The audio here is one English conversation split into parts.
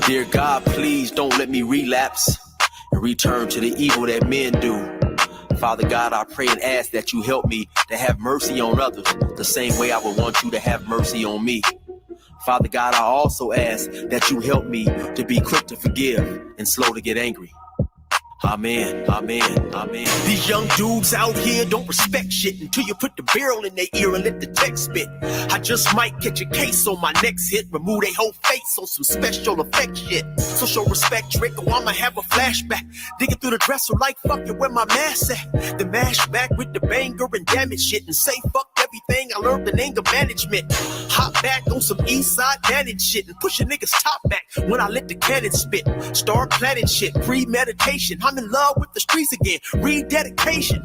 Dear God, please don't let me relapse and return to the evil that men do. Father God, I pray and ask that you help me to have mercy on others the same way I would want you to have mercy on me. Father God, I also ask that you help me to be quick to forgive and slow to get angry. Amen, amen, amen. These young dudes out here don't respect shit until you put the barrel in their ear and let the text spit. I just might catch a case on my next hit, remove their whole face on some special effect shit. So show respect, Drake, or I'ma have a flashback. Digging through the dresser like fuck it, where my mask at? The mash back with the banger and damage shit and say fuck everything I learned in anger management. Hop back on some east side managed shit and push a nigga's top back when I let the cannon spit. Start planning shit, premeditation. I'm in love with the streets again, rededication.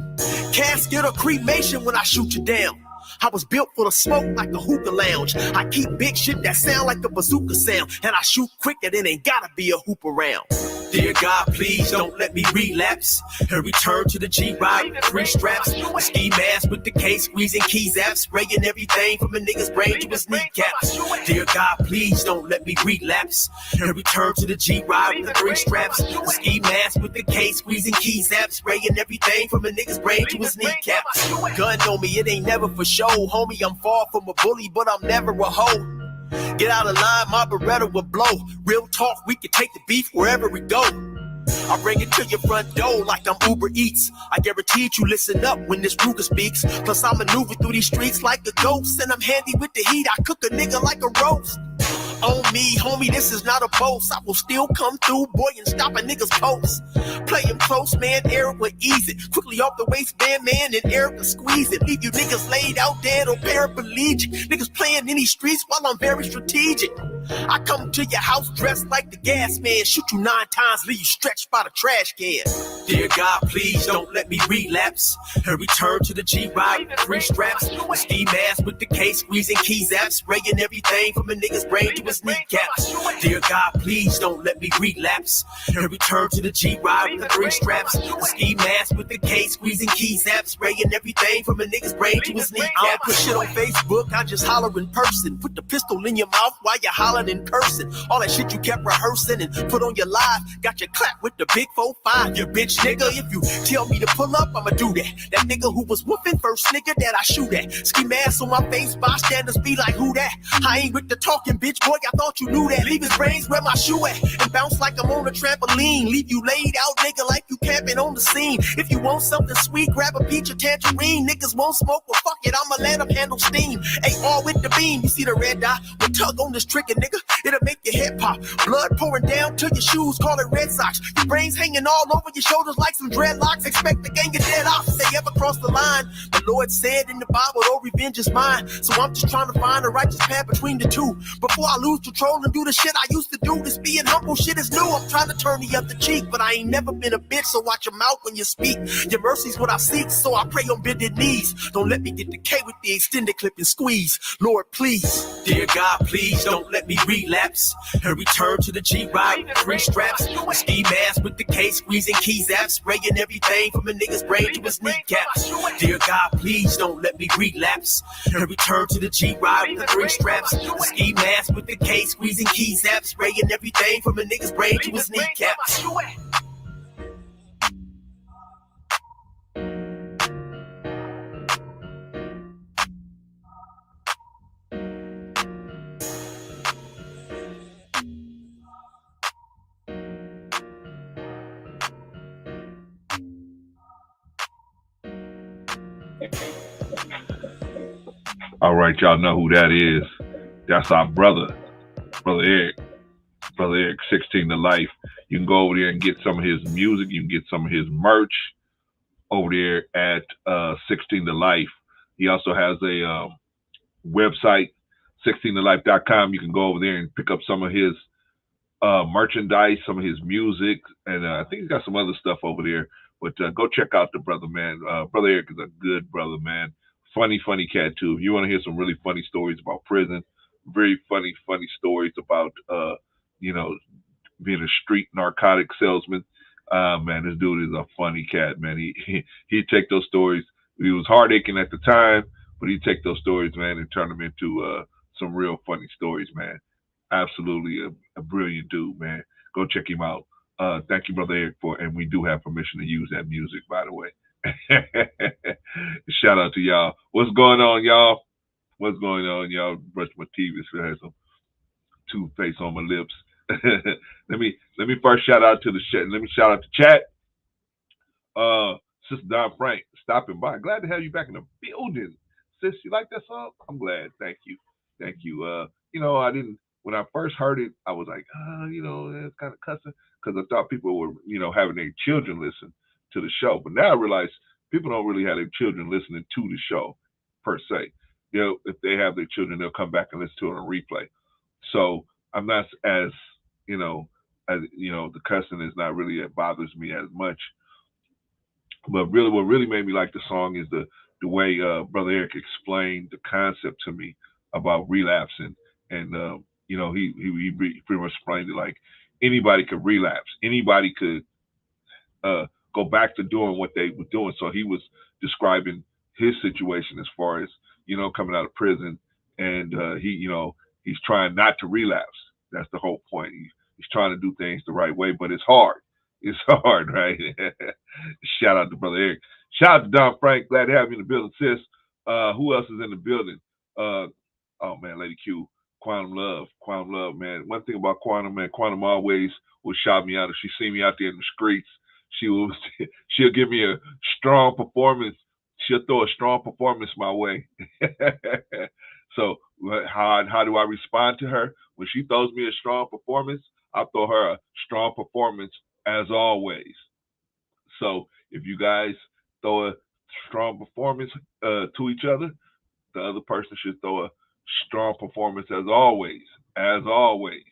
Casket or cremation when I shoot you down. I was built for the smoke like a hookah lounge. I keep big shit that sound like a bazooka sound, and I shoot quicker than ain't gotta be a hoop around. Dear God, please don't let me relapse and return to the G-Ride, 3 straps, ski mask with the case, squeezing keys apps, spraying everything from a nigga's brain to his kneecaps. Dear God, please don't let me relapse and return to the G-Ride with the 3 straps, ski mask with the case, squeezing keys apps, spraying everything from a nigga's brain to his kneecaps. Gun on me, it ain't never for show, homie. I'm far from a bully, but I'm never a hoe. Get out of line, my Beretta will blow. Real talk, we can take the beef wherever we go. I bring it to your front door like I'm Uber Eats. I guarantee you listen up when this Ruger speaks. Plus I maneuver through these streets like a ghost, and I'm handy with the heat. I cook a nigga like a roast. On me, homie, this is not a boast. I will still come through, boy, and stop a nigga's post. Play him close, man, Eric will ease it. Quickly off the waistband, man, and Eric will squeeze it. Leave you niggas laid out dead or paraplegic. Niggas playing in these streets while I'm very strategic. I come to your house dressed like the gas man. Shoot you 9 times, leave you stretched by the trash can. Dear God, please don't let me relapse and return to the G-Ride with 3 straps, a ski mask with the case, squeezing keys apps, spraying everything from a nigga's brain to his kneecaps. Dear God, please don't let me relapse and return to the G-Ride with 3 straps, a ski mask with the case, squeezing keys apps, spraying everything from a nigga's brain to his kneecaps. I don't put shit on Facebook, I just holler in person. Put the pistol in your mouth while you holler in person. All that shit you kept rehearsing and put on your live, got your clap with the big 4-5. You bitch nigga, if you tell me to pull up, I'ma do that. That nigga who was whooping first nigga that I shoot at. Ski mask on my face, bystanders be like, who that? I ain't with the talking, bitch boy, I thought you knew that. Leave his brains where my shoe at and bounce like I'm on a trampoline. Leave you laid out, nigga, like you camping on the scene. If you want something sweet, grab a peach or tangerine. Niggas won't smoke, well fuck it, I'ma let them handle steam. AR with the beam, you see the red dot? We'll tug on this trigger, nigga. It'll make your head pop. Blood pouring down to your shoes, call it Red Sox. Your brains hanging all over your shoulders like some dreadlocks. Expect the gang of dead off if they ever cross the line. The Lord said in the Bible, oh, revenge is mine. So I'm just trying to find a righteous path between the two. Before I lose control and do the shit I used to do. This being humble shit is new. I'm trying to turn the other cheek, but I ain't never been a bitch, so watch your mouth when you speak. Your mercy's what I seek, so I pray on bended knees. Don't let me get the K with the extended clip and squeeze. Lord, please. Dear God, please don't let me relapse and return to the G-Ride with 3 straps, a ski mask with the case, squeezing keys apps, spraying everything from a nigga's brain to his kneecaps. Dear God, please don't let me relapse and return to the G-Ride with 3 straps, a ski mask with the case, squeezing keys apps, spraying everything from a nigga's brain to his kneecaps. All right, y'all know who that is. That's our brother Eric. Brother Eric, 16 to Life. You can go over there and get some of his music. You can get some of his merch over there at 16 to Life. He also has a website, 16tolife.com. You can go over there and pick up some of his merchandise, some of his music, and I think he's got some other stuff over there. But go check out the brother, man. Brother Eric is a good brother, man. Funny cat, too. If you want to hear some really funny stories about prison, very funny stories about, being a street narcotic salesman. Man, this dude is a funny cat, man. He'd take those stories. He was hard aching at the time, but he'd take those stories, man, and turn them into some real funny stories, man. Absolutely a brilliant dude, man. Go check him out. Thank you, Brother Eric, and we do have permission to use that music, by the way. Shout out to y'all. What's going on, y'all? What's going on, y'all? Brush my teeth. Still has some toothpaste on my lips. let me first shout out to the chat. Let me shout out to chat. Sister Don Frank stopping by. Glad to have you back in the building. Sis, you like that song? I'm glad. Thank you. Thank you. I didn't when I first heard it, I was like, that's kind of cussing because I thought people were, having their children listen to the show. But now I realize people don't really have their children listening to the show per se. If they have their children, they'll come back and listen to it on replay. So I'm not the cussing is not really, it bothers me as much. But really, what really made me like the song is the way Brother Eric explained the concept to me about relapsing, and he pretty much explained it like anybody could relapse, anybody could go back to doing what they were doing. So he was describing his situation as far as coming out of prison, and he's trying not to relapse. That's the whole point. He's trying to do things the right way, but it's hard. It's hard, right? Shout out to Brother Eric. Shout out to Don Frank. Glad to have you in the building, sis. Who else is in the building? Oh man, Lady Q. Quantum Love, man. One thing about Quantum, man, Quantum always will shout me out. If she see me out there in the streets, she'll give me a strong performance. She'll throw a strong performance my way. So how do I respond to her? When she throws me a strong performance, I'll throw her a strong performance as always. So if you guys throw a strong performance to each other, the other person should throw a strong performance as always. As always.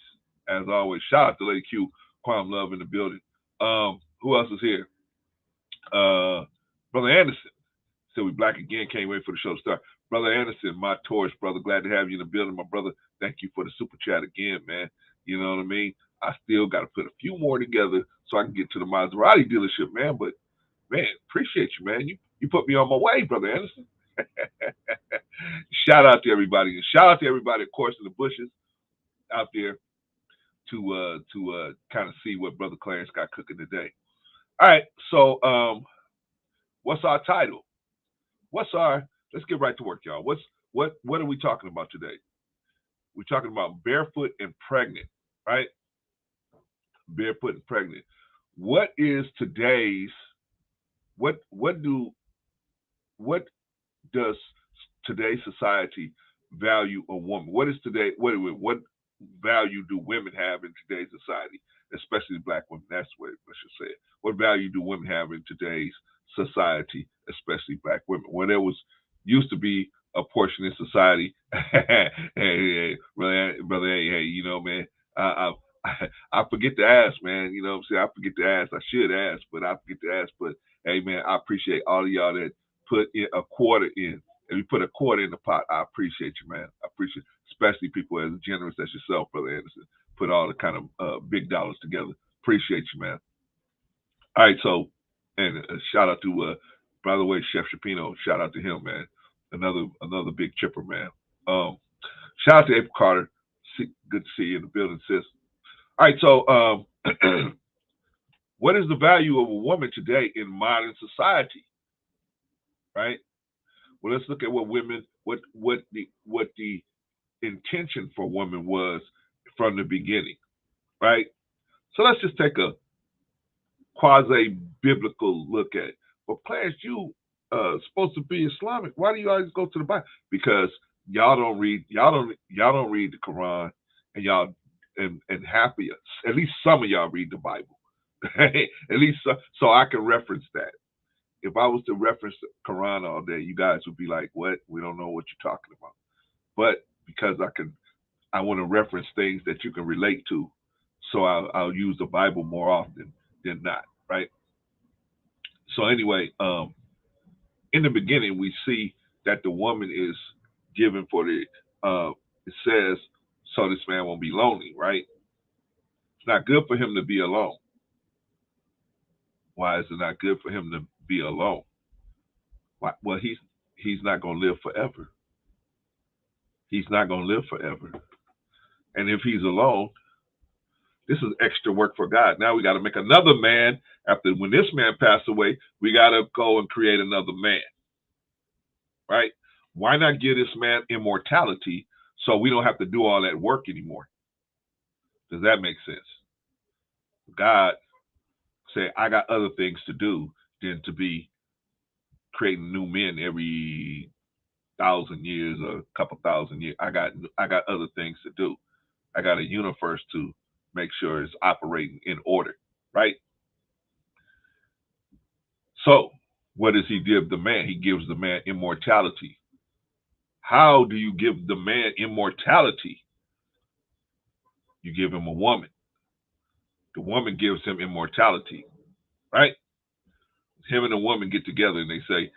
As always. Shout out to Lady Q, Quantum Love in the building. Who else is here? Brother Anderson. So we black again, can't wait for the show to start. Brother Anderson, my Taurus brother, glad to have you in the building, my brother. Thank you for the super chat again, man. You know what I mean? I still got to put a few more together so I can get to the Maserati dealership, man. But, man, appreciate you, man. You put me on my way, Brother Anderson. Shout out to everybody. And shout out to everybody, of course, in the bushes out there to kind of see what Brother Clarence got cooking today. All right, so what's our title? Let's get right to work, y'all. What are we talking about today? We're talking about barefoot and pregnant, right? Barefoot and pregnant. What is today's what does today's society value a woman? What value do women have in today's society, especially black women? That's what I should say. What value do women have in today's society, especially black women? Well, there used to be a portion in society. hey, brother, hey, man, I forget to ask, man. You know what I'm saying? I forget to ask. I should ask, but I forget to ask. But hey, man, I appreciate all of y'all that put in a quarter in. If you put a quarter in the pot, I appreciate you, man. I appreciate, especially people as generous as yourself, Brother Anderson. Put all the kind of big dollars together. Appreciate you, man. All right, so, and shout out to, by the way, Chef Shapino. Shout out to him, man. Another big chipper, man. Shout out to April Carter. Good to see you in the building, sis. All right, so what is the value of a woman today in modern society? Right? Well, let's look at what the intention for women was from the beginning, right? So let's just take a quasi-biblical look at it. But Clarence, you supposed to be Islamic. Why do you always go to the Bible? Because y'all don't read the Quran, and y'all and half of you, at least some of y'all read the Bible. At least so I can reference that. If I was to reference the Quran all day, you guys would be like, "What? We don't know what you're talking about." But because I want to reference things that you can relate to, so I'll use the Bible more often than not, right? So anyway, in the beginning, we see that the woman is given for the. It says, so this man won't be lonely, right? It's not good for him to be alone. Why is it not good for him to be alone? Why? Well, he's not going to live forever. He's not going to live forever. And if he's alone, this is extra work for God. Now we got to make another man. After when this man passed away, we got to go and create another man, right? Why not give this man immortality so we don't have to do all that work anymore? Does that make sense? God said, I got other things to do than to be creating new men every 1,000 years or a couple thousand years. I got other things to do. I got a universe to make sure it's operating in order, right? So, what does he give the man? He gives the man immortality. How do you give the man immortality? You give him a woman. The woman gives him immortality, right? Him and the woman get together and they say,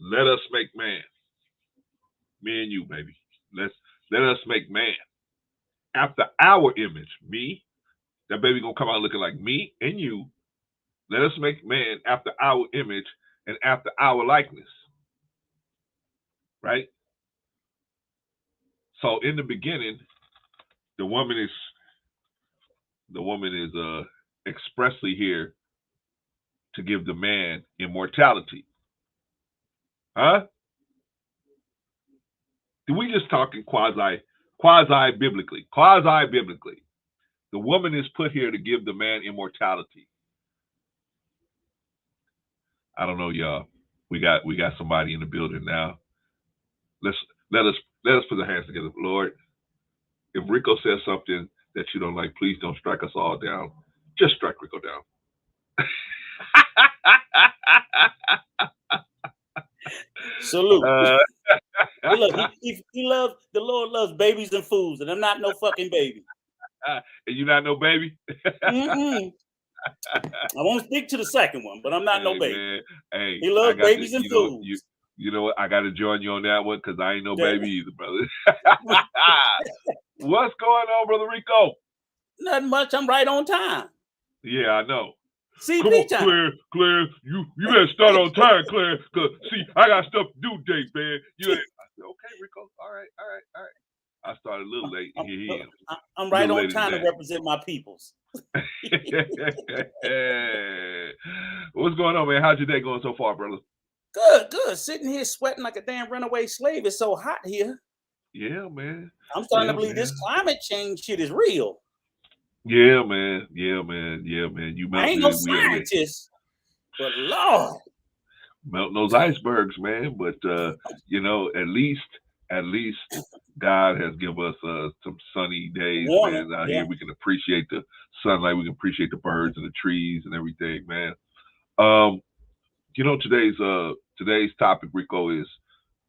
let us make man. Me and you, baby. Let us make man. After our image, me, that baby gonna come out looking like me and you. Let us make man after our image and after our likeness. Right? So in the beginning, the woman is expressly here to give the man immortality. Huh? We just talking quasi biblically. The woman is put here to give the man immortality. I don't know, y'all. We got somebody in the building now. Let us put our hands together, Lord. If Rico says something that you don't like, please don't strike us all down. Just strike Rico down. Salute. Look, he loves, the Lord loves babies and fools, and I'm not no fucking baby. And you not no baby? I won't speak to the second one, but I'm not no baby. Man. Hey, he loves babies and fools. You know what? I got to join you on that one because I ain't no baby either, brother. What's going on, Brother Rico? Nothing much. I'm right on time. Yeah, I know. CP Come on, time. Claire, you better start on time, Claire. Cause see, I got stuff to do today, man. I said, okay, Rico. All right. I started a little late. Here he is. I'm right on time to represent my peoples. What's going on, man? How's your day going so far, brother? Good. Sitting here sweating like a damn runaway slave. It's so hot here. Yeah, man. I'm starting to believe this climate change shit is real. Yeah, man. You I ain't no scientist, but Lord, melting those icebergs, man. But you know, at least God has given us some sunny days, man. Out here, we can appreciate the sunlight. We can appreciate the birds and the trees and everything, man. You know, today's topic, Rico, is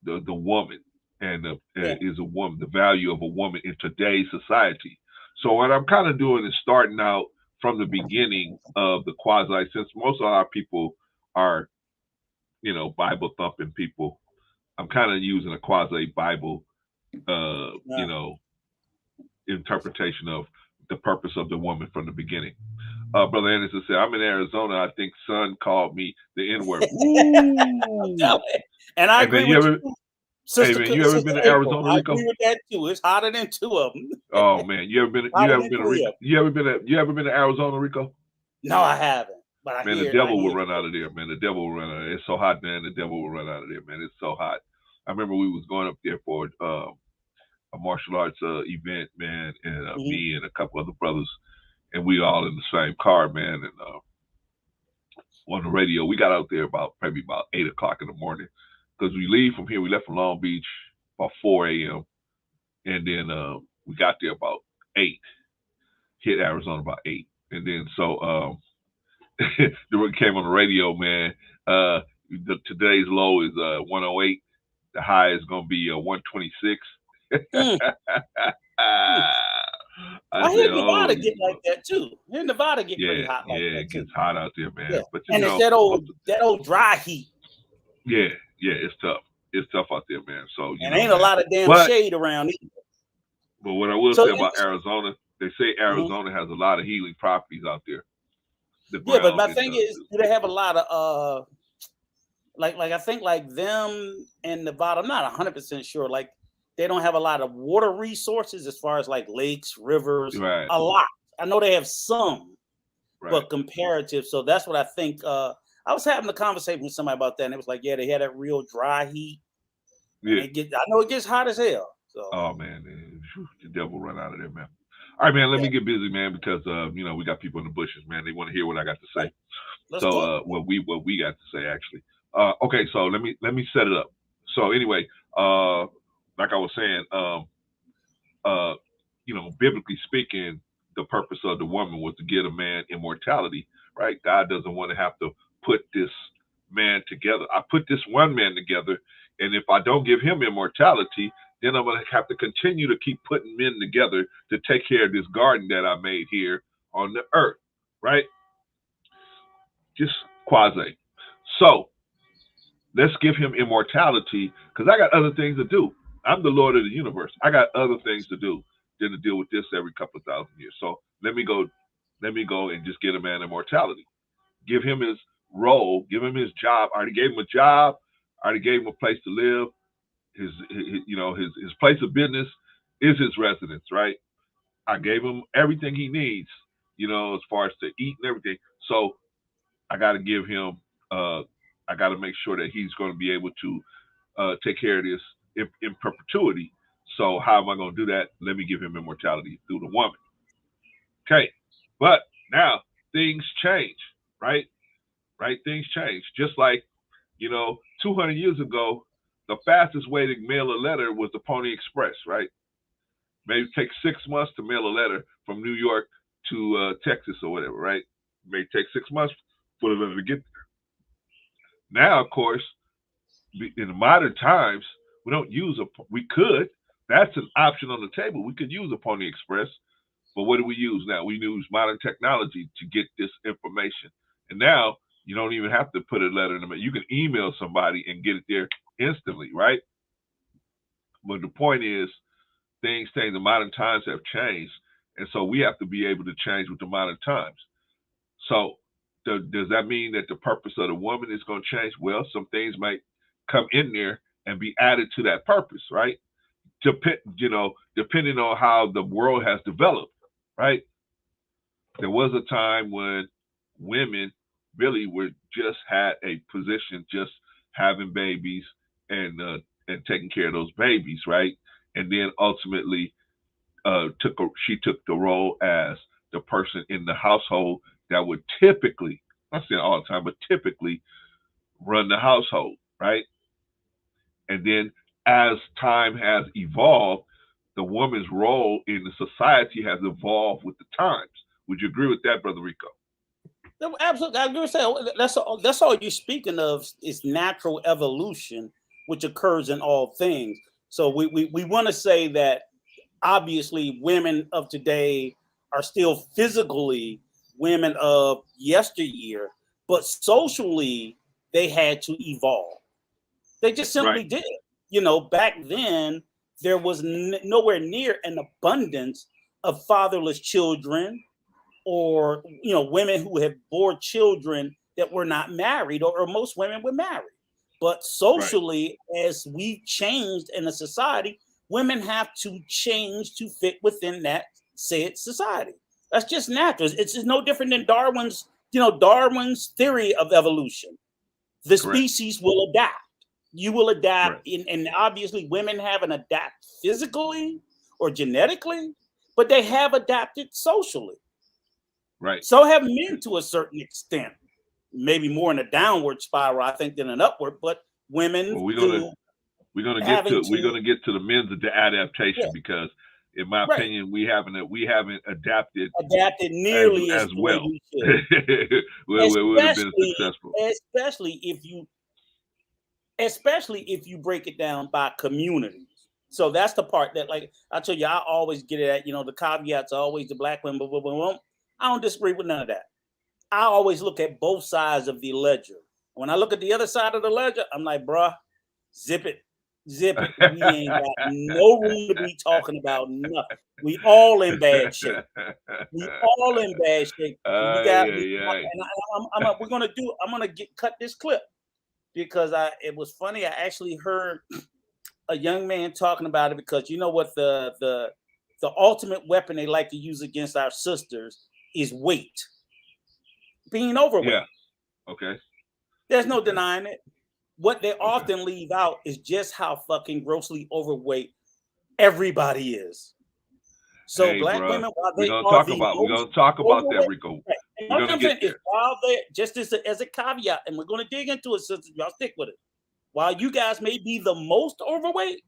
the woman and is a woman, the value of a woman in today's society. So what I'm kind of doing is starting out from the beginning of the quasi, since most of our people are, you know, Bible thumping people. I'm kind of using a quasi Bible, you know, interpretation of the purpose of the woman from the beginning. Brother Anderson said, I'm in Arizona. I think son called me the N-word. And I agree with you. Sister, you ever been to Arizona, Rico? I agree with that too. It's hotter than two of them. Oh man, you ever been to Arizona, Rico? No, I haven't. But man, the devil will run out of there, man. The devil will run out of there. It's so hot, man. The devil will run out of there, man. It's so hot. I remember we was going up there for a martial arts event, man, and me and a couple other brothers, and we all in the same car, man, and on the radio. We got out there probably about 8 o'clock in the morning. Because we leave from here, we left from Long Beach about 4 a.m. And then we got there about 8. Hit Arizona about 8. And then so it came on the radio, man. Today's low is 108. The high is going to be 126. I hear Nevada get like that too. Here Nevada get pretty hot like that too. Yeah, it gets hot out there, man. Yeah. But and it's that old dry heat. Yeah, it's tough. It's tough out there, man. So ain't a lot of damn shade around either. But what I will say about Arizona, they say Arizona has a lot of healing properties out there. Yeah, but my thing is, do they have a lot of like I think like them and Nevada? I'm not 100% sure. Like they don't have a lot of water resources as far as like lakes, rivers, Right. a lot. I know they have some, Right. but comparative. So that's what I think. I was having a conversation with somebody about that, and it was like, yeah, they had that real dry heat. Yeah. I know it gets hot as hell. So. Oh man, the devil run out of there, man. All right, man. Let me get busy, man, because we got people in the bushes, man. They want to hear what I got to say. Let's so go. what we got to say actually. Okay, so let me set it up. So anyway, like I was saying, biblically speaking, the purpose of the woman was to get a man immortality, right? God doesn't want to have to put this man together. I put this one man together, and if I don't give him immortality, then I'm going to have to continue to keep putting men together to take care of this garden that I made here on the earth, right? Just quasi. So let's give him immortality, because I got other things to do. I'm the Lord of the universe. I got other things to do than to deal with this every couple of thousand years. So let me go and just get a man immortality. Give him his role, give him his job. I already gave him a job, I already gave him a place to live. His place of business is his residence, right? I gave him everything he needs, as far as to eat and everything. So I got to give him, I got to make sure that he's going to be able to take care of this in perpetuity. So how am I going to do that? Let me give him immortality through the woman. Okay. But now things change, right? Right? Things change. Just like, 200 years ago, the fastest way to mail a letter was the Pony Express, right? Maybe take 6 months to mail a letter from New York to Texas or whatever, right? May take 6 months for the letter to get there. Now, of course, in the modern times, we don't use we could. That's an option on the table. We could use a Pony Express, but what do we use now? We use modern technology to get this information. And now you don't even have to put a letter in the mail. You can email somebody and get it there instantly, right? But the point is, things change. The modern times have changed, and so we have to be able to change with the modern times. So does that mean that the purpose of the woman is going to change? Well, some things might come in there and be added to that purpose, right? Depending on how the world has developed, right? There was a time when women really just had a position, just having babies and taking care of those babies, right? And then ultimately, she took the role as the person in the household that would typically, I'm not saying all the time, but typically run the household, right? And then as time has evolved, the woman's role in the society has evolved with the times. Would you agree with that, Brother Rico? No, absolutely. I agree with that. That's all you're speaking of is natural evolution, which occurs in all things. So we want to say that obviously women of today are still physically women of yesteryear, but socially they had to evolve. They just simply did. Back then there was nowhere near an abundance of fatherless children, or women who have bore children that were not married, or most women were married. But socially, as we've changed in a society, women have to change to fit within that said society. That's just natural. It's no different than Darwin's theory of evolution. The species will adapt. You will adapt, and obviously women haven't adapted physically or genetically, but they have adapted socially. Right. So have men to a certain extent, maybe more in a downward spiral, I think, than an upward. But women, we're gonna get to the men's adaptation, because, in my opinion, we haven't adapted nearly as well. We would have been successful, especially if you break it down by communities. So that's the part that, like I tell you, I always get it at. The caveats are always the black women. Blah, blah, blah, blah. I don't disagree with none of that. I always look at both sides of the ledger. When I look at the other side of the ledger, I'm like, bruh, zip it. We ain't got no room to be talking about nothing. We all in bad shape. I'm gonna cut this clip, because it was funny. I actually heard a young man talking about it because you know what the ultimate weapon they like to use against our sisters is weight, being overweight. Yeah. Okay. There's no Okay. denying it. What they Okay. often leave out is just how fucking grossly overweight everybody is. So Hey, black bro, women, while we're they gonna are talk the about most that, overweight, Rico. right, We're and gonna I'm get saying is there. while they just as a caveat, and we're going to dig into it, sisters, y'all stick with it. While you guys may be the most overweight,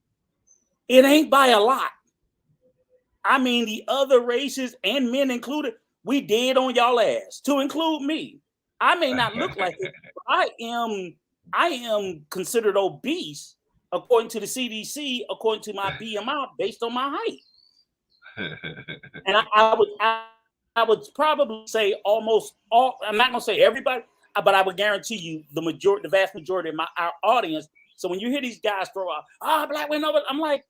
it ain't by a lot. I mean, the other races and men included, we dead on y'all ass, to include me. I may not look like it, but I am considered obese according to the CDC, according to my BMI, based on my height. And I would probably say almost all. I'm not gonna say everybody, but I would guarantee you the vast majority of our audience. So when you hear these guys throw out, black women over, I'm like,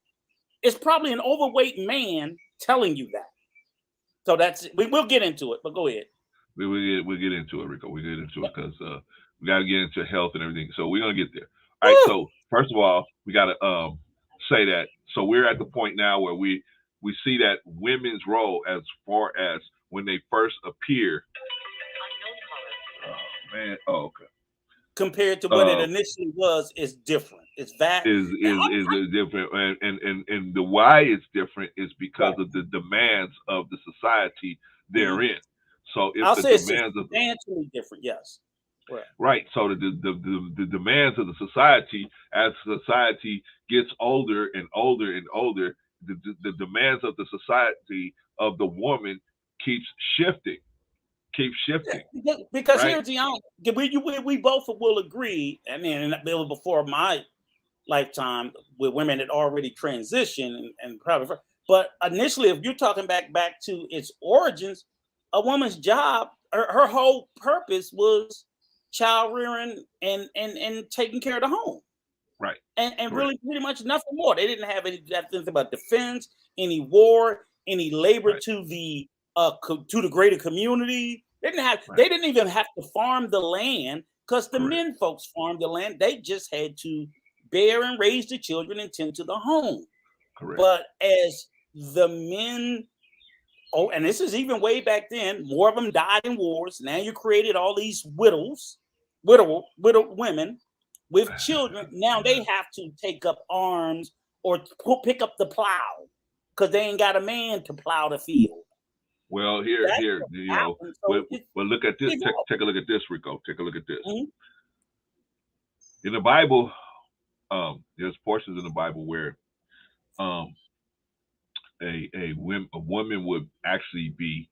it's probably an overweight man telling you that. So that's it. We'll get into it, but go ahead. We'll get into it, Rico. We'll get into it because we got to get into health and everything. So we're gonna get there. All right. So first of all, we got to say that. So we're at the point now where we see that women's role as far as when they first appear. Oh man. Oh, okay. Compared to what it initially was, is different. It's that is different, and the why it's different is because of the demands of the society they're in. So if I'll the say demands it's substantially different, yes. Right. So the demands of the society, as society gets older and older and older, the demands of the society of the woman keeps shifting. Because right? here's the honest, we both will agree. I mean, it was before my lifetime with women that already transitioned and probably. But initially, if you're talking back to its origins, a woman's job, her whole purpose was child rearing and taking care of the home. Right. And really pretty much nothing more. They didn't have anything about defense, any war, any labor to the greater community. They didn't even have to farm the land because the men folks farmed the land. They just had to bear and raise the children and tend to the home. But as the men, and this is even way back then, more of them died in wars. Now you created all these widow women with children. Now they have to take up arms or pick up the plow because they ain't got a man to plow the field. Well, here, you know, well, look at this. Take a look at this, Rico. Take a look at this. Mm-hmm. In the Bible, there's portions in the Bible where a woman would actually be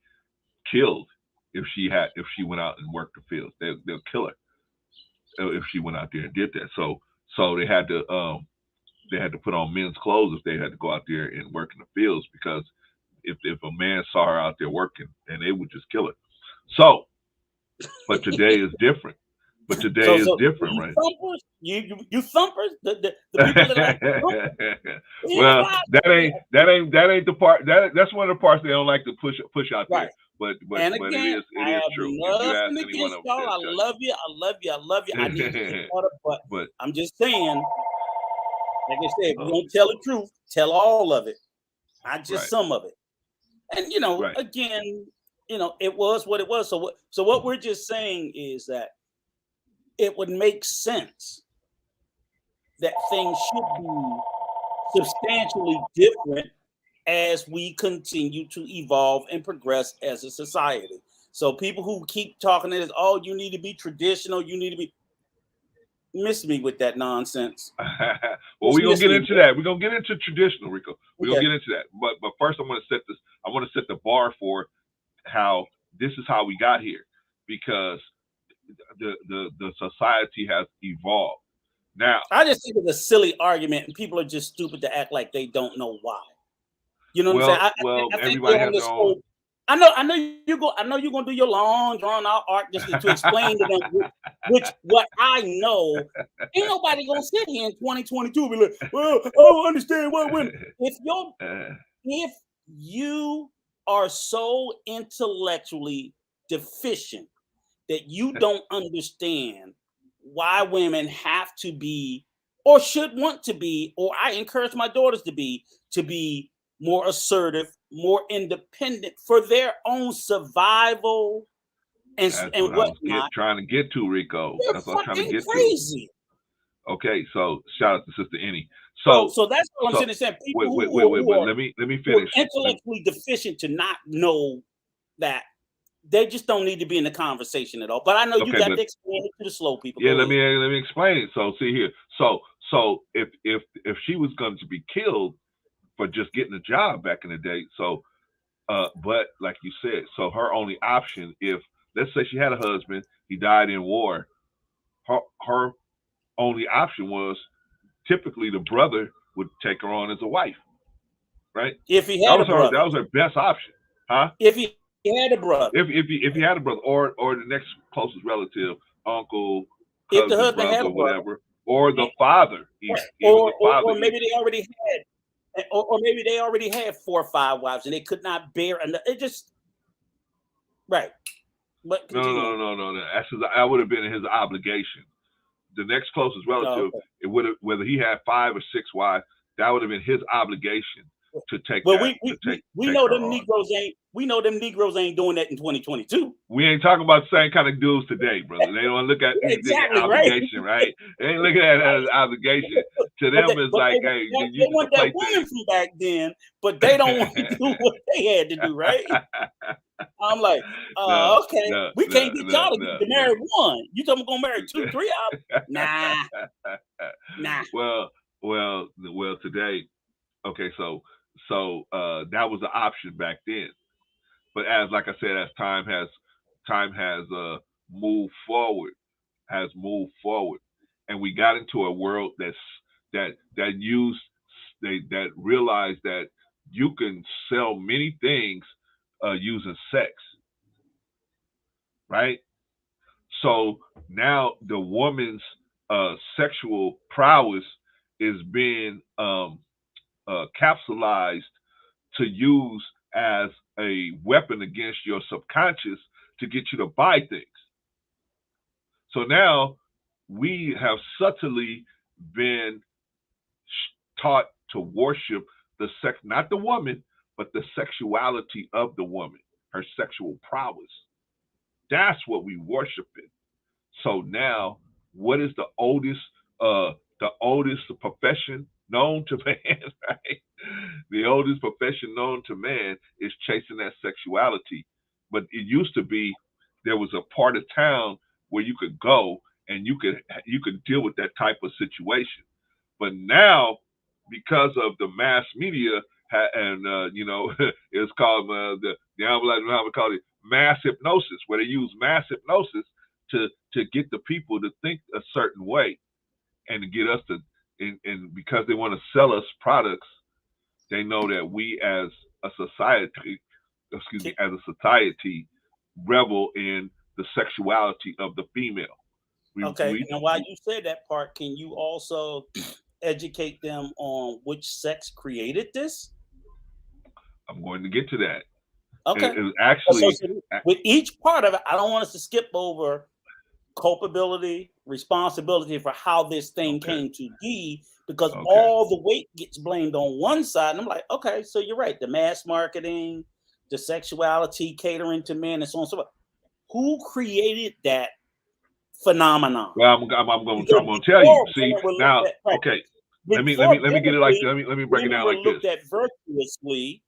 killed if she went out and worked the fields. They'll kill her if she went out there and did that. So they had to put on men's clothes if they had to go out there and work in the fields, because if a man saw her out there working, and they would just kill her. So, but today is different. Different, right? Thumpers? You thumpers? The people that like well, that ain't the part. That's one of the parts they don't like to push out there. But again, it is true. Nothing against y'all. I love you. I need to get water, but I'm just saying, like I said, if you don't tell the truth, tell all of it, not just some of it. And again, it was what it was. So what we're just saying is that it would make sense that things should be substantially different as we continue to evolve and progress as a society. So people who keep talking this, you need to be traditional, you need to be, miss me with that nonsense. Well, we're gonna get into that. We're gonna get into traditional, Rico. We're gonna get into that. But first I want to set the bar for how this is how we got here, because the society has evolved. Now, I just think it's a silly argument, and people are just stupid to act like they don't know why. You know what I'm saying? I everybody has their own. I know you're gonna do your long drawn out arc just to explain to them which what I know. Ain't nobody gonna sit here in 2022 and be like, well, I don't understand what women. If you are so intellectually deficient that you don't understand why women have to be or should want to be, or I encourage my daughters to be more assertive, more independent for their own survival and That's and what I was whatnot. trying to get to, Rico. They're That's what I was trying to fucking get to. crazy. Okay, so shout out to Sister Annie. So that's what I'm saying. People wait. Let me who are finish. intellectually deficient to not know that they just don't need to be in the conversation at all. But I know you got to explain it to the slow people. Yeah, let me explain it. So see here. So if she was going to be killed for just getting a job back in the day, so but like you said, so her only option, if let's say she had a husband, he died in war, her only option was typically the brother would take her on as a wife, right? If he had that was her best option, huh? If he had a brother, if he had a brother, or the next closest relative, uncle, cousin, if the husband brother, had a whatever, brother, or the father, or maybe they already had, or maybe they already had 4 or 5 wives and they could not bear, and it just right. But no. That would have been his obligation. The next closest relative, it would have, whether he had 5 or 6 wives, that would have been his obligation to take. But we know them Negroes ain't doing that in 2022. We ain't talking about the same kind of dudes today, brother. They don't look at exactly obligation, right? They ain't looking at it as obligation. To them, it's like, hey, they want that woman from back then, but they don't want to do what they had to do, right? I'm like, okay, we can't get y'all to marry one. You talking about gonna marry 2, 3 of them? Nah. Well, today, okay, so that was an option back then. But like I said, as time has moved forward, and we got into a world that realized that you can sell many things using sex, right? So now the woman's sexual prowess is being capsulized to use as a weapon against your subconscious to get you to buy things. So now we have subtly been taught to worship the sex, not the woman, but the sexuality of the woman, her sexual prowess. That's what we worship in. So now, what is the oldest profession known to man, right? The oldest profession known to man is chasing that sexuality. But it used to be there was a part of town where you could go and you could deal with that type of situation. But now, because of the mass media and it's called the Muhammad called it mass hypnosis, where they use mass hypnosis to get the people to think a certain way and to get us to, and because they want to sell us products, they know that we as a society, revel in the sexuality of the female. And while you say that part, can you also educate them on which sex created this? I'm going to get to that. Okay. It was actually with each part of it, I don't want us to skip over culpability, responsibility for how this thing came to be, because all the weight gets blamed on one side. And I'm like, okay, so you're right. The mass marketing, the sexuality catering to men, and so on and so forth. Who created that phenomenon? Well, I'm going to tell you. See now, okay. Let me get it like this. Let me break it down like this. Looked at virtuously,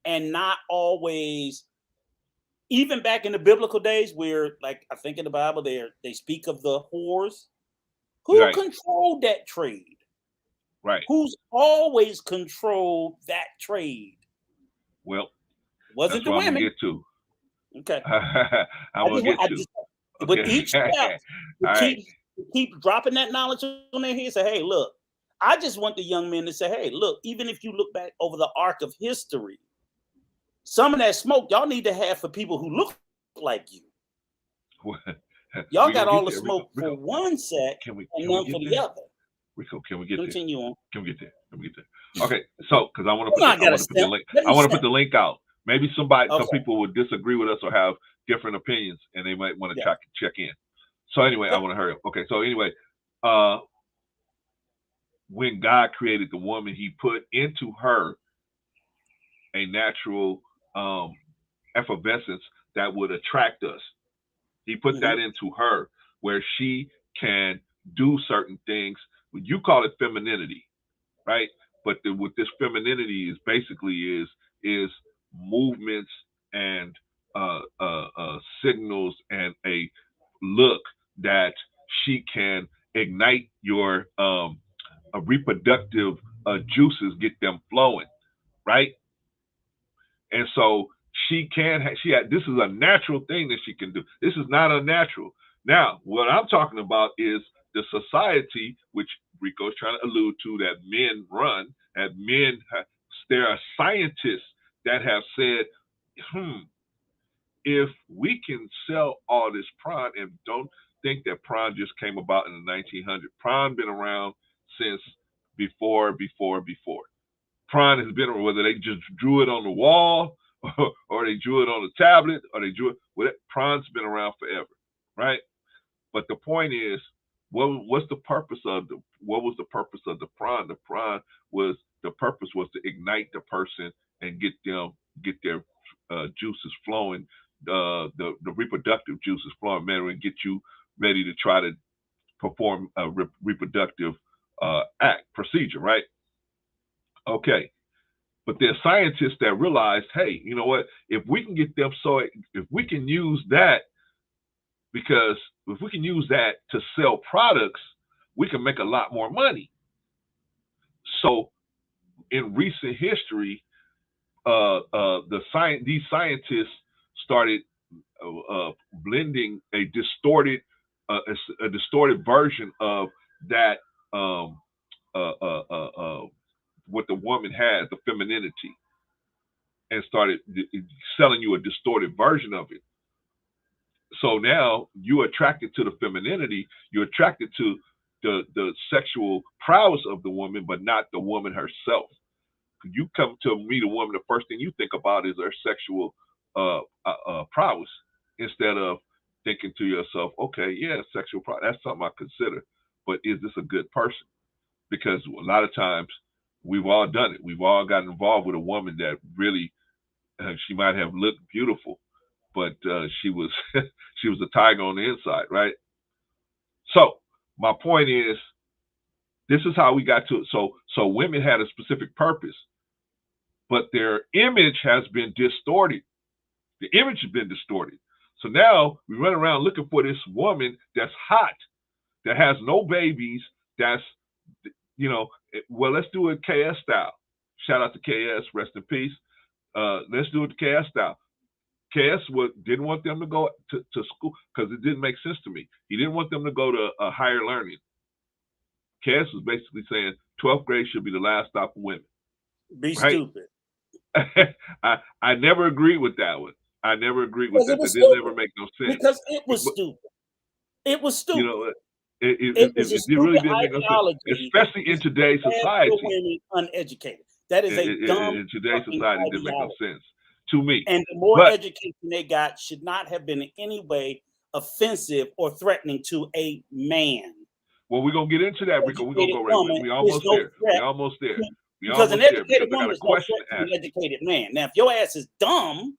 and not always. Even back in the biblical days, where, like, I think in the Bible, they speak of the whores. Who controlled that trade? Right. Who's always controlled that trade? Well, wasn't the women? I'm gonna get to. Okay. I'm gonna get to. With each step, keep dropping that knowledge on their head. Say, hey, look, I just want the young men to say, hey, look, even if you look back over the arc of history, some of that smoke y'all need to have for people who look like you. Y'all got all the smoke for one set and none for the other. Rico, can we get Continue on. Can we get there? Okay, so because I want to put the link. I want to put the link out. Maybe some people would disagree with us or have different opinions, and they might want to check in. So anyway, I want to hurry up. Okay, so anyway, when God created the woman, he put into her a natural effervescence that would attract us. He put that into her where she can do certain things. You call it femininity, right? But what this femininity is basically is movements and signals and a look that she can ignite your reproductive juices, get them flowing, right? And so she can. This is a natural thing that she can do. This is not unnatural. Now, what I'm talking about is the society, which Rico's trying to allude to, that men run, that men. There are scientists that have said, if we can sell all this prawn, and don't think that prawn just came about in the 1900s. Prawn been around since before. Prawn has been around, whether they just drew it on the wall or they drew it on the tablet or they drew it. Prawn's been around forever, right? But the point is, what was the purpose of the prawn? The prawn was, the purpose was to ignite the person and get their juices flowing, the reproductive juices flowing, man, and get you ready to try to perform a reproductive procedure, right? Okay. But there's scientists that realize, hey, you know what? If we can get them, if we can use that, because if we can use that to sell products, we can make a lot more money. So in recent history, these scientists started blending a distorted version of that what the woman has, the femininity, and started selling you a distorted version of it. So now you're attracted to the femininity, you're attracted to the sexual prowess of the woman, but not the woman herself. You come to meet a woman, the first thing you think about is her sexual prowess, instead of thinking to yourself, okay, yeah, sexual prowess, that's something I consider, but is this a good person? Because a lot of times we've all done it. We've all gotten involved with a woman that really, she might have looked beautiful, but she was she was a tiger on the inside, right? So my point is, this is how we got to it. So women had a specific purpose, but their image has been distorted. The image has been distorted. So now we run around looking for this woman that's hot, that has no babies, that's, well, let's do it KS style. Shout out to KS, rest in peace. Let's do it the KS style. KS didn't want them to go to school because it didn't make sense to me. He didn't want them to go to higher learning. KS was basically saying 12th grade should be the last stop for women. Be right? Stupid. I never agreed with that one. I never agreed with that. It didn't ever make no sense. Because it was stupid. It was stupid. It really didn't make no sense, especially in today's society. Women uneducated. That is a dumb. In today's society, it didn't make no sense to me. And the more education they got should not have been in any way offensive or threatening to a man. Well, we're gonna get into that, Rico. We're gonna go right. We almost there. We're almost there. Because an educated woman is no threat to an educated man. Now, if your ass is dumb,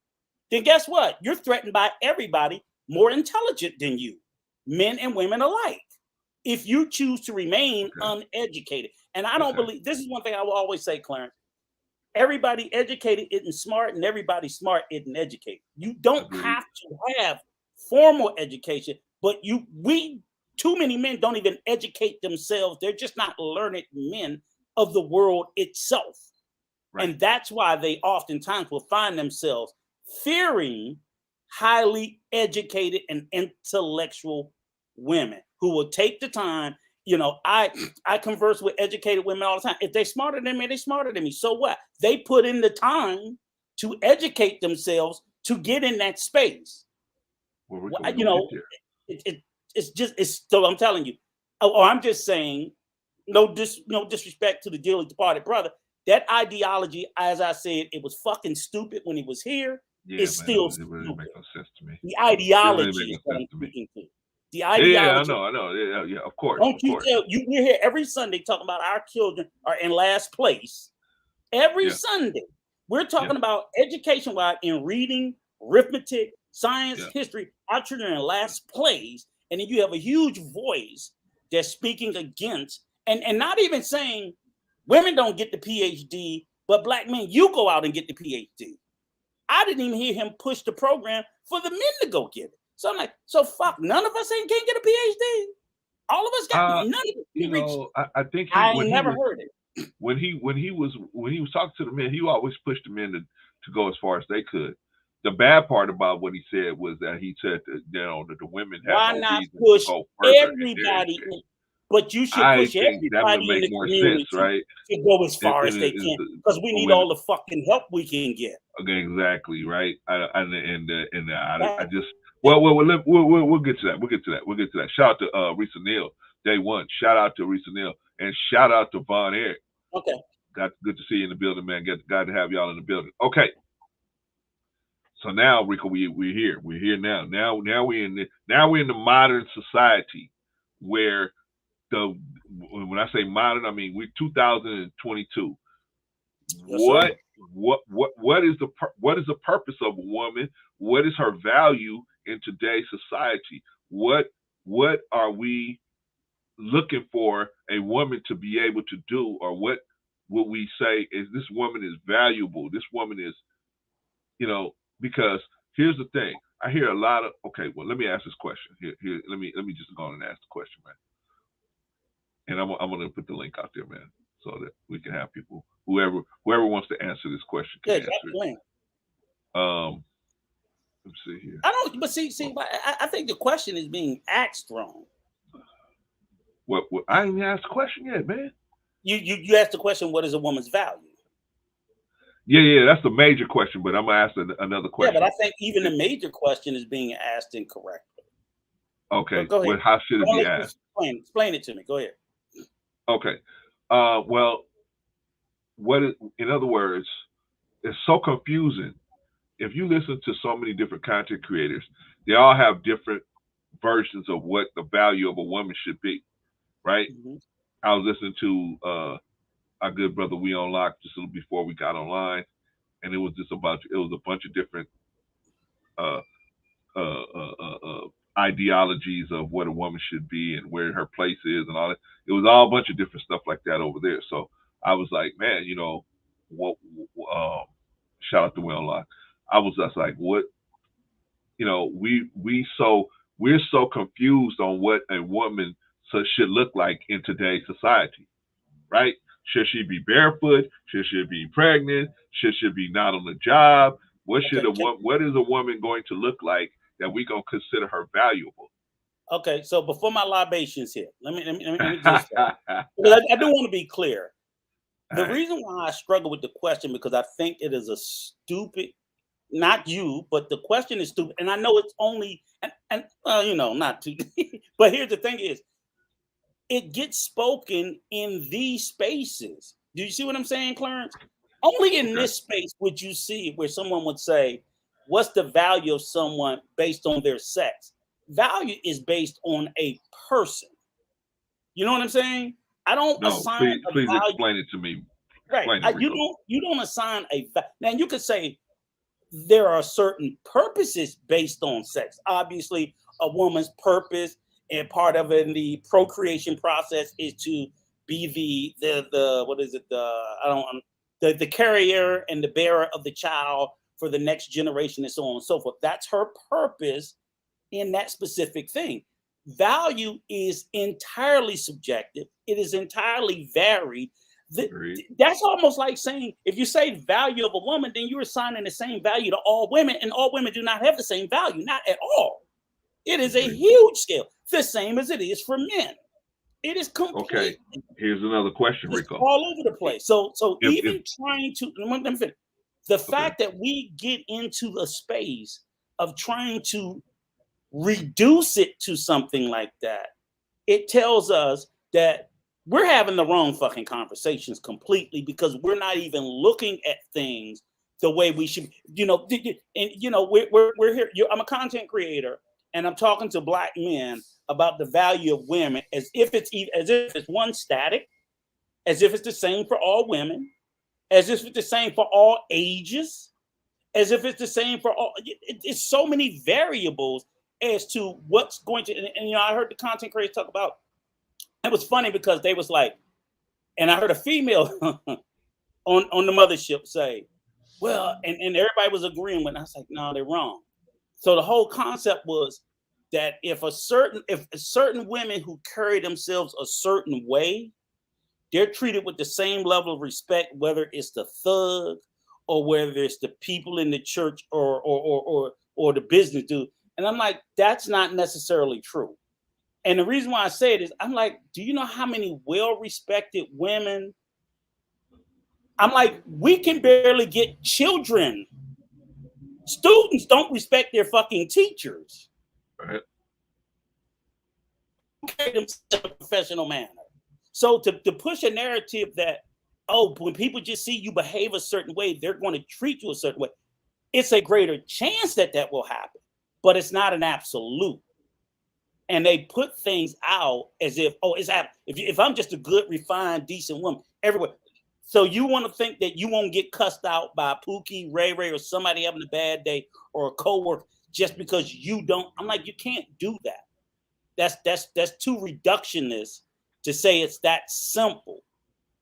then guess what? You're threatened by everybody more intelligent than you, men and women alike, if you choose to remain uneducated. And I don't believe, this is one thing I will always say, Clarence, everybody educated isn't smart, and everybody smart isn't educated. You don't have to have formal education, but too many men don't even educate themselves. They're just not learned men of the world itself. Right. And that's why they oftentimes will find themselves fearing highly educated and intellectual women who will take the time. I converse with educated women all the time. If they're smarter than me, they're smarter than me. So what? They put in the time to educate themselves to get in that space. Well, so I'm telling you, or I'm just saying, no disrespect to the dearly departed brother. That ideology, as I said, it was fucking stupid when he was here. Yeah, it's still it really make no sense to me. The ideology is what I'm speaking to. The ideology. I know. Yeah, of course, Don't of you course. tell you? We're here every Sunday talking about our children are in last place. Every Yeah, Sunday, we're yeah, talking about education wise in reading, arithmetic, science, yeah. history. Our children are in last place, and then you have a huge voice that's speaking against, and not even saying women don't get the PhD, but black men, you go out and get the PhD. I didn't even hear him push the program for the men to go get it. So I'm like, so fuck, none of us can't get a PhD. All of us got none of it. You Reached. know, I think I ain't never heard it. when he was talking to the men, he always pushed the men to go as far as they could. The bad part about what he said was that he said that, that the women have Why no not reason push to go further in their everybody? education. But you should I push think that would everybody in make the more community sense, right? to go as far as And they can, because we need when all the fucking help we can get. okay, exactly, right? I Right. just we'll get to that. We'll get to that. Shout out to Risa Neal, day one. Shout out to Risa Neal, and shout out to Von Eric. Okay. Good to see you in the building, man. Glad to have y'all in the building. Okay. So now, Rico, we're here. We're here now. Now we're in the modern society where when I say modern, I mean we're 2022. Yes, sir. What is the purpose of a woman? What is her value in today's society? What are we looking for a woman to be able to do, or what would we say is this woman is valuable? This woman is, because here's the thing. I hear a lot of, okay, well, let me ask this question. Here, let me just go on and ask the question, man. And I'm gonna put the link out there, man, so that we can have people, whoever wants to answer this question can answer it. Let's see here. I don't, but see, I think the question is being asked wrong. What I didn't ask the question yet, man. You asked the question, what is a woman's value? Yeah, that's the major question, but I'm gonna ask another question. Yeah, but I think even the major question is being asked incorrectly. Okay, go ahead. Well, how should it be asked? Explain it to me. Go ahead. Okay. Well, in other words, it's so confusing. If you listen to so many different content creators, they all have different versions of what the value of a woman should be, right? Mm-hmm. I was listening to our good brother We On Lock just a little before we got online, and it was a bunch of different ideologies of what a woman should be and where her place is and all that. It was all a bunch of different stuff like that over there. So I was like, man, shout out to We On Lock. I was just like, what, we're so confused on what a woman should look like in today's society, right? Should she be barefoot? Should she be pregnant? Should she be not on the job? What is a woman going to look like that we gonna consider her valuable? Okay, so before my libations here, let me just I do want to be clear. The reason why I struggle with the question, because I think it is a stupid, not you, but the question is stupid, and I know it's only and not too. But here's the thing: is it gets spoken in these spaces. Do you see what I'm saying, Clarence? Only in this space would you see where someone would say, what's the value of someone based on their sex? Value is based on a person. You know what I'm saying? I don't assign please explain it to me. Right. You don't assign a value. Now you could say there are certain purposes based on sex. Obviously, a woman's purpose and part of it in the procreation process is to be the carrier and the bearer of the child for the next generation and so on and so forth. That's her purpose in that specific thing. Value is entirely subjective. It is entirely varied. That's almost like saying, if you say value of a woman, then you're assigning the same value to all women, and all women do not have the same value, not at all. It is a huge scale, the same as it is for men. It is complete. Okay. Here's another question, Rico. All over the place. So trying to, let me finish. The fact that we get into a space of trying to reduce it to something like that, it tells us that we're having the wrong fucking conversations completely, because we're not even looking at things the way we should. We're here. I'm a content creator, and I'm talking to black men about the value of women as if it's one static, as if it's the same for all women, as if it's the same for all ages, as if it's the same for all. It's so many variables as to what's going to. And you know, I heard the content creators talk about. It was funny because they was like, and I heard a female on the mothership say, well, and everybody was agreeing with. I was like, no, they're wrong. So the whole concept was that if certain women who carry themselves a certain way, they're treated with the same level of respect, whether it's the thug or whether it's the people in the church or the business dude. And I'm like, that's not necessarily true. And the reason why I say it is, I'm like, do you know how many well-respected women? I'm like, we can barely get children. Students don't respect their fucking teachers. Right. In a professional manner. So to push a narrative that, oh, when people just see you behave a certain way, they're going to treat you a certain way. It's a greater chance that will happen, but it's not an absolute. And they put things out as if, oh, it's happening. If I'm just a good, refined, decent woman, everywhere. So you want to think that you won't get cussed out by Pookie, Ray, or somebody having a bad day or a coworker just because you don't. I'm like, you can't do that. That's too reductionist to say it's that simple.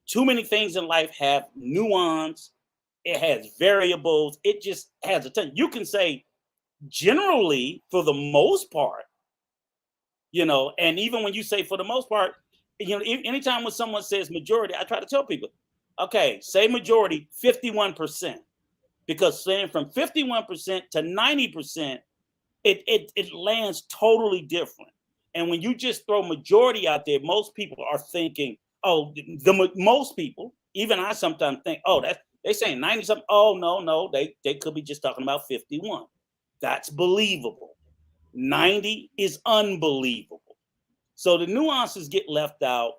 Too many things in life have nuance. It has variables. It just has a ton. You can say generally, for the most part, you know, and even when you say for the most part, you know, anytime when someone says majority, I try to tell people, okay, say majority 51%, because saying from 51% to 90%, it lands totally different. And when you just throw majority out there, most people are thinking, oh, most people, even I sometimes think, oh, they saying 90 something. Oh, no, they could be just talking about 51. That's believable. 90 is unbelievable. So the nuances get left out.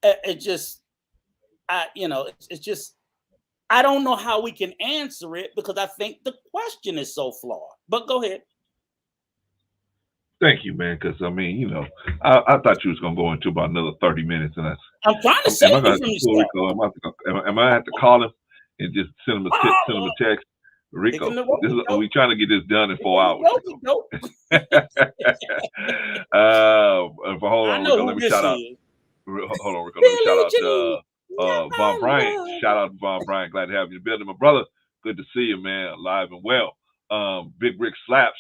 It's just, I don't know how we can answer it because I think the question is so flawed. But go ahead. Thank you, man. Because I mean, you know, I thought you was gonna go into about another 30 minutes, and I'm trying to save you from yourself. Am I have to call him and just send him a text? Rico, we trying to get this done in 4 hours. Hold on, Rico. Let me shout out. Hold on, Rico. Let me shout out Von Bryant. Shout out to Von Bryant. Glad to have you in the building, my brother. Good to see you, man. Alive and well. Big Rick Slaps,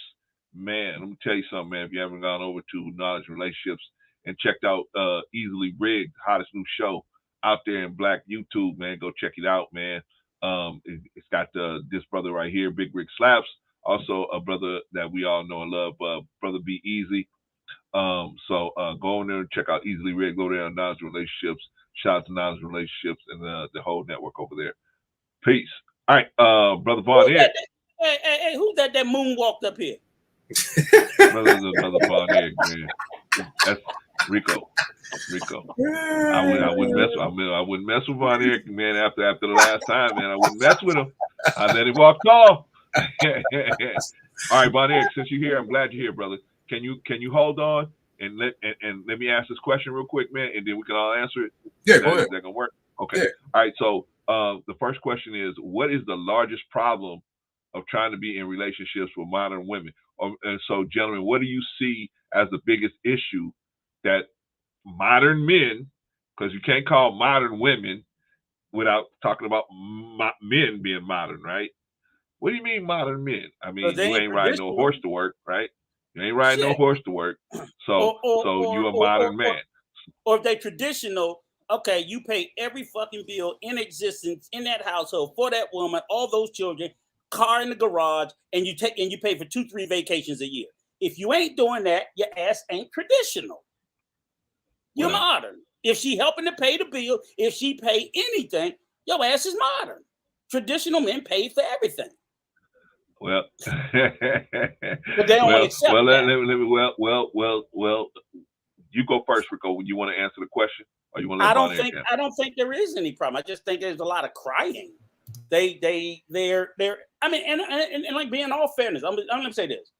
man. Let me tell you something, man. If you haven't gone over to Knowledge Relationships and checked out Easily Rigged, hottest new show out there in Black YouTube, man, go check it out, man. It's got this brother right here, Big Rick Slaps, also a brother that we all know and love, Brother Be Easy. So go on there and check out Easily Rigged. Go there on Knowledge Relationships. Shout out to Knowledge Relationships and the whole network over there. Peace. All right, Brother Von Eric. Hey, who's that moonwalked up here? Brother Von Eric, man. That's Rico. I wouldn't mess with Von Eric, man. After the last time, man, I wouldn't mess with him. I let him walk off. All right, Von Eric, since you're here, I'm glad you're here, brother. Can you hold on and let me ask this question real quick, man, and then we can all answer it. Yeah, go ahead. Is that gonna work? Okay. Yeah. All right. So the first question is, what is the largest problem of trying to be in relationships with modern women? And so, gentlemen, what do you see as the biggest issue that modern men, because you can't call modern women without talking about men being modern, right? What do you mean modern men? I mean, you ain't riding no horse to work, right? You ain't riding no horse to work. So you a modern man. Or if they traditional, okay, you pay every fucking bill in existence in that household for that woman, all those children, car in the garage, and you pay for 2-3 vacations a year. If you ain't doing that, your ass ain't traditional. You're modern. If she helping to pay the bill, if she pay anything, your ass is modern. Traditional men pay for everything. Well, but they don't want to accept that. Well, you go first, Rico. When you want to answer the question, or you want to? I don't think there is any problem. I just think there's a lot of crying. They're. I mean, and like being all fairness, I'm gonna say this.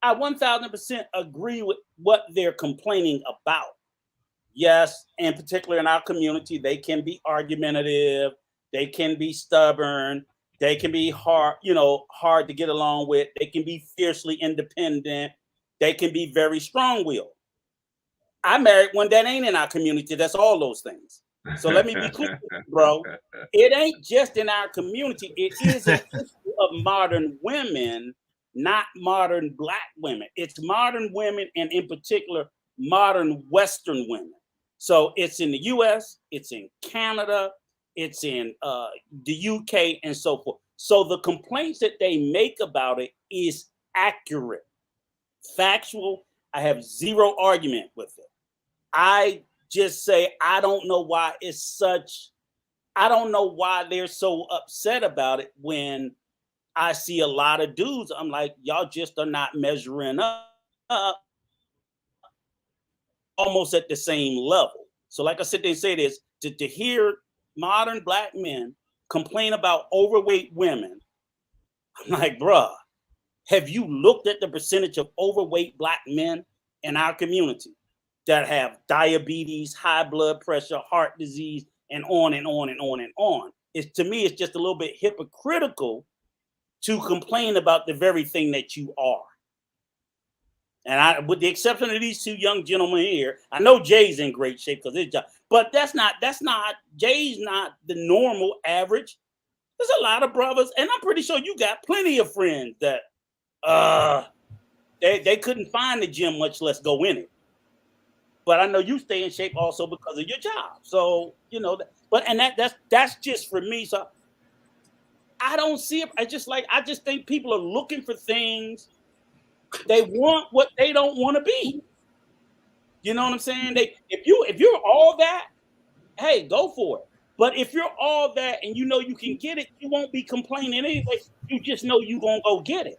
I 1000% agree with what they're complaining about. Yes, in particular in our community, they can be argumentative, they can be stubborn, they can be hard, hard to get along with, they can be fiercely independent, they can be very strong-willed. I married one that ain't in our community. That's all those things. So let me be clear, bro. It ain't just in our community. It is an issue of modern women, not modern Black women. It's modern women, and in particular, modern Western women. So it's in the US, it's in Canada, it's in the UK, and so forth. So the complaints that they make about it is accurate, factual. I have zero argument with it. I just say I don't know why I don't know why they're so upset about it when I see a lot of dudes. I'm like, y'all just are not measuring up almost at the same level. So like I said, they say this, to hear modern Black men complain about overweight women, I'm like, bruh, have you looked at the percentage of overweight Black men in our community that have diabetes, high blood pressure, heart disease, and on and on and on and on? To me, it's just a little bit hypocritical to complain about the very thing that you are. And with the exception of these two young gentlemen here, I know Jay's in great shape because his job, but Jay's not the normal average. There's a lot of brothers, and I'm pretty sure you got plenty of friends that they couldn't find the gym, much less go in it. But I know you stay in shape also because of your job. So, that's just for me. So I don't see it. I just think people are looking for things. They want what they don't want to be. You know what I'm saying? If you're all that, hey, go for it. But if you're all that and you know you can get it, you won't be complaining anyway. You just know you're gonna go get it.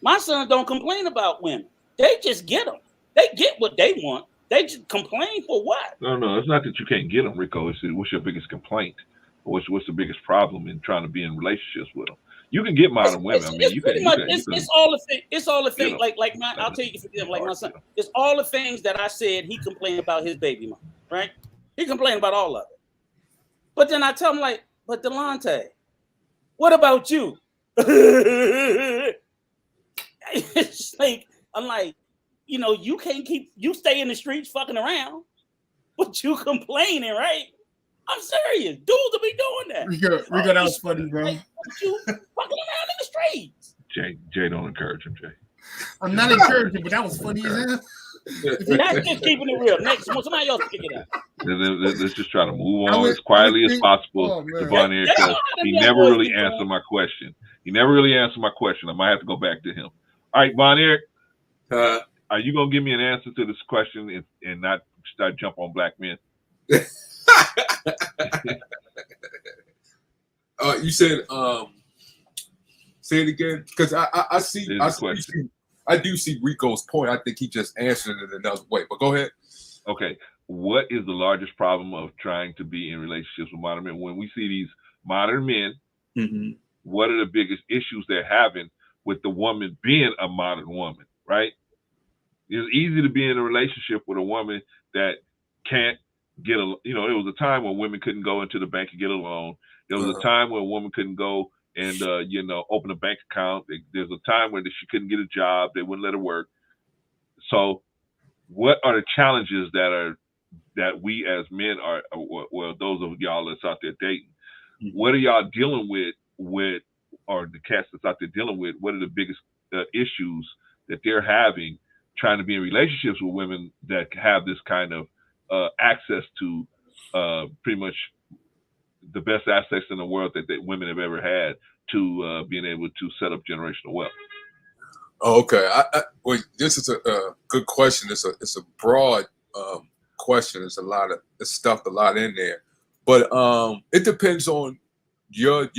My sons don't complain about women. They just get them. They get what they want. They just complain for what? No, it's not that you can't get them, Rico. It's what's your biggest complaint? What's the biggest problem in trying to be in relationships with them? You can get modern women. I mean, it's all the thing. It's all the things. I'll tell you for example, like my son. It's all the things that I said he complained about his baby mom. Right? He complained about all of it. But then I tell him but Delonte, what about you? It's like I'm like, you can't you stay in the streets fucking around, but you complaining, right? I'm serious. Dudes will be doing that. Rico, that was funny, bro. You fucking around in the streets. Jay, don't encourage him, Jay. I'm not encouraging, but that was funny as hell. That's just keeping it real. Next, somebody else pick it up. Let's just try to move on as quietly as possible. Devon, because he never really answered my question. I might have to go back to him. All right, Von Eric, are you gonna give me an answer to this question and not start jump on black men? You said say it again, because I do see Rico's point. I think he just answered it another way, but go ahead. Okay, what is the largest problem of trying to be in relationships with modern men? When we see these modern men, what are the biggest issues they're having with the woman being a modern woman, right? It's easy to be in a relationship with a woman that can't get a, there was a time when women couldn't go into the bank and get a loan. There was a time when a woman couldn't go and, open a bank account. There's a time when she couldn't get a job. They wouldn't let her work. So what are the challenges that we as men are, well, those of y'all that's out there dating, what are y'all dealing with, or the cats that's out there dealing with, what are the biggest issues that they're having trying to be in relationships with women that have this kind of access to pretty much the best assets in the world that women have ever had to being able to set up generational wealth? Oh, okay. Well, this is a good question. It's a broad question. It's stuffed a lot in there, but it depends on your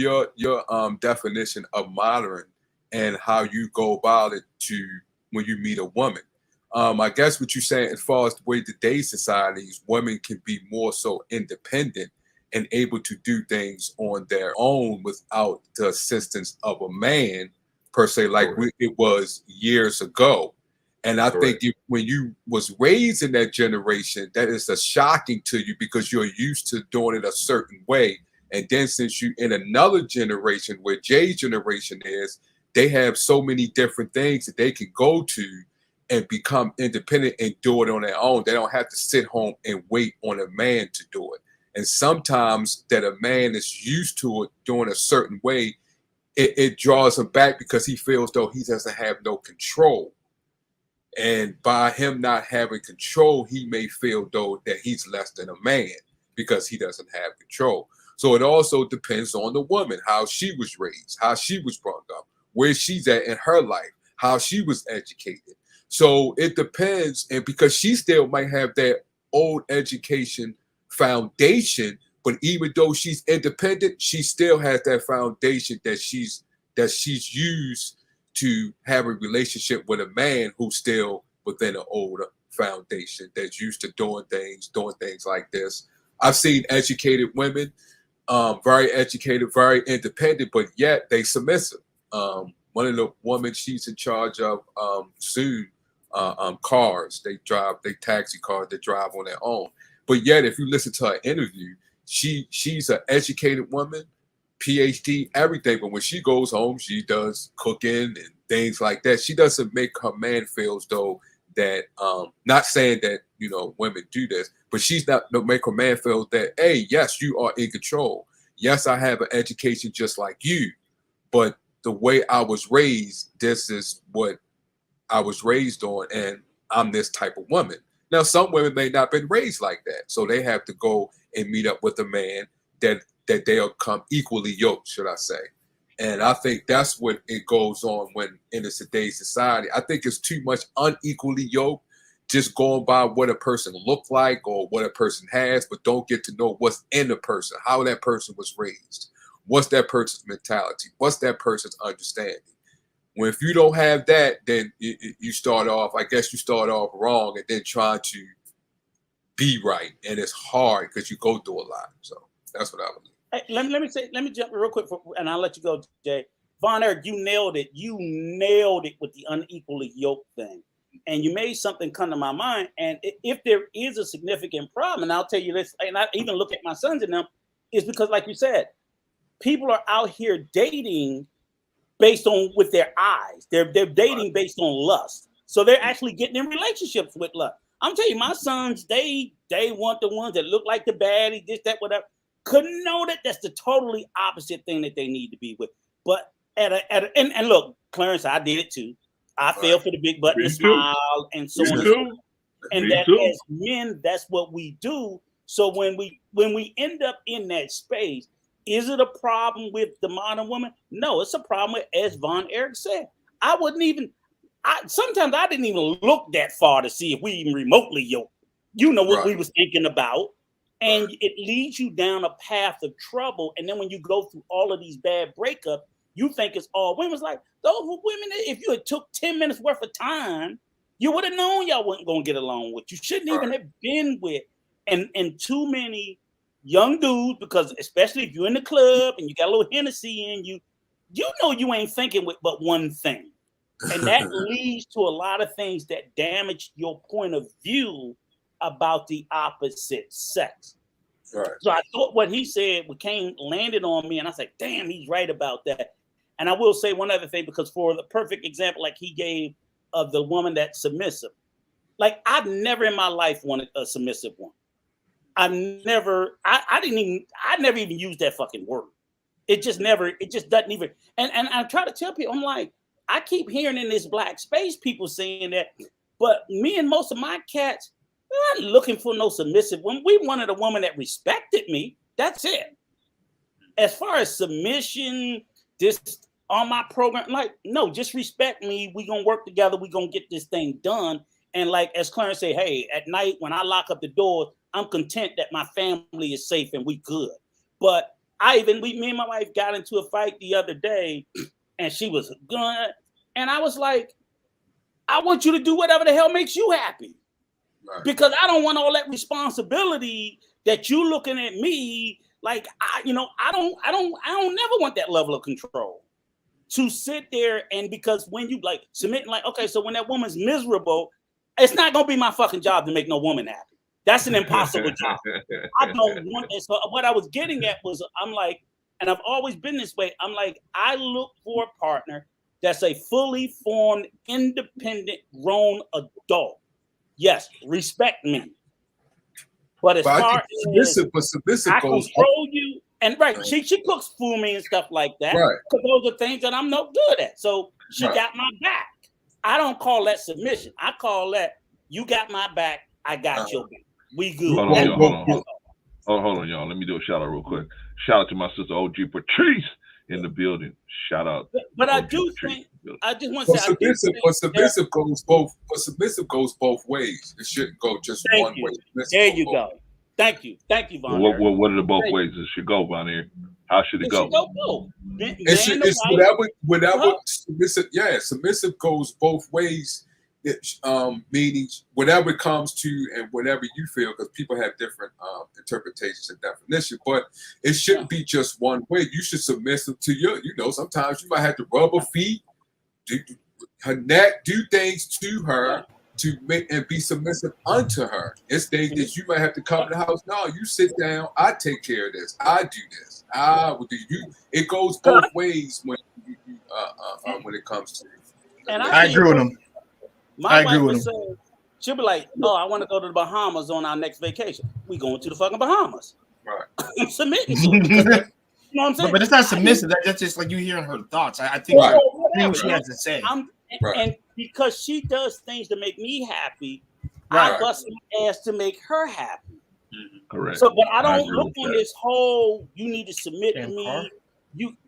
definition of modern and how you go about it when you meet a woman. I guess what you're saying, as far as the way today's societies, women can be more so independent and able to do things on their own without the assistance of a man, per se, like it was years ago. And I Correct. think when you was raised in that generation, that is a shocking to you because you're used to doing it a certain way. And then since you in another generation where Jay's generation is, they have so many different things that they can go to and become independent and do it on their own. They don't have to sit home and wait on a man to do it. And sometimes that a man is used to it doing a certain way, it draws him back because he feels though he doesn't have no control. And by him not having control, he may feel though that he's less than a man because he doesn't have control. So it also depends on the woman, how she was raised, how she was brought up, where she's at in her life, how she was educated. So it depends. And because she still might have that old education foundation, but even though she's independent, she still has that foundation that she's used to have a relationship with a man who's still within an older foundation that's used to doing things like this. I've seen educated women, very educated, very independent, but yet they submissive. One of the women, she's in charge of soon cars. They taxi cars, they drive on their own. But yet, if you listen to her interview, she's an educated woman, PhD, everything. But when she goes home, she does cooking and things like that. She doesn't make her man feel as though that, not saying that, women do this, but she's not to make her man feel that, hey, yes, you are in control. Yes, I have an education just like you, but the way I was raised, this is what I was raised on, and I'm this type of woman. Now, some women may not have been raised like that, so they have to go and meet up with a man that they'll come equally yoked, should I say. And I think that's what it goes on when in today's society. I think it's too much unequally yoked, just going by what a person look like or what a person has, but don't get to know what's in the person, how that person was raised, what's that person's mentality, what's that person's understanding. When if you don't have that, then you start off wrong and then trying to be right. And it's hard because you go through a lot. So that's what I believe. Hey, let me jump real quick and I'll let you go, Jay. Von Eric, you nailed it. You nailed it with the unequally yoked thing. And you made something come to my mind. And if there is a significant problem, and I'll tell you this, and I even look at my sons and them, is because, like you said, people are out here dating based on with their eyes. They're dating based on lust. So they're actually getting in relationships with lust. I'm telling you, my sons, they want the ones that look like the baddie, this, that, whatever. Couldn't know that that's the totally opposite thing that they need to be with. But and look, Clarence, I did it too. I fell for the big button, the smile, and so on and so forth. And that as men, that's what we do. So when we end up in that space, is it a problem with the modern woman? No, it's a problem with, as Von Eric said. Sometimes I didn't even look that far to see if we even remotely yoked. You know what we was thinking about. And it leads you down a path of trouble. And then when you go through all of these bad breakups, you think it's all women. It's like, those women, if you had took 10 minutes worth of time, you would have known y'all wasn't going to get along with. You shouldn't even have been with. And too many young dudes, because especially if you're in the club and you got a little Hennessy in you, you know you ain't thinking with but one thing. And that leads to a lot of things that damage your point of view about the opposite sex. Right. So I thought what he said landed on me, and I said, damn, he's right about that. And I will say one other thing, because for the perfect example, like he gave of the woman that's submissive, like I've never in my life wanted a submissive one. I never even used that fucking word. It just doesn't even, and I try to tell people, I'm like, I keep hearing in this black space people saying that, but me and most of my cats, we're not looking for no submissive woman. We wanted a woman that respected me. That's it. As far as submission, this on my program, like, no, just respect me. We're going to work together. We're going to get this thing done. And like, as Clarence say, hey, at night when I lock up the door, I'm content that my family is safe and we good. But me and my wife got into a fight the other day and she was going, and I was like, I want you to do whatever the hell makes you happy. Right. Because I don't want all that responsibility that you looking at me like I don't never want that level of control. to sit there and because when you like submitting, like, okay, so when that woman's miserable, it's not gonna be my fucking job to make no woman happy. That's an impossible job. I don't want it. So what I was getting at was I'm like, and I've always been this way. I'm like, I look for a partner that's a fully formed, independent, grown adult. Yes, respect me. But as far as submissive I goes control you, and right, she cooks for me and stuff like that. Right. Because those are things that I'm no good at. So she Right. got my back. I don't call that submission. I call that you got my back, I got your back. We good. Hold on, y'all. Let me do a shout out real quick. Shout out to my sister OG Patrice in the building. Shout out. But I do think I just want to say submissive goes both ways. It shouldn't go just one way. There you go. Thank you, Von. What are the both ways it should go, Von Air? How should it go? It's whatever submissive. Yeah, submissive goes both ways. Meaning whatever it comes to and whatever you feel, because people have different interpretations and definition. But it shouldn't be just one way. You should submit to your. Sometimes you might have to rub her feet, do her neck, do things to her to make and be submissive unto her. It's things that you might have to come to the house. No, you sit down. I take care of this. I do this. I will do you. It goes both ways when it comes to. And I agree with him. My wife would say, she'll be like, "Oh, I want to go to the Bahamas on our next vacation. We going to the fucking Bahamas." Right. I'm submitting to it. You know what I'm saying? But it's not submissive. That's just like you hearing her thoughts. I think what she has to say. And because she does things to make me happy, I bust my ass to make her happy. Correct. So, but I don't look on this whole. You need to submit to me.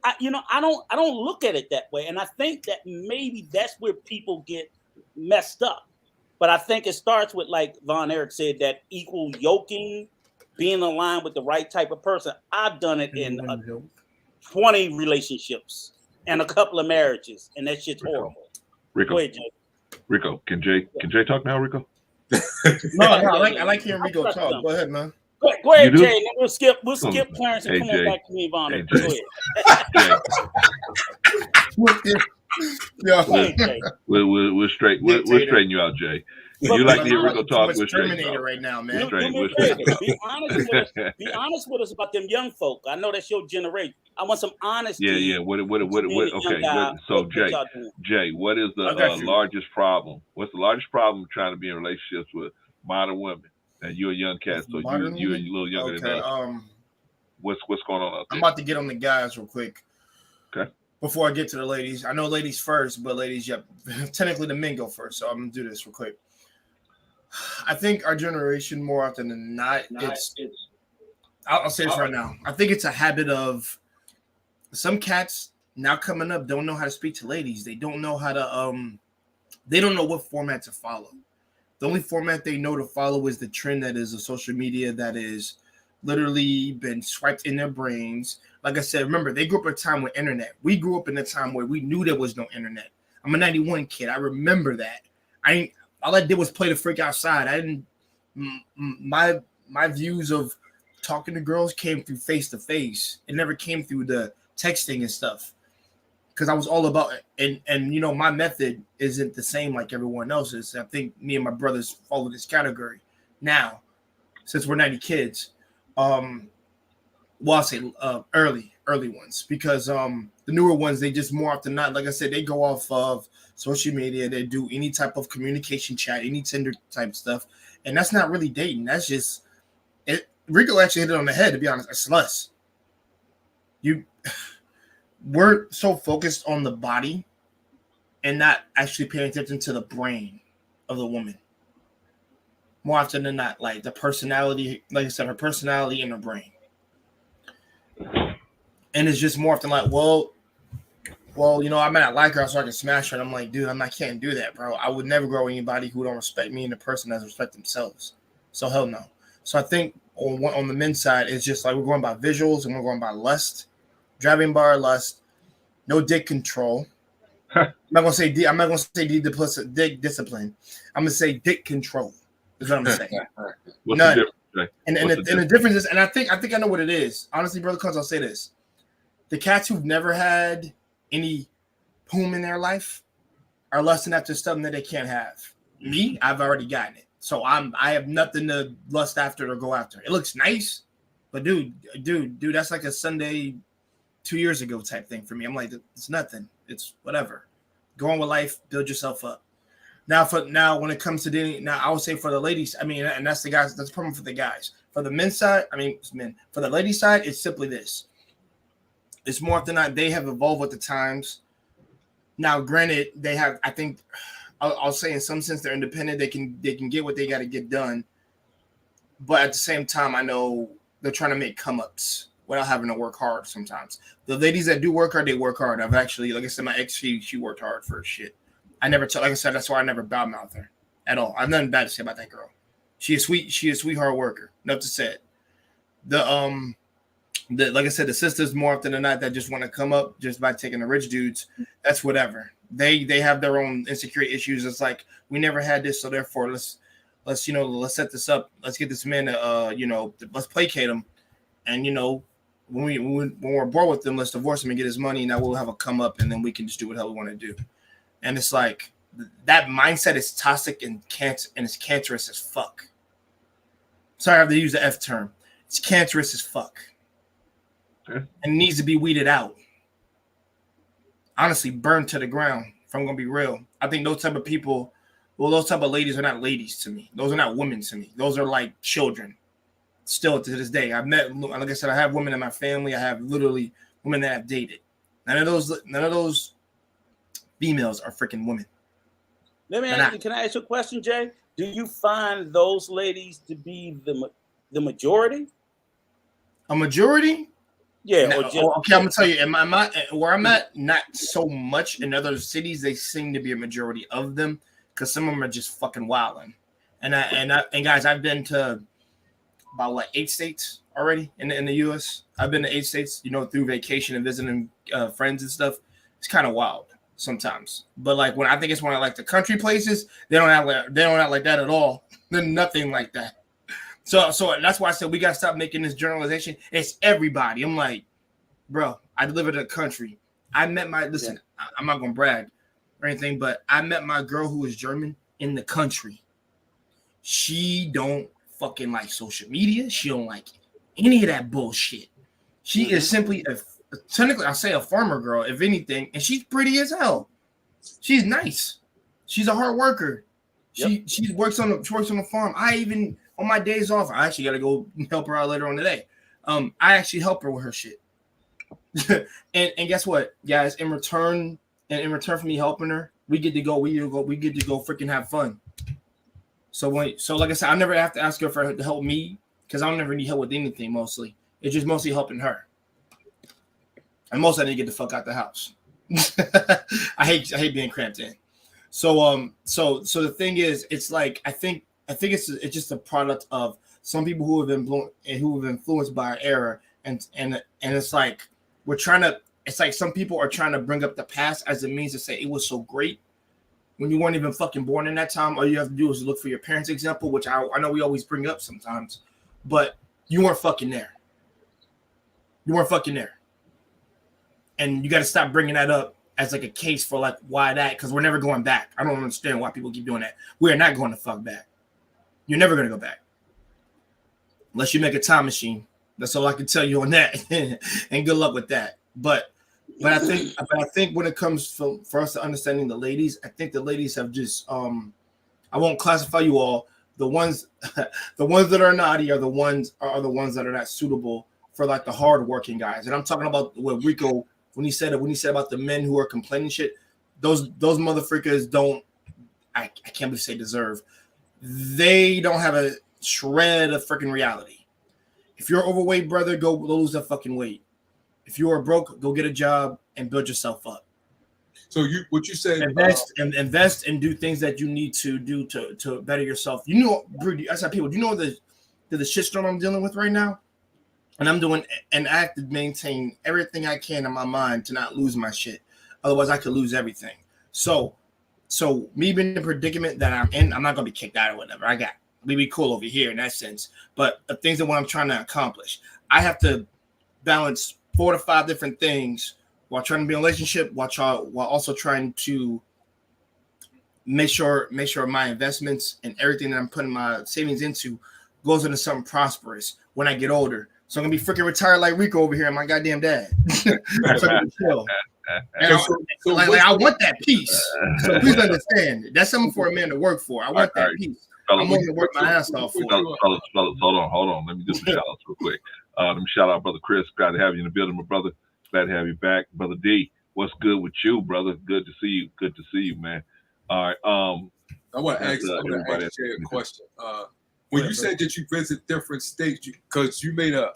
I don't look at it that way, and I think that maybe that's where people get messed up. But I think it starts with, like Von Erich said, that equal yoking, being aligned with the right type of person. I've done it in 20 relationships and a couple of marriages, and that shit's horrible. Rico, go ahead, Jay. Rico, can Jay talk now, Rico? No, I like hearing Rico talk. Go ahead, man. Go ahead, Jay. We'll skip Clarence and come on back to me, Von Erich. Go ahead. We'll straighten you out, Jay. You like the Rico talk? We're Terminator right now, man. Be honest with us about them young folk. I know that's your generation. I want some honesty. Yeah. What? Okay. So Jay, what is the largest problem? What's the largest problem trying to be in relationships with modern women? And you're a young cat, so you're a little younger than us. What's going on out there? I'm about to get on the guys real quick. Okay. Before I get to the ladies, I know ladies first, but ladies, technically the men go first. So I'm gonna do this real quick. I think our generation, more often than not, I'll say this right now. I think it's a habit of some cats now coming up don't know how to speak to ladies. They don't know how to they don't know what format to follow. The only format they know to follow is the trend that is a social media that is literally been swiped in their brains. Like I said, remember, they grew up in a time with internet. We grew up in a time where we knew there was no internet. I'm a 91 kid. I remember that. All I did was play the freak outside. I didn't. My views of talking to girls came through face to face. It never came through the texting and stuff. Because I was all about it. And my method isn't the same like everyone else's. I think me and my brothers follow this category now, since we're 90 kids. I'll say early ones, because the newer ones, they just more often not, like I said, they go off of social media. They do any type of communication chat, any Tinder type stuff, and that's not really dating. That's just it. Rico actually hit it on the head. To be honest, it's less. We're so focused on the body and not actually paying attention to the brain of the woman. More often than not, like the personality, like I said, her personality and her brain. And it's just more often like, well, I might not like her, so I can smash her. And I'm like, dude, I can't do that, bro. I would never grow with anybody who don't respect me and the person doesn't respect themselves. So hell no. So I think on the men's side, it's just like we're going by visuals and we're going by lust, driving by our lust, no dick control. I'm not gonna say dick discipline. I'm gonna say dick control. Is what I'm gonna say. What's None. the difference? And the difference is, and I think I know what it is. Honestly, brother Cuz, I'll say this: the cats who've never had any boom in their life are lusting after something that they can't have. Me, I've already gotten it. So I have nothing to lust after or go after. It looks nice, but dude, that's like a Sunday 2 years ago type thing for me. I'm like, it's nothing. It's whatever. Go on with life, build yourself up. Now when it comes to dating, now I would say for the ladies, I mean, and that's the guys, that's the problem for the guys. For the men's side, I mean, it's men. For the ladies' side, it's simply this. It's more often not they have evolved with the times. Now, granted, they have, I think, I'll say in some sense they're independent. They can get what they got to get done. But at the same time, I know they're trying to make come-ups without having to work hard sometimes. The ladies that do work hard, they work hard. I've actually, like I said, my ex, she worked hard for shit. I never like I said, that's why I never badmouth her at all. I have nothing bad to say about that girl. She is sweet hard worker. Enough to say it. Like I said, the sisters more often than not that just want to come up just by taking the rich dudes. That's whatever. They have their own insecure issues. It's like we never had this, so therefore let's set this up. Let's get this man to let's placate him, and when we're bored with them, let's divorce him and get his money. Now we'll have a come up, and then we can just do what hell we want to do. And it's like that mindset is toxic and it's cancerous as fuck. Sorry, I have to use the F term. It's cancerous as fuck. Okay. And needs to be weeded out. Honestly, burned to the ground, if I'm going to be real. I think those type of people, those type of ladies are not ladies to me. Those are not women to me. Those are like children. Still to this day. I've met, like I said, I have women in my family. I have literally women that I've dated. None of those females are freaking women. Can I ask you a question, Jay? Do you find those ladies to be the majority? A majority? Yeah. No, okay, I'm gonna tell you, where I'm at, not so much. In other cities, they seem to be a majority of them because some of them are just fucking wilding. And guys, I've been to about 8 states already in the U.S. I've been to 8 states, through vacation and visiting friends and stuff. It's kind of wild sometimes, but like when I think it's one of like the country places, they don't act like that at all. They're nothing like that. So that's why I said we gotta stop making this generalization. It's everybody. I'm like, bro, I live in a country. I met I'm not gonna brag or anything, but I met my girl who is German in the country. She don't fucking like social media. She don't like any of that bullshit. She is simply technically, I'll say a farmer girl, if anything, and she's pretty as hell. She's nice. She's a hard worker. She works on the farm. I even on my days off, I actually got to go help her out later on today. I actually help her with her shit. and guess what, guys? In return for me helping her, we get to go freaking have fun. So like I said, I never have to ask her for her to help me because I don't never need help with anything. Mostly, it's just mostly helping her. And most I need to get the fuck out the house. I hate being cramped in. So the thing is, it's like I think it's just a product of some people who have influenced by our era, and it's like it's like some people are trying to bring up the past as a means to say it was so great when you weren't even fucking born in that time. All you have to do is look for your parents' example, which I know we always bring up sometimes, but you weren't fucking there. You weren't fucking there. And you got to stop bringing that up as like a case for like why that, because we're never going back. I don't understand why people keep doing that. We are not going to fuck back. You're never going to go back unless you make a time machine. That's all I can tell you on that. And good luck with that. But I think when it comes for us to understanding the ladies, I think the ladies have just I won't classify you all. The ones that are naughty are the ones that are not suitable for like the hard working guys. And I'm talking about what Rico when he said about the men who are complaining shit, those motherfuckers don't, I can't believe say deserve. They don't have a shred of freaking reality. If you're overweight, brother, go lose that fucking weight. If you are broke, go get a job and build yourself up. So what you said, invest and do things that you need to do to better yourself. I said, people, do you know the shitstorm I'm dealing with right now? And I'm doing an act to maintain everything I can in my mind to not lose my shit. Otherwise, I could lose everything. So me being in the predicament that I'm in, I'm not gonna be kicked out or whatever. We be cool over here in that sense. But the things that what I'm trying to accomplish, I have to balance 4 to 5 different things while trying to be in a relationship, while also trying to make sure my investments and everything that I'm putting my savings into goes into something prosperous when I get older. So I'm gonna be freaking retired like Rico over here and my goddamn dad. So chill. And I want that peace. So please understand, that's something for a man to work for. I want that peace. I'm willing to work my ass off for it. Fellas, hold on. Let me do some shout outs real quick. Let me shout out Brother Chris. Glad to have you in the building, my brother. Glad to have you back. Brother D, what's good with you, brother? Good to see you, man. All right. I want to ask Jay a question. When you said that you visit different states, because you made you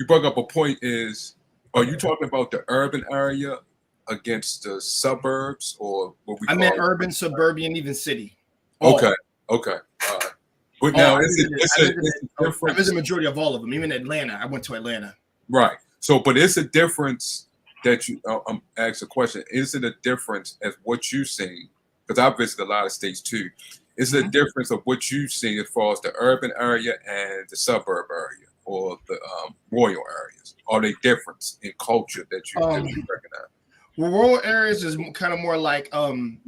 brought up a point, are you talking about the urban area against the suburbs, or what we? I meant urban, suburban, even city. Okay. All right. But now I visit the majority of all of them. Even Atlanta, I went to Atlanta. Right. So, but it's a difference that you. I'm asking a question. Is it a difference as what you've seen? Because I visited a lot of states too. Is it a difference of what you've seen as far as the urban area and the suburb area, or the rural areas? Are they different in culture that you recognize? Well, rural areas is kind of more like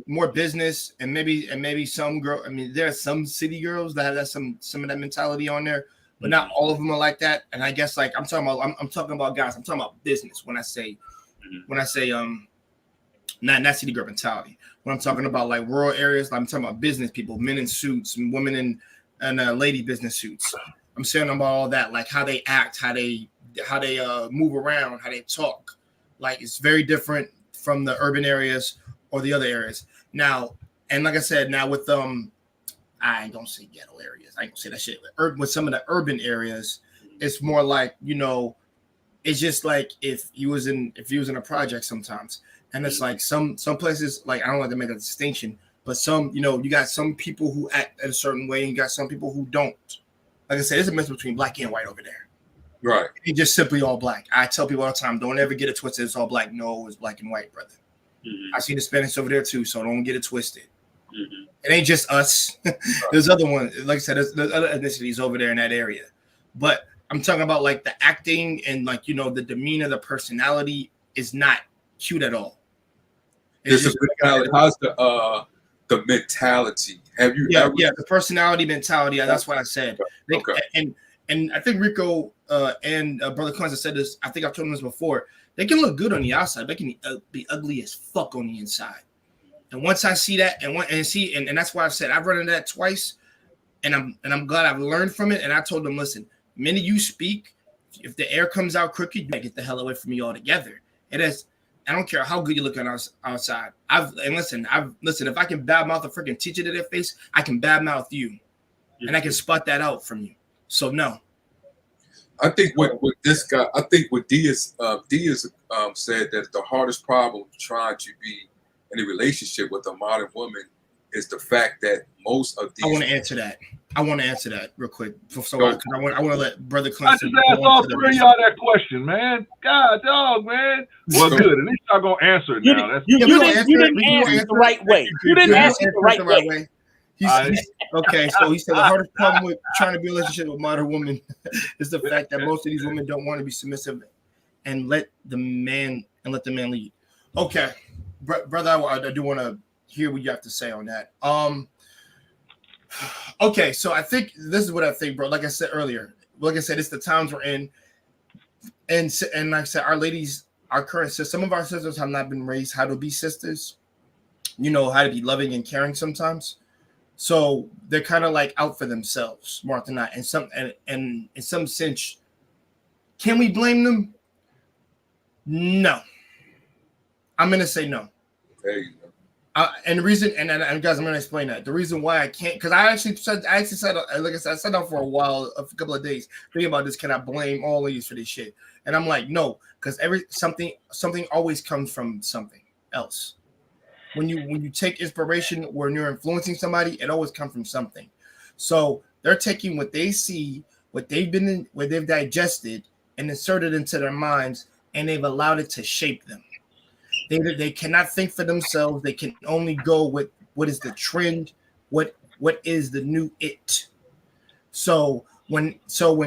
more business, and maybe some girl. I mean, there are some city girls that have some of that mentality on there, but not all of them are like that. And I guess like I'm talking about guys. I'm talking about business when I say not city girl mentality. When I'm talking about like rural areas, I'm talking about business people, men in suits and women in lady business suits. I'm saying about all that, like how they act, how they move around, how they talk. Like it's very different from the urban areas or the other areas. Now, and like I said, now with I ain't gonna say ghetto areas. I ain't gonna say that shit. With some of the urban areas, it's more like, it's just like if you was in a project sometimes. And it's like some places, like I don't like to make a distinction, but some, you got some people who act a certain way and you got some people who don't. Like I said, there's a mix between black and white over there. Right. It's just simply all black. I tell people all the time, don't ever get it twisted. It's all black. No, it's black and white, brother. Mm-hmm. I see the Spanish over there too, so don't get it twisted. Mm-hmm. It ain't just us. There's other ones. Like I said, there's other ethnicities over there in that area. But I'm talking about like the acting and like, the demeanor, the personality is not cute at all. How's the mentality? Have you ever? Yeah, the personality, mentality. That's what I said. Okay. And I think Rico and Brother Clemens said this. I think I've told them this before. They can look good on the outside. They can be ugly as fuck on the inside. And once I see that, and that's why I've said I've run into that twice, and I'm glad I've learned from it. And I told them, listen, the minute you speak, if the air comes out crooked, you gotta get the hell away from me altogether. It is. I don't care how good you look on outside. Listen. If I can badmouth a freaking teacher to their face, I can badmouth you, and I can spot that out from you. So no. I think what this guy, Diaz said that the hardest problem trying to be in a relationship with a modern woman is the fact that most of these. I want to answer that real quick. So I want to let Brother Clemson. I just asked all three of y'all that question, man. God, dog, man. Well, good. At least y'all gonna answer it now. You didn't answer it the right way. You didn't answer it the right way. Okay, so he said the hardest problem with trying to be in a relationship with a modern woman is the fact that most of these women don't want to be submissive and let the man lead. Okay, brother, I do want to hear what you have to say on that. Okay, so I think this is what I think, bro. Like I said earlier, it's the times we're in, and like I said, our ladies, our current sisters, some of our sisters have not been raised how to be sisters, how to be loving and caring sometimes. So they're kind of like out for themselves more often than not. And in some sense, can we blame them? No. I'm gonna say no. There you go. And the reason, and guys, I'm gonna explain that. The reason why I can't, because I actually said, like I said, I sat down for a couple of days thinking about this. Can I blame all ladies for this shit? And I'm like, no, because something always comes from something else. When you take inspiration, when you're influencing somebody, it always comes from something. So they're taking what they see, what they've digested, and inserted into their minds, and they've allowed it to shape them. They cannot think for themselves. They can only go with what is the trend, what is the new it. So when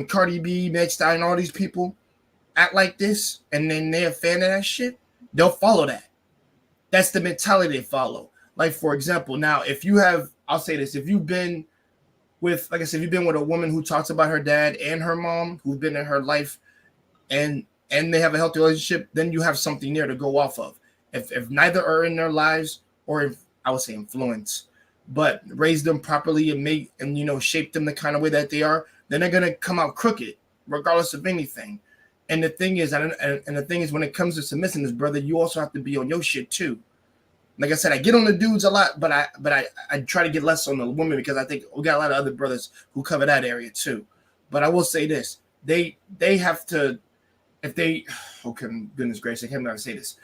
Cardi B, Meg Thee Stallion, all these people, act like this and then they're a fan of that shit, they'll follow that. That's the mentality they follow. Like, for example, now if you have, I'll say this, if you've been with, like I said, if you've been with a woman who talks about her dad and her mom, who've been in her life, and they have a healthy relationship, then you have something there to go off of. If neither are in their lives, or if, I would say influence, but raise them properly and shape them the kind of way that they are, then they're gonna come out crooked, regardless of anything. And the thing is, when it comes to submissiveness, brother, you also have to be on your shit too. Like I said, I get on the dudes a lot, but I try to get less on the women because I think we got a lot of other brothers who cover that area too. But I will say this: they have to, if they, okay, goodness gracious, I can't even say this.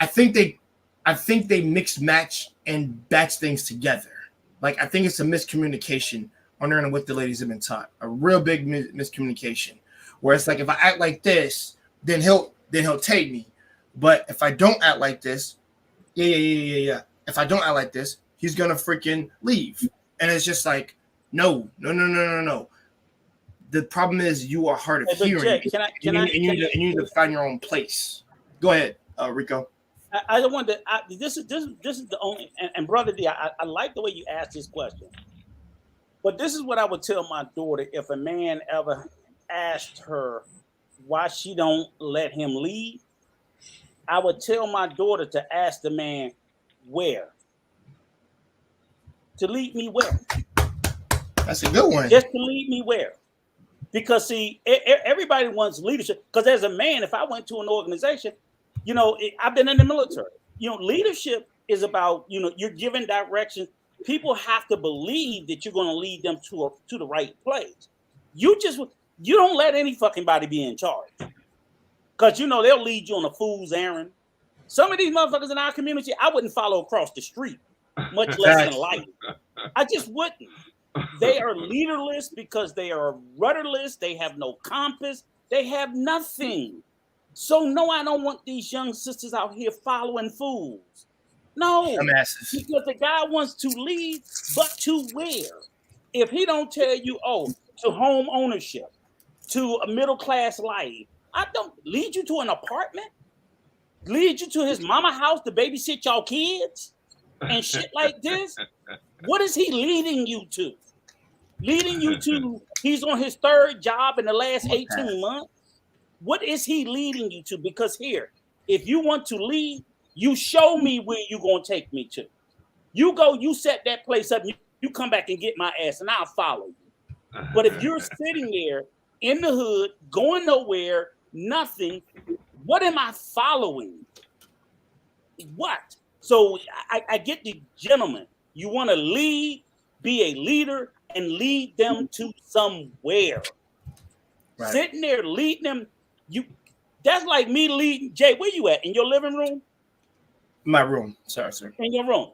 I think they mix match and batch things together. Like, I think it's a miscommunication on there and what the ladies have been taught. A real big miscommunication. Where it's like, if I act like this, then he'll take me. But if I don't act like this, yeah. If I don't act like this, he's gonna freaking leave. And it's just like, no. The problem is you are hard of hearing. You need to find your own place. Go ahead, Rico. I don't want to. This is the only. And brother D, I like the way you asked this question. But this is what I would tell my daughter if a man ever asked her why she don't let him lead. I would tell my daughter to ask the man where. To lead me where? That's a good one. Just to lead me where? Because see, everybody wants leadership. Because as a man, if I went to an organization, I've been in the military. Leadership is about, you're giving direction. People have to believe that you're going to lead them to the right place. You don't let any fucking body be in charge. Because, they'll lead you on a fool's errand. Some of these motherfuckers in our community, I wouldn't follow across the street, much less in life. I just wouldn't. They are leaderless because they are rudderless. They have no compass. They have nothing. So, no, I don't want these young sisters out here following fools. No, because the guy wants to lead, but to where? If he don't tell you, to home ownership, to a middle-class life, I don't lead you to an apartment, lead you to his mama house to babysit y'all kids and shit like this. What is he leading you to? Leading you to, he's on his third job in the last 18 months. What is he leading you to? Because here, if you want to lead, you show me where you're going to take me to. You go, you set that place up, you come back and get my ass, and I'll follow you. But if you're sitting there in the hood, going nowhere, nothing, what am I following? What? So I get the gentleman. You want to lead, be a leader, and lead them to somewhere. Right. Sitting there leading them, that's like me leading Jay. Where you at? In your living room? My room. Sorry, sir. In your room.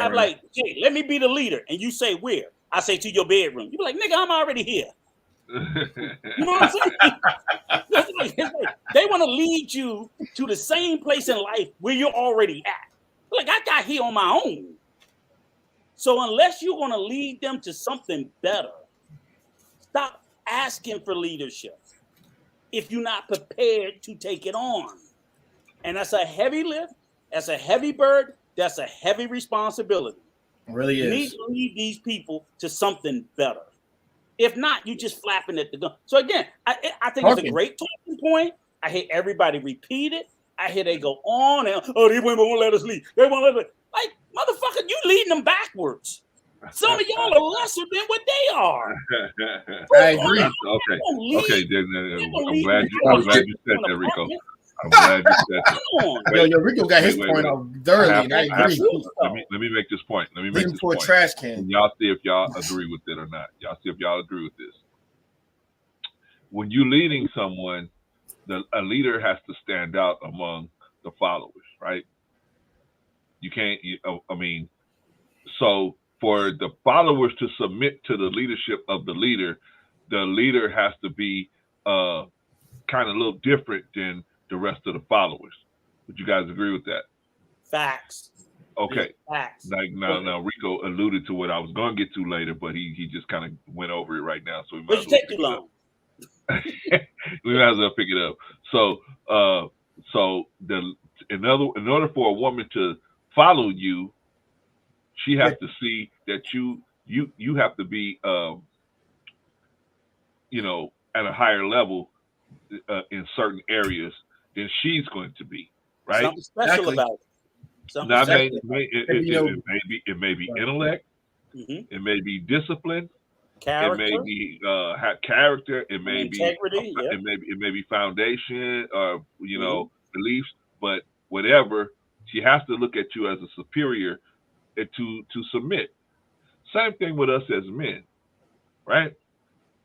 I'm like, Jay, let me be the leader. And you say where? I say to your bedroom. You be like, nigga, I'm already here. You know what I'm saying? It's like, they want to lead you to the same place in life where you're already at. Like, I got here on my own. So unless you're going to lead them to something better, stop asking for leadership if you're not prepared to take it on. And that's a heavy lift. That's a heavy burden. That's a heavy responsibility. It really is. You need to lead these people to something better. If not, you're just flapping at the gun. So again, I think it's a great talking point. I hear everybody repeat it. I hear they go on and these women won't let us lead. They won't let us. Like, motherfucker, you leading them backwards. Some of y'all are lesser than what they are. I agree. Okay. I'm glad you said that, Rico. I'm glad you said that. Yo, Rico got his point off thoroughly, and I agree. Let me make this point. Let me make this point. A trash can. And y'all see if y'all agree with it or not. Y'all see if y'all agree with this. When you're leading someone, a leader has to stand out among the followers, right? You can't. So for the followers to submit to the leadership of the leader has to be kind of a little different than the rest of the followers. Would you guys agree with that? Facts. Okay. Facts. Like now Rico alluded to what I was going to get to later, but he just kind of went over it right now. So it take too long. We might as well pick it up. So, in order for a woman to follow you, she has to see that you have to be, at a higher level in certain areas than she's going to be, right? Something special about it. Something Now, special. it may be intellect, it may be discipline, Character. it may be character, it may integrity, be it may be foundation or beliefs, but whatever, she has to look at you as a superior to submit. Same thing with us as men, right?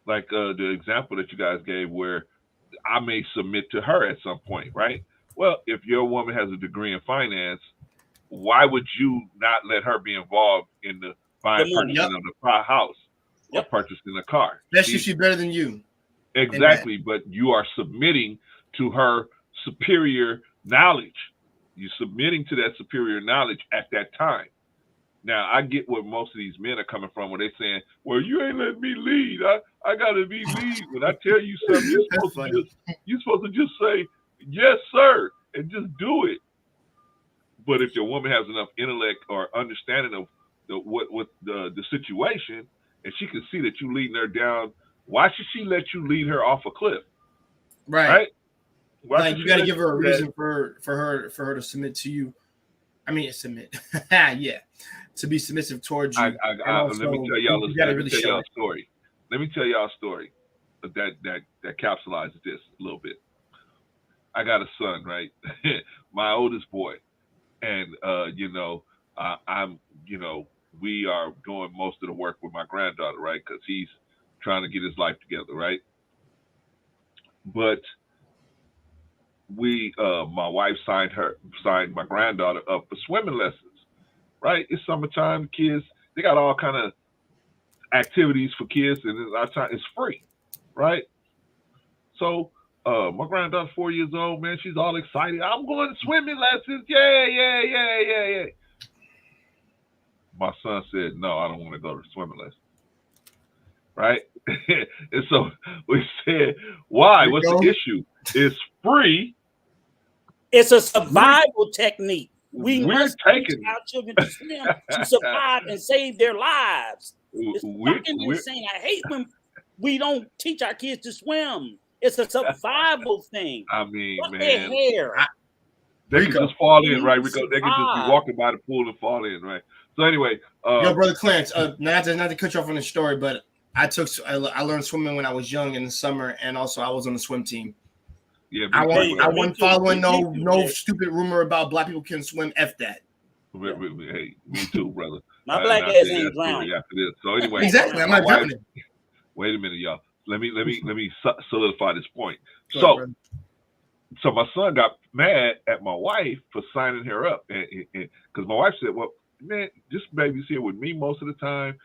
Like the example that you guys gave where I may submit to her at some point, right? Well, if your woman has a degree in finance, why would you not let her be involved in the purchasing of the house or purchasing a car? Especially if she's better than you. Exactly, but you are submitting to her superior knowledge. You're submitting to that superior knowledge at that time. Now, I get where most of these men are coming from, where they're saying, well, you ain't letting me lead. I got to be lead. When I tell you something, you're supposed to just say, yes, sir, and just do it. But if your woman has enough intellect or understanding of the situation, and she can see that you leading her down, why should she let you lead her off a cliff? Right? Like you got to give her a reason for her to submit to you. I mean, submit. Yeah. To be submissive towards you. Let me tell y'all a story. Let me tell y'all a story that capsulizes this a little bit. I got a son, right? My oldest boy. And we are doing most of the work with my granddaughter, right? Because he's trying to get his life together, right? But my wife signed my granddaughter up for swimming lessons, right? It's summertime, kids, they got all kind of activities for kids, and it's free, right? So my granddaughter's 4 years old, man. She's all excited. I'm going to swimming lessons. Yeah. My son said, no, I don't want to go to swimming lessons. Right? And so we said, why? What's the issue? It's free. It's a survival technique. We must teach our it. children to swim to survive and save their lives. It's fucking insane. I hate when we don't teach our kids to swim. It's a survival thing. I mean, Fuck man. their hair. They can just fall in, right? They can just be walking by the pool and fall in, right? So anyway. Yo, Brother Clarence, not to cut you off on the story, but I learned swimming when I was young in the summer, and also I was on the swim team. Yeah, I wasn't following no stupid rumor about black people can swim. F that. Hey, me too, brother. My black ass ain't drowning. After this. So anyway, exactly, I'm not drowning. Wait a minute, y'all. Let me solidify this point. So my son got mad at my wife for signing her up, and because my wife said, "Well, man, this baby's here with me most of the time.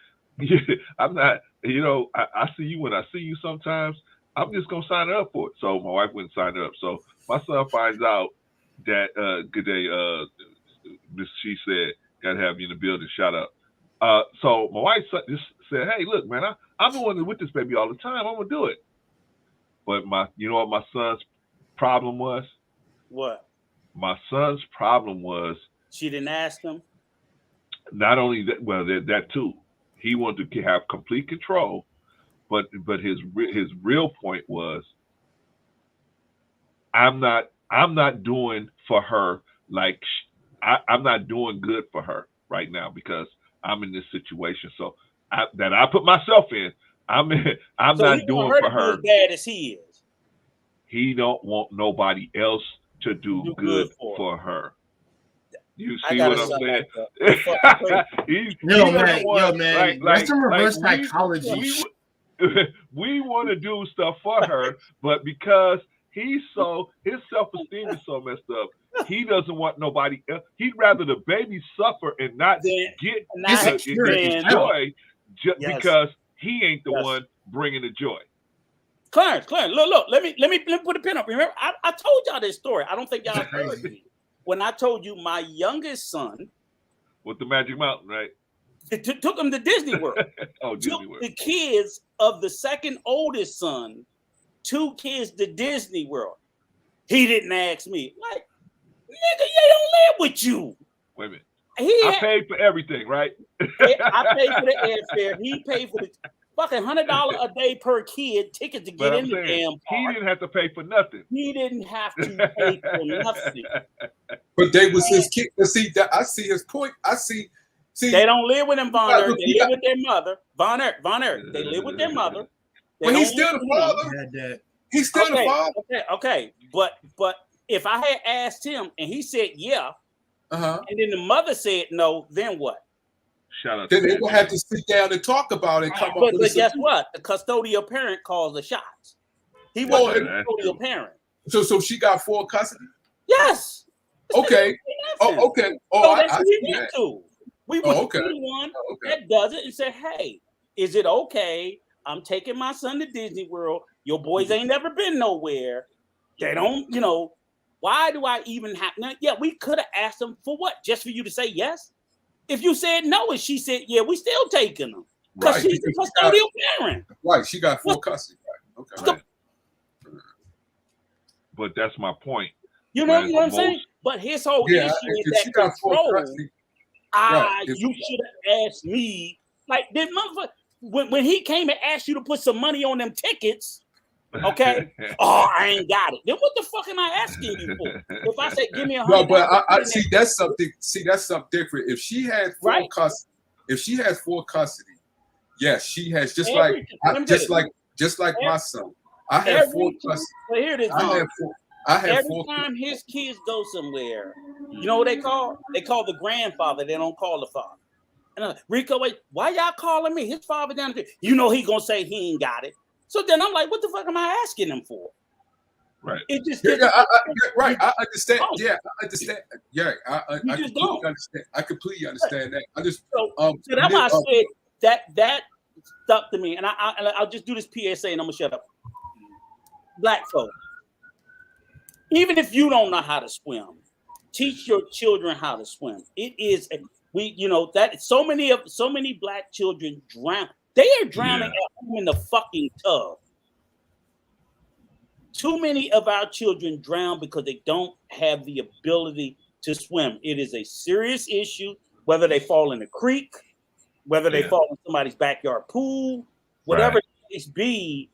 I'm not, I see you when I see you sometimes. I'm just gonna sign her up for it." So my wife wouldn't sign her up. So my son finds out that good day, Miss She said, "Gotta have you in the building. Shout out." So my wife just said, "Hey, look, man, I'm the one with this baby all the time. I'm gonna do it." But you know what my son's problem was? What? My son's problem was she didn't ask him. Not only that, well, that too. He wanted to have complete control, but his real point was, I'm not doing for her like I'm not doing good for her right now because I'm in this situation. So I put myself in. I'm not doing for her as bad as he is. He don't want nobody else to do good for her. You see what I'm saying? Yo, man. That's some reverse psychology. We want to do stuff for her, but because his self-esteem is so messed up, he doesn't want nobody else. He'd rather the baby suffer and not get joy because he ain't the one bringing the joy. Clarence, look. Let me put a pin up. Remember, I told y'all this story. I don't think y'all heard me when I told you my youngest son with the Magic Mountain, right? It took him to Disney World. Disney World. The kids of the second oldest son 2 kids to Disney World. He didn't ask me. Like, nigga, they don't live with you. Wait a minute. I paid for everything, right? I paid for the airfare. He paid for the fucking $100 a day per kid ticket to get in the damn park. He didn't have to pay for nothing. He didn't have to pay for nothing. But they was his kid. See, I see his point. See, they don't live with him, Von Erck. They live with their mother. Von Erck. They live with their mother. But he's still the father. He's still the father. Okay. But if I had asked him and he said yeah, and then the mother said no, then what? Shout out. Then they will have to sit down and talk about it. And come up with but guess what? The custodial parent calls the shots. He wasn't the custodial parent. So she got full custody. Yes. Okay. Okay. Oh, that's what we went to. We went to the one that does it and said, "Hey, is it okay? I'm taking my son to Disney World. Your boys ain't never been nowhere. They don't, why do I even have?" Now, yeah, we could have asked them for what? Just for you to say yes? If you said no and she said yeah, we still taking them because she's the custodial parent. Right, she got full custody. Right. Okay. Right. But that's my point. You know what I'm saying? But his whole issue is that control. You should have asked me. Like, this motherfucker, when he came and asked you to put some money on them tickets, okay? Oh, I ain't got it. Then what the fuck am I asking you for? If I say give me $100, no, but I see that's something. See, that's something different. If she had full custody, yes, she has just like my son. I have full custody. But here it is. Every time his kids go somewhere, you know what they call? They call the grandfather. They don't call the father. And I'm like, Rico, wait, why y'all calling me? His father down there. You know he gonna say he ain't got it. So then I'm like, what the fuck am I asking him for? Right. It just right. I understand. Yeah, I understand. Yeah, I completely understand. I completely understand that. I just so that's why I said that stuck to me, and I'll just do this PSA and I'm gonna shut up. Black folk, even if you don't know how to swim, teach your children how to swim. It is that so many black children drown. They are drowning at home in the fucking tub. Too many of our children drown because they don't have the ability to swim. It is a serious issue, whether they fall in a creek, whether they fall in somebody's backyard pool, whatever it be.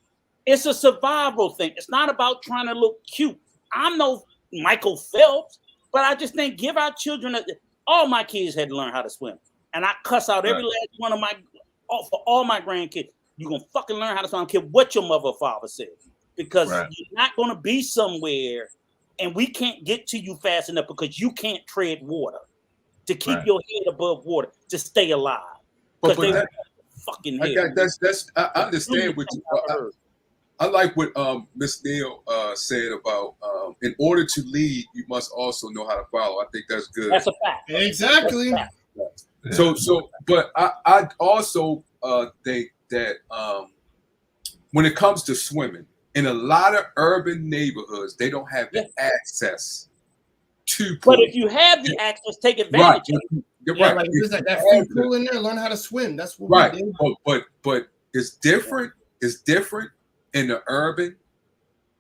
It's a survival thing. It's not about trying to look cute. I'm no Michael Phelps, but I just think give our children all my kids had to learn how to swim. And I cuss out every last one of for all my grandkids. You're going to fucking learn how to swim. I don't care what your mother or father says. Because you're not going to be somewhere and we can't get to you fast enough because you can't tread water to keep your head above water, to stay alive. Because they fucking I understand what you I like what Miss Neal said about in order to lead, you must also know how to follow. I think that's good. That's a fact. Exactly. So, but I also think that when it comes to swimming, in a lot of urban neighborhoods, they don't have the access to pool. But if you have the access, take advantage of it. You're right. Like there's that free pool in there, learn how to swim. That's what we do. But it's different. It's different in the urban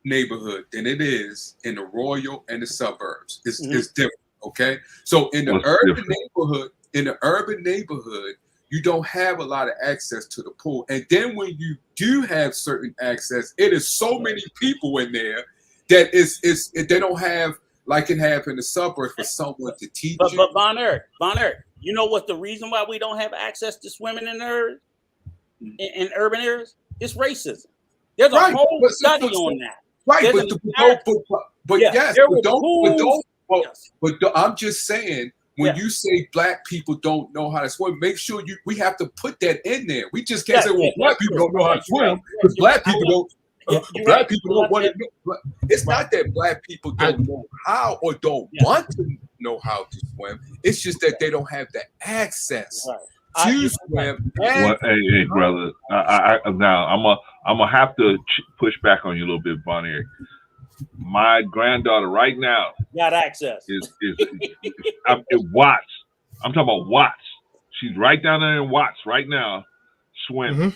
neighborhood than it is in the rural and the suburbs. It's different. Okay. So in the urban neighborhood, you don't have a lot of access to the pool. And then when you do have certain access, it is so many people in there that they don't have like it have in the suburbs for someone to teach you. But Von Erck, you know what the reason why we don't have access to swimming in urban areas? It's racism. There's a whole study on that. Right, but I'm just saying, when you say black people don't know how to swim, make sure we have to put that in there. We just can't say, well, black people don't know how to swim because black people don't want to know. It's not that black people don't know how or don't want to know how to swim. It's just that they don't have the access to swim. Hey, brother. Now I'm gonna have to push back on you a little bit, Von Erck. My granddaughter right now got access. Is Watts. I'm talking about Watts. She's right down there in Watts right now, swimming.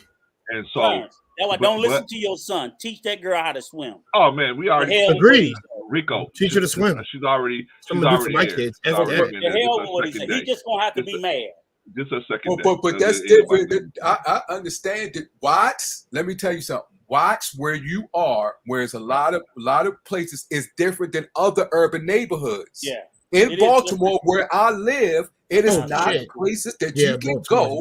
And so That's why don't listen to your son. Teach that girl how to swim. Oh man, we already agreed. Rico, teach her to swim. She's already I'm gonna do for my there. kids. She's already been there. The hell with what he said. He just gonna have to be mad. Just a second. But that's different. I understand it. Let me tell you something. Watch where you are, whereas a lot of places is different than other urban neighborhoods. Yeah. In Baltimore, where I live, it is not places that you can go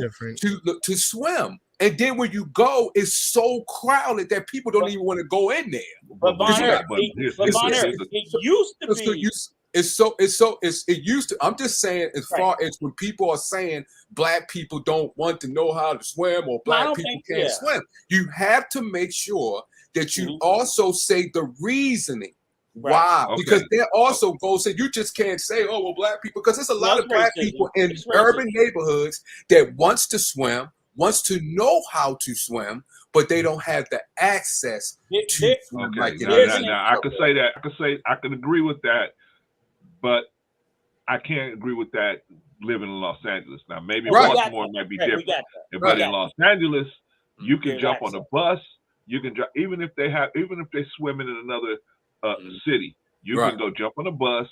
to swim. And then when you go, it's so crowded that people don't even want to go in there. But it used to be. It used to. I'm just saying, as far as when people are saying black people don't want to know how to swim or black people can't swim, you have to make sure that you also say the reasoning. Right. Why? Okay. Because they're also going to say, you just can't say, oh, well, black people, because there's a lot of black people in urban neighborhoods that wants to swim, wants to know how to swim, but they don't have the access to swim. Now, I could say that. I could agree with that, but I can't agree with that living in Los Angeles. Now, maybe Baltimore might be different. But in Los Angeles, you can jump on a bus. You can drive, even if they swimming in another city, you can go jump on a bus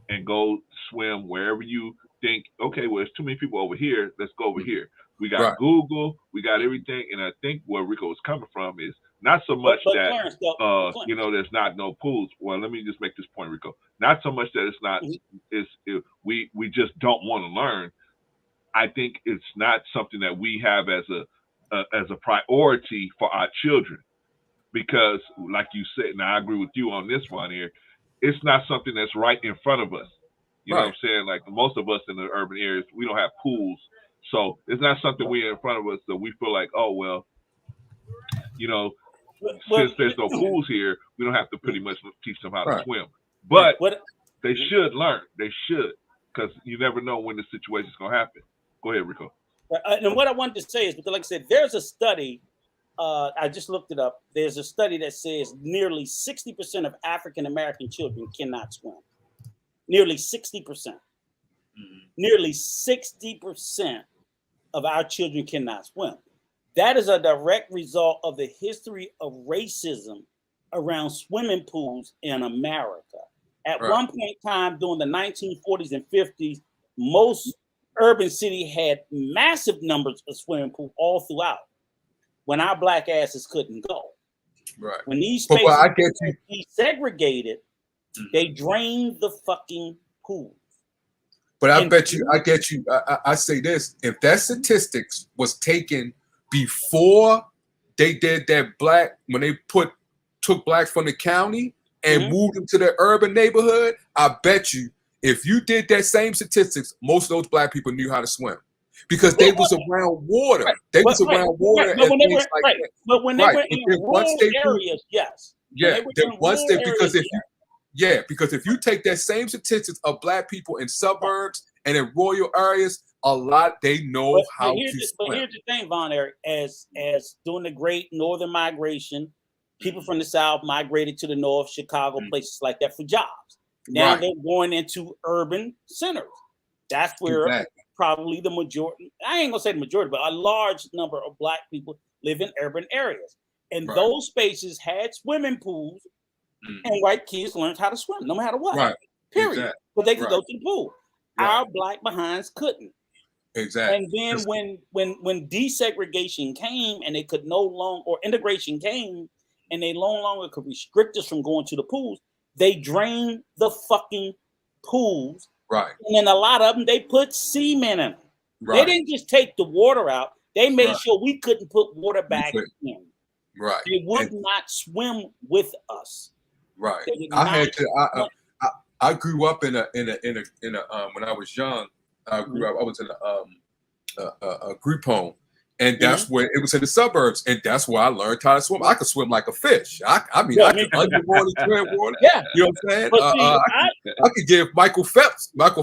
and go swim wherever you think, okay, well, there's too many people over here, let's go over here. We got Google, we got everything, and I think where Rico was coming from is not so much that there's not no pools. Well, let me just make this point, Rico. Not so much that it's not we just don't want to learn. I think it's not something that we have as a priority for our children. Because, like you said, and I agree with you on this one here, it's not something that's right in front of us. You know what I'm saying? Like most of us in the urban areas, we don't have pools. So it's not something we're in front of us that we feel like, oh, well, since there's no pools here, we don't have to pretty much teach them how to swim. But they should learn. They should, because you never know when the situation's going to happen. Go ahead, Rico. And what I wanted to say is, because like I said, there's a study. I just looked it up. There's a study that says nearly 60% of African-American children cannot swim. Nearly 60%. Nearly 60% of our children cannot swim. That is a direct result of the history of racism around swimming pools in America. At one point in time during the 1940s and 50s, most urban cities had massive numbers of swimming pools all throughout. When our black asses couldn't go. Right. When these spaces were desegregated, they drained the fucking pools. But I get you. I say this: if that statistics was taken before they did that when they took blacks from the county and moved them to the urban neighborhood, I bet you if you did that same statistics, most of those black people knew how to swim. Because they was around water. They was around water. But when they were in rural areas, yes. Yeah. Because if you take that same statistics of black people in suburbs and in rural areas, a lot they know how to swim. But here's the thing, Von Eric, as during the Great Northern Migration, people from the South migrated to the North, Chicago, places like that for jobs. Now they're going into urban centers. That's where probably the majority, I ain't gonna say the majority, but a large number of black people live in urban areas. And those spaces had swimming pools and white kids learned how to swim, no matter what. Period. Exactly. But they could go to the pool. Our black behinds couldn't. Exactly. And then when desegregation came and they could no longer, or integration came and they no longer could restrict us from going to the pools, they drained the fucking pools. Right. And then a lot of them, they put semen in them. They didn't just take the water out. They made sure we couldn't put water back in. Right. They would not swim with us. Right. I grew up in a when I was young, I was in a group home. And that's where it was in the suburbs, and that's where I learned how to swim. I could swim like a fish. I could underwater, swim water. Yeah, you know what I'm saying? I could give Michael Phelps. Easy,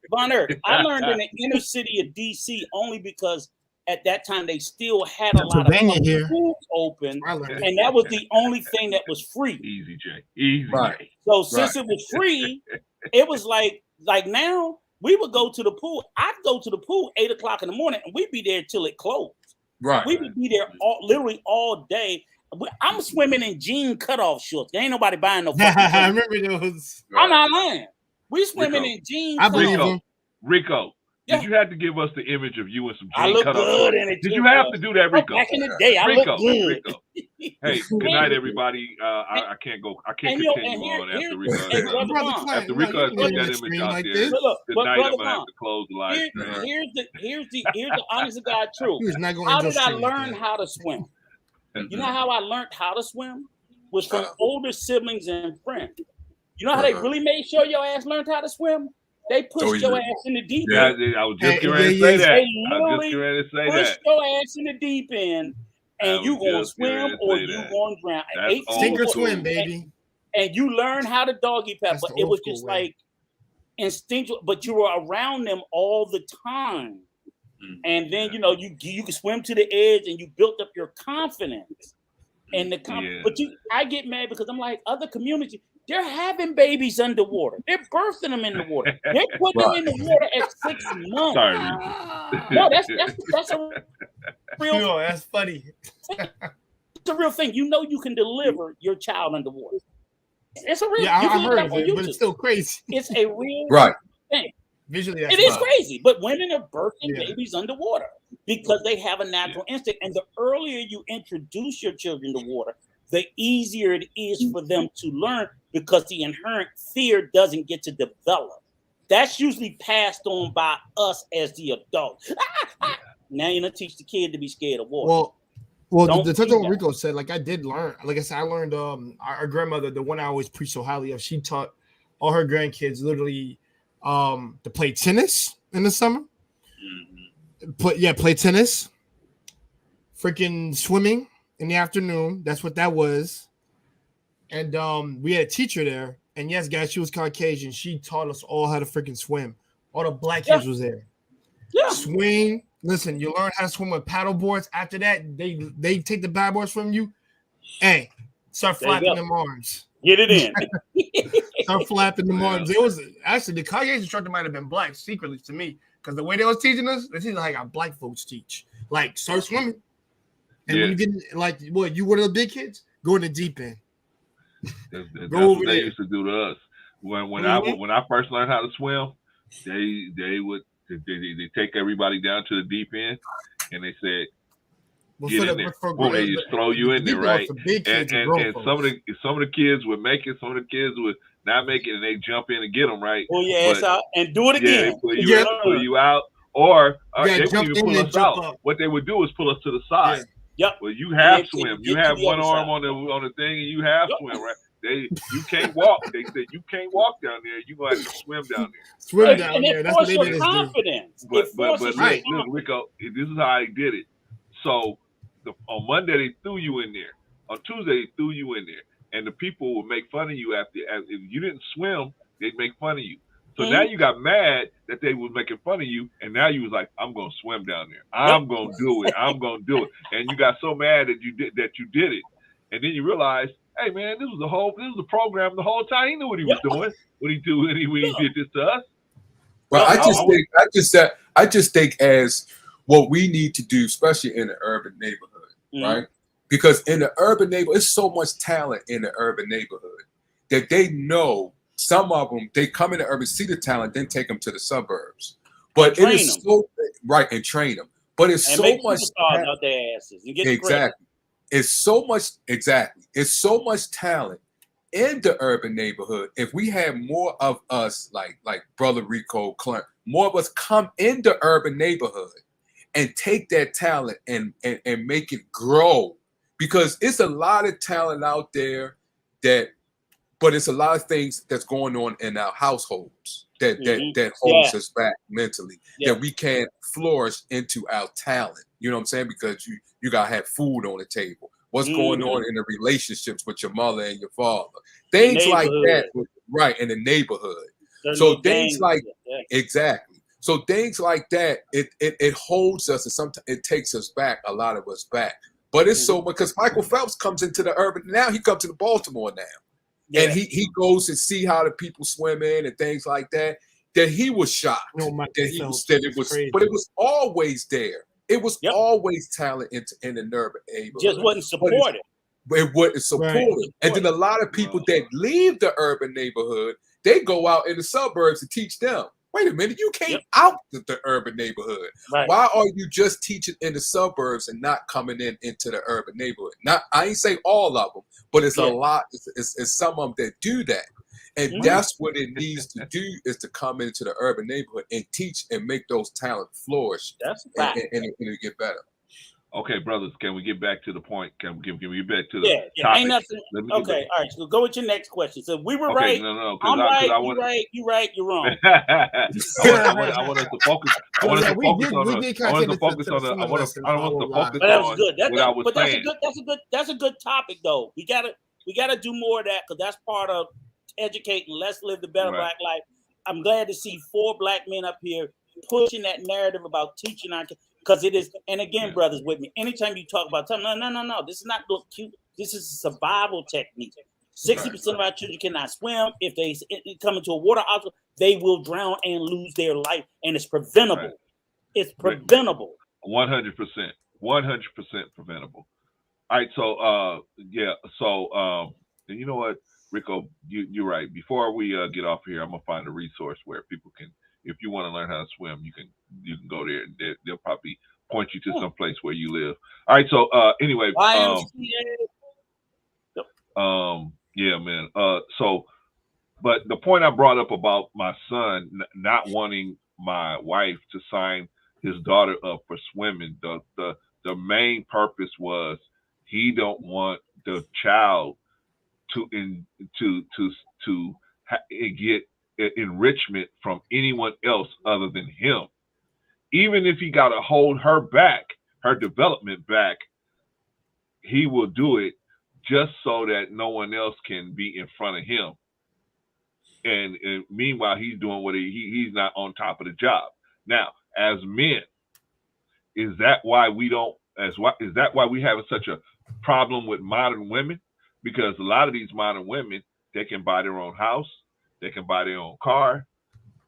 Von Eric. I learned in the inner city of DC only because at that time they still had a lot of pools open, and that was the only thing that was free. Easy, Jay. Easy. Right. So since it was free, it was like now we would go to the pool. I'd go to the pool 8 o'clock in the morning, and we'd be there till it closed. Right. We would be there literally all day. I'm swimming in jean cutoff shorts. There ain't nobody buying no fucking I remember those. I'm not lying. We swimming in jean cutoff. Rico, did you have to give us the image of you in some jean I look cutoff good shorts? in it. Did you have to do that, Rico? Back in the day, I Rico, look good. Rico. Hey, good night, everybody. I can't go. I can't continue on after Rico. After Rico has put that image out like there. this. Good night. I'm gonna have to close the live stream. Here's the honest to God truth. He was not going How to did I stream like learn that. how to swim? You know how I learned how to swim? Was from older siblings and friends. You know how they really made sure your ass learned how to swim? They pushed your ass in the deep end. I was just getting ready to say that. They I was just getting ready to say that. pushed your ass in the deep end, and you gonna swim or you gonna drown. Sink or swim, baby. And you learn how to doggy paddle, but it was just like instinctual. But you were around them all the time, and then you could swim to the edge, and you built up your confidence. And but I get mad because I'm like, other communities, they're having babies underwater. They're birthing them in the water. They're putting them in the water at 6 months. Sorry. No, that's a real. No, that's funny. It's a real thing. You can deliver your child underwater. It's a real. Yeah, I heard it, of it, but it's still crazy. It's a real thing. Visually, it is crazy, but women are birthing babies underwater because they have a natural instinct. And the earlier you introduce your children to water, the easier it is for them to learn because the inherent fear doesn't get to develop. That's usually passed on by us as the adults. Now you're gonna teach the kid to be scared of water. Well, the touch on what Rico said, like I did learn. Like I said, I learned our grandmother, the one I always preach so highly of, she taught all her grandkids literally to play tennis in the summer. Play tennis. Freaking swimming in the afternoon. That's what that was. And we had a teacher there. And yes, guys, she was Caucasian. She taught us all how to freaking swim. All the black kids was there. Yeah. Swing. Listen, you learn how to swim with paddle boards. After that, they take the paddle boards from you. Hey, start flapping them arms. Get it in. Start flapping them arms. It was actually the Caucasian instructor might have been black secretly to me because the way they was teaching us, they teach like how black folks teach. Like start swimming, and when you get like what you one of the big kids, go in the deep end. That's what they used to do to us. When I first learned how to swim, they would take everybody down to the deep end, and they said, "Get in there." Well, they just throw you in there, right? And some of the kids would make it, some of the kids would not make it, and they jump in and get them, right? Pull your ass out and do it again. They pull you out, or they wouldn't even pull us out. What they would do is pull us to the side. Yeah. Yep. Well, you have swim. You have one arm on the thing, and you have swim, right? You can't walk. They said you can't walk down there. You gonna have to swim down there. Swim down there. That's what they did. Confidence. But Rico, this is how I did it. So on Monday they threw you in there. On Tuesday they threw you in there, and the people would make fun of you after if you didn't swim. They'd make fun of you. So now you got mad that they were making fun of you, and now you was like, "I'm gonna swim down there. I'm gonna do it. I'm gonna do it." And you got so mad that you did it, and then you realized, hey man, this was the program the whole time. He knew what he was doing when he did this to us. Well, I just think as what we need to do, especially in the urban neighborhood, right? Because in the urban neighborhood, there's so much talent in the urban neighborhood that they know. Some of them, they come in the urban, see the talent, then take them to the suburbs. But it is so right and train them. But it's so much out their asses. You get exactly. It's so much talent in the urban neighborhood. If we had more of us, like Brother Rico, Clark, more of us come in the urban neighborhood and take that talent and make it grow, because it's a lot of talent out there but it's a lot of things that's going on in our households that holds us back mentally, that we can't flourish into our talent. You know what I'm saying? Because you gotta have food on the table. What's going on in the relationships with your mother and your father? Things like that, right, in the neighborhood. So things like exactly. So things like that, it holds us, and sometimes it takes us back, a lot of us back. But it's so because Michael Phelps comes into the urban now, he comes to Baltimore now. And he goes and see how the people swim in and things like that. that he was shocked that it was, crazy. but it was always there. It was Yep. always talent in the urban neighborhood. Just wasn't supported. It wasn't supported. Right. And then a lot of people that leave the urban neighborhood, they go out in the suburbs to teach them. Wait a minute, you came out the urban neighborhood. Right. Why are you just teaching in the suburbs and not coming into the urban neighborhood? Not, I ain't say all of them, but it's a lot. It's some of them that do that. And that's what it needs to do, is to come into the urban neighborhood and teach and make those talents flourish. That's a fact. And get better. Okay, brothers, can we get back to the point? Can we get back to the Yeah. topic? Ain't nothing. Okay, all right. So go with your next question. So we were right. No, I'm right. You're right. You're wrong. I want us to focus. I want us to focus on. I want us to focus on. I want us to focus But that was on good. what I was saying. That's a good topic though. We gotta do more of that, because that's part of educating. Let's live the better black life. I'm glad to see 4 black men up here pushing that narrative about teaching our kids, because it is. And again, brothers, with me, anytime you talk about something, no, this is not look cute. This is a survival technique. 60% of our children cannot swim. If they come into a water obstacle, they will drown and lose their life, and it's preventable. Right. It's preventable. 100%, 100% preventable. All right, so you know what, Rico, you're right. Before we get off here, I'm gonna find a resource where people can, if you want to learn how to swim, you can go there, and they'll probably point you to some place where you live. All right, so anyway, yeah, man. But the point I brought up about my son not wanting my wife to sign his daughter up for swimming, the main purpose was he don't want the child to get enrichment from anyone else other than him. Even if he got to hold her development back, he will do it just so that no one else can be in front of him. And meanwhile, he's doing what he's not on top of the job. Now, as men, is that why we have such a problem with modern women? Because a lot of these modern women, they can buy their own house, they can buy their own car,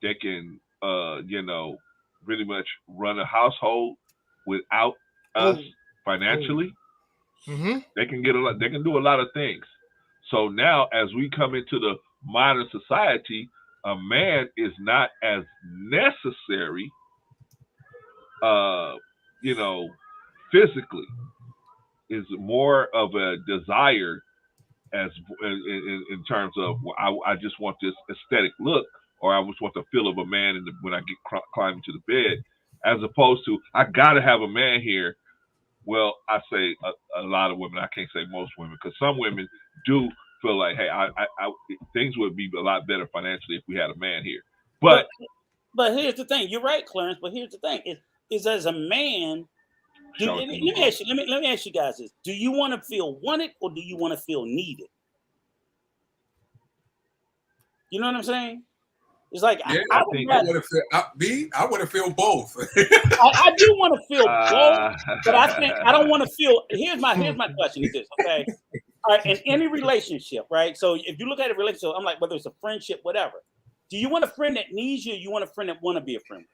they can really much run a household without us financially. Mm-hmm. They can do a lot of things. So now, as we come into the modern society, a man is not as necessary, physically. Is more of a desire, as in terms of I just want this aesthetic look, or I just want the feel of a man when I get climbing to the bed, as opposed to I gotta have a man here. Well, I say a lot of women. I can't say most women, because some women do feel like, hey, I things would be a lot better financially if we had a man here. But here's the thing. You're right, Clarence. But here's the thing: is as a man. Let me ask you guys this: do you want to feel wanted, or do you want to feel needed? You know what I'm saying? It's like I want to feel both. I do want to feel both, but I don't want to feel. Here's my question: is this okay? All right, in any relationship, right? So if you look at a relationship, I'm like, whether it's a friendship, whatever. Do you want a friend that needs you? Or you want a friend that want to be a friend?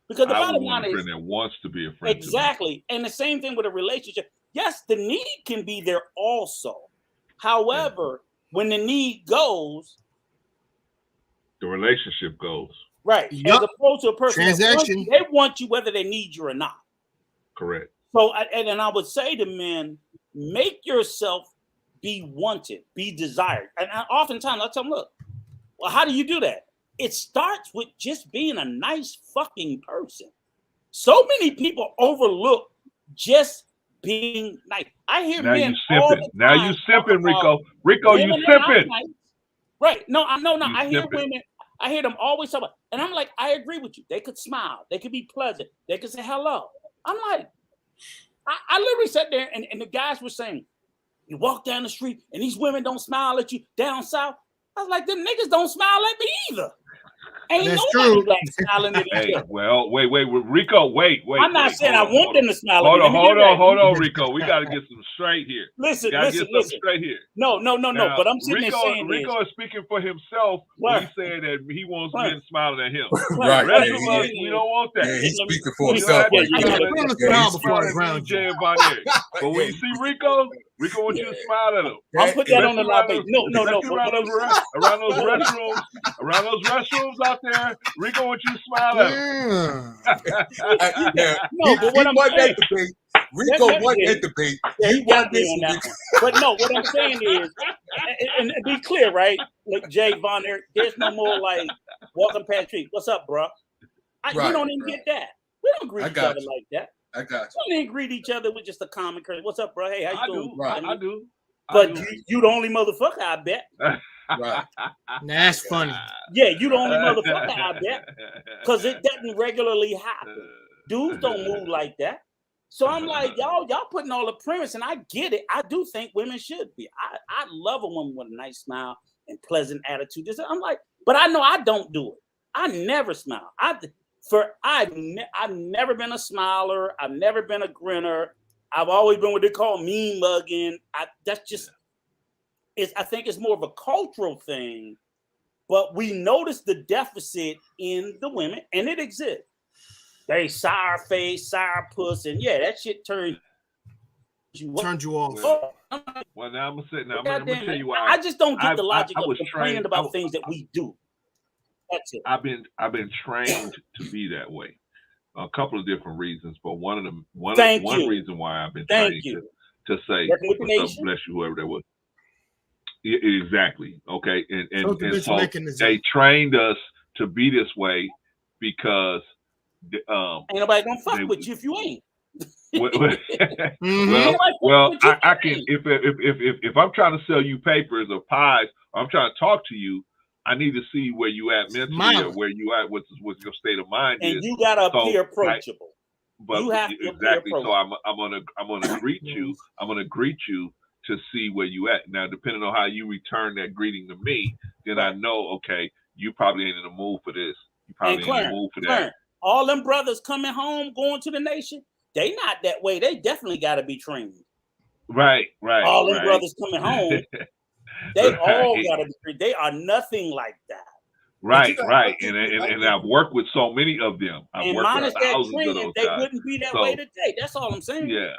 Because the bottom line is, a friend that wants to be a friend. Exactly. And the same thing with a relationship. Yes, the need can be there also. However, when the need goes, the relationship goes. Right. Yep. As opposed to a person transaction. They want you whether they need you or not. Correct. So, and I would say to men, make yourself be wanted, be desired. And oftentimes I tell them, look, well, how do you do that? It starts with just being a nice fucking person. So many people overlook just being nice. I hear now men you simping. Now you simping, Rico. Rico, you simping. Nice. Right. No. I hear women. I hear them always talk about, and I'm like, I agree with you. They could smile. They could be pleasant. They could say hello. I'm like, I literally sat there, and the guys were saying, you walk down the street, and these women don't smile at you down south. I was like, them niggas don't smile at me either. Ain't That's nobody true. black smiling at each Hey, other. well, wait, Rico, wait. I'm not saying I hold on, want them to smile hold at me. on, hold on, Rico. We got to get some straight here. Listen. Get something straight here. No. Now, But I'm sitting there saying Rico is speaking for himself when he said that he wants men smiling at him. Right. The rest Yeah, of us, we don't want that. Yeah, he's speaking You for himself. don't Right have to there. smile at me, Jay and Von Eric. But when you see Rico wants you to smile at him. I'll put that on the live page. No. Around those restrooms out there, Rico wants you to smile at him. No, but what I'm saying, Rico won that debate. He got me on that one. But no, what I'm saying is, and be clear, right? Look, Jay, Von Eric, there's no more like walking past tree. What's up, bro? We don't even get that. We don't greet each other like that. I got you. We didn't greet each other with just a common courtesy. What's up, bro? Hey, how you doing? I do. But you the only motherfucker, I bet. Right. That's funny. Yeah, you the only motherfucker, I bet. Because it doesn't regularly happen. Dudes don't move like that. So I'm like, y'all putting all the premise, and I get it. I do think women should be. I love a woman with a nice smile and pleasant attitude. I'm like, but I know I don't do it. I never smile. I've never been a smiler. I've never been a grinner. I've always been what they call mean mugging. That's just, I think it's more of a cultural thing, but we notice the deficit in the women, and it exists. They sour face, sour puss, and yeah, that shit turned you off. Well, now I'm gonna tell you why. I just don't get the logic of complaining about things that we do. That's it. I've been trained to be that way. A couple of different reasons, but one reason why I've been trained to say "What's up, bless you," whoever that was. Yeah, exactly. Okay, and so they trained us to be this way because ain't nobody gonna fuck with you if you ain't. Well, I can if I'm trying to sell you papers or pies, or I'm trying to talk to you. I need to see where you at mentally or where you at, what your state of mind is. And you gotta appear approachable. But you have to exactly. So I'm gonna greet you. I'm gonna greet you to see where you at. Now, depending on how you return that greeting to me, then I know, okay, you probably ain't in the mood for this. You probably ain't in the mood for that. All them brothers coming home, going to the nation, they not that way. They definitely gotta be trained. Right. All them brothers coming home. They all gotta be. They are nothing like that. Right. And I've worked with so many of them. I've worked with thousands of those they guys. Wouldn't be that way today. That's all I'm saying. Yeah.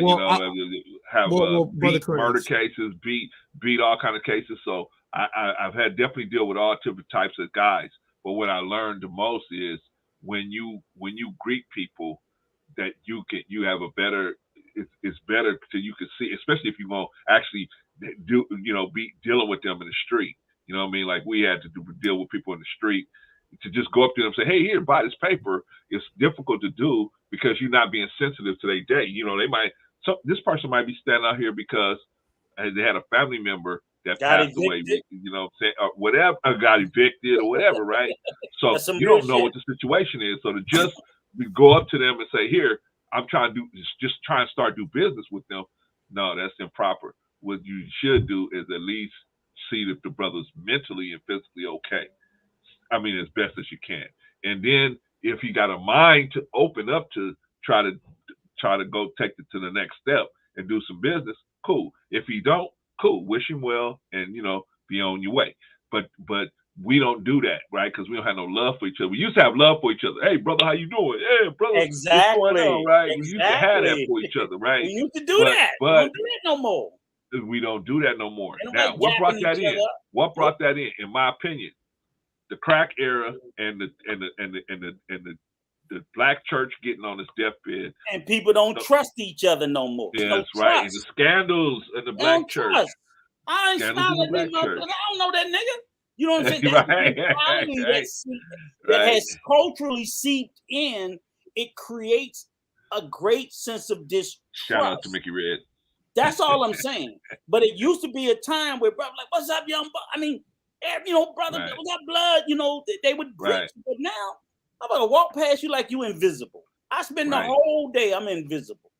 Well, beat murder cases, beat all kind of cases. So I've had definitely deal with all different types of guys. But what I learned the most is when you greet people, that you have a better. It's better so you can see, especially if you won't actually be dealing with them in the street. You know what I mean? Like we had to deal with people in the street. To just go up to them and say, hey, here, buy this paper. It's difficult to do because you're not being sensitive to their day. This person might be standing out here because they had a family member that passed away, or whatever, or got evicted or whatever, right? So you don't know what the situation is. So to just go up to them and say, here, I'm trying to just try and start do business with them. No, that's improper. What you should do is at least see if the brother's mentally and physically okay. I mean, as best as you can. And then if he got a mind to open up to try to go take it to the next step and do some business, cool. If he don't, cool. Wish him well and, be on your way. But we don't do that, right? Because we don't have no love for each other. We used to have love for each other. Hey, brother, how you doing? Hey, brother, exactly. What's going on, right? We used to have that for each other, right? We used to do that. We don't do that no more. We don't do that no more. Now, what brought that in? What brought that in my opinion? The crack era and the black church getting on its deathbed. And people don't trust each other no more. Yeah, that's right. And the scandals in the black church. Trust. I ain't smiling at me, I don't know that nigga. You know what I'm saying? That has culturally seeped in. It creates a great sense of distrust. Shout out to Mickey Red. That's all I'm saying. But it used to be a time where brother like, what's up, young? I mean, brother, we got blood. They would preach. Right. But now I'm gonna walk past you like you invisible. I spend the whole day I'm invisible.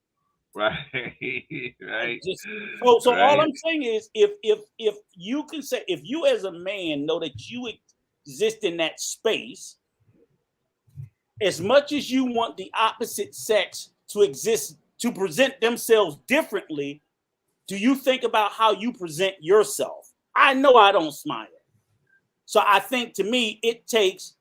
Right. So all I'm saying is, if you can say, if you as a man know that you exist in that space, as much as you want the opposite sex to exist, to present themselves differently, do you think about how you present yourself? I know I don't smile. So I think, to me, it takes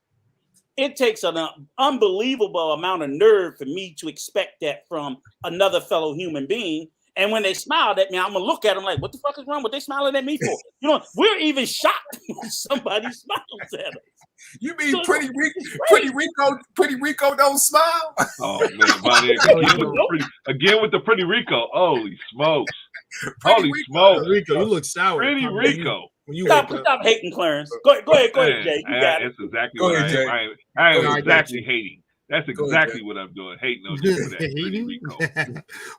an unbelievable amount of nerve for me to expect that from another fellow human being. And when they smiled at me, I'm gonna look at them like, what the fuck is wrong? What they smiling at me for? You know, we're even shocked when somebody smiles at us. You mean Pretty Rico don't smile? Oh man, buddy, again with the Pretty Rico. Holy smokes! Holy smokes! Rico, you look sour. Pretty Rico. When you Stop hating, Clarence. Go ahead, Jay. You got it. That's exactly Go what ahead, I am exactly hating. That's Go exactly ahead, what I'm doing. Hating on you for that Pretty Rico.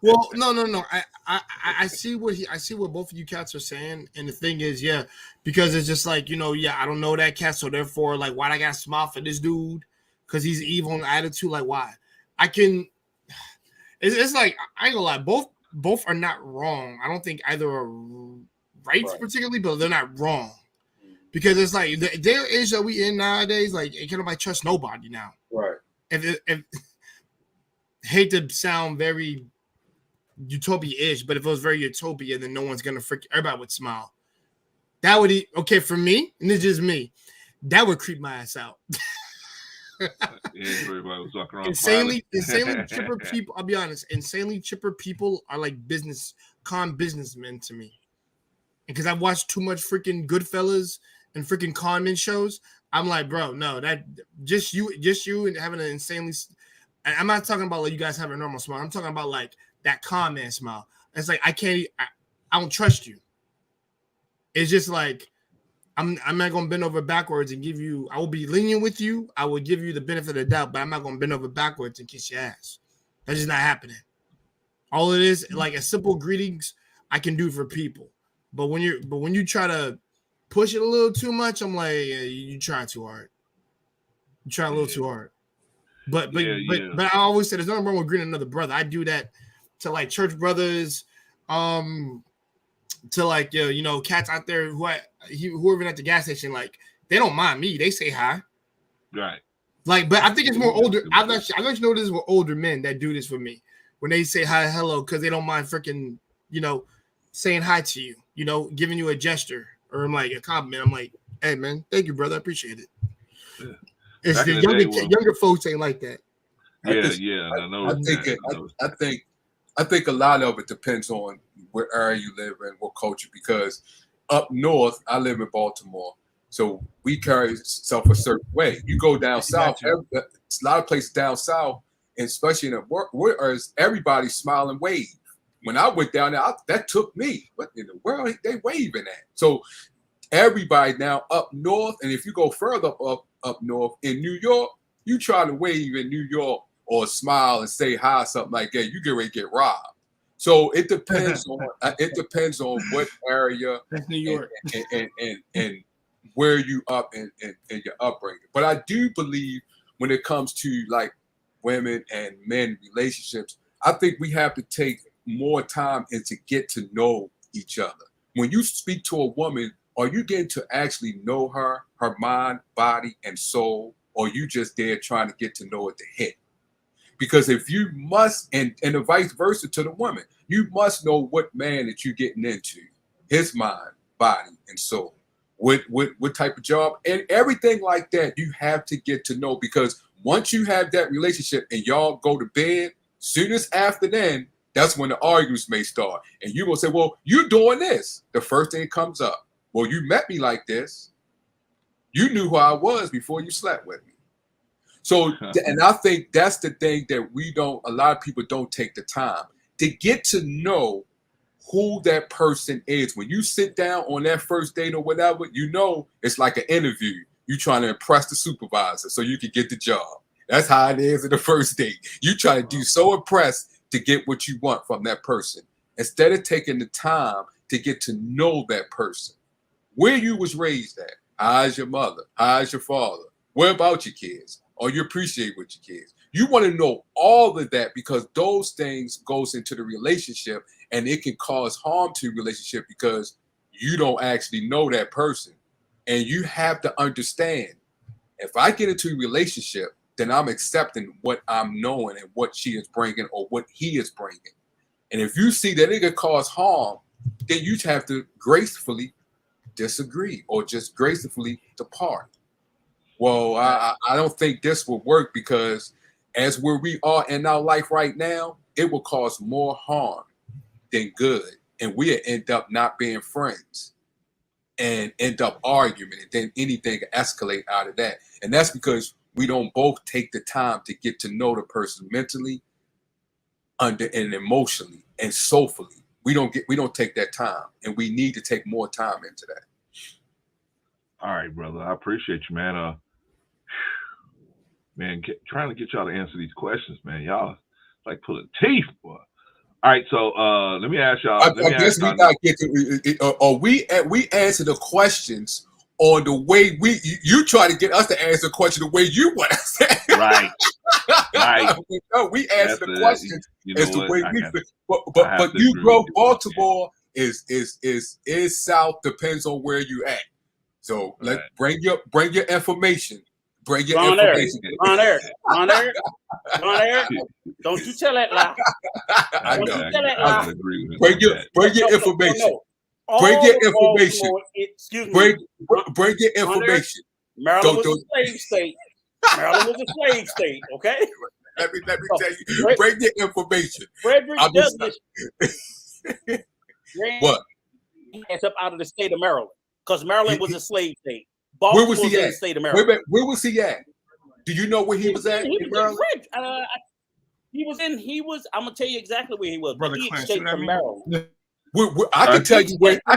Well, no. I see what both of you cats are saying, and the thing is, yeah, because it's just like, I don't know that cat, so therefore, like, why I got to smile for this dude? Because he's evil in attitude. Like, why? It's like, I ain't gonna lie, both are not wrong. I don't think either are right. Particularly, but they're not wrong. Because it's like the age that we in nowadays, like, can't nobody trust nobody now. Right. If hate to sound very utopia-ish, but if it was very utopia, then no one's gonna everybody would smile. That would for me, and it's just me, that would creep my ass out. Everybody was walking around insanely chipper people. I'll be honest, insanely chipper people are like businessmen to me. Because I've watched too much freaking Goodfellas and freaking conman shows. I'm like, bro, no, that just you and having an insanely. I'm not talking about like you guys have a normal smile. I'm talking about like that con man smile. It's like I don't trust you. It's just like I'm not gonna bend over backwards and give you. I will be lenient with you. I will give you the benefit of the doubt, but I'm not gonna bend over backwards and kiss your ass. That's just not happening. All it is, like a simple greetings, I can do for people. But when you try to push it a little too much, I'm like, yeah, you try too hard. You try a little too hard. But I always say there's nothing wrong with greeting another brother. I do that to like church brothers, to like cats out there who are even at the gas station, like they don't mind me. They say hi. Right. Like, but I think it's more older. I've actually noticed with older men that do this for me when they say hi, hello, because they don't mind freaking saying hi to you. Giving you a gesture or like a compliment. I'm like, hey man, thank you, brother. I appreciate it. Yeah. It's the younger folks ain't like that. I think a lot of it depends on where area you live in, what culture. Because up north, I live in Baltimore, so we carry ourselves a certain way. You go down south, a lot of places down south, and especially in the whereas everybody smile and wave. When I went down there, that took me. What in the world are they waving at? So everybody now up north, and if you go further up north in New York, you try to wave in New York or smile and say hi, something like that, you get ready to get robbed. So it depends on what area. That's New York and where you up in your upbringing. But I do believe when it comes to like women and men relationships, I think we have to take more time and to get to know each other. When you speak to a woman, are you getting to actually know her mind, body, and soul, or you just there trying to get to know it to hit? Because if you must, and the vice versa to the woman, you must know what man that you're getting into, his mind, body, and soul, what type of job, and everything like that. You have to get to know, because once you have that relationship and y'all go to bed, soon as after then, that's when the arguments may start. And you will say, well, you're doing this. The first thing that comes up, well, you met me like this. You knew who I was before you slept with me. So, and I think that's the thing that a lot of people don't take the time to get to know who that person is. When you sit down on that first date or whatever, it's like an interview. You're trying to impress the supervisor so you can get the job. That's how it is in the first date. You try to do so impressed to get what you want from that person, instead of taking the time to get to know that person. Where you was raised at, how's your mother, how's your father, where about your kids, or you appreciate with your kids. You want to know all of that, because those things goes into the relationship, and it can cause harm to the relationship because you don't actually know that person. And you have to understand, if I get into a relationship, then I'm accepting what I'm knowing and what she is bringing or what he is bringing. And if you see that it could cause harm, then you have to gracefully disagree or just gracefully depart. Well, I don't think this will work because as where we are in our life right now, it will cause more harm than good. And we'll end up not being friends and end up arguing. And then anything escalate out of that. And that's because we don't both take the time to get to know the person mentally, and emotionally and soulfully. We don't take that time, and we need to take more time into that. All right, brother. I appreciate you, man. Man, trying to get y'all to answer these questions, man. Y'all like pulling teeth, boy. All right, so let me ask y'all. I guess we gotta get to, or we answer the questions on the way you try to get us to answer the question the way you want us to. Right. Right. No, we answer the questions as the way we feel. But you grow Baltimore is south, depends on where you at. So let's bring your information. Bring your information. Ron Eric. Don't you tell that lie. I know. You tell that lie. Bring your information. Bring your information. Excuse me. Bring your information. Maryland was a slave state. Maryland was a slave state. Okay. Let me tell you. Bring your information. Frederick Douglass. What? Hands up out of the state of Maryland because Maryland was a slave state. Where was he at? State of Maryland. Where was he at? Do you know where he was at? He was. I'm gonna tell you exactly where he was. Brother he Clarence, escaped from Maryland. I can tell you where. I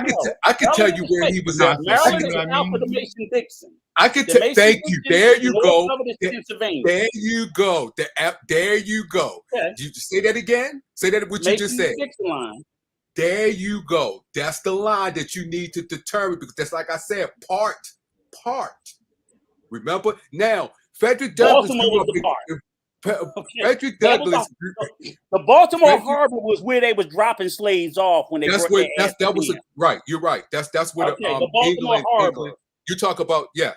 can tell you where he was at. Maryland is south of the Mason-Dixon. I can thank you. There you go. There you go. There you go. Okay. Did you say that again? Say that what you just said. Line. There you go. That's the line that you need to determine because that's like I said, part. Remember now, Frederick Douglass. Frederick Douglass. The Baltimore Harbor was where they was dropping slaves off when they. Right. You're right. That's where the Baltimore Harbor. England, you talk about the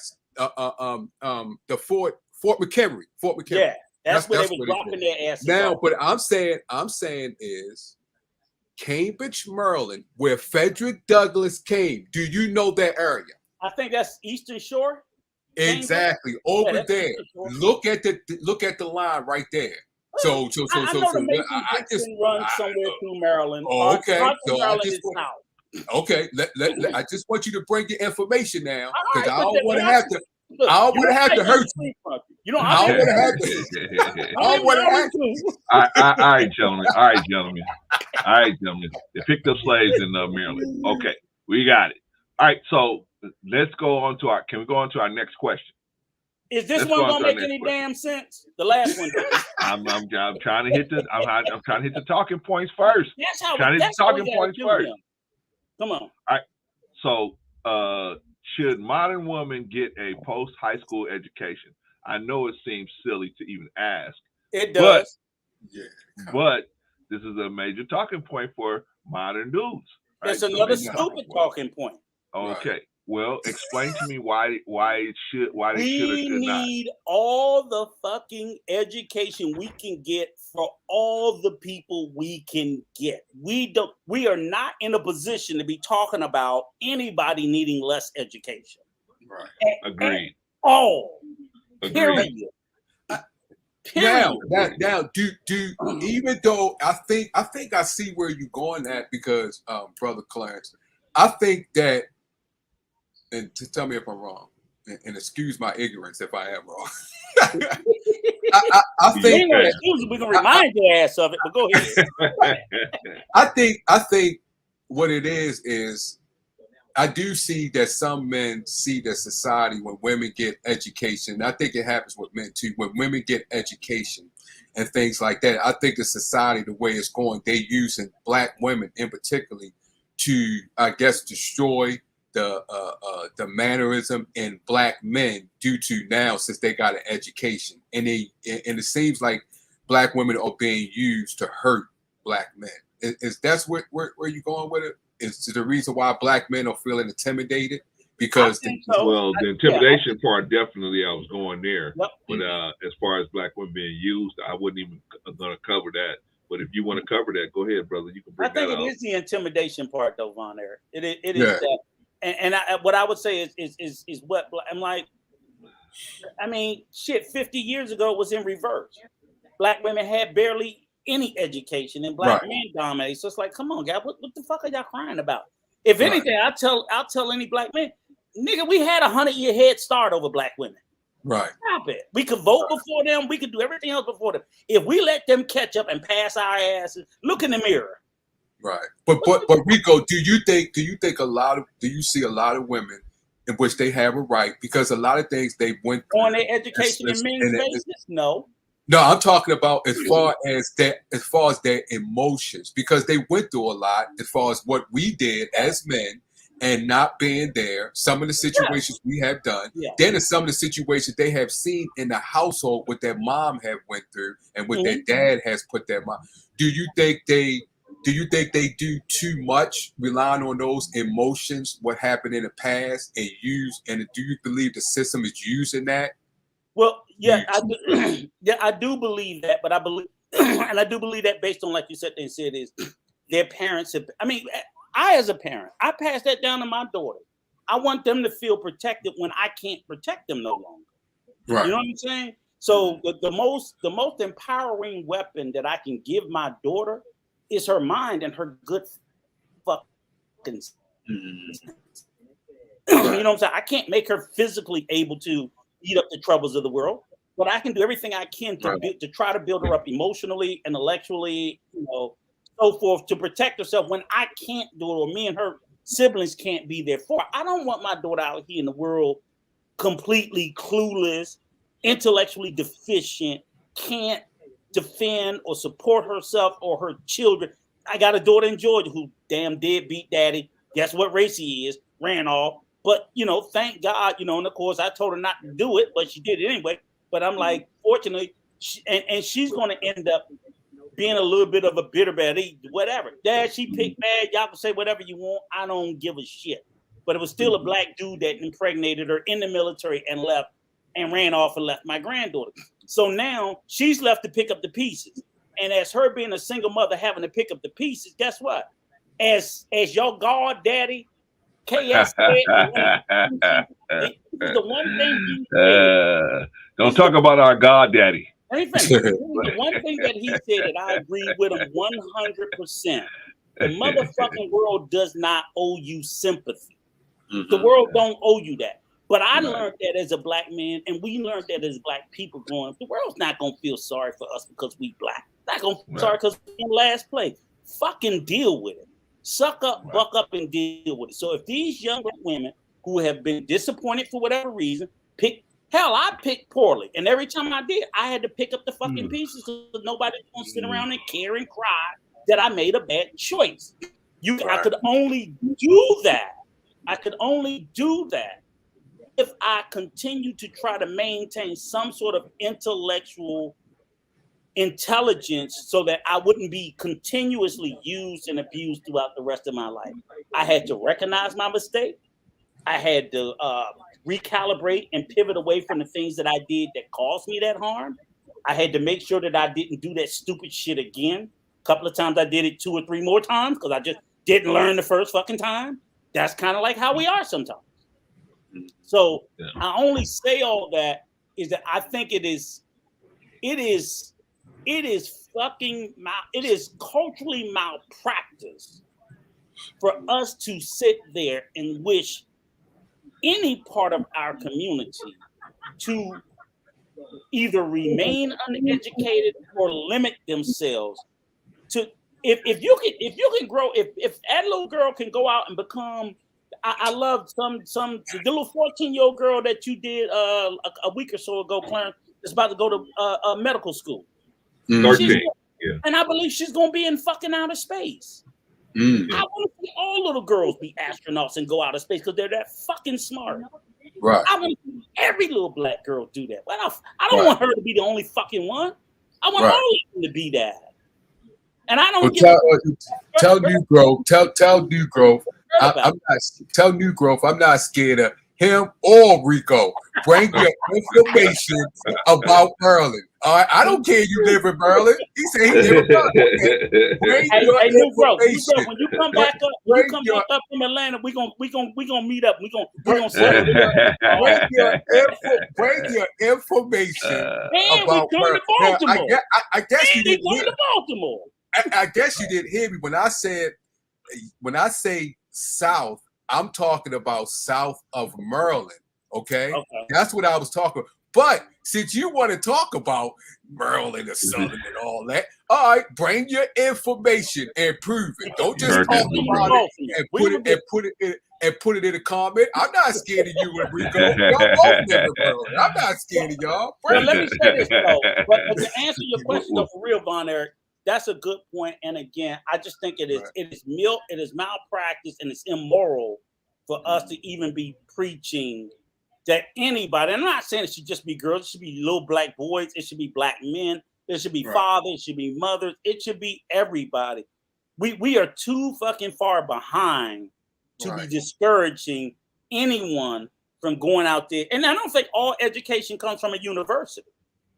Fort McHenry. Yeah, that's where they was dropping their asses. Now, off. but I'm saying is Cambridge, Maryland, where Frederick Douglass came. Do you know that area? I think that's Eastern Shore. Exactly, over there. Look at the line right there. So I just run somewhere through Maryland. Oh, okay. So Maryland is south. Okay, I just want you to bring your information now because I don't want to have to. I don't want to have to hurt you. You know, I don't want to have to. I don't want to have to. All right, gentlemen. They picked up slaves in Maryland. Okay, we got it. All right, so let's go on to can we go on to our next question? Is this one gonna make any damn sense? The last one. I'm trying to hit I'm trying to hit the talking points first. That's how. Trying to hit the talking points first. Come on. All right. So, should modern women get a post-high school education? I know it seems silly to even ask. It does. But this is a major talking point for modern dudes. Right? It's another stupid talking point. Okay. Right. Well, explain to me why they should or should not. We need all the fucking education we can get for all the people we can get. We are not in a position to be talking about anybody needing less education. Right. Agreed. Period. Now, do even though I think I see where you're going at because, Brother Clarence, I think that. And to tell me if I'm wrong, and excuse my ignorance if I am wrong. I think we're gonna remind your ass of it, but go ahead. I think what it is I do see that some men see that society when women get education. I think it happens with men too. When women get education and things like that, I think the society, the way it's going, they using Black women in particular to, I guess, destroy the mannerism in Black men due to now since they got an education, and it seems like Black women are being used to hurt Black men. Is that's where you're going with it? Is the reason why Black men are feeling intimidated because well, the intimidation part definitely I was going there. Yep. But as far as black women being used, I wasn't even gonna cover that. But if you want to cover that, go ahead, brother. You can bring that out. I think it is the intimidation part, though, Von Eric. It is Yeah. that, and what I would say is what I'm like. I mean, shit. 50 years ago it was in reverse. Black women had barely any education, and black men dominated. So it's like, come on, guys, what the fuck are y'all crying about? If anything, I'll tell any black man, nigga, we had 100-year head start over black women. Right. Stop it. We could vote before them. We could do everything else before them. If we let them catch up and pass our asses, look in the mirror. Right. But Rico, do you see a lot of women in which they have a right because a lot of things they went through on their education and men's basis? No. No, I'm talking about as far as their emotions, because they went through a lot as far as what we did as men and not being there, some of the situations we have done, then in some of the situations they have seen in the household what their mom have went through and what their dad has put their mom. Do you think they do too much relying on those emotions, what happened in the past, and do you believe the system is using that? Well, I do believe that, but I believe, and I do believe that based on, like you said, is their parents have. I mean, I as a parent, I pass that down to my daughter. I want them to feel protected when I can't protect them no longer. Right. You know what I'm saying? So the most empowering weapon that I can give my daughter is her mind and her good fucking. You know what I'm saying? I can't make her physically able to eat up the troubles of the world, but I can do everything I can to try to build her up emotionally, intellectually, so forth, to protect herself when I can't do it, or me and her siblings can't be there for her. I don't want my daughter out here in the world completely clueless, intellectually deficient, can't defend or support herself or her children. I got a daughter in Georgia who damn deadbeat daddy. Guess what race he is? Ran off. But, thank God, and of course I told her not to do it, but she did it anyway. But I'm like, fortunately, and she's going to end up being a little bit of a bitter baddie, whatever. Dad, she picked bad. Y'all can say whatever you want. I don't give a shit. But it was still a black dude that impregnated her in the military and left and ran off and left my granddaughter. So now she's left to pick up the pieces. And as her being a single mother having to pick up the pieces, guess what? As your god daddy, KS the one thing he said, don't talk about our God daddy. The one thing that he said that I agree with him 100%. The motherfucking world does not owe you sympathy. The world don't owe you that. But I learned that as a black man, and we learned that as black people growing up. The world's not gonna feel sorry for us because we black. Not gonna feel sorry because we're in last place. Fucking deal with it. Suck up, buck up, and deal with it. So if these young women who have been disappointed for whatever reason, I picked poorly. And every time I did, I had to pick up the fucking pieces because nobody's going to sit around and care and cry that I made a bad choice. I could only do that. I could only do that if I continue to try to maintain some sort of intellectual intelligence so that I wouldn't be continuously used and abused throughout the rest of my life. I had to recognize my mistake. I had to recalibrate and pivot away from the things that I did that caused me that harm. I had to make sure that I didn't do that stupid shit again. A couple of times I did it 2 or 3 more times because I just didn't learn the first fucking time. That's kind of like how we are sometimes. So I only say all that is that I think it is culturally malpractice for us to sit there and wish any part of our community to either remain uneducated or limit themselves to if you can grow, if that little girl can go out and become, I love the little 14-year-old girl that you did a week or so ago, Clarence, is about to go to medical school. 13, and I believe she's gonna be in fucking outer space. I want to see all little girls be astronauts and go out of space because they're that fucking smart. Right. I want to see every little black girl do that. Well, I don't want her to be the only fucking one. I want all of them to be that. And I don't tell New Grove I'm not tell New Growth. I'm not scared of him or Rico. Bring your information about Maryland. All right, I don't care you live in Maryland. He said he live in Maryland. Okay. Bring your New Growth, information. when you come back up, from Atlanta, we gonna meet up. We gonna bring your information about Maryland. Baltimore. I guess you didn't hear. To Baltimore. I guess you didn't hear me when I say South. I'm talking about south of Maryland. Okay, that's what I was talking about. But since you want to talk about Maryland or Southern and all that, all right, bring your information and prove it. Don't just talk about it and put it in a comment. I'm not scared of you and Rico. Y'all both live in Maryland. I'm not scared of y'all. Well, let me say this though. But to answer your question though, for real, Von Eric, that's a good point. And again, I just think it is malpractice and it's immoral for us to even be preaching that anybody, and I'm not saying it should just be girls, it should be little black boys, it should be black men, it should be fathers, it should be mothers, it should be everybody. We are too fucking far behind to be discouraging anyone from going out there. And I don't think all education comes from a university.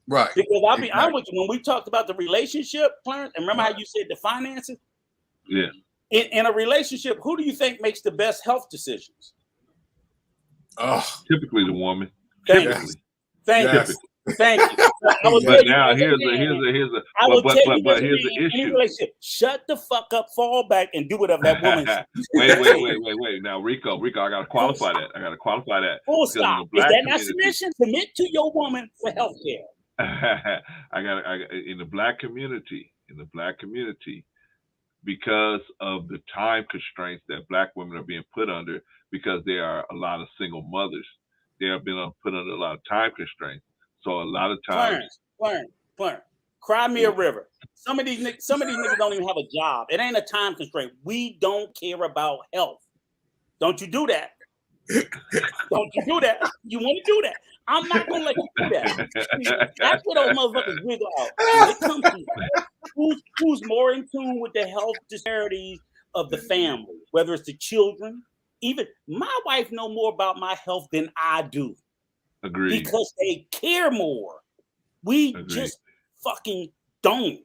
Right. Because I'll be honest with you, when we talked about the relationship, Clarence, and remember how you said the finances? Yeah. In a relationship, who do you think makes the best health decisions? Typically the woman. Thank you. But now here's the issue. Shut the fuck up, fall back, and do whatever that woman says. Wait. Now, Rico, I gotta qualify that. Full stop. Is that not submission? Submit to your woman for health care. I got in the black community, because of the time constraints that black women are being put under, because there are a lot of single mothers, they have been put under a lot of time constraints. So a lot of times, Clarence, cry me a river. Some of these niggas don't even have a job. It ain't a time constraint. We don't care about health. Don't you do that? Don't you do that? You want to do that? I'm not gonna let you do that. That's what those motherfuckers wiggle out. When it comes to who's more in tune with the health disparities of the family, whether it's the children. Even my wife know more about my health than I do. Agreed. Because they care more. We just fucking don't.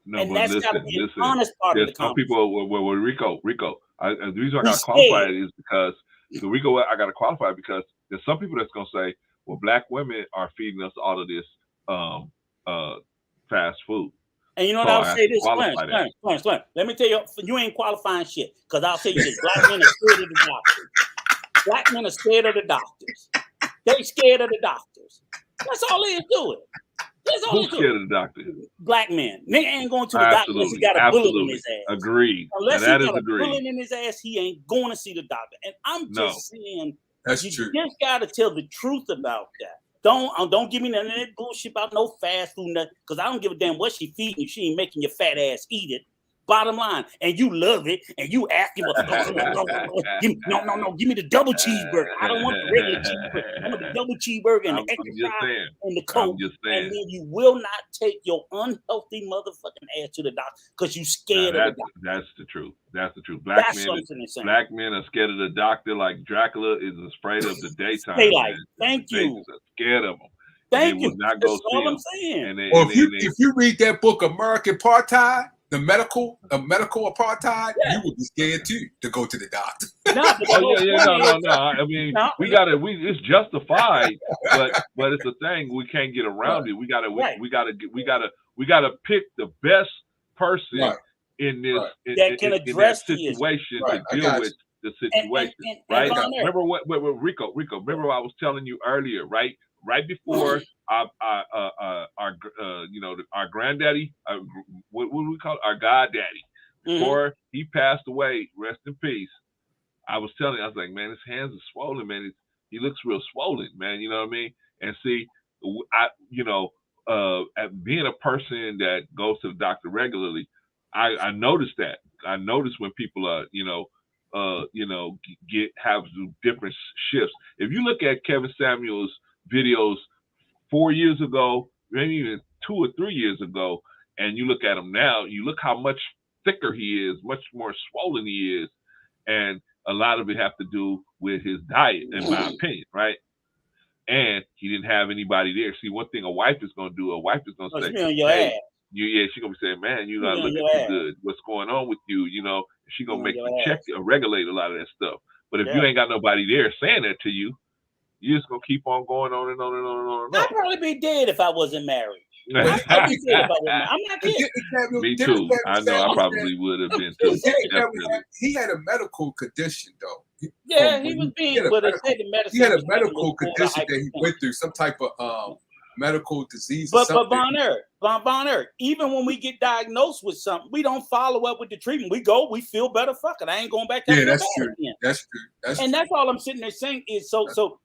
No, and but that's got to be an honest part of the conversation. Some people, Rico, the reason I got to qualify it is because, Rico, I got to qualify it because there's some people that's going to say, well, black women are feeding us all of this fast food. And you know what I'll say this, Clarence, let me tell you, you ain't qualifying shit. Because I'll tell you this, black men are scared of the doctors. Black men are scared of the doctors. They scared of the doctors. That's all they is doing. Who's scared of the doctor? Black men. Nigga ain't going to the doctor unless he got a bullet in his ass. Agreed. Unless he got a bullet in his ass, he ain't going to see the doctor. And I'm just saying, that's you true. just got to tell the truth about that. Don't give me none of that bullshit about no fast food, because I don't give a damn what she feeding you. She ain't making your fat ass eat it. Bottom line, and you love it, and you asking, no, give me the double cheeseburger. I don't want the regular cheeseburger. I want the double cheeseburger and the extra fry and the Coke. And then you will not take your unhealthy motherfucking ass to the doctor because you scared of the doctor. That's the truth. Black men are scared of the doctor like Dracula is afraid of the daytime. Thank you. They're scared of them. Thank you. Not go That's all I'm saying. If you read that book, American Apartheid, the medical apartheid, you would be scared too to go to the doctor. No. I mean, it's justified, but it's a thing we can't get around it. We gotta pick the best person in this that can address that situation to deal with the situation. Right? Remember what Rico? Remember what I was telling you earlier, right? Right before our granddaddy, what do we call it? Our goddaddy, before he passed away, rest in peace. I was like, man, his hands are swollen, man. He looks real swollen, man. You know what I mean? And see, at being a person that goes to the doctor regularly, I noticed that. I noticed when people have different shifts. If you look at Kevin Samuels' videos 4 years ago, maybe even 2 or 3 years ago, and you look at him now, you look how much thicker he is, much more swollen he is, and a lot of it have to do with his diet, in my opinion, right? And he didn't have anybody there. See, one thing a wife is going to do, a wife is going to say, on your hey, ass. she's going to be saying, man, you're not on looking your too ass. good. What's going on with you? You know, she's going to make your you ass. check or regulate a lot of that stuff. But if Yeah. you ain't got nobody there saying that to you, you're just going to keep on going on and on and on and on and on. I'd probably be dead if I wasn't married. Well, I'd be dead if I wasn't married. I'm not kidding. Me too. I know I probably would have been too. Definitely. He had a medical condition, though. Yeah, he was being, but they said the medicine. He had a was medical for condition that he hypertension. went through, some type of medical disease. But Von Erich, even when we get diagnosed with something, we don't follow up with the treatment. We go, we feel better. Fuck it, I ain't going back. Yeah, that's true. That's true. That's all I'm sitting there saying is so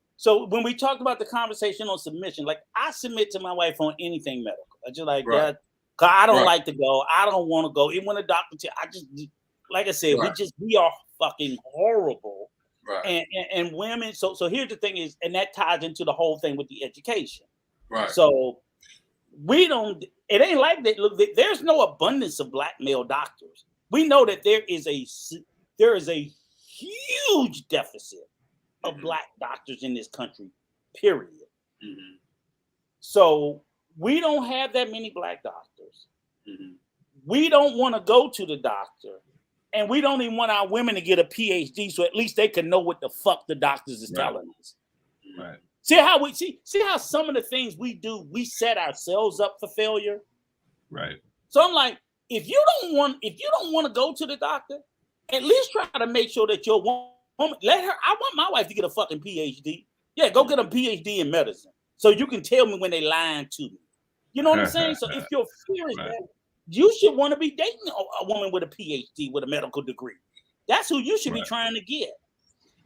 when we talked about the conversation on submission, like I submit to my wife on anything medical. I just like that. Cause I don't like to go. I don't want to go. Even when the doctor I just, like I said, we are fucking horrible. Right. And women. So here's the thing is, and that ties into the whole thing with the education. Right. So we don't. It ain't like that. Look, there's no abundance of black male doctors. We know that there is a huge deficit of black doctors in this country. Period. Mm-hmm. So we don't have that many black doctors. Mm-hmm. We don't want to go to the doctor, and we don't even want our women to get a PhD, so at least they can know what the fuck the doctors is telling us. Right. See how some of the things we do, we set ourselves up for failure. Right. So I'm like, if you don't want to go to the doctor, at least try to make sure that your woman, I want my wife to get a fucking PhD. Yeah, go get a PhD in medicine. So you can tell me when they lying to me. You know what I'm saying? So if your fear is that, you should want to be dating a woman with a PhD, with a medical degree. That's who you should be trying to get.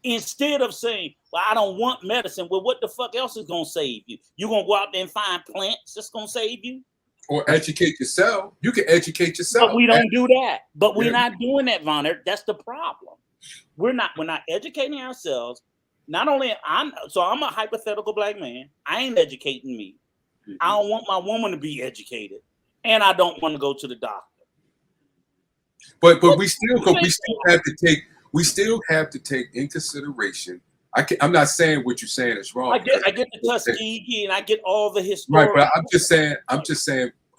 Instead of saying, well, I don't want medicine. Well, what the fuck else is going to save you? You're going to go out there and find plants that's going to save you? Or educate yourself. You can educate yourself. But we don't do that. But we're not doing that, Von Erich. That's the problem. We're not educating ourselves. Not only I'm a hypothetical black man. I ain't educating me. Mm-hmm. I don't want my woman to be educated. And I don't want to go to the doctor. But we still have to take in consideration. I'm not saying what you're saying is wrong. I get the Tuskegee and I get all the history. Right, but I'm just saying.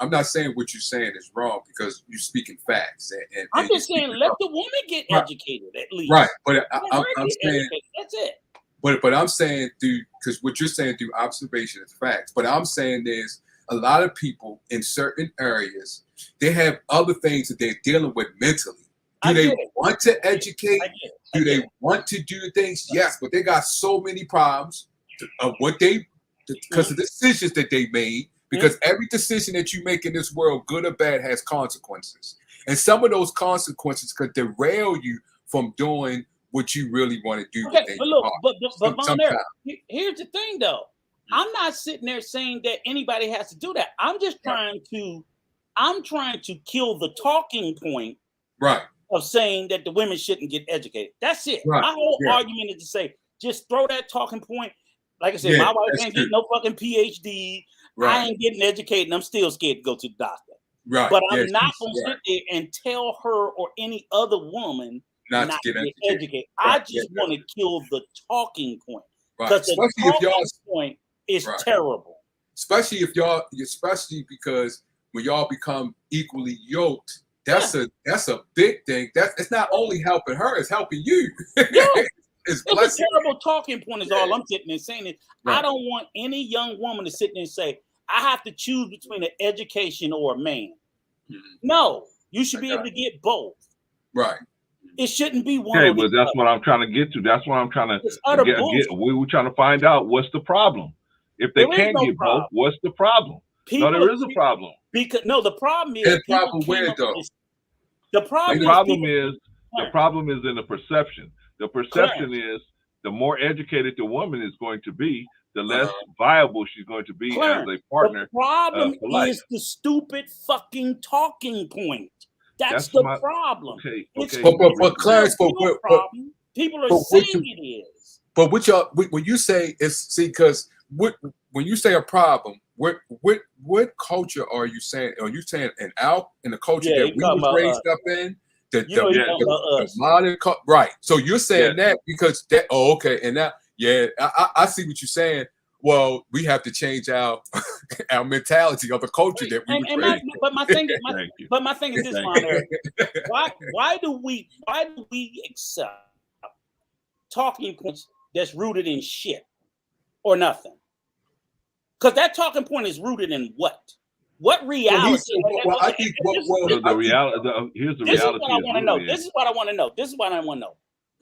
I'm not saying what you're saying is wrong because you're speaking facts. And I'm just saying, let the woman get educated at least. Right, but I'm saying that's it. But I'm saying because what you're saying through observation is facts. But I'm saying there's a lot of people in certain areas, they have other things that they're dealing with mentally. Do they want to educate? Do they want to do things? Yes, but they got so many problems of because of the decisions that they made. Because every decision that you make in this world, good or bad, has consequences. And some of those consequences could derail you from doing what you really want to do. Okay, but look, but Von Erich, here's the thing, though. I'm not sitting there saying that anybody has to do that. I'm just trying to kill the talking point, of saying that the women shouldn't get educated. That's it. Right. My whole argument is to say, just throw that talking point. Like I said, my wife ain't getting no fucking PhD. Right. I ain't getting educated, and I'm still scared to go to the doctor. Right. But I'm not going to sit there and tell her or any other woman not to get educated. Right. I just want to kill the talking point. Because the talking point is terrible. Especially because when y'all become equally yoked, that's a big thing. It's not only helping her, it's helping you. It's a terrible talking point is all I'm sitting there saying is I don't want any young woman to sit there and say, I have to choose between an education or a man. Mm-hmm. No, you should be able to get both. Right. It shouldn't be one. Okay, but that's what I'm trying to get to. That's what I'm trying to get. We were trying to find out what's the problem. If they can't get both, what's the problem? There is a problem. Because the problem is the problem where though? The problem is in the perception. The perception is the more educated the woman is going to be, the less viable she's going to be as a partner. The problem is the stupid fucking talking point. That's the problem. Okay. But Clarence, people are saying it is. But when you say because when you say a problem, what culture are you saying? Are you saying in the culture that we was raised up in? You know, he's talking about us. modern right. So you're saying that because that. Oh, okay. And that, I see what you're saying. Well, we have to change our mentality of the culture that we were raised. But my thing is this, Ron. Why do we accept talking points that's rooted in shit or nothing? Because that talking point is rooted in what? What reality? I think the reality. Here's the reality. This is what I want to know. This is what I want to know. This is what I want to know.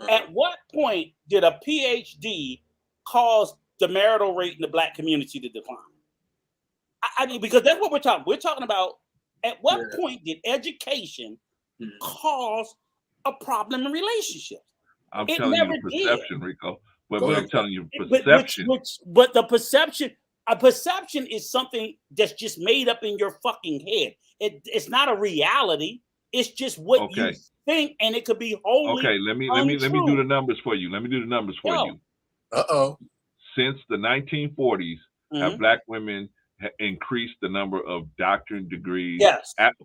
At what point did a PhD cause the marital rate in the Black community to decline? I mean, because that's what we're talking. We're talking about at what point did education cause a problem in relationships? I'm telling you perception, Rico. But I'm telling you perception. But the perception, a perception is something that's just made up in your fucking head. It's not a reality. It's just what you think, and it could be wholly let me do the numbers for you. Let me do the numbers for you. Since the 1940s, have Black women increased the number of doctorate degrees,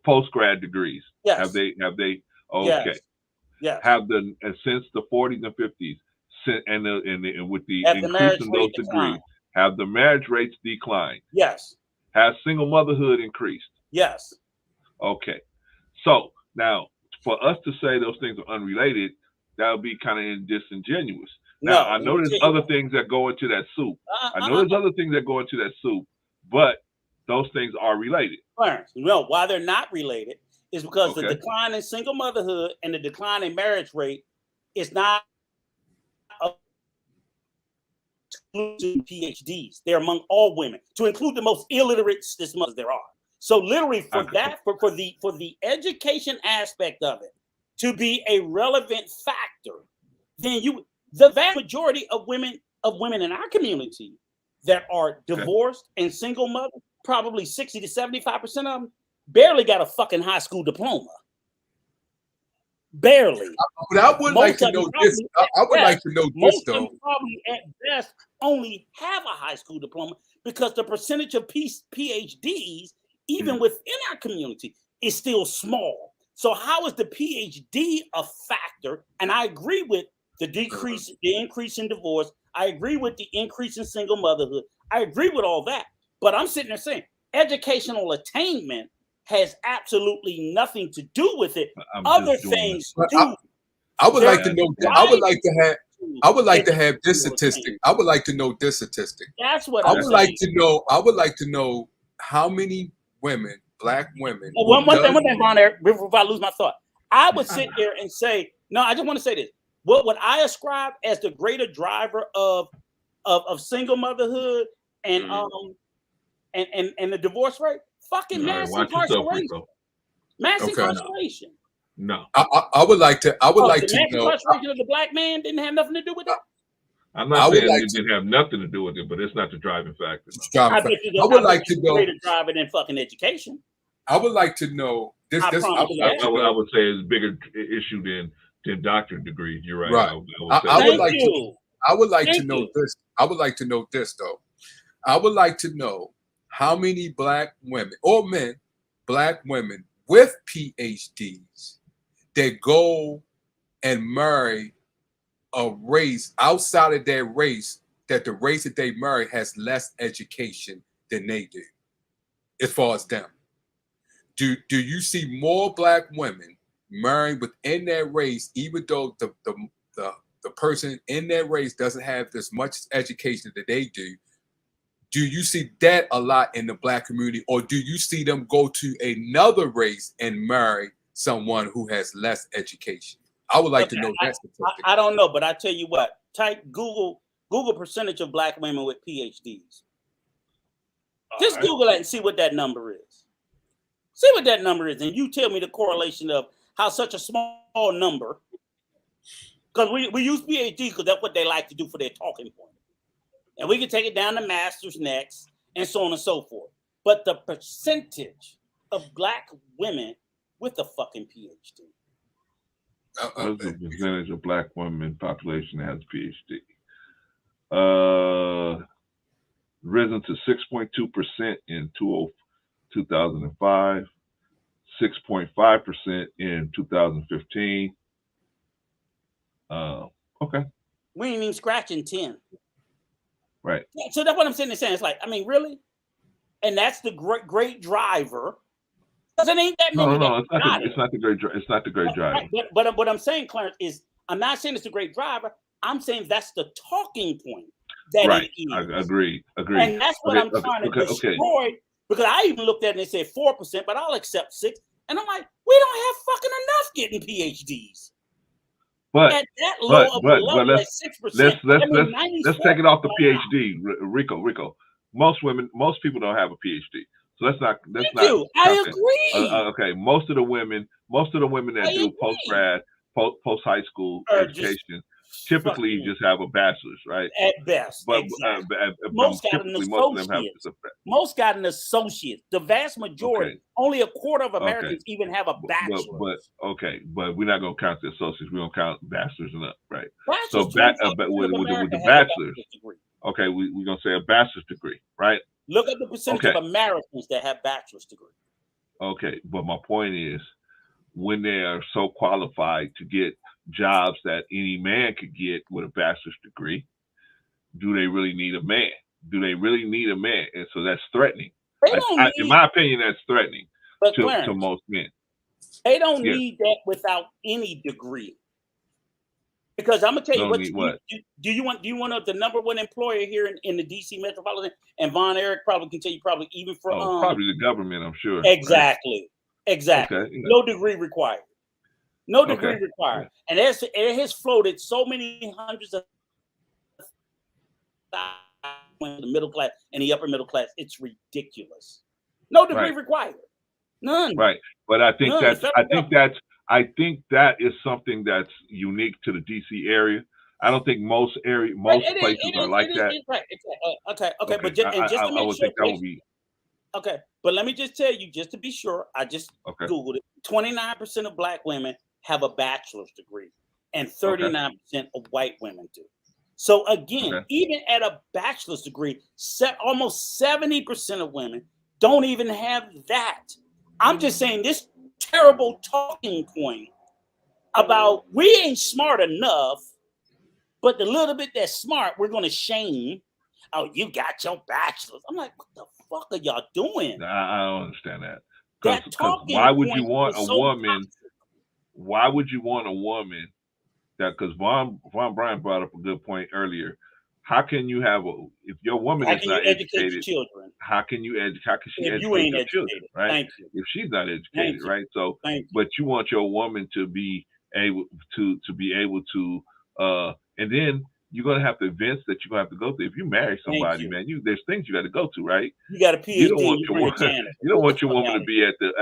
post-grad degrees? Yes. Have they? Okay. Yes. Have since the 40s and 50s, and with the increase in those degrees, have the marriage rates declined? Yes. Has single motherhood increased? Yes. Okay. So now, for us to say those things are unrelated, that would be kind of disingenuous. Now, I know there's other things that go into that soup. I know there's other things that go into that soup, but those things are related. No, why they're not related is because the decline in single motherhood and the decline in marriage rate is not exclusive PhDs. They're among all women, to include the most illiterate mothers there are. So literally for the education aspect of it to be a relevant factor, then the vast majority of women in our community that are divorced and single mothers, probably 60 to 75% of them, barely got a fucking high school diploma. Barely. But I would like to know this. I would like to know this, though. Most of them probably at best only have a high school diploma because the percentage of PhDs, even within our community, is still small. So how is the PhD a factor? And I agree with the increase in divorce. I agree with the increase in single motherhood. I agree with all that. But I'm sitting there saying educational attainment has absolutely nothing to do with it. Other things do. I would like to know. I would like to have this statistic. I would like to know this statistic. That's what I would like to know. I would like to know how many women, Black women. One thing, Ron, before I lose my thought, I would sit there and say, no, I just want to say this. What I ascribe as the greater driver of single motherhood and the divorce rate, fucking mass incarceration. Mass incarceration. No. I would like to. I would like to know. Mass incarceration of the Black man didn't have nothing to do with it. I'm not saying it didn't have nothing to do with it, but it's not the driving factor. I would like to know. Greater driver than fucking education. I would like to know this. I would say it's a bigger issue than doctorate degrees. You're right. Right. I would like to. I would like to know this. I would like to know this though. I would like to know how many Black women or men, Black women with PhDs, that go and marry a race outside of their race, that the race that they marry has less education than they do, as far as them. Do you see more Black women marrying within their race, even though the person in their race doesn't have as much education that they do? Do you see that a lot in the Black community, or do you see them go to another race and marry someone who has less education? I would like to know that statistic. I don't know, but I tell you what, type Google percentage of Black women with PhDs. Just Google that and see what that number is. See what that number is, and you tell me the correlation of how such a small number, because we use PhD because that's what they like to do for their talking point. And we can take it down to master's next, and so on and so forth. But the percentage of Black women with a fucking PhD. What's the percentage of Black women population that has PhD? Risen to 6.2% in 2005, 6.5% in 2015. Okay. We ain't even scratching 10. Right. Yeah, so that's what I'm saying. It's like, I mean, really? And that's the great driver. Because it ain't that many. No, it's not the great driver. Right. But what I'm saying, Clarence, is I'm not saying it's a great driver. I'm saying that's the talking point that Right. it is. I agree. And that's what I'm trying to destroy. Because I even looked at it and said 4%, but I'll accept 6. And I'm like, we don't have fucking enough getting PhDs. But at that low of a level, at 6%. Let's take it off the PhD, Rico. Most people don't have a PhD. So let's not. I agree. Okay, most of the women that do post grad, post high school education typically just have a bachelor's, right? At best, but exactly. Most got an associate. Most got an associate. The vast majority, only a quarter of Americans even have a bachelor's. But we're not gonna count the associates. We're gonna count bachelor's and up, right? Bachelor's, so with the bachelor's, okay, we're gonna say a bachelor's degree, right? Look at the percentage of Americans that have bachelor's degree. Okay, but my point is, when they are so qualified to get jobs that any man could get with a bachelor's degree, do they really need a man? And so that's threatening. In my opinion, that's threatening to most men. They don't need that without any degree. Because I'm gonna tell you what. Do you want the number one employer here in the DC metropolitan? And Von Erich probably can tell you even for probably the government, I'm sure. Exactly. Right? Exactly. Okay. No degree required. No degree required. And it has floated so many hundreds of thousands in the middle class and the upper middle class. It's ridiculous. No degree required. None. Right. But I think that is something that's unique to the DC area. I don't think most places are like that. Okay. But just to make sure. Okay, but let me just tell you, just to be sure, I just Googled it. 29% of Black women have a bachelor's degree, and 39% of white women do. So again, even at a bachelor's degree, almost 70% of women don't even have that. I'm just saying this terrible talking point about we ain't smart enough, but the little bit that's smart, we're going to shame. Oh, you got your bachelor's. I'm like, what the fuck are y'all doing? I don't understand that. Because why would you want a woman? Why would you want a woman that? Because Von Bryan brought up a good point earlier. How can you have if your woman is not educated? Children? How can she educate your children? Right? Thank you. If she's not educated, right? So, but you want your woman to be able to, and then you're gonna have the events that you're gonna have to go through. If you marry somebody, man, there's things you got to go to, right? You got a PhD. You don't want your woman to be at the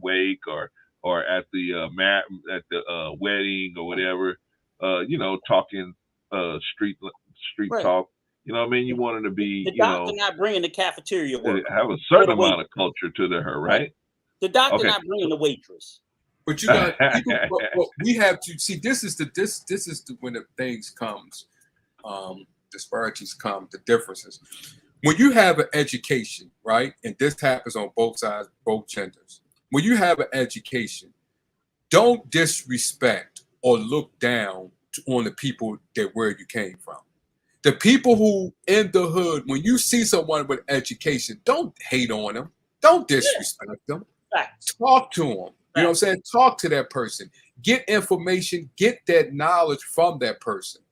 wake or at the wedding or whatever, talking street talk. You know what I mean? You want her to be the doctor not bringing the cafeteria worker. Have a certain amount of culture to her, right? The doctor not bringing the waitress. But you got we have to see. This is when the things comes, disparities come, the differences. When you have an education, right, and this happens on both sides, both genders. When you have an education, don't disrespect or look down on the people where you came from. The people who in the hood, when you see someone with education, don't hate on them. Don't disrespect them. Talk to them. You know what I'm saying? Talk to that person. Get information. Get that knowledge from that person.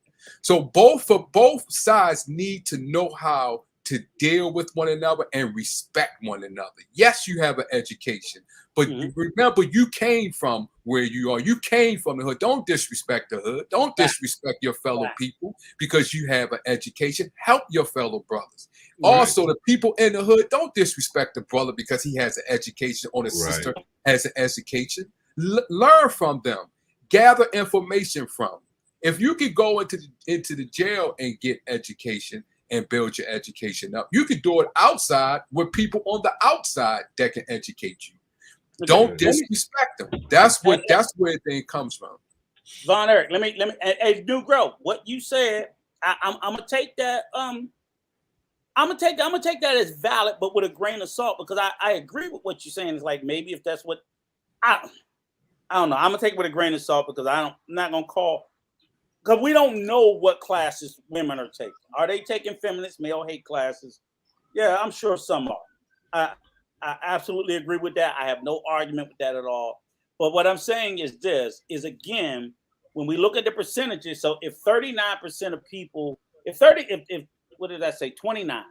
So both sides need to know how to deal with one another and respect one another. Yes, you have an education, but remember, you came from where you are. You came from the hood. Don't disrespect the hood. Don't disrespect your fellow people because you have an education. Help your fellow brothers. Also, the people in the hood, don't disrespect the brother because he has an education or the sister has an education. Learn from them. Gather information from. If you could go into the jail and get education and build your education up, you could do it outside with people on the outside that can educate you. Don't disrespect them. That's where the thing comes from. Von Erich, let me. Hey, New Growth, what you said, I'm gonna take that. I'm I'm gonna take that as valid, but with a grain of salt, because I agree with what you're saying. It's like maybe if that's what I don't know. I'm gonna take it with a grain of salt because I'm not gonna call, because we don't know what classes women are taking. Are they taking feminist male hate classes? Yeah, I'm sure some are. I absolutely agree with that. I have no argument with that at all. But what I'm saying is this: is again, when we look at the percentages. So if 39% of people, if what did I say? 29%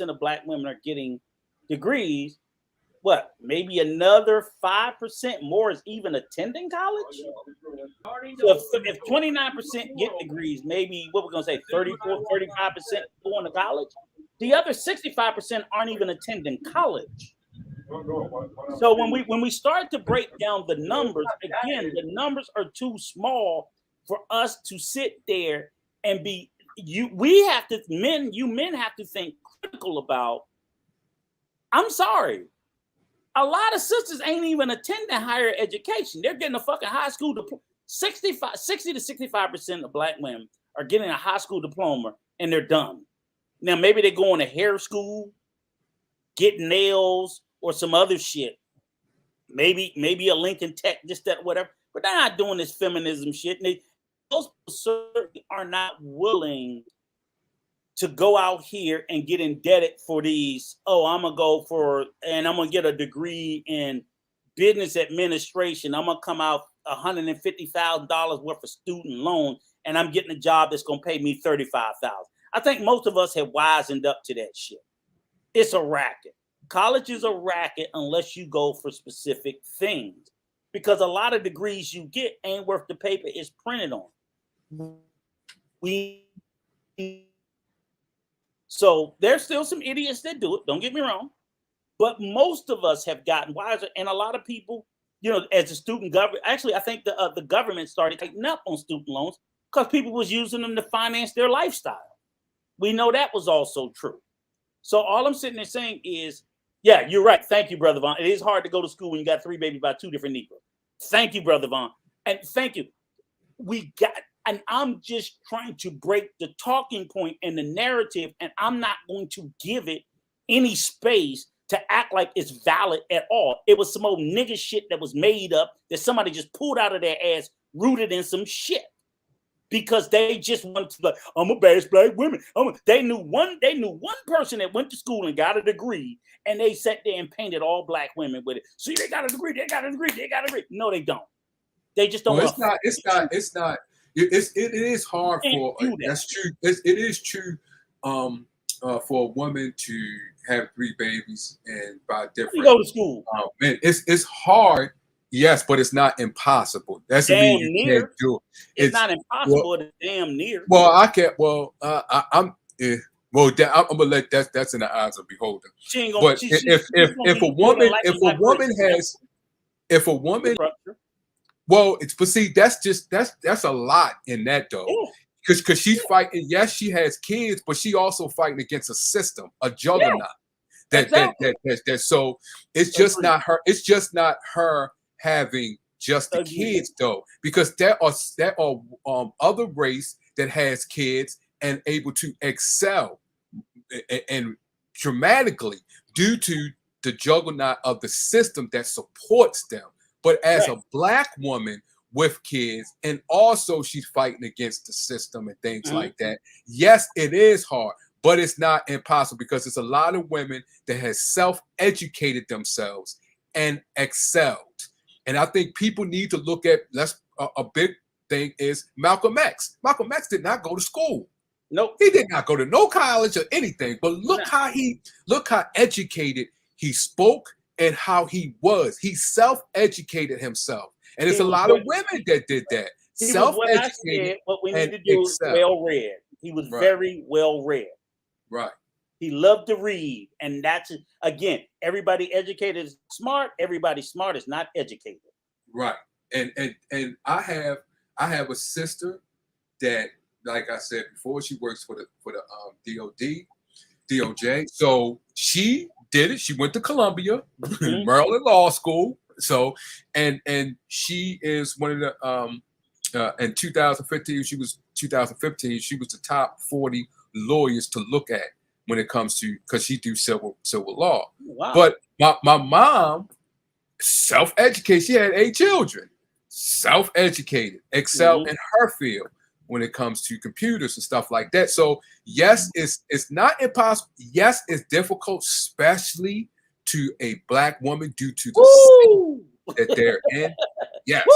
of Black women are getting degrees. What? Maybe another 5% more is even attending college. So if 29% get degrees, maybe what we're gonna say 34, 35% going to college. The other 65% aren't even attending college. So when we start to break down the numbers, again, the numbers are too small for us to sit there and be you men have to think critical about. I'm sorry. A lot of sisters ain't even attending higher education. They're getting a fucking high school diploma. 60 to 65% of Black women are getting a high school diploma and they're done. Now, maybe they're going to hair school, get nails, or some other shit. Maybe a Lincoln Tech, just that, whatever. But they're not doing this feminism shit. And those certainly are not willing to go out here and get indebted for these. Oh, I'm gonna get a degree in business administration. I'm gonna come out $150,000 worth of student loan, and I'm getting a job that's gonna pay me $35,000. I think most of us have wisened up to that shit. It's a racket. College is a racket unless you go for specific things, because a lot of degrees you get ain't worth the paper it's printed on. So there's still some idiots that do it. Don't get me wrong, but most of us have gotten wiser, and a lot of people, as a student government, actually, I think the government started tightening up on student loans because people was using them to finance their lifestyle. We know that was also true. So all I'm sitting there saying is, yeah, you're right. Thank you, Brother Vaughn. It is hard to go to school when you got 3 babies by 2 different Negroes. Thank you, Brother Vaughn, and thank you. And I'm just trying to break the talking point and the narrative, and I'm not going to give it any space to act like it's valid at all. It was some old nigga shit that was made up that somebody just pulled out of their ass, rooted in some shit, because they just wanted to, like, I'm a baddest Black woman. They knew one person that went to school and got a degree, and they sat there and painted all Black women with it. See, they got a degree. They got a degree. No, they don't. They just don't. Well, it's not. It is hard for that's true. It is true for a woman to have 3 babies and by different. You go to school. Man, it's hard, yes, but it's not impossible. That's damn the near. Can't do it. It's not impossible. It's damn near. Well, I can't. Well, I'm. Well, I'm gonna let that's in the eyes of the beholder. She ain't gonna. But if a woman. Well, but see, that's a lot in that though, because she's fighting. Yes, she has kids, but she also fighting against a system, a juggernaut. That so it's just not her. It's just not her having just the kids though, because there are other race that has kids and able to excel and dramatically due to the juggernaut of the system that supports them. But as a Black woman with kids, and also she's fighting against the system and things like that. Yes, it is hard, but it's not impossible, because there's a lot of women that has self-educated themselves and excelled. And I think people need to look at, a big thing is Malcolm X. Malcolm X did not go to school. Nope. He did not go to no college or anything. But look how educated he spoke and how he was. He self-educated himself. And it's a lot of women that did that. Self-educated. What we need to do is well-read. He was very well-read. Right. He loved to read. And that's, again, everybody educated is smart. Everybody smart is not educated. Right. And I have a sister that, like I said before, she works for the DOJ. So she did it. She went to Columbia, Maryland Law School. So, and she is one of the in 2015. She was the top 40 lawyers to look at when it comes to, because she do civil law. Wow. But my mom, self-educated. She had 8 children, self-educated, excelled in her field when it comes to computers and stuff like that. So yes, it's not impossible. Yes, it's difficult, especially to a Black woman due to the state that they're in. Yes.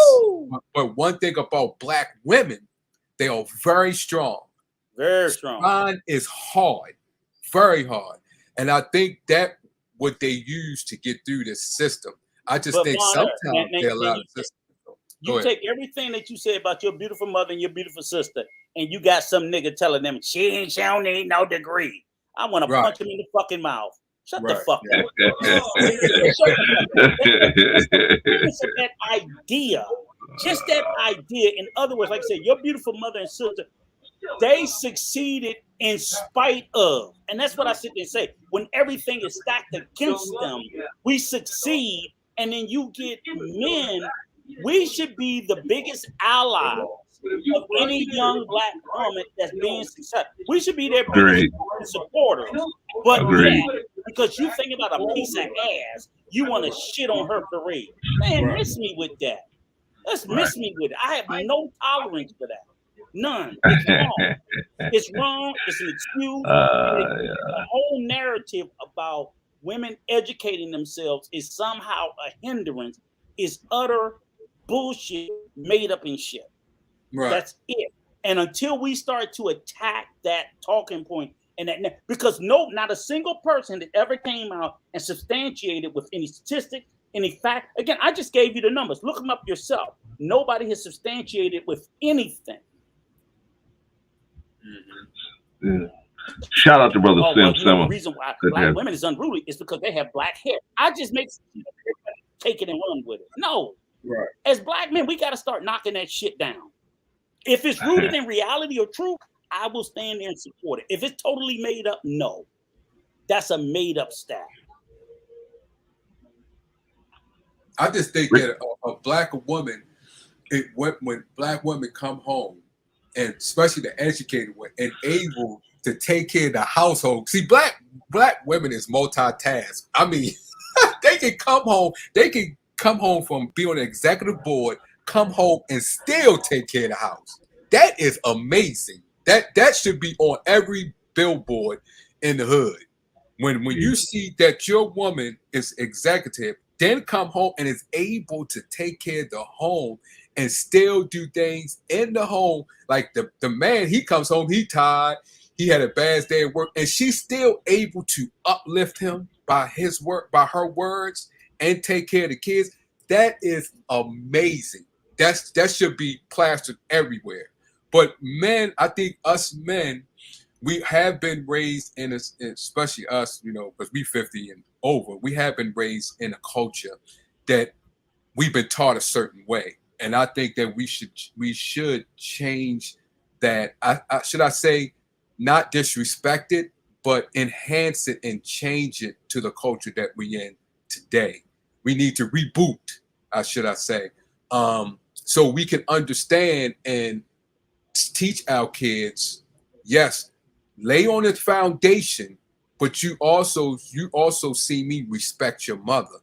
But one thing about Black women, they are very strong. Very strong. Mine is hard, very hard. And I think that what they use to get through this system. I just think sometimes they allow the system. You take everything that you say about your beautiful mother and your beautiful sister, and you got some nigga telling them she don't need no degree. I want to punch him in the fucking mouth. Shut the fuck up. Just that idea. Just that idea. In other words, like I said, your beautiful mother and sister, they succeeded in spite of. And that's what I sit there and say. When everything is stacked against them, we succeed. And then you get men. We should be the biggest ally of any young Black woman that's being successful. We should be their biggest supporters. But yeah, because you think about a piece of ass, you want to shit on her career. Man, miss me with that. Let's miss me with it. I have no tolerance for that. None. It's wrong. It's wrong. It's an excuse. The whole narrative about women educating themselves is somehow a hindrance. Is utter bullshit, made up in shit. Right. That's it. And until we start to attack that talking point, and that, because not a single person that ever came out and substantiated with any statistic, any fact. Again, I just gave you the numbers. Look them up yourself. Nobody has substantiated with anything. Yeah. Shout out to Brother Sim Simmer. The reason why Black women is unruly is because they have black hair. I just make take it and run with it. No. Right. As Black men, we got to start knocking that shit down. If it's rooted in reality or truth, I will stand there and support it. If it's totally made up, no. That's a made up stat. I just think that a Black woman, when Black women come home, and especially the educated one, and able to take care of the household. See, Black women is multitask. I mean, they can come home from being on the executive board, come home and still take care of the house. That is amazing. That should be on every billboard in the hood. When you see that your woman is executive, then come home and is able to take care of the home and still do things in the home. Like the man, he comes home, he tired, he had a bad day at work, and she's still able to uplift him by his work, by her words, and take care of the kids. That is amazing. That should be plastered everywhere. But men, I think us men, we have been raised in, especially us, because we 50 and over, we have been raised in a culture that we've been taught a certain way. And I think that we should change that. Should I say, not disrespect it, but enhance it and change it to the culture that we're in today. We need to reboot, should I say, so we can understand and teach our kids, yes, lay on the foundation, but you also see me respect your mother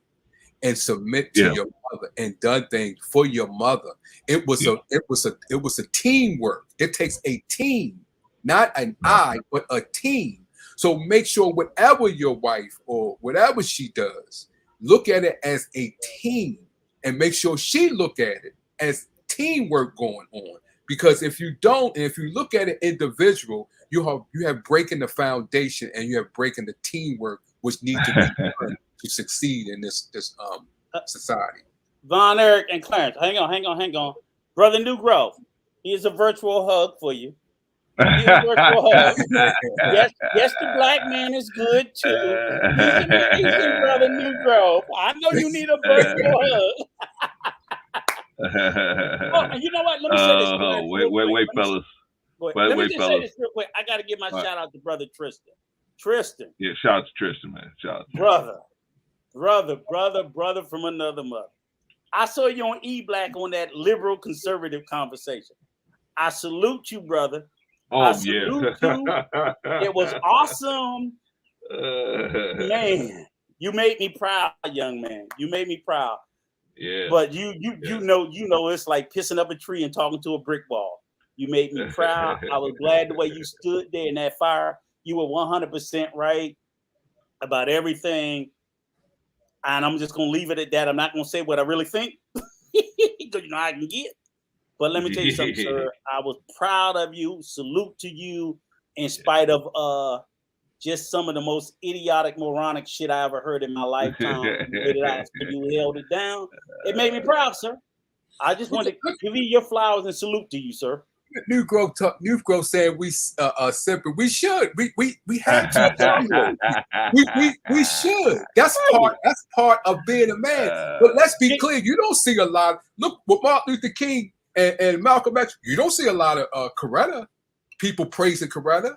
and submit to your mother and done things for your mother. It was a teamwork. It takes a team, not an I, but a team. So make sure whatever your wife or whatever she does, look at it as a team and make sure she look at it as teamwork going on. Because if you don't, and if you look at it individual, you have breaking the foundation and you have breaking the teamwork, which need to be done to succeed in this society. Von Eric and Clarence, hang on. Brother New Grove, here's a virtual hug for you. Here's a virtual hug. Yes, the Black man is good too. He's amazing, Brother New Grove. I know you need a virtual hug. And you know what? Let me say this. Wait, fellas. Let me just say this real quick. I got to give my shout out to Brother Tristan. Tristan. Yeah, shout out to Tristan, man. Shout out to brother from another mother. I saw you on E-Black on that liberal conservative conversation. I salute you, brother. Oh salute you. It was awesome. Man, you made me proud, young man. You made me proud. Yeah. But you know, it's like pissing up a tree and talking to a brick wall. You made me proud. I was glad the way you stood there in that fire. You were 100% right about everything. And I'm just gonna leave it at that. I'm not gonna say what I really think. Because you know I can get. But let me tell you something, sir. I was proud of you. Salute to you, in spite of just some of the most idiotic, moronic shit I ever heard in my lifetime. You held it down. It made me proud, sir. I just wanted to give you your flowers and salute to you, sir. New Grove said we simple. We should. We have to. we should. That's part of being a man. But let's be clear. You don't see a lot. Look with Martin Luther King and Malcolm X. You don't see a lot of Coretta people praising Coretta.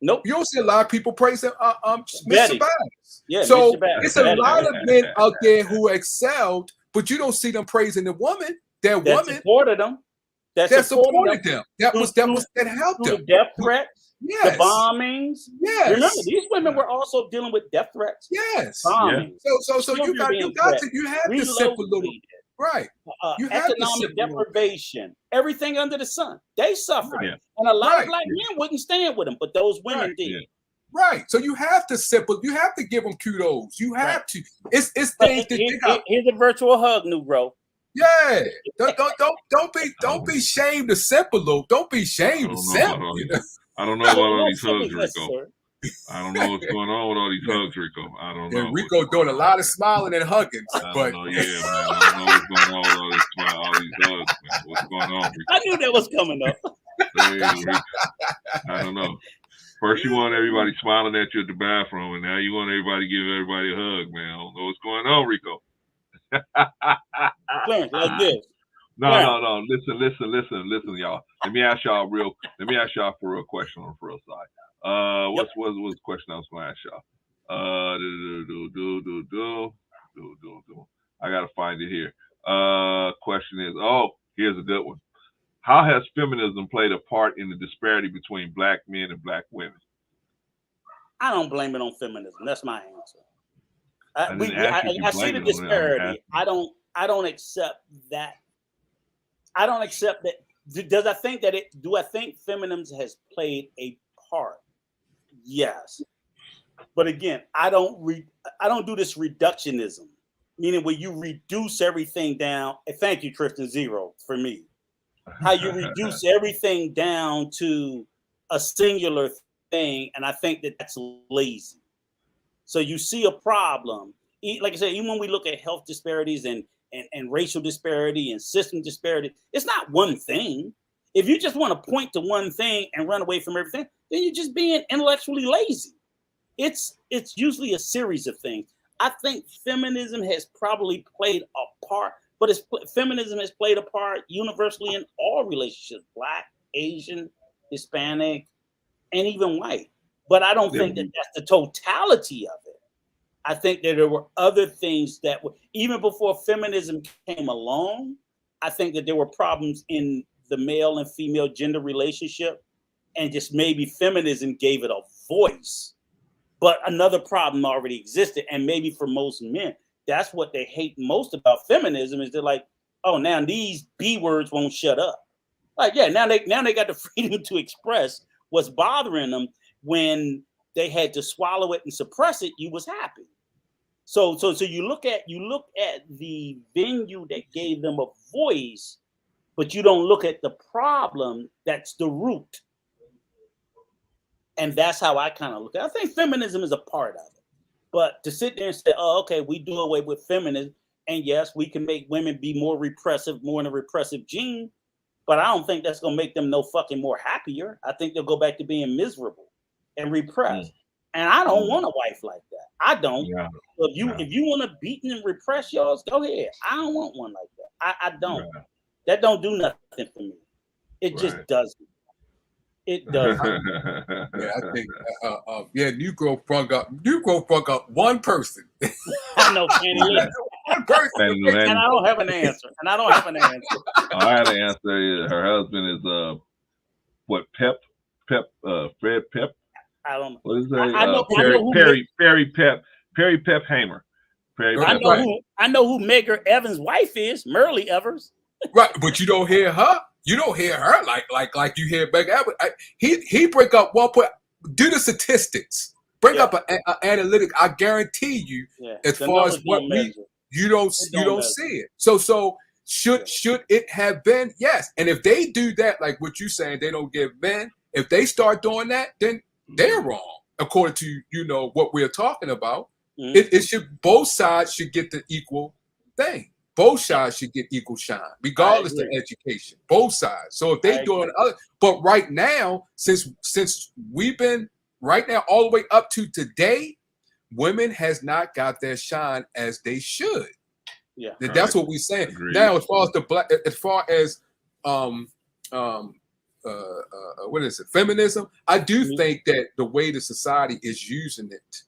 Nope. You don't see a lot of people praising Mr. Banks. Yeah. So It's a lot of men out there who excelled, but you don't see them praising the woman. That woman supported them. That supported them. That helped them. The death threats, yes. The bombings. Yes. Remember, these women were also dealing with death threats. Yes. Bombings. Yeah. So you have to sip a little. Right. You have economic deprivation, everything under the sun. They suffered. Right. And a lot of black men wouldn't stand with them, but those women did. Yeah. Right. So you have to sip. You have to give them kudos. You have to. It's things that here's a virtual hug, new bro. Yeah, don't be ashamed to simp a little. Don't be ashamed to simp. I don't know about all these hugs, Rico. I don't know what's going on with all these hugs, Rico. I don't know. Yeah, Rico doing a lot of smiling and hugging. I don't know, man. I don't know what's going on with all these hugs, man. What's going on, Rico? I knew that was coming up. I don't know. First you want everybody smiling at you at the bathroom, and now you want everybody to give everybody a hug, man. I don't know what's going on, Rico. Clarence, like this. No. Listen, y'all. Let me ask y'all for a real question on the real side. What's the question I was going to ask y'all? I gotta find it here. Question is, here's a good one. How has feminism played a part in the disparity between black men and black women? I don't blame it on feminism. That's my answer. I see the disparity. I don't accept that. I don't accept that. Do I think feminism has played a part? Yes. But again, I don't do this reductionism, meaning where you reduce everything down. And thank you, Tristan, zero for me. How you reduce everything down to a singular thing, and I think that's lazy. So you see a problem, like I said, even when we look at health disparities and racial disparity and system disparity, it's not one thing. If you just want to point to one thing and run away from everything, then you're just being intellectually lazy. It's usually a series of things. I think feminism has probably played a part, but feminism has played a part universally in all relationships, Black, Asian, Hispanic, and even white. But I don't think that that's the totality of it. I think that there were other things that were, even before feminism came along, I think that there were problems in the male and female gender relationship, and just maybe feminism gave it a voice. But another problem already existed, and maybe for most men, that's what they hate most about feminism is they're like, oh, now these B words won't shut up. Like, yeah, now they got the freedom to express what's bothering them. When they had to swallow it and suppress it, you was happy. So you look at the venue that gave them a voice, but you don't look at the problem that's the root. And that's how I kind of look at it. I think feminism is a part of it. But to sit there and say, oh, okay, we do away with feminism, and yes, we can make women be more repressive, more in a repressive gene, but I don't think that's going to make them no fucking more happier. I think they'll go back to being miserable and repressed. And I don't want a wife like that. I don't. Yeah. So if you want to beat and repress yours, go ahead. I don't want one like that. I don't. Yeah. That don't do nothing for me. It just doesn't. It does. Yeah, I think. New Grove brung up one person. I know, Kenny. One person, and I don't have an answer. I had an answer. Her husband is Pep. Fred Pep. I don't know. What is that? I know Perry Pep Hamer. Perry I Pep know Hamer. I know who Medgar Evers' wife is, Merle Evers. Right, but you don't hear her. You don't hear her like you hear Beck Abbott. He break up 1 point. Do the statistics. Bring up an analytic. I guarantee you, as far as what you don't see it. So should it have been? Yes. And if they do that, like what you're saying, they don't give men. If they start doing that, then they're wrong, according to what we're talking about. Mm-hmm. It should, both sides should get the equal thing. Both sides should get equal shine, regardless of education. Both sides. So if they doing but right now, since we've been right now all the way up to today, women has not got their shine as they should. Yeah, that's what we're saying. Agreed. Now, as far as what is it? Feminism. I do think that the way the society is using it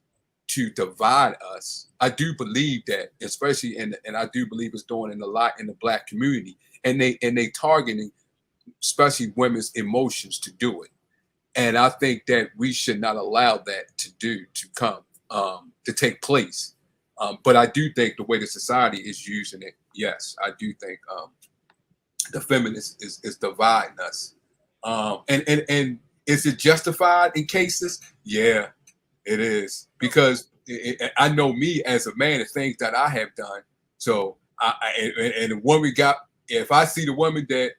to divide us, I do believe that, especially and I do believe it's doing a lot in the Black community, and they targeting especially women's emotions to do it. And I think that we should not allow that to take place. But I do think the way the society is using it, yes, I do think the feminist is dividing us. And is it justified in cases? Yeah, it is, because I know me as a man, the things that I have done. So and the woman if I see the woman that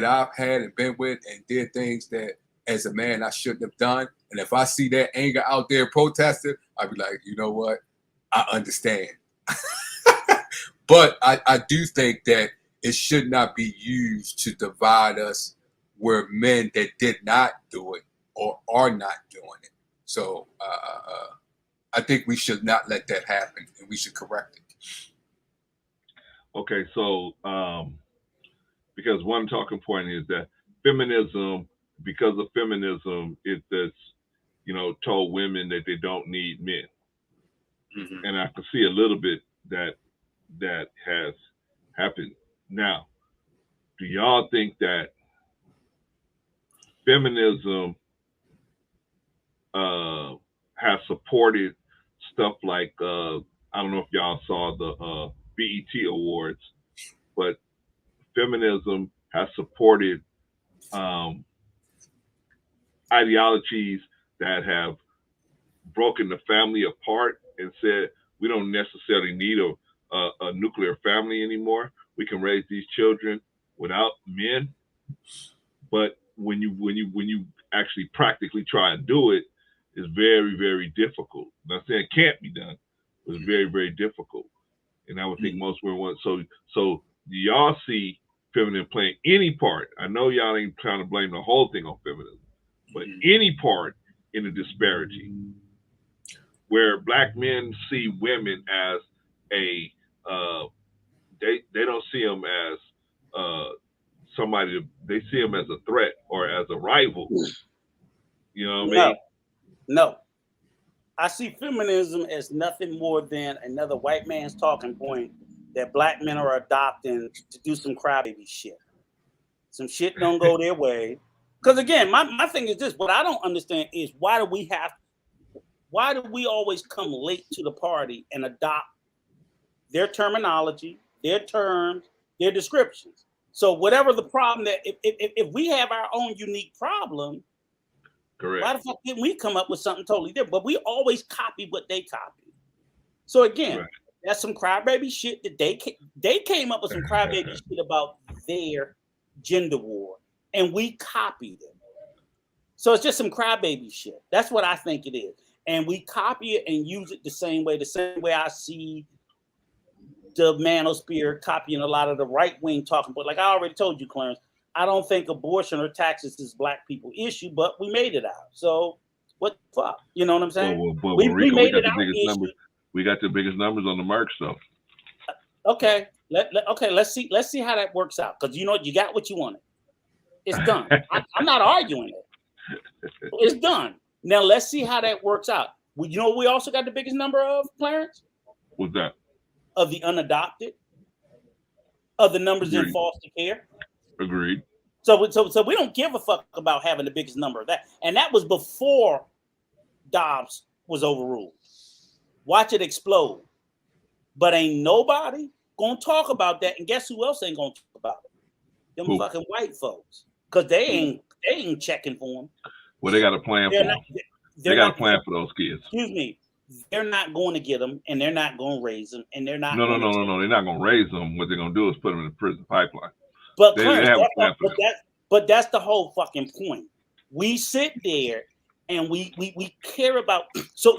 I've had and been with and did things that as a man I shouldn't have done, and if I see that anger out there protesting, I'd be like, you know what? I understand. But I do think that it should not be used to divide us where men that did not do it or are not doing it. So I think we should not let that happen, and we should correct it. Okay, so because one talking point is that feminism, because of feminism, it's told women that they don't need men. Mm-hmm. And I can see a little bit that has happened. Now, do y'all think that feminism has supported stuff like I don't know if y'all saw the BET Awards, but feminism has supported ideologies that have broken the family apart and said we don't necessarily need a nuclear family anymore. We can raise these children without men. But when you actually practically try and do it, it's very, very difficult. I'm not saying it can't be done, but it's very, very difficult. And I would think most women want. So do y'all see feminism playing any part? I know y'all ain't trying to blame the whole thing on feminism, but any part in the disparity where Black men see women as they don't see them as somebody, they see them as a threat or as a rival. You know what I mean? No. I see feminism as nothing more than another white man's talking point that Black men are adopting to do some crybaby shit. Some shit don't go their way. Because again, my thing is this: what I don't understand is why do we always come late to the party and adopt their terminology, their terms, their descriptions? So whatever the problem, that if we have our own unique problem, correct, why the fuck didn't we come up with something totally different? But we always copy what they copy. So again, that's some crybaby shit that they came up with some crybaby shit about their gender war, and we copied it. So it's just some crybaby shit. That's what I think it is. And we copy it and use it the same way I see the manosphere copying a lot of the right-wing talking. But like I already told you, Clarence, I don't think abortion or taxes is Black people issue, but we made it out. So what the fuck? You know what I'm saying? We made it out. We got the biggest numbers on the merch stuff. Okay. Let's see how that works out. Because you got what you wanted. It's done. I'm not arguing it. It's done. Now let's see how that works out. You know what we also got the biggest number of, Clarence? What's that? Of the unadopted, of the numbers in foster care. Agreed. So we don't give a fuck about having the biggest number of that. And that was before Dobbs was overruled. Watch it explode. But ain't nobody gonna talk about that. And guess who else ain't gonna talk about it? Them fucking white folks. Because they ain't checking for them. Well, they got a plan for them. They got a plan for those kids. Excuse me. They're not going to get them, and they're not going to raise them, and they're not. No. They're not going to raise them. What they're going to do is put them in the prison pipeline. But but that's the whole fucking point. We sit there and we care about. So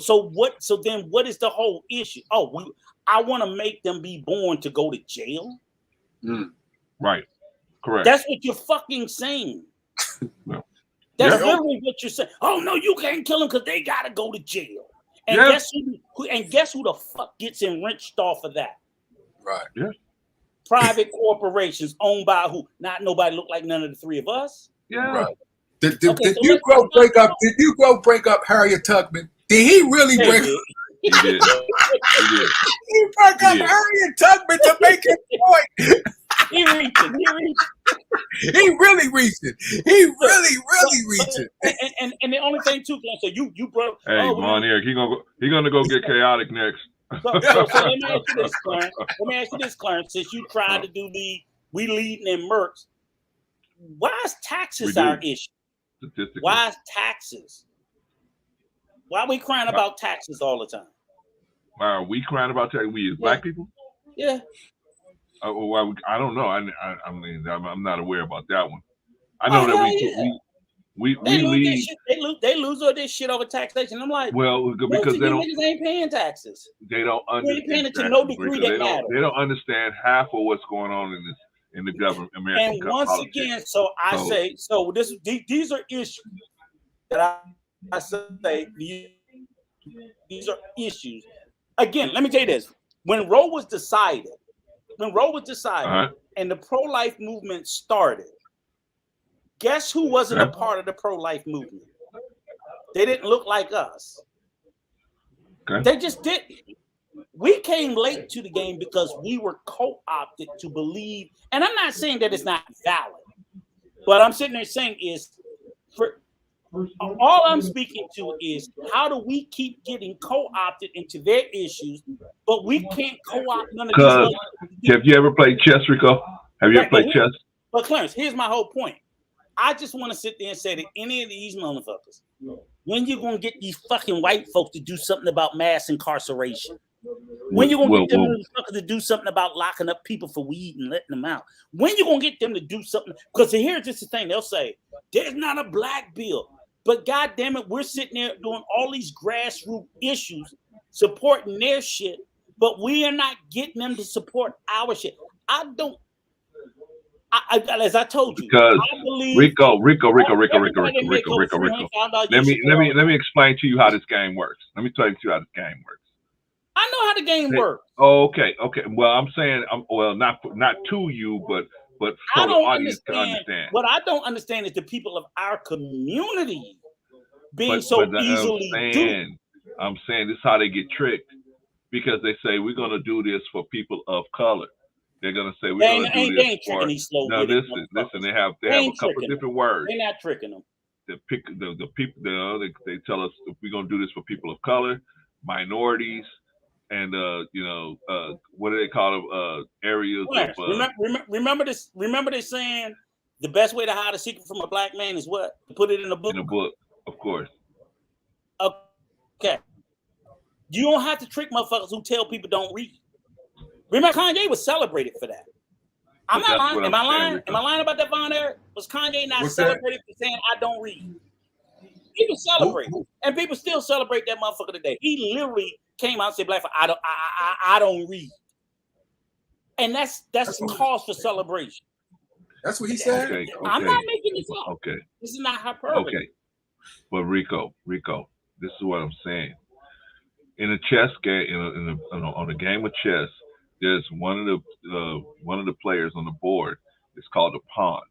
then what is the whole issue? Oh, I want to make them be born to go to jail. Right. Correct. That's what you're fucking saying. No. That's literally what you're saying. Oh no, you can't kill them because they got to go to jail. And guess who the fuck gets enriched off of that? Right. Yeah. Private corporations owned by who? Not nobody look like none of the three of us. Yeah. Right. Did you break up Harriet Tubman? Did he really break up? He did. He broke up Harriet Tubman to make his point. He reaching. He really reaching. He really reaching. And the only thing too, so you broke. Hey, Von Eric, he gonna go get chaotic next. So let me ask you this, Clarence. Clarence. Since you tried to do we leading in Mercs, why is taxes our issue? Why is taxes? Why are we crying about taxes all the time? Why are we crying about taxes? We as black people? Yeah. I don't know. I mean, I'm not aware about that one. I know that we lead. They lose all this shit over taxation. I'm like, well, because they niggas ain't paying taxes. They don't understand. They ain't paying it to no degree that matters. They don't understand half of what's going on in the government, American. And once again, these are issues that I say these are issues. Again, let me tell you this: when Roe was decided. And the pro-life movement started, guess who wasn't a part of the pro-life movement? They didn't look like us. Okay. They just didn't. We came late to the game because we were co-opted to believe, and I'm not saying that it's not valid, but I'm sitting there saying all I'm speaking to is how do we keep getting co-opted into their issues, but we can't co-opt none of these. Have you ever played chess, Rico? Have you ever played chess? But Clarence, here's my whole point. I just want to sit there and say to any of these motherfuckers, when you gonna get these fucking white folks to do something about mass incarceration? When you gonna get them to do something about locking up people for weed and letting them out? When you gonna get them to do something? Because here's just the thing: they'll say there's not a black bill. But God damn it, we're sitting there doing all these grassroots issues, supporting their shit, but we are not getting them to support our shit. As I told you, because I believe Rico. Let me explain to you how this game works. Let me tell you how this game works. I know how the game works. Okay. Well, I'm saying, not to you, but for the audience to understand. What I don't understand is the people of our community being so easily duped. I'm saying this is how they get tricked, because they say we're going to do this for people of color. They're going to say we're going to do this for. No, listen. They have a couple of different words. They're not tricking them. The people. They tell us we're going to do this for people of color, minorities, and what do they call them? Areas of. Remember this. Remember they saying the best way to hide a secret from a black man is what? To put it in a book. In a book, of course. Okay. You don't have to trick motherfuckers who tell people don't read. Remember, Kanye was celebrated for that. I'm not lying. Am I lying? Am I lying about that, Von Eric? Was Kanye not celebrated for saying I don't read? He was celebrated, and people still celebrate that motherfucker today. He literally came out and said, "Black, I don't read," and that's cause for celebration. That's what he said. Okay. I'm not making this up. Okay. This is not hyperbole. Okay. But Rico, this is what I'm saying. In a chess game, on a game of chess, there's one of the players on the board. It's called a pawn.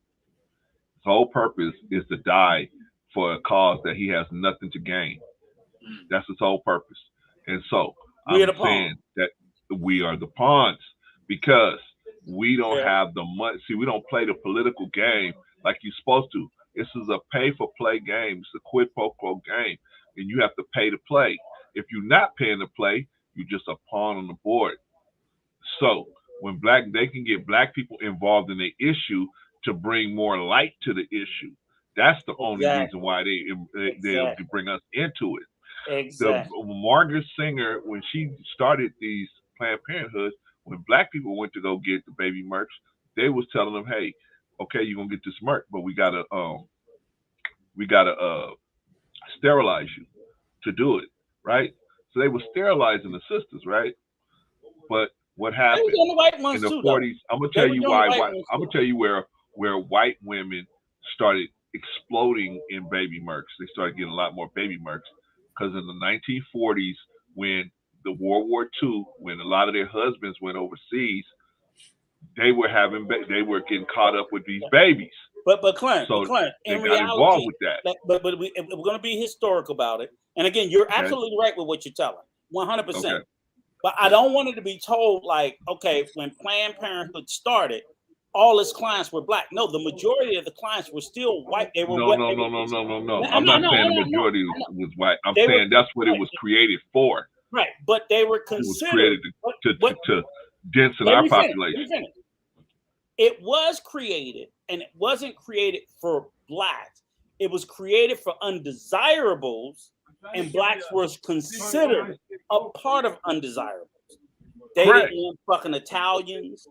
His whole purpose is to die for a cause that he has nothing to gain. That's his whole purpose. And so I'm saying that we are the pawns because we don't have the money. See, we don't play the political game like you're supposed to. This is a pay-for-play game. It's a quid pro quo game, and you have to pay to play. If you're not paying to play, you're just a pawn on the board. So when they can get black people involved in the issue to bring more light to the issue. That's the only reason why they bring us into it. Exactly. The Margaret Singer, when she started these Planned Parenthoods, when black people went to go get the baby mercs, they was telling them, "Hey, okay, you're gonna get this merc, but we gotta sterilize you to do it, right?" So they were sterilizing the sisters, right? But what happened in the 40s? I'm gonna tell you why. I'm gonna tell you where white women started exploding in baby mercs. They started getting a lot more baby mercs because in the 1940s, when the World War II, when a lot of their husbands went overseas, they were getting caught up with these babies. But Clint, in reality, involved with that. But we're going to be historical about it. And again, you're absolutely right with what you're telling, 100%. Okay. But I don't want it to be told like, okay, when Planned Parenthood started, all its clients were black. No, the majority of the clients were still white. They were no. I'm not saying the majority was white. I'm saying that's what it was created for. Right, but they were considered to densen our population. It was created, and it wasn't created for blacks. It was created for undesirables, and blacks was considered a part of undesirables. They didn't want fucking Italians.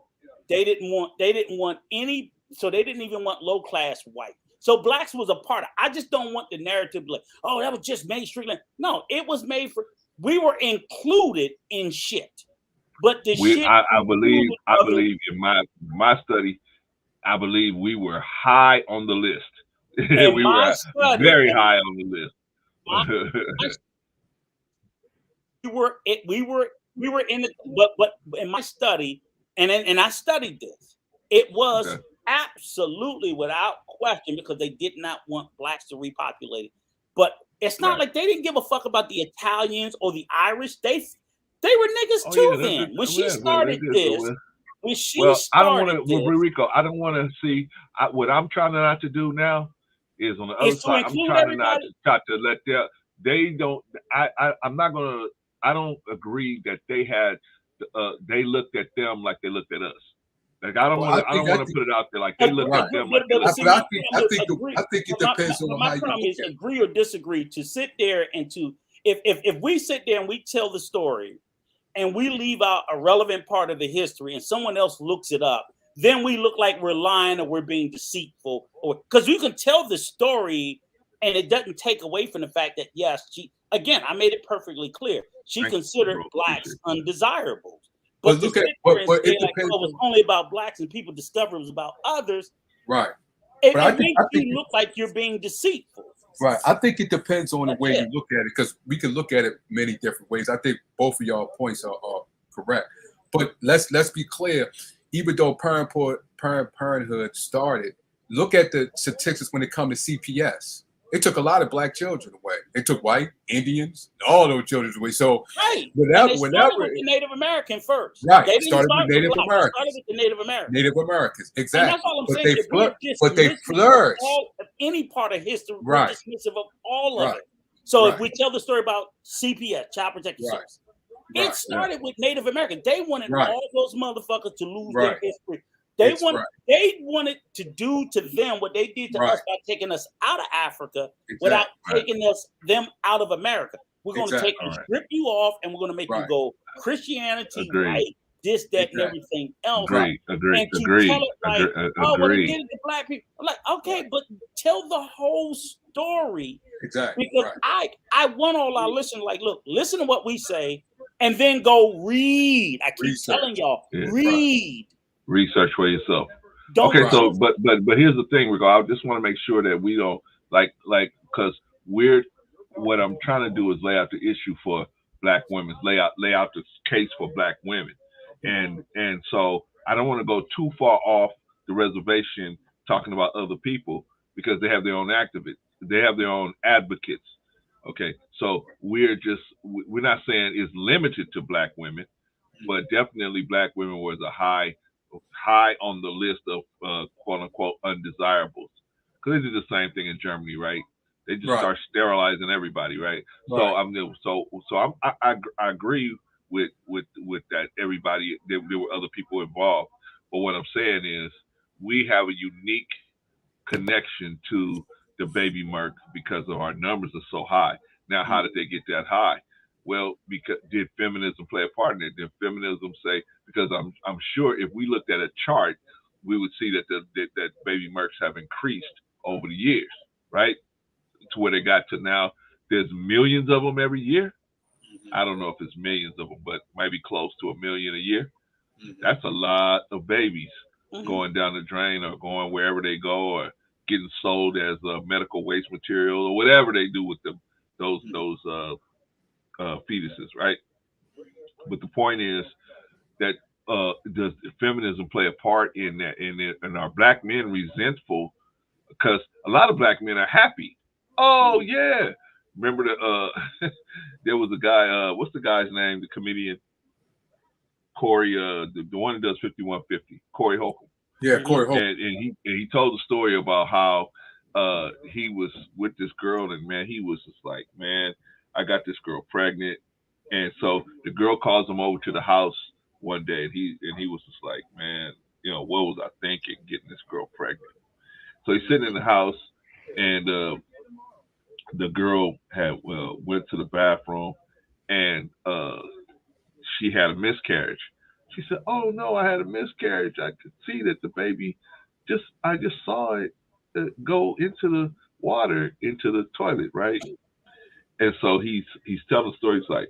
They didn't want any. So they didn't even want low class white. So blacks was a part of. I just don't want the narrative like, oh, that was just mainstream. No, it was made for. We were included in shit. But I believe in my study, I believe we were high on the list. We were very high on the list. we were in it, but in my study, and I studied this, it was absolutely without question because they did not want blacks to repopulate it. But it's not like they didn't give a fuck about the Italians or the Irish. They were niggas too then. When she started this, I don't want to, Rico, I don't want to see, what I'm trying not to do now is on the other side, I'm trying not to let they don't, I'm not going to, I don't agree that they looked at them like they looked at us. Like I don't want to put it out there like they look at them. I think it depends on how you look at it. Agree or disagree to sit there and to if we sit there and we tell the story and we leave out a relevant part of the history and someone else looks it up, then we look like we're lying or we're being deceitful, or because you can tell the story and it doesn't take away from the fact that yes, I made it perfectly clear. She considered blacks undesirables. But look at it depends. It was only about blacks, and people discovered it was about others. Right. It makes you look like you're being deceitful. Right. I think it depends on the way you look at it, because we can look at it many different ways. I think both of y'all points are correct. But let's be clear. Even though Planned Parenthood started, look at the statistics when it comes to CPS. It took a lot of black children away. It took white, Indians, all those children away. So whenever with the Native American first, right? They started with Native Americans. Started with the Native Americans. Native Americans, exactly. And that's all I'm saying. But they flourished. Any part of history, right? Dismissive of all of it. So if we tell the story about CPS, Child Protective Service, it started with Native Americans. They wanted all those motherfuckers to lose their history. They wanted to do to them what they did to us by taking us out of Africa without taking them out of America. We're going to take and strip you off, and we're going to make you go Christianity, white, this, that, and everything else. Agree. Tell it like, well, they did it to black people. I'm like, okay, but tell the whole story. Exactly. Because I want all our listeners, like, look, listen to what we say, and then go read. I keep telling y'all, read. Research for yourself. So but here's the thing, Rico. I just want to make sure that we don't like because what I'm trying to do is lay out the issue for black women, lay out the case for black women, and so I don't want to go too far off the reservation talking about other people because they have their own activists, they have their own advocates. Okay, so we're not saying it's limited to black women, but definitely black women was a high on the list of quote unquote undesirables. because they did the same thing in Germany, right? They just Right. start sterilizing everybody, right? So I agree with that. Everybody, there were other people involved, but what I'm saying is we have a unique connection to the baby merc because of our numbers are so high. Now, how did they get that high? Well, because did feminism play a part in it? Did feminism say? Because I'm sure if we looked at a chart, we would see that that baby mercs have increased over the years, right? To where they got to now. There's millions of them every year. I don't know if it's millions of them, but maybe close to 1 million a year. That's a lot of babies going down the drain or going wherever they go or getting sold as medical waste material or whatever they do with them, those fetuses, right? But the point is that does feminism play a part in that? And are black men resentful? Because a lot of black men are happy. Oh yeah, remember there was a guy. What's the guy's name? The comedian Corey, the one that does 5150, Corey Holcomb. Yeah, Corey Holcomb. And he told the story about how he was with this girl, and man, he was just like, man, I got this girl pregnant, and so the girl calls him over to the house one day, and he was just like, man, you know, what was I thinking getting this girl pregnant? So he's sitting in the house, and the girl had went to the bathroom, and she had a miscarriage. She said, "Oh no, I had a miscarriage. I could see that the baby I just saw it go into the water, into the toilet, right?" And so he's telling stories like,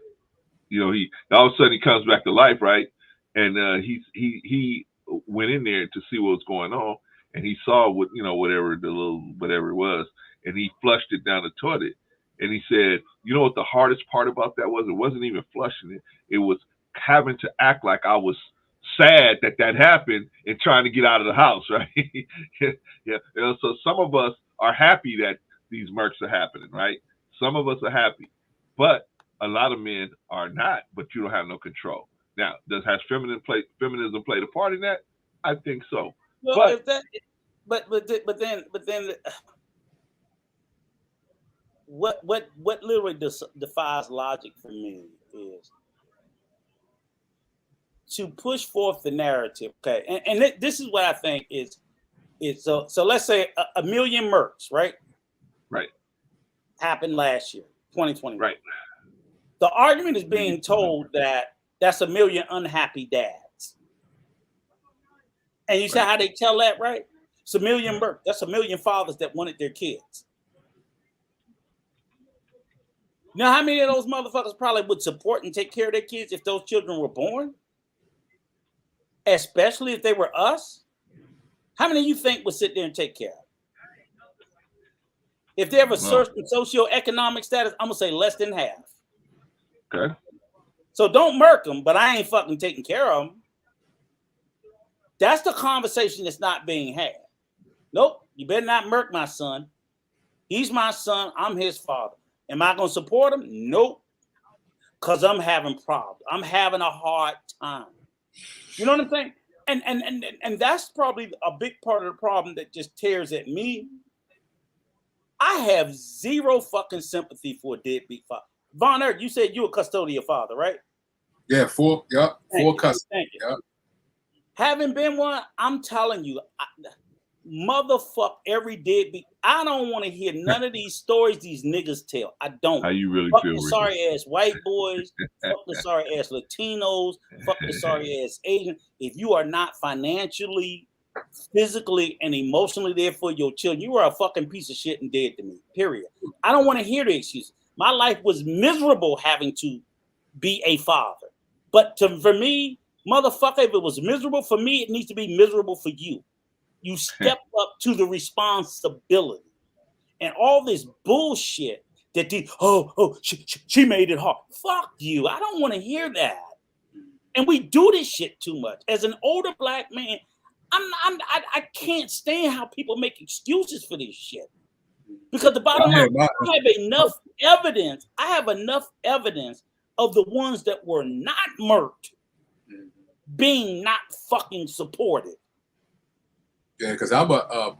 you know, he all of a sudden he comes back to life, right? And he went in there to see what was going on, and he saw whatever it was, and he flushed it down the toilet. And he said, you know what the hardest part about that was? It wasn't even flushing it. It was having to act like I was sad that happened and trying to get out of the house, right? Yeah. So some of us are happy that these mercs are happening, right? Some of us are happy, but a lot of men are not. But you don't have no control. Now, has feminism played a part in that? I think so. Well, but then. What literally defies logic for me is to push forth the narrative. Okay, and this is what I think is so let's say a million mercs, right? Right. Happened last year, 2020. Right. The argument is being told that that's a million unhappy dads, and you say how they tell that, right? It's a million mercs. That's a million fathers that wanted their kids. You know how many of those motherfuckers probably would support and take care of their kids if those children were born? Especially if they were us? How many of you think would sit there and take care of them? If they have a certain socioeconomic status, I'm going to say less than half. Okay. So don't murk them, but I ain't fucking taking care of them. That's the conversation that's not being had. Nope, you better not murk my son. He's my son. I'm his father. Am I going to support him? Nope. Because I'm having problems. I'm having a hard time. You know what I'm saying? And that's probably a big part of the problem that just tears at me. I have zero fucking sympathy for a deadbeat father. Von Erck, you said you a custodial father, right? Yeah, four custody. Thank you. Yep. Having been one, I'm telling you, motherfuck every deadbeat. I don't want to hear none of these stories these niggas tell. I don't. How you really fuck feel? The sorry ass white boys. Fuck the sorry ass Latinos. Fuck the sorry ass Asian. If you are not financially, physically, and emotionally there for your children, you are a fucking piece of shit and dead to me. Period. I don't want to hear the excuses. My life was miserable having to be a father. But for me, motherfucker, if it was miserable for me, it needs to be miserable for you. You step up to the responsibility, and all this bullshit that she made it hard. Fuck you. I don't want to hear that. And we do this shit too much. As an older black man, I can't stand how people make excuses for this shit. Because the bottom line, I have enough evidence. I have enough evidence of the ones that were not murked being not fucking supported. Yeah, because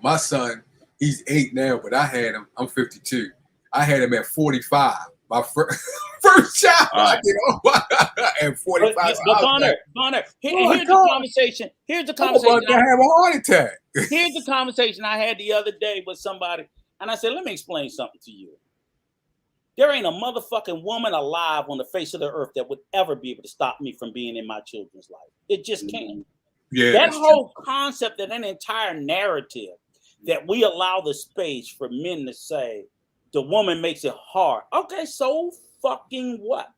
my son, He's 8 now, but I had him. I'm 52. I had him at 45. My first child. Right. At 45. But Bonner, here's the conversation. Here's the conversation. I'm about to have a heart attack. Here's the conversation I had the other day with somebody, and I said, "Let me explain something to you. There ain't a motherfucking woman alive on the face of the earth that would ever be able to stop me from being in my children's life. It just can't." Yeah, that whole concept, that entire narrative that we allow the space for men to say the woman makes it hard. Okay, so fucking what?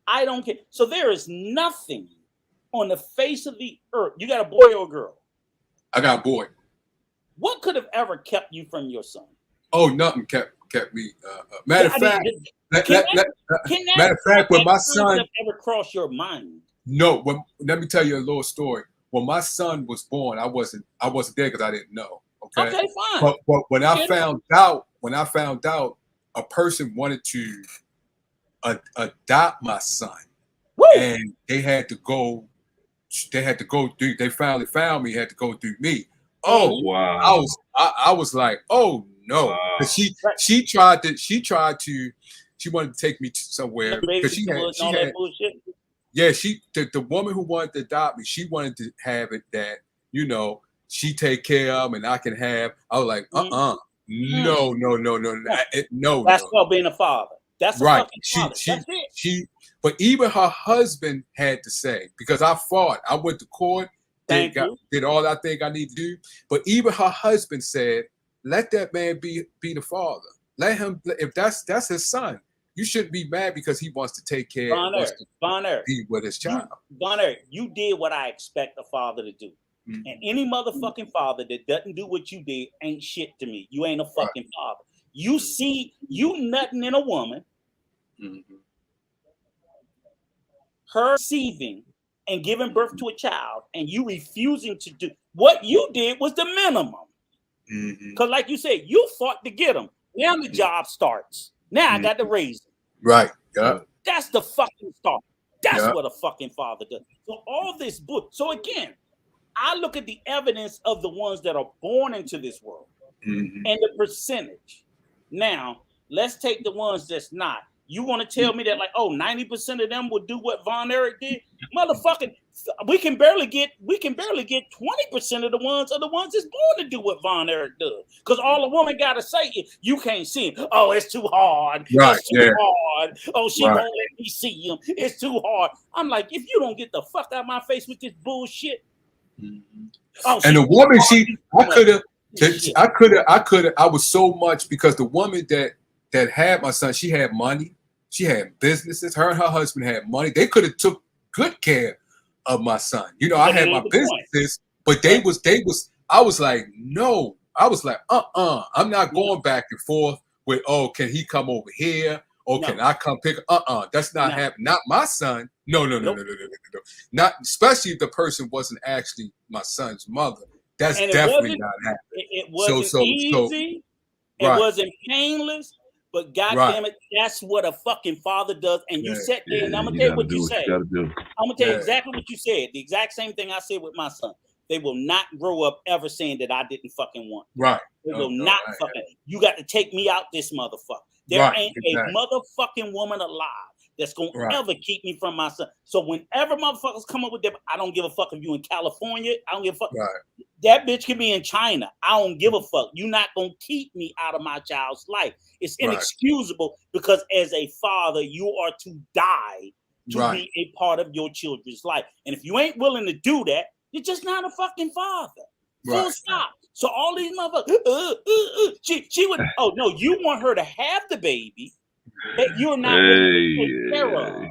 I don't care. So there is nothing on the face of the earth. You got a boy or a girl? I got a boy. What could have ever kept you from your son? Oh, nothing kept me. Matter of fact, when my son ever crossed your mind? No. Let me tell you a little story. When my son was born, I wasn't there because I didn't know. Okay, fine. But when I found out, a person wanted to adopt my son, and they had to go through. They finally found me. Had to go through me. Oh wow! I was like, oh no, because she wanted to take me to somewhere because she had bullshit. Yeah, the woman who wanted to adopt me, she wanted to have it that, she take care of and I can have. I was like, no. That's called being a father. That's right. That's it. But even her husband had to say, because I fought, I went to court, did all I think I need to do. But even her husband said, let that man be the father. Let him, if that's his son. You shouldn't be mad because he wants to take care Bonner, be with his child. Bonner, you did what I expect a father to do. Mm-hmm. And any motherfucking father that doesn't do what you did ain't shit to me. You ain't a fucking father. You see, you nutting in a woman, her conceiving and giving birth to a child, and you refusing to do what you did was the minimum. Because like you said, you fought to get them. Now the job starts. Now I got to raise them. Right. Yeah. That's the fucking start. That's what a fucking father does. So all this book. So again, I look at the evidence of the ones that are born into this world and the percentage. Now, let's take the ones that's not. You want to tell me that 90% of them would do what Von Erich did? Motherfucking, we can barely get 20% of the ones that's born to do what Von Erich does. Because all a woman gotta say is, you can't see him. Oh, it's too hard. Right, it's too hard. Oh, she won't let me see him. It's too hard. I'm like, if you don't get the fuck out of my face with this bullshit. Oh, and the woman, I was so much because the woman that had my son, she had money. She had businesses. Her and her husband had money. They could have took good care of my son. I had my businesses, but I was like, no. I was like, I'm not going back and forth with, can he come over here? Can I come pick? That's not happening. Not my son. No. Not, especially if the person wasn't actually my son's mother. That's definitely not happening. It wasn't easy. It wasn't painless. But goddamn it, that's what a fucking father does. And you sat there, and I'm gonna tell you what you said. I'm gonna tell you exactly what you said. The exact same thing I said with my son. They will not grow up ever saying that I didn't fucking want. Right. They will not fucking. You got to take me out, this motherfucker. There ain't a motherfucking woman alive that's gonna ever keep me from my son. So whenever motherfuckers come up with that, I don't give a fuck if you in California. I don't give a fuck. Right. That bitch can be in China. I don't give a fuck. You're not gonna keep me out of my child's life. It's inexcusable because as a father, you are to die to be a part of your children's life. And if you ain't willing to do that, you're just not a fucking father. Full stop. So all these motherfuckers, she would. Oh no, you want her to have the baby that you're not taking care of.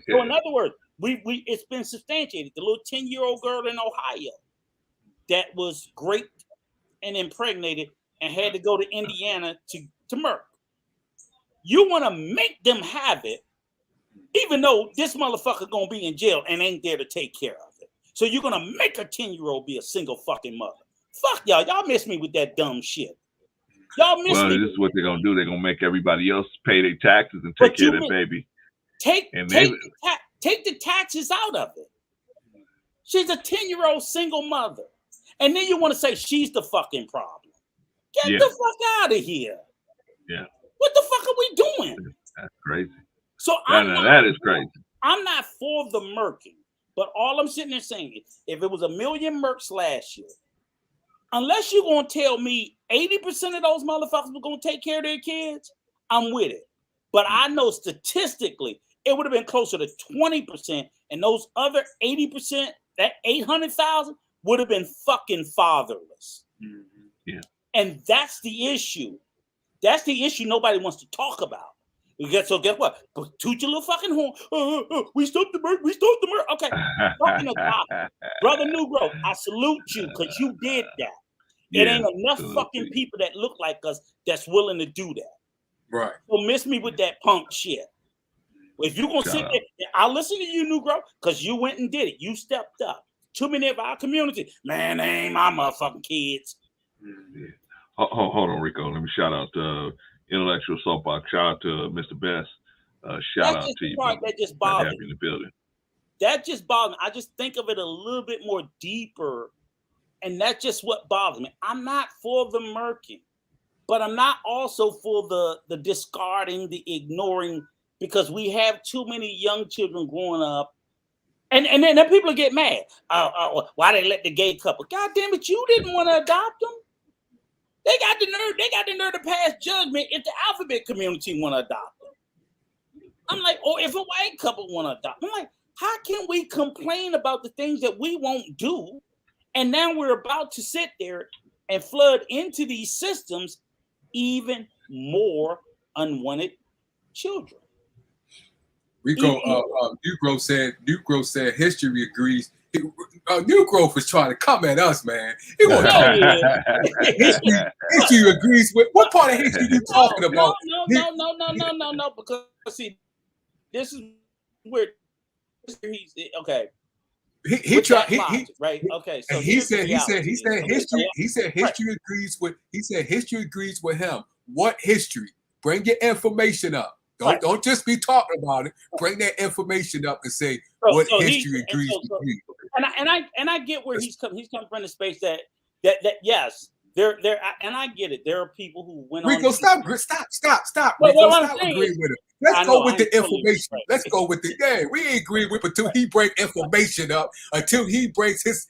So in other words, it's been substantiated. The little 10-year-old girl in Ohio that was raped and impregnated and had to go to Indiana to Merck. You want to make them have it, even though this motherfucker gonna be in jail and ain't there to take care of it. So you're gonna make a 10-year-old be a single fucking mother. Fuck y'all. Y'all miss me with that dumb shit. Y'all miss me. This is what they're gonna do. They're gonna make everybody else pay their taxes and take care of their baby. Take the taxes out of it. She's a 10-year-old single mother. And then you want to say she's the fucking problem. Get the fuck out of here. Yeah. What the fuck are we doing? That's crazy. So that is crazy. I'm not for the murking, but all I'm sitting there saying is, if it was 1 million murks last year, unless you're gonna tell me 80% of those motherfuckers were gonna take care of their kids, I'm with it. But I know statistically it would have been closer to 20%, and those other 80%, that 800,000, would have been fucking fatherless. Mm-hmm. Yeah. And that's the issue. That's the issue nobody wants to talk about. So guess what? Toot your little fucking horn. We stopped the murder. We stopped the murder. Okay. Fucking adopt. Brother Negro, I salute you because you did that. It ain't enough fucking people that look like us that's willing to do that. Right. So miss me with that punk shit. If you gonna sit there, I'll listen to you, Negro, because you went and did it. You stepped up. Too many of our community, man, they ain't my motherfucking kids. Yeah. Hold on, Rico. Let me shout out to Intellectual Soapbox. Shout out to Mr. Best. Shout out to you. That just bothers me. In the building. That just bothers me. I just think of it a little bit more deeper, and that's just what bothers me. I'm not for the murking, but I'm not also for the discarding, the ignoring, because we have too many young children growing up. And then people get mad. Why they let the gay couple? God damn it, you didn't want to adopt them. They got the nerve to pass judgment if the alphabet community want to adopt them. I'm like, or if a white couple want to adopt them. I'm like, how can we complain about the things that we won't do? And now we're about to sit there and flood into these systems even more unwanted children. Rico, Negro said history agrees. Negro was trying to come at us, man. He was history agrees with what part of history you talking about? No. Because see, this is where he's okay. He tried. Right. Okay. So he said history agrees with him. What history? Bring your information up. Don't just be talking about it. Bring that information up and say what history agrees with you. And I get where he's coming from the space that yes, there and I get it. There are people who went Rico, on. stop. Rico, stop agreeing with it. Let's go with the information. Let's go with the we ain't agree with until he bring information up, until he brings his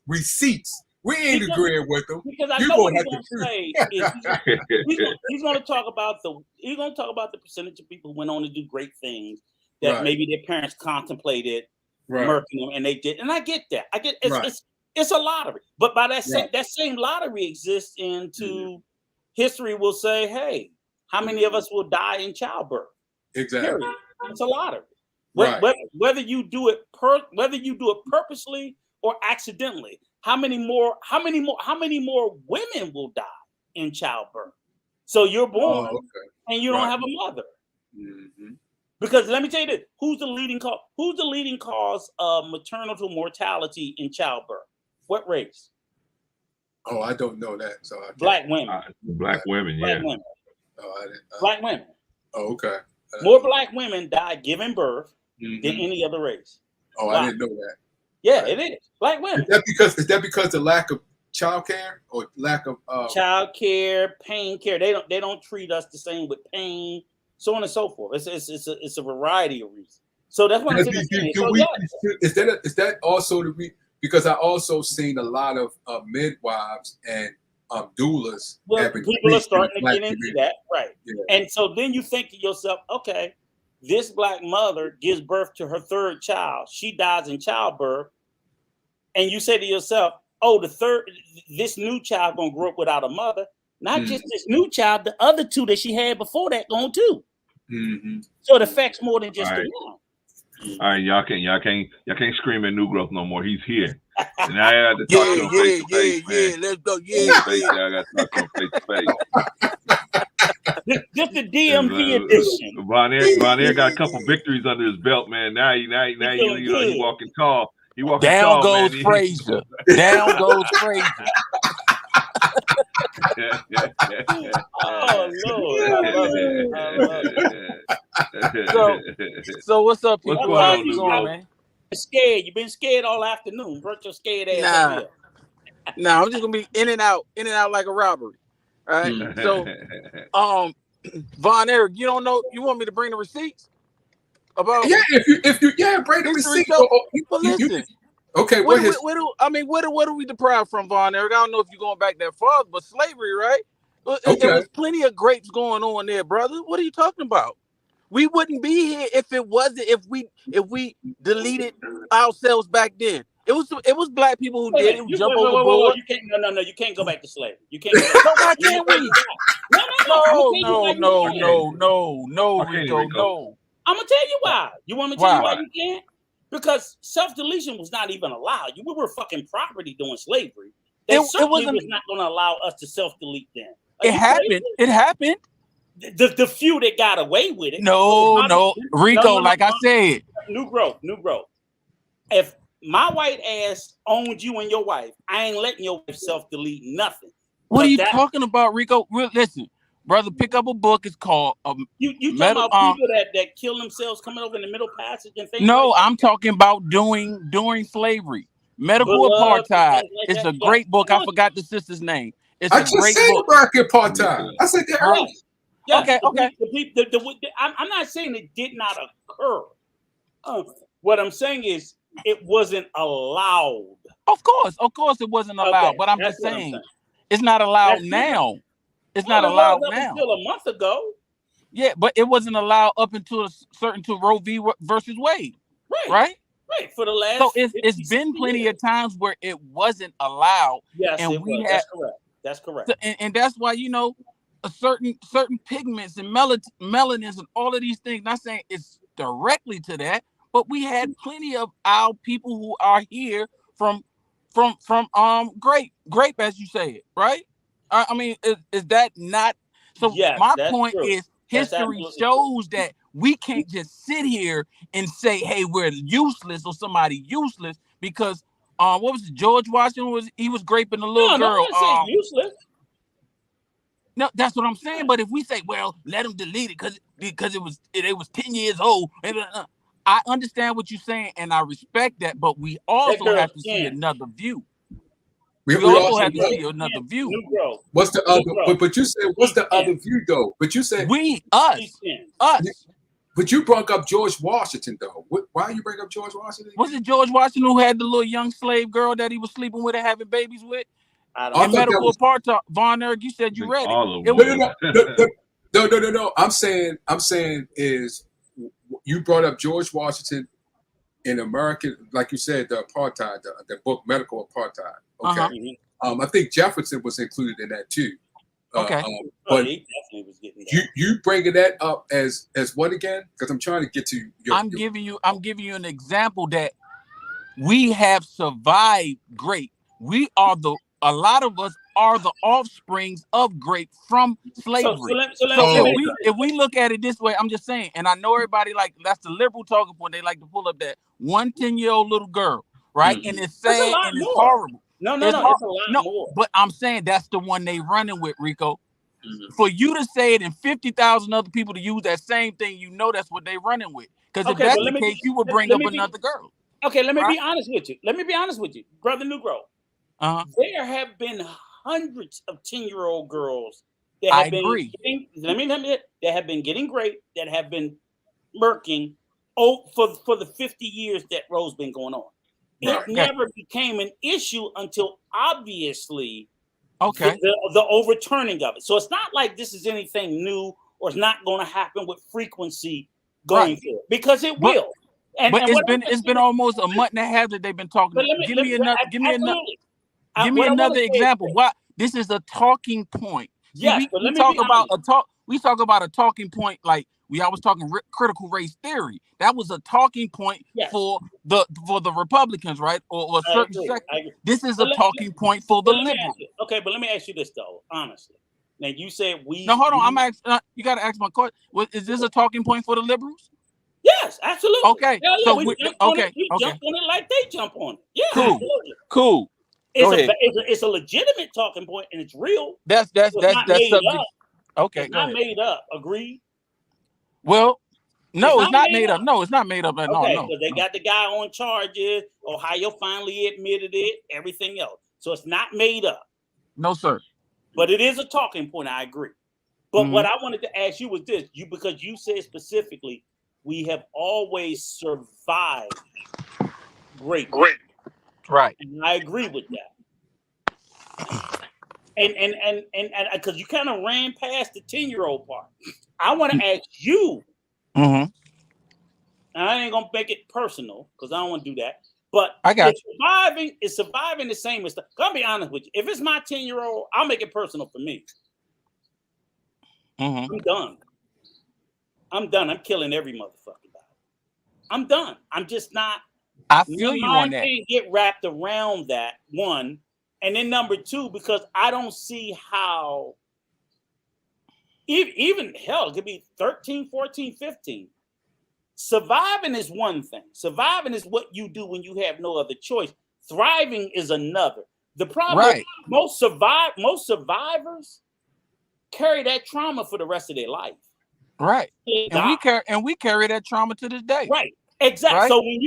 receipts. We ain't agreeing with him. Because I know what he's going to say. He's going to talk about the percentage of people who went on to do great things that maybe their parents contemplated murking them, and they did. And I get that. I get it's a lottery. But by that same lottery exists into history will say, hey, how many of us will die in childbirth? Exactly. Period. It's a lottery. Whether you do it purposely or accidentally. How many more women will die in childbirth? So you're born and you don't have a mother. Mm-hmm. Because let me tell you this: who's the leading cause of maternal mortality in childbirth? What race? Oh, I don't know that. So Black women. Black women. Oh, I didn't. Black women. Oh, okay. More black women die giving birth than any other race. Oh, I didn't know that. Yeah, it is. Black women. Is that because the lack of child care or lack of child care, pain care? They don't treat us the same with pain, so on and so forth. It's a variety of reasons. So that's what I'm saying. Is that also because I also seen a lot of midwives and doulas. Well, people are starting to get into that, right? Yeah. And so then you think to yourself, okay, this black mother gives birth to her third child. She dies in childbirth. And you say to yourself, oh, this new child gonna grow up without a mother. Not just this new child, the other two that she had before that going too. Mm-hmm. So it affects more than just the one. All right, y'all can't scream at New Growth no more. He's here. And I had to talk to him face to face, man. Let's go. I got to talk to him face to face. Just the DMV edition. Von Air got a couple victories under his belt, man. Now he walking tall. He walking down tall, goes Frazier. Down goes Frazier. Oh Lord! I love it. So what's up, people? What's going on, man? Scared. You've been scared all afternoon. Brought your scared ass up here. Nah, I'm just gonna be in and out like a robbery. All right. So, Von Eric, you don't know? You want me to bring the receipts about Yeah, if you bring the history receipt. show? But listen, Okay, what what do I mean? What are we deprived from, Von Eric? I don't know if you're going back that far, but slavery, right? It Okay. was plenty of grapes going on there, brother. What are you talking about? We wouldn't be here if it wasn't if we deleted ourselves back then. It was black people who did it, who jump overboard. You can't. No. You can't go back to slavery. You can't go back. So why can't we? No, Okay, Rico, Rico. no. I'm gonna tell you why. You want me to tell you Why? why you can't? Because self-deletion was not even allowed. We were fucking property during slavery. They certainly was not going to allow us to self-delete then. It happened. It happened. The few that got away with it. No, Rico. Like I said, new growth. If my white ass owned you and your wife, I ain't letting your wife self-delete nothing. What are you talking about, Rico? Listen, brother, pick up a book. It's called you talking about people that kill themselves coming over in the Middle Passage and things. No, like that? I'm talking about during slavery. Medical Apartheid. It's a great book. I forgot the sister's name. It's a great book. American Apartheid. I said that earlier. Yes. Okay. I'm not saying it did not occur. What I'm saying is it wasn't allowed. Of course, it wasn't allowed. Okay. But I'm just saying it's not allowed now. It's not allowed now. Until a month ago. Yeah, but it wasn't allowed up until Roe v. versus Wade. Right. For the last. So it's been plenty of times where it wasn't allowed. Yes, and that's correct. That's correct. So, and that's why a certain pigments and melanins and all of these things. Not saying it's directly to that, but we had plenty of our people who are here from grape as you say it, right? I mean, is that not so? Yes, my point is history shows that we can't just sit here and say, hey, we're useless or somebody useless because what was it? George Washington was graping a little girl. No, useless. No, that's what I'm saying. But if we say, well, let them delete it because it was 10 years old, I understand what you're saying and I respect that, but we also have to see another view. We also have to see another view. What's the other? But you said, what's the other view though? But you said us. But you brought up George Washington though. Why you bring up George Washington? Was it George Washington who had the little young slave girl that he was sleeping with and having babies with? And medical apartheid. Von Eric, you said you read it. No. I'm saying is you brought up George Washington in American, like you said, the apartheid, the book Medical Apartheid. Okay. I think Jefferson was included in that too. Okay. But he definitely was getting that. You bringing that up as what again? Because I'm trying to get to I'm giving you an example that we have survived great. A lot of us are the offsprings of grape from slavery. If we look at it this way, I'm just saying, and I know everybody that's the liberal talking point. They like to pull up that 10-year-old little girl, right? Mm-hmm. And it's sad and it's horrible. No, it's a lot more. But I'm saying that's the one they running with, Rico. Mm-hmm. For you to say it and 50,000 other people to use that same thing, that's what they running with. Because if that's the case, you would bring up another girl. Okay, let me be honest with you. Brother Negro. There have been hundreds of 10-year-old girls that have been getting grape, that have been murking for the 50 years that Roe's been going on. It never became an issue until obviously the overturning of it. So it's not like this is anything new or it's not going to happen with frequency going forward, because it will. But it's been almost a month and a half that they've been talking. Give me another example. Why this is a talking point. Yes, we talk about a talking point like I was talking critical race theory. That was a talking point for the Republicans, right? Or a certain sector. This is a talking point for the liberals. Okay, but let me ask you this though, honestly. Now you said we. No, hold on. I'm asking. You got to ask my question. Is this a talking point for the liberals? Yes, absolutely. Okay. So we jump on it like they jump on it. Yeah. Cool. It's a legitimate talking point and it's real. That's subject. Okay. It's not made up. Agreed. Well, no, it's not made up. No, it's not made up. Okay, because they got the guy on charges. Ohio finally admitted it. Everything else. So it's not made up. No, sir. But it is a talking point. I agree. But what I wanted to ask you was this: because you said specifically, we have always survived greatness. Right. And I agree with that. And because you kind of ran past the 10-year-old part, I want to ask you. Mm-hmm. And I ain't gonna make it personal because I don't want to do that. But I got is surviving the same as I'll be honest with you. If it's my 10-year-old, I'll make it personal for me. Mm-hmm. I'm done. I'm killing every motherfucker about it. I'm done. I'm just not. I feel you on that. Can't get wrapped around that, one. And then number two, because I don't see how even hell, it could be 13, 14, 15. Surviving is one thing. Surviving is what you do when you have no other choice. Thriving is another. The problem is most survivors carry that trauma for the rest of their life. Right. And we carry that trauma to this day. Right. Exactly. Right? So when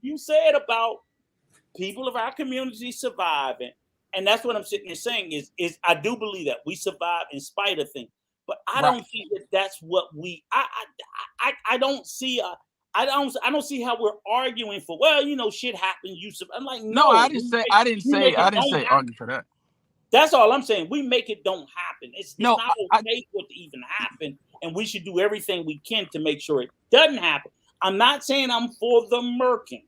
you said about people of our community surviving, and that's what I'm sitting there saying is I do believe that we survive in spite of things. But I don't think that's what we. I don't see I don't see how we're arguing for. Well, shit happened. I'm like, no. I didn't say argue for that. That's all I'm saying. We make it don't happen. It's not okay for it to even happen, and we should do everything we can to make sure it doesn't happen. I'm not saying I'm for the murking.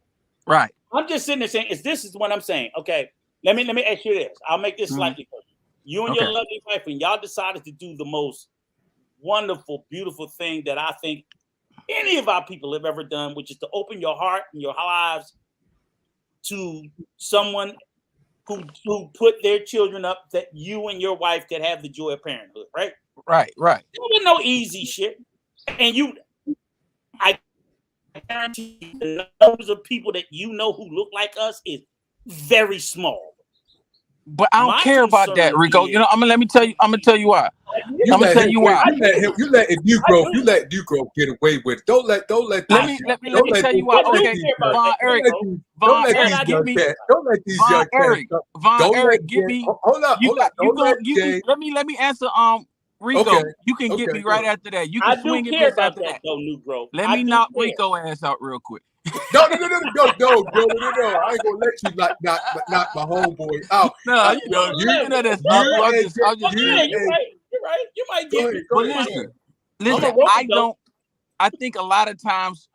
Right. I'm just sitting there saying, this is what I'm saying. Okay, let me ask you this. I'll make this slightly personal. You and your lovely wife, and y'all decided to do the most wonderful, beautiful thing that I think any of our people have ever done, which is to open your heart and your lives to someone who put their children up that you and your wife could have the joy of parenthood, right? Right. There was no easy shit. And I guarantee you the numbers of people that who look like us is very small. But I don't care about that, Rico. I'm gonna tell you why. You let Ducro get away with it. Don't let Let me tell you why. Okay, Von Eric, give me. Hold up. Let me answer. Rico, okay. You can get me right after that. You can swing it after that. Though, Negro. Let me knock Rico ass out real quick. No. I ain't gonna let you knock my homeboy out. No, you know that's not. You're right. You might get me. But listen. I think a lot of times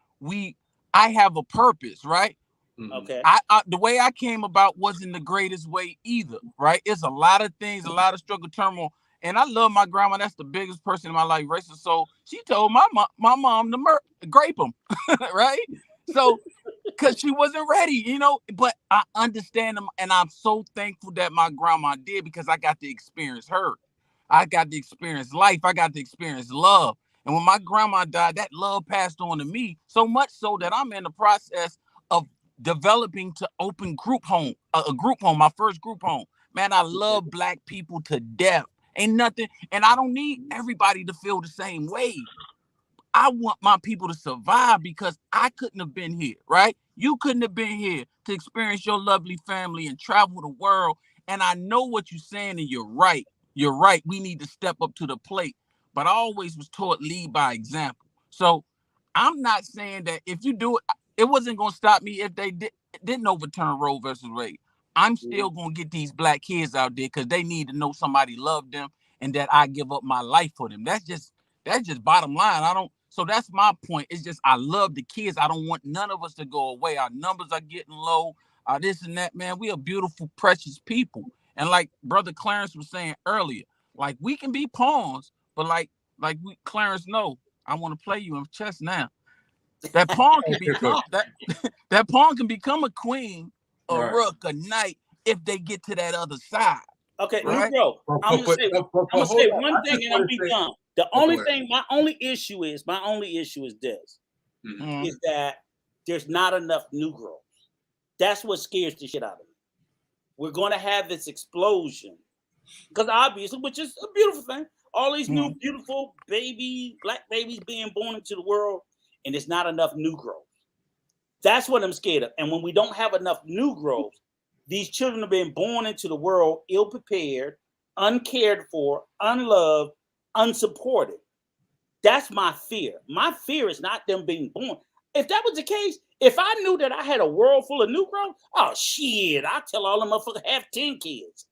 I have a purpose, right? Okay. The way I came about wasn't the greatest way either, right? It's a lot of things, a lot of struggle, turmoil. And I love my grandma. That's the biggest person in my life, racist. So she told my mom to grape him, right? So, because she wasn't ready, But I understand them, and I'm so thankful that my grandma did because I got to experience her. I got to experience life. I got to experience love. And when my grandma died, that love passed on to me so much so that I'm in the process of developing to open a group home, my first group home. Man, I love Black people to death. Ain't nothing, and I don't need everybody to feel the same way. I want my people to survive because I couldn't have been here, right? You couldn't have been here to experience your lovely family and travel the world. And I know what you're saying, and you're right. You're right. We need to step up to the plate. But I always was taught lead by example. So I'm not saying that if you do it, it wasn't going to stop me if they didn't overturn Roe versus Wade. I'm still going to get these Black kids out there because they need to know somebody loved them and that I give up my life for them. That's just bottom line. So that's my point. It's just I love the kids. I don't want none of us to go away. Our numbers are getting low. This and that, man. We are beautiful, precious people. And like Brother Clarence was saying earlier, like we can be pawns, but like Clarence know, I want to play you in chess now. That pawn can become that pawn can become a queen, a rook, a knight if they get to that other side. Okay, right? Bro, I'm gonna say one thing and I'll be done. My only issue is this: is that there's not enough Negroes. That's what scares the shit out of me. We're going to have this explosion because obviously, which is a beautiful thing. All these new beautiful Black babies being born into the world, and there's not enough Negroes. That's what I'm scared of. And when we don't have enough Negroes, These children are being born into the world ill-prepared, uncared for, unloved, unsupported. That's my fear. My fear is not them being born. If that was the case, if I knew that I had a world full of Negroes, oh shit, I tell all them motherfuckers have 10 kids.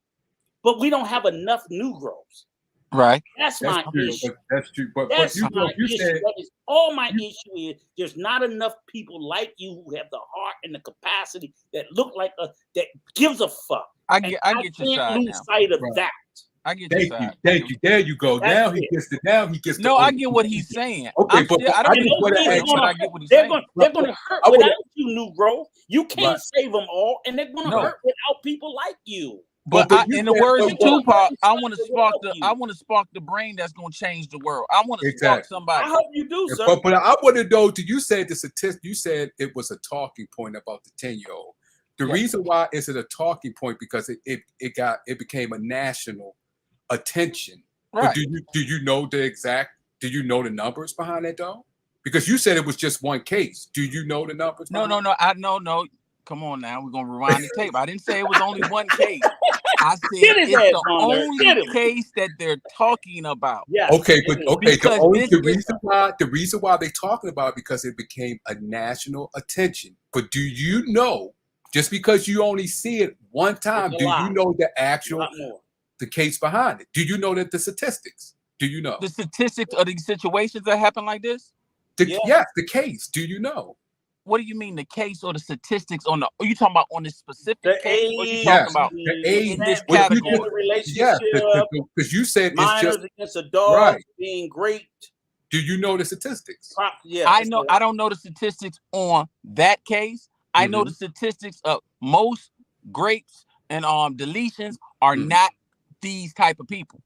But we don't have enough Negroes. Right. That's my true, issue. That's true. But That's you my issue. said That is all my issue is. There's not enough people like you who have the heart and the capacity that look like us, that gives a fuck. I get your can't side lose now. sight of Right. that. I get your side. Thank you. There you go. That's Now it. he gets. No, I get what he's saying. Okay, I'm but still, I I don't just agree wanna with it, ask but you- I get what he's They're saying. going to hurt I wanna- without you, Negro. You can't Right. save them all, and they're going to No. hurt without people like you. But But you in the said- words but- of Tupac, I want to without spark the brain that's going to change the world. I want to spark Exactly. somebody. I hope you do, sir. But I want to know. You said the statistic. You said it was a talking point about the 10-year-old. The Yeah. reason why is it a talking point because it became a national attention. Right. But do you know the numbers behind that though? Because you said it was just one case. Do you know the numbers? No. No. Come on now. We're going to rewind the tape. I didn't say it was only one case. I said Get his it's ass the on there. Get only him. case that they're talking about. Yes. Okay, but okay. Because The reason why they're talking about it because it became a national attention. But do you know? Just because you only see it one time, It's a do lot. you know the A actual lot more. the case behind it? Do you know that the statistics? Do you know The statistics of these situations that happen like this? yes, the case? Do you know? What do you mean, the case or the statistics on the? Are you talking about on this specific The case? Or are you age, talking about the age, in this what you category? the relationship, Yeah, because you said it's minors just. against adults, Right. being great. Do you know the statistics? Yeah, I know. I don't know the statistics on that case. I know the statistics of most grapes and deletions are not these type of people.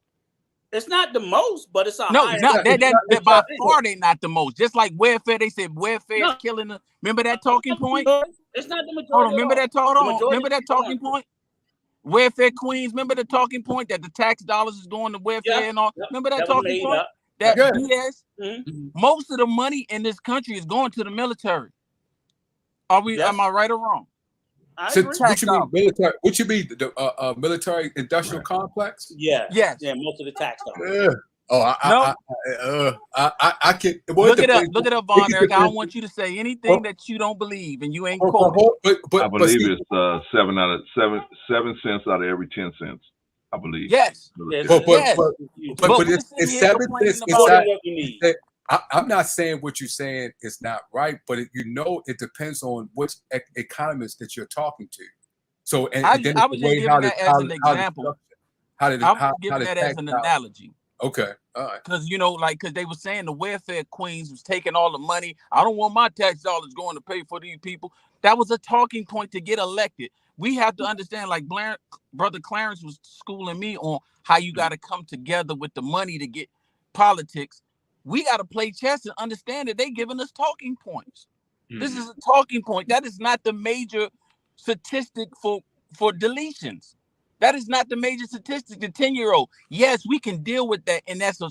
It's not the most, but it's a No, higher. not that by not- far they not the most. Just like welfare, they said welfare is killing them. Remember that talking point? It's not the majority. Hold on, remember that talk? The Hold on, majority remember that talking point? Welfare queens, remember the talking point that the tax dollars is going to welfare and all? Remember that was talking made point? up. That Yeah. BS. Mhm. Most of the money in this country is going to the military. Are we? Yes. Am I right or wrong? I So, agree. what you mean military? What you mean the military industrial complex? Yeah. Yes. Yeah, most of the tax dollars. Yeah. Oh, I can Look it up. Look it up, Von Eric. I don't want want you to say anything that you don't believe and you ain't But I believe see, it's 7 cents out of every 10 cents. I believe. yes. Yes. but Yes. it's we're sitting here 7 complaining cents. about More than what we need. I'm not saying what you're saying is not right, but it depends on which economist that you're talking to. So I was just giving that as an example. How did I was giving that as an analogy. Okay, all right. Because because they were saying the welfare queens was taking all the money. I don't want my tax dollars going to pay for these people. That was a talking point to get elected. We have to understand, like Brother Clarence was schooling me on how you got to come together with the money to get politics. We got to play chess and understand that they giving us talking points. This is a talking point. That is not the major statistic for deletions. That is not the major statistic. The 10-year-old. Yes, we can deal with that, and that's a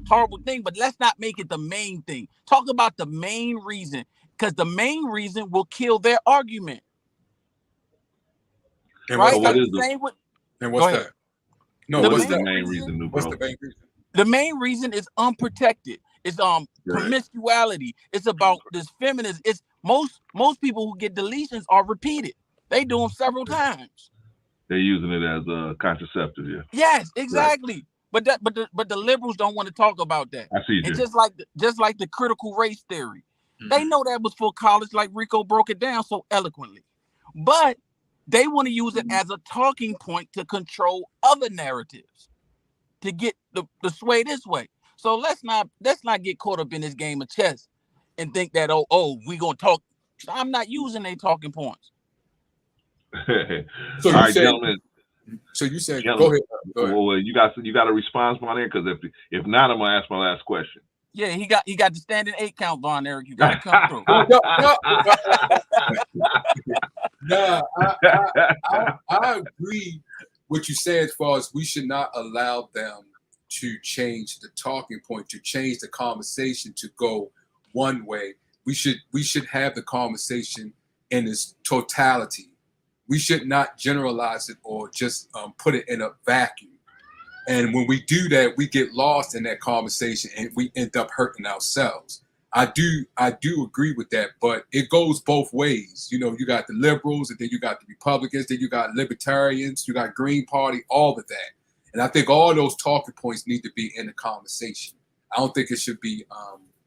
horrible thing, but let's not make it the main thing. Talk about the main reason, because the main reason will kill their argument. And right? So what is what's that? No, what's the main reason, new What's bro? the main reason? The main reason is unprotected. It's promiscuity. It's about this feminism. It's most people who get deletions are repeated. They do them several times. They're using it as a contraceptive, yeah. Yes, exactly. But the liberals don't want to talk about that. I see you. And just like the critical race theory, they know that was for college, like Rico broke it down so eloquently. But they want to use it as a talking point to control other narratives, to get the sway this way. So let's not get caught up in this game of chess and think that we gonna talk. I'm not using any talking points. So all right, gentlemen. So you said, gentlemen, go ahead. Well, you got a response on there, because if not, I'm gonna ask my last question. Yeah, he got the standing 8 count, Von Eric. You gotta come through. I agree what you said as far as we should not allow them to change the talking point, to change the conversation to go one way. We should have the conversation in its totality. we should not generalize it or just put it in a vacuum. And when we do that, we get lost in that conversation and we end up hurting ourselves. I do agree with that, but it goes both ways. You know, you got the liberals, and then you got the Republicans, then you got libertarians, you got Green Party, all of that. And I think all those talking points need to be in the conversation. I don't think it should be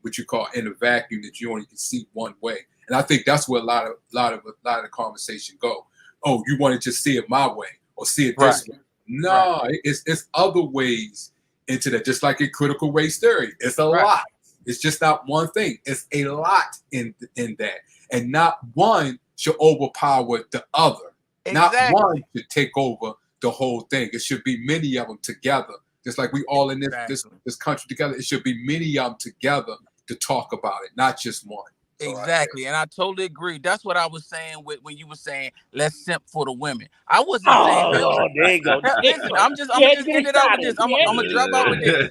what you call in a vacuum that you only can see one way. And I think that's where a lot of the conversation go. Oh, you want to just see it my way or see it this way? No, it's other ways into that. Just like in critical race theory, it's a lot. It's just not one thing. It's a lot in that, and not one should overpower the other. Exactly. Not one should take over the whole thing. It should be many of them together. Just like we all in this country together, it should be many of them together to talk about it, not just one. Exactly, and I totally agree. That's what I was saying when you were saying let's simp for the women. I wasn't saying. Oh, there you go. Listen, I'm just end it out with this. I'm gonna drop out with this.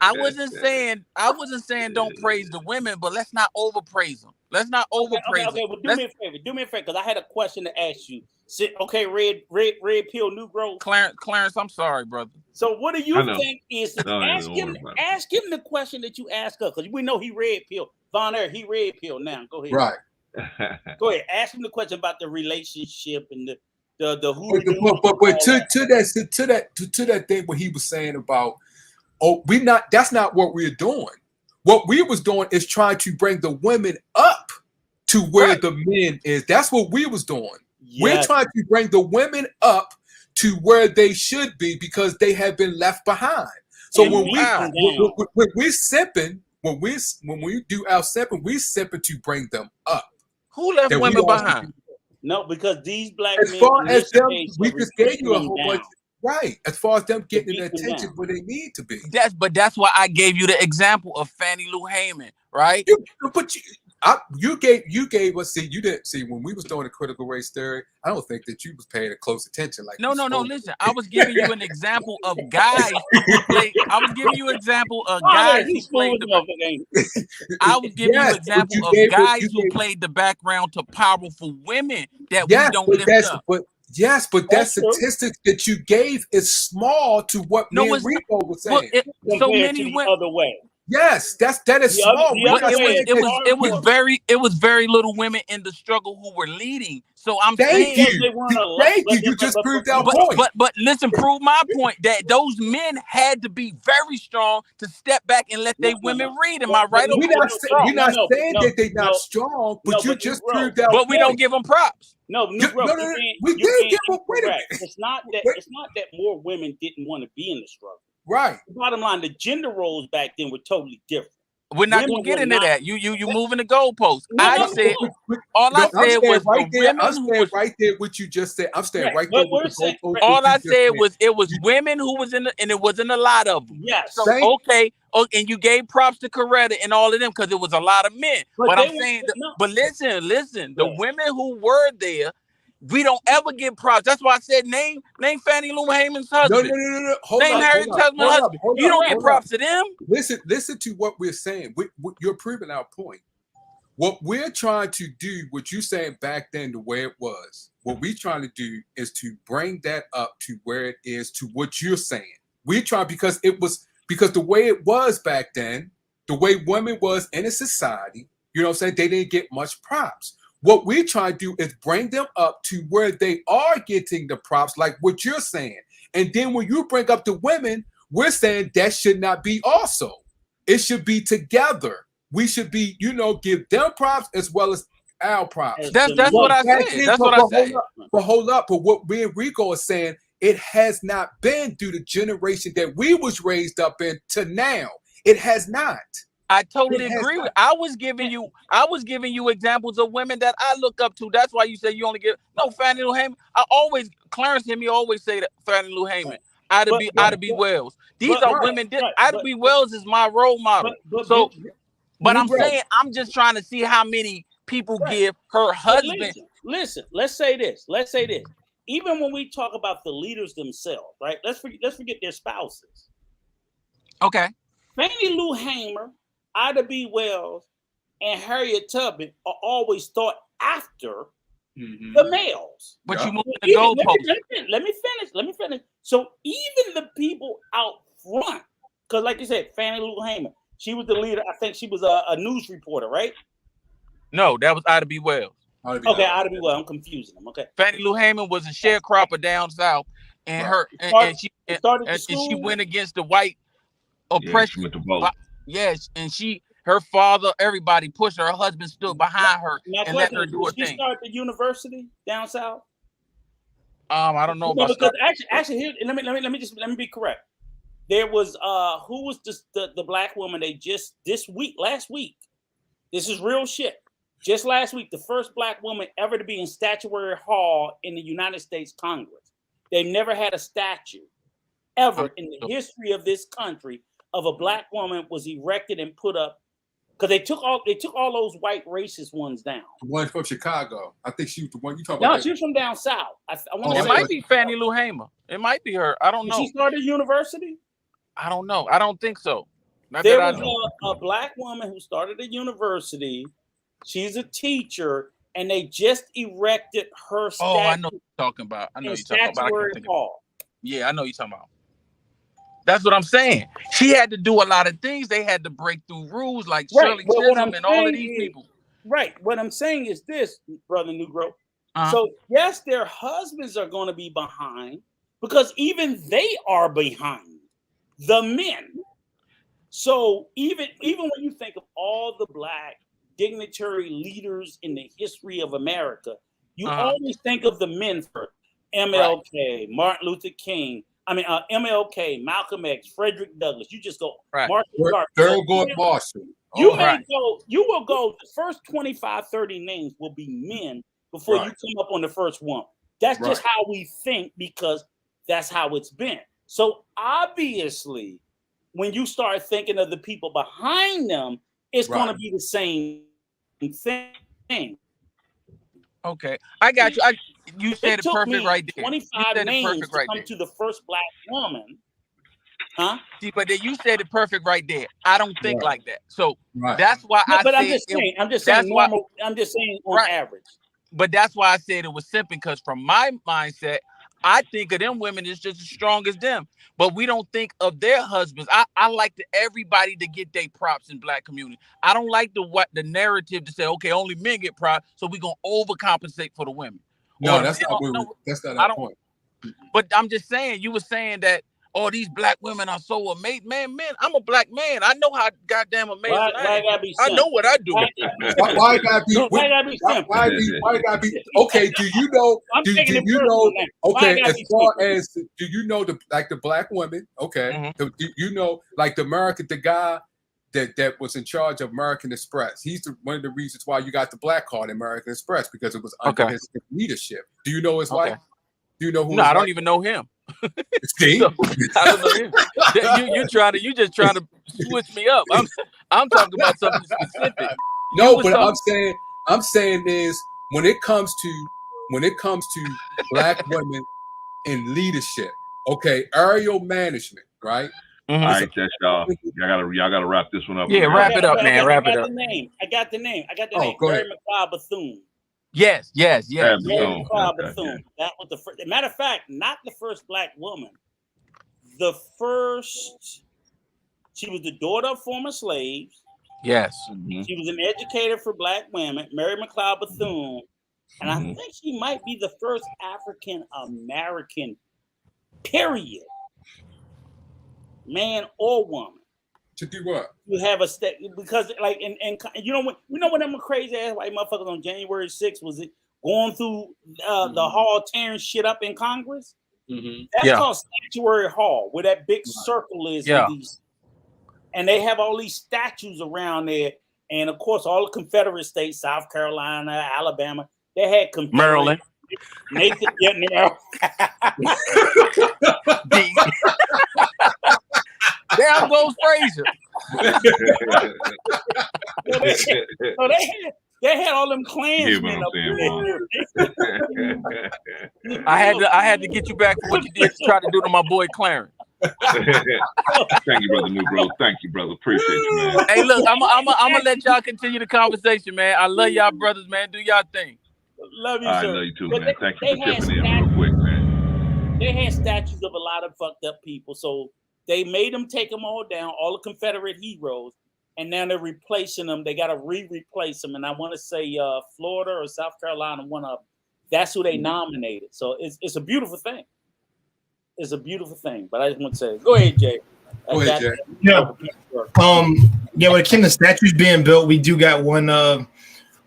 I wasn't saying don't praise the women, but let's not overpraise them. Let's not overpraise them. Okay, well, do me a favor, because I had a question to ask you. Okay, red pill Negro. Clarence, I'm sorry, brother. So what do you think is ask him the question that you asked us, because we know he red pill. Von Air, he red pill now. Go ahead. Right. Go ahead. Ask him the question about the relationship and the who. But to that thing what he was saying about that's not what we're doing. What we was doing is trying to bring the women up to where the men is. That's what we was doing. Yes. We're trying to bring the women up to where they should be because they have been left behind. So when we're sipping, when we do our sipping, we're sipping to bring them up. Who left women behind? No, because these black men. As far as them, we just gave you a whole bunch. Right, as far as them getting the attention where they need to be. That's why I gave you the example of Fannie Lou Hamer, right? You gave us. See, you didn't see when we was doing the critical race theory. I don't think that you was paying close attention. Like no. Listen, I was giving you an example of guys. I was giving you an example of guys who played the. I was giving you an example of guys who played the background to powerful women that we don't lift up. But that statistic that you gave is small to what me and Rico was saying. So many went the other way. Yes, that is small. It was very little women in the struggle who were leading. So I'm saying thank you. You just proved our point. But listen, prove my point that those men had to be very strong to step back and let their women read. Am I right? We're not saying that they're not strong, but you just proved our point. But we don't give them props. No, we did give them credit. It's not that more women didn't want to be in the struggle. Right. The bottom line, the gender roles back then were totally different. We're not going to get into that. You moving the goalposts. I said I'm staying right there. What you just said. I'm staying right there. All I said was it was women who was in and it wasn't a lot of them. Yes. So okay. Oh, and you gave props to Coretta and all of them because it was a lot of men. But I'm saying, but listen. The women who were there, we don't ever give props. That's why I said name Fannie Lou Hamer's husband. No. Name Harriet Tubman's husband. You don't give props to them. Listen to what we're saying. You're proving our point. What we're trying to do, what you're saying back then, the way it was, what we're trying to do is to bring that up to where it is to what you're saying. We're trying because the way it was back then, the way women was in a society, you know what I'm saying? They didn't get much props. What we're trying to do is bring them up to where they are getting the props, like what you're saying. And then when you bring up the women, we're saying that should not be also. It should be together. We should be, give them props as well as our props. That's what I said. That's what I said. But hold up. But what me and Rico are saying, it has not been through the generation that we was raised up in to now. It has not. I totally agree. I was giving you examples of women that I look up to. That's why you say you only get Fannie Lou Hamer. Clarence Hemi always say that Fannie Lou Hamer. Ida B. Wells. These are women. Ida B. Wells is my role model. But I'm saying I'm just trying to see how many people give her husband. Listen. Let's say this. Even when we talk about the leaders themselves, right? Let's forget their spouses. Okay. Fannie Lou Hamer, Ida B. Wells, and Harriet Tubman are always thought after the males. But Yeah. you moved the goalpost. Let me finish. So even the people out front, because like you said, Fannie Lou Hamer, she was the leader. I think she was a news reporter, right? No, that was Ida B. Wells. Okay, Ida B. Wells. I'm confusing them. Okay. Fannie Lou Hamer was a sharecropper down south, and she went against the white oppression. She went to vote. Yes, and her father, everybody pushed her. Her husband stood behind her and let her do her thing. She started the university down south. I don't know about because actually here, let me be correct. There was who was the black woman they just last week. This is real shit. Just last week, the first black woman ever to be in Statuary Hall in the United States Congress. They've never had a statue ever in the history of this country of a black woman was erected and put up, because they took all those white racist ones down. The one from Chicago. I think she was the one you talking No, about. she was from down south. It might be Fannie Lou Hamer. It might be her. I don't know. She started a university? I don't know. I don't think so. There was a black woman who started a university. She's a teacher, and they just erected her statue. Oh, I know what you're talking about. I know you're talking about. Yeah, I know you're talking about. That's what I'm saying. She had to do a lot of things. They had to break through rules like Shirley Chisholm and all of these people. Right. What I'm saying is this, Brother Negro. So, yes, their husbands are going to be behind, because even they are behind the men. So even when you think of all the black dignitary leaders in the history of America, you always think of the men first. MLK, Martin Luther King, MLK, Malcolm X, Frederick Douglass. You just go. Thurgood Marshall. You will go, the first 25, 30 names will be men before you come up on the first one. That's just how we think, because that's how it's been. So obviously, when you start thinking of the people behind them, it's going to be the same thing. Okay, I got you. You said it perfect right there. 25 names to come to the first black woman. Huh? See, but then you said it perfect right there. I don't think like that. So that's why I'm just saying normal. I'm just saying on average. But that's why I said it was simple, because from my mindset, I think of them women is just as strong as them. But we don't think of their husbands. I like everybody to get their props in black community. I don't like the narrative to say, okay, only men get props, so we're gonna overcompensate for the women. No, that's not our point. But I'm just saying, you were saying that, oh, these black women are so amazing. Man, I'm a black man. I know how goddamn amazing I am. I know what I do. Why gotta be? Okay, do you know? Do you know? Okay, as far as do you know the black women? Okay, do you know the guy that was in charge of American Express? He's one of the reasons why you got the black card in American Express, because it was under his leadership. Do you know his wife? Do you know who? No, I don't even know him. See? So, I don't know him. You just trying to switch me up. I'm talking about something specific. No, but I'm saying is when it comes to black women in leadership, okay, aerial management, right? All right, that's y'all. Y'all gotta wrap this one up. Yeah, wrap it up, man. Wrap it up. I got the name. Go ahead. Mary McLeod Bethune. Yes. Mary McLeod Bethune. That was the first. Matter of fact, not the first black woman. The first. She was the daughter of former slaves. Yes. She was an educator for black women, Mary McLeod Bethune, and I think she might be the first African American, period, man or woman, to do what? You have a step, because like and you know when them crazy ass white motherfuckers on January 6th was it going through the hall tearing shit up in Congress? That's called Statuary Hall, where that big circle is. And they have all these statues around there, and of course all the Confederate states, South Carolina, Alabama, they had Maryland. Nathan, There goes Fraser. So they had all them Klansmen up there. I had to get you back for what you did to try to do to my boy Clarence. Thank you, brother Negro. Thank you, brother. Appreciate you, man. Hey, look, I'm gonna let y'all continue the conversation, man. I love y'all brothers, man. Do y'all thing. Love you, I sir. love you too, But man. Thank you they for had tipping in real quick, man. They had statues of a lot of fucked up people, so they made them take them all down, all the Confederate heroes, and now they're replacing them. They got to replace them, and I want to say Florida or South Carolina, one of them. That's who they nominated. So it's a beautiful thing. It's a beautiful thing. But I just want to say, go ahead, Jay. Go ahead, Jay. Yeah. When it came to statues being built, we do got one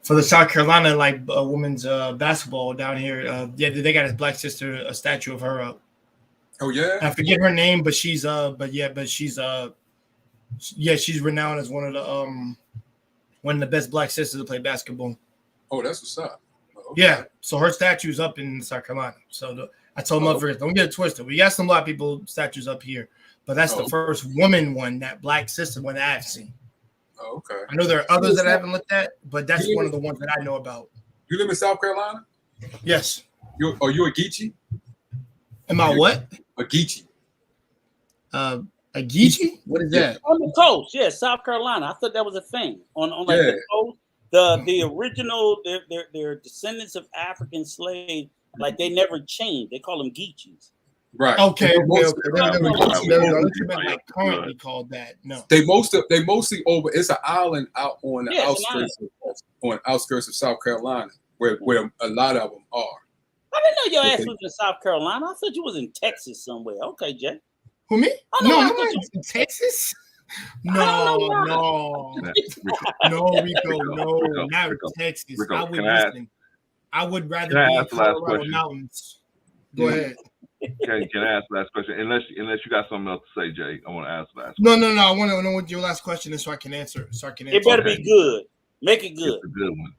for the South Carolina women's basketball down here. They got his black sister a statue of her up. Oh yeah. I forget her name, but she's she's renowned as one of the best black sisters to play basketball. Oh, that's what's up. Okay. Yeah, so her statue's up in South Carolina. So I told my friends, don't get it twisted. We got some black people statues up here, but that's the first woman one, that black sister one that I've seen. Oh, okay. I know there are others that I haven't looked at, but that's one of the ones that I know about. You live in South Carolina? Yes. You a Geechee? Am I what? A Geechee. A Geechee? What is that? On the coast, yes, South Carolina. I thought that was a thing. On the coast. The original, they're descendants of African slaves, like they never changed. They call them Geechees. Right. Okay. Like currently called that. No. They mostly over. It's an island out on the outskirts of South Carolina, where a lot of them are. I didn't know your ass was in South Carolina. I thought you was in Texas somewhere. Okay, Jay. Who, me? Oh, no, I'm in Texas. No, Rico, not Texas. I would rather be in Colorado mountains. Go ahead. Can I ask the last question? Unless you got something else to say, Jay, I want to ask the last question. No. I want to know what your last question is so I can answer. It better be good. Make it good. It's a good one.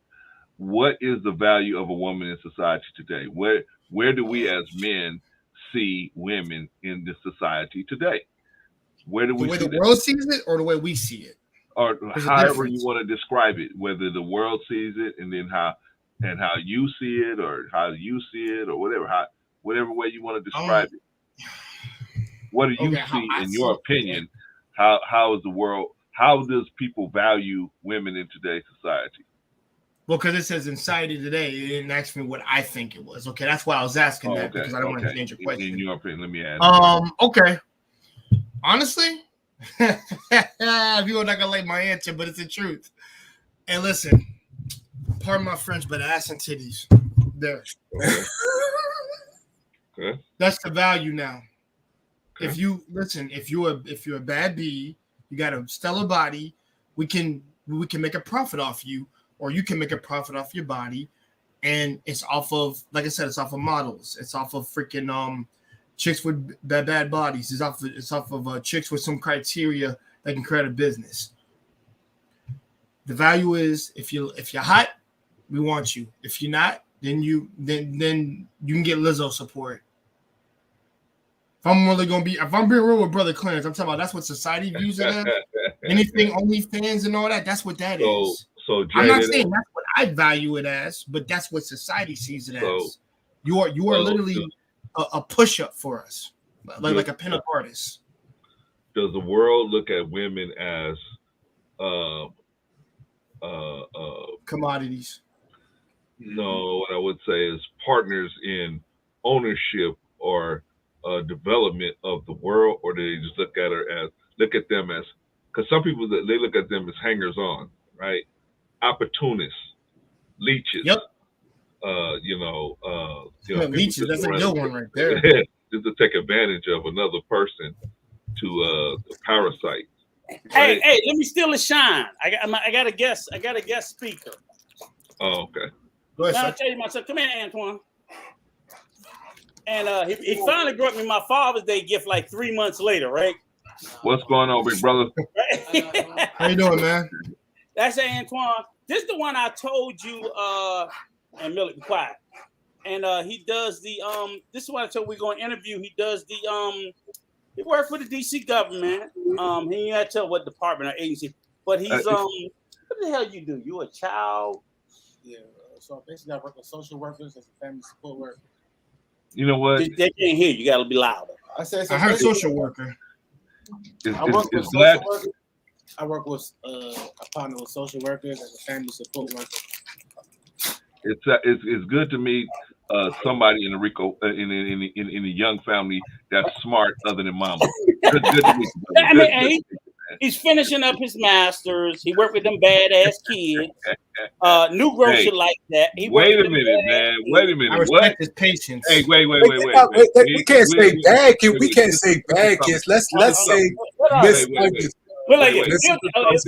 What is the value of a woman in society today? Where do we as men see women in this society today? Where do we see the way the world sees it, or the way we see it, or however you want to describe it? Whether the world sees it, and then how you see it, or how you see it, or whatever way you want to describe it. What do you see, in your opinion? How is the world? How does people value women in today's society? Well, because it says in society today, it didn't ask me what I think it was. Okay, that's why I was asking that, because I don't want to change your question. In your opinion, let me ask. Okay. Honestly, people are not gonna like my answer, but it's the truth. And listen, pardon my French, but ass and titties, there. Okay. That's the value now. Okay. If you're a bad bee, you got a stellar body, we can make a profit off you, or you can make a profit off your body, and it's off of, like I said, it's off of models, it's off of freaking chicks with bad bodies, it's off of chicks with some criteria that can create a business. The value is if you're hot, we want you. If you're not, then you can get Lizzo support. If I'm being real with Brother Clarence, I'm talking about that's what society views it as. Anything OnlyFans and all that, that's what that is. So Jay, I'm not saying that's what I value it as, but that's what society sees it as. You are literally a push-up for us, like a pinup artist. Does the world look at women as commodities? No, what I would say is partners in ownership or development of the world, or do they just look at them as? Because some people they look at them as hangers-on, right? Opportunists, leeches. Yep. Leeches. That's a good one right there. Just to take advantage of another person to parasite. Hey, let me steal a shine. I got a guest speaker. Oh, okay. Go ahead, I'll tell you myself. Come here, Antoine. And he finally brought me my Father's Day gift like 3 months later, right? What's going on, big brother? How you doing, man? That's Antoine. This is the one I told you, and Millie, be quiet. And he does the this is what I told you we're going to interview. He does the he works for the DC government. He had to tell what department or agency, but he's what the hell you do? You a child? Yeah. So basically, I work with social workers as a family support worker. You know what? They can't hear you. You got to be louder. I heard social worker. I work with social workers. I work with a partner with social workers as a family support worker. It's good to meet somebody in the Rico in the young family that's smart other than Mama. Good to meet you, brother. I mean, and he's finishing up his masters. He worked with them badass kids. New growth Hey, should like that. He wait worked a with them minute, badass man. kids. Wait a I minute. respect What? his patience. Hey, wait. We can't say bad kids. We can't say bad kids. Let's say misunderstood. Well, like,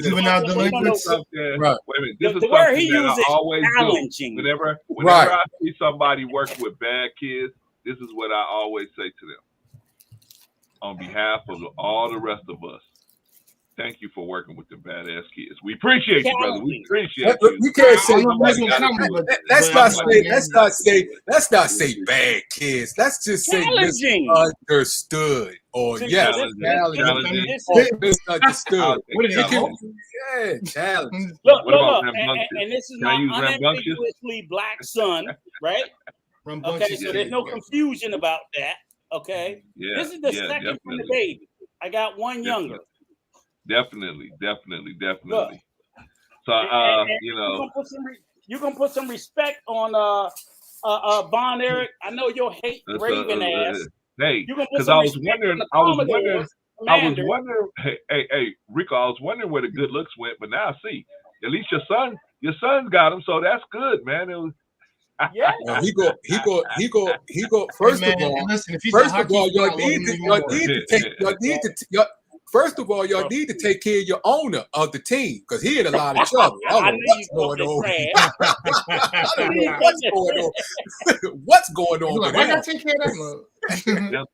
Juvenile delinquents. Right. Wait a minute. This is the word something he that I uses always do. challenging. Whenever Right. I see somebody working with bad kids, this is what I always say to them. On behalf of all the rest of us, thank you for working with the badass kids. We appreciate you, brother. We appreciate you. We can't say. Somebody gotta do it. Let's not say bad kids. Let's just say Challenging. misunderstood or yes, Challenging. misunderstood. What is it? Yeah, challenge. Look, What about look, rambunctious? and this is Can I my use rambunctious? unambiguously black son, right? Okay, so there's no confusion about that. Okay, Yeah, this is the second from the baby. I got one younger. Definitely. Look, So and you know, you can put some respect on Von Eric. I know you'll hate Raven ass. Hey, You can put because some I was respect wondering, on the Commodores. hey, Rico, I was wondering where the good looks went, but now I see. At least your son's got them, so that's good, man. It was. Yeah. He go. First of all, y'all need to take care of your owner of the team because he in a lot of trouble. I don't know what's going on. I don't know what's going on. Why gotta take care of that,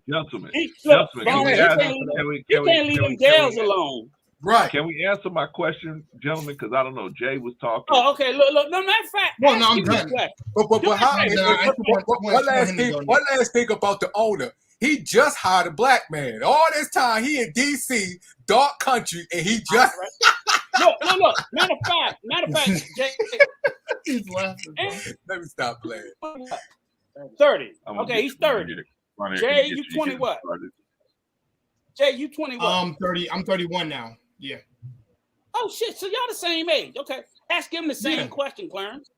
Gentlemen. He Can can't leave them gals alone. Right. Can we answer my question, gentlemen? Because I don't know. Jay was talking. Oh, okay. Look. No, matter of fact. Well, no, I'm done. But how? One last thing about the owner. He just hired a black man. All this time he in DC, dark country, and he just Look. Matter of fact, Jay. He's laughing. Let me stop playing. 30. Okay, he's 30. Jay, you 20 what? Jay, you 20 what? I'm 30. I'm 31 now. Yeah. Oh shit! So y'all the same age? Okay. Ask him the same question, Clarence.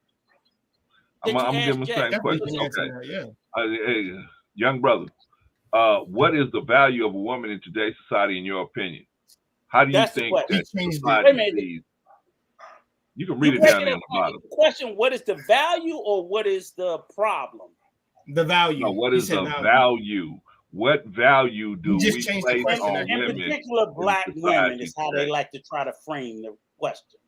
I'm gonna give him the same question. Okay. Hey, young brother, what is the value of a woman in today's society, in your opinion? How do you think that society sees? You can read it down there on the bottom. Question: what is the value or what is the problem? The value. No, what is the value? What value do we place on women? In particular, black women is how they like to try to frame the question.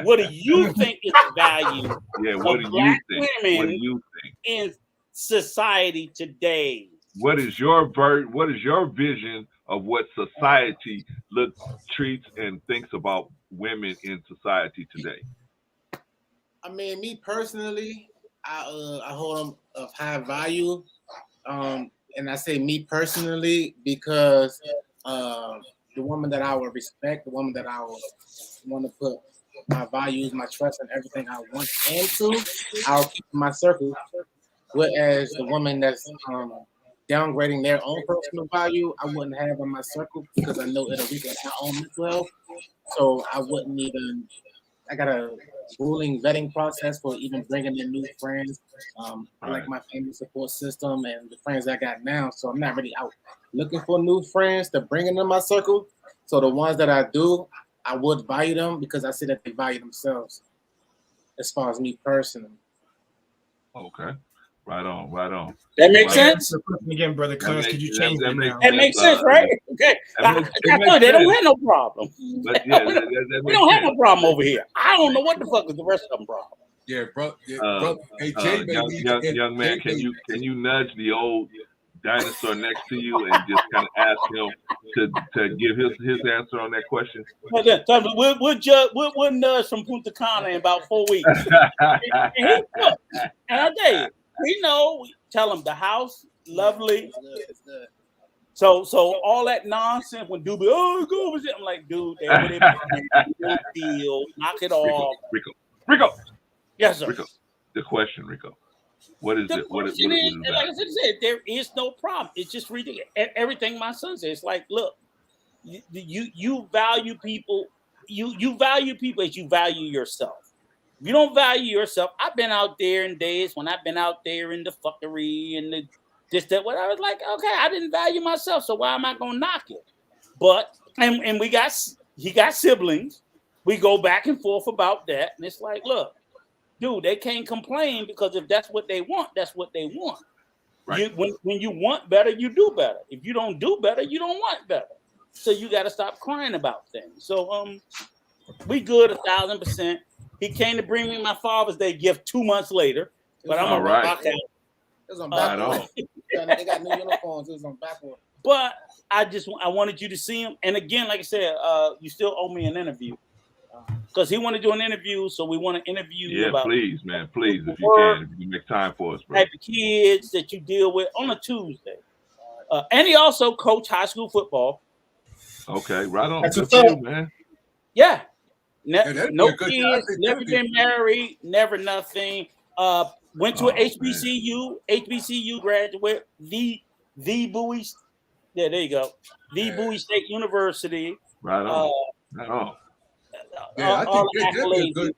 What do you think is the value of black women in society today? What is your vision of what society treats and thinks about women in society today? I mean, me personally, I hold them of high value. And I say me personally because the woman that I would respect, the woman that I would want to put my values, my trust, and everything I want into, I'll keep in my circle. Whereas the woman that's downgrading their own personal value, I wouldn't have in my circle because I know it'll weaken my own mental health. So I wouldn't even. I got a grueling vetting process for even bringing in new friends. I like my family support system and the friends I got now. So I'm not really out looking for new friends to bring into my circle. So the ones that I do, I would value them because I see that they value themselves as far as me personally. Okay. Right on. That makes sense? Again, brother Clarence, could you change that now? That makes sense, right? Okay. They don't have no problem. We don't have no problem over here. I don't know what the fuck is the rest of them problem. Yeah, bro. Hey, young man, can you nudge the old dinosaur next to you and just kind of ask him to give his answer on that question? We'll nudge from Punta Cana in about 4 weeks. And I tell you, we know. Tell him the house lovely. It's good. So all that nonsense when dude be go over there, I'm like, dude, deal, knock it off. Rico. Yes, sir. Rico. The question, Rico. What is it? What is like I said, there is no problem. It's just ridiculous. Everything my son says, like, look, you value people. You value people as you value yourself. If you don't value yourself, I've been out there in days when I've been out there in the fuckery and the this, that, what I was like, okay, I didn't value myself, so why am I gonna knock it? But and he got siblings. We go back and forth about that, and it's like, look, dude, they can't complain because if that's what they want, that's what they want. Right. When you want better, you do better. If you don't do better, you don't want better. So you got to stop crying about things. So we good 1,000%. He came to bring me my Father's Day gift 2 months later, but I'm all right. rock out. It was on Right backboard. on. They got new uniforms. It was on backboard. But I wanted you to see him. And again, like I said, you still owe me an interview because he wanted to do an interview. So we want to interview Yeah, about please, man. Please, if you can make time for us, bro. type of kids that you deal with on a Tuesday. And he also coached high school football. Okay, right on. That's Good what's for up. you, man. Yeah. that'd No be a good- I kids, think never that'd be- been married, never nothing. Went to Oh, an HBCU graduate, the Bowie. Yeah, there you go. The Bowie State University. Right on. Right on. Yeah, I all think that'd be a accolades. good.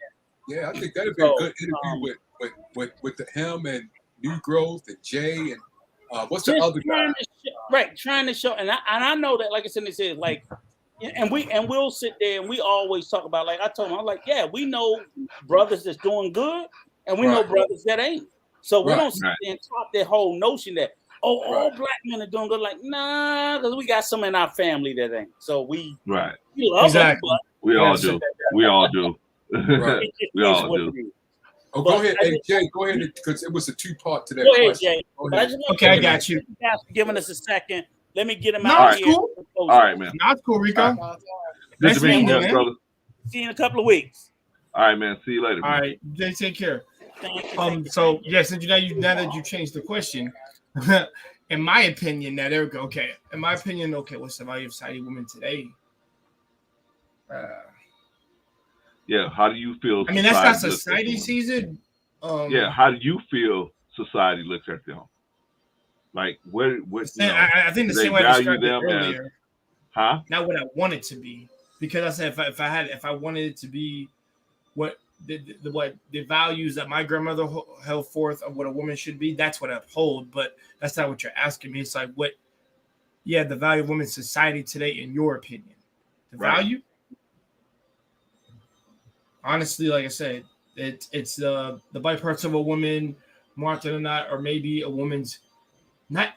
Yeah, I think that'd be a So, good interview with him and New Growth and Jay and what's the Just other guy? trying to show, and I know that, like I said, they said like, and we'll sit there and we always talk about, like I told him, I'm like, yeah, we know brothers that's doing good, and we know Right. brothers that ain't. So we Right, don't sit there and talk that whole notion that all Right. black men are doing good. Like, nah, because we got some in our family that ain't. So we Right. love Exactly. them, We Yeah, all so do. We all do. but it just We is all what do. it is. Oh, But go ahead, I hey just- Jay, go ahead because it was a 2-part to that Go ahead, question. Jay. Go But I ahead. just want Okay, I to got you. guys for giving us a second. Let me get him No, out it's here. cool. All right, man. That's cool, Rico. Good Nice to meet meeting you, you, young man. brother. See you in a couple of weeks. All right, man. See you later. All Man. right, Jay, take care. Thank you. So yeah, since now that you changed the question, in my opinion, now there we go. Okay, in my opinion, okay, what's the value of society women today? Yeah. How do you feel? I mean, that's not looks at society women? sees it. Yeah. How do you feel society looks at them? Like, what? I think the do they same way I value described it them as- earlier. Huh? Not what I want it to be, because I said if I wanted it to be what the values that my grandmother held forth of what a woman should be, that's what I uphold. But that's not what you're asking me. It's like the value of women's society today, in your opinion, the Right. value. Honestly, like I said, it's the bite parts of a woman more often than not, or maybe a woman's not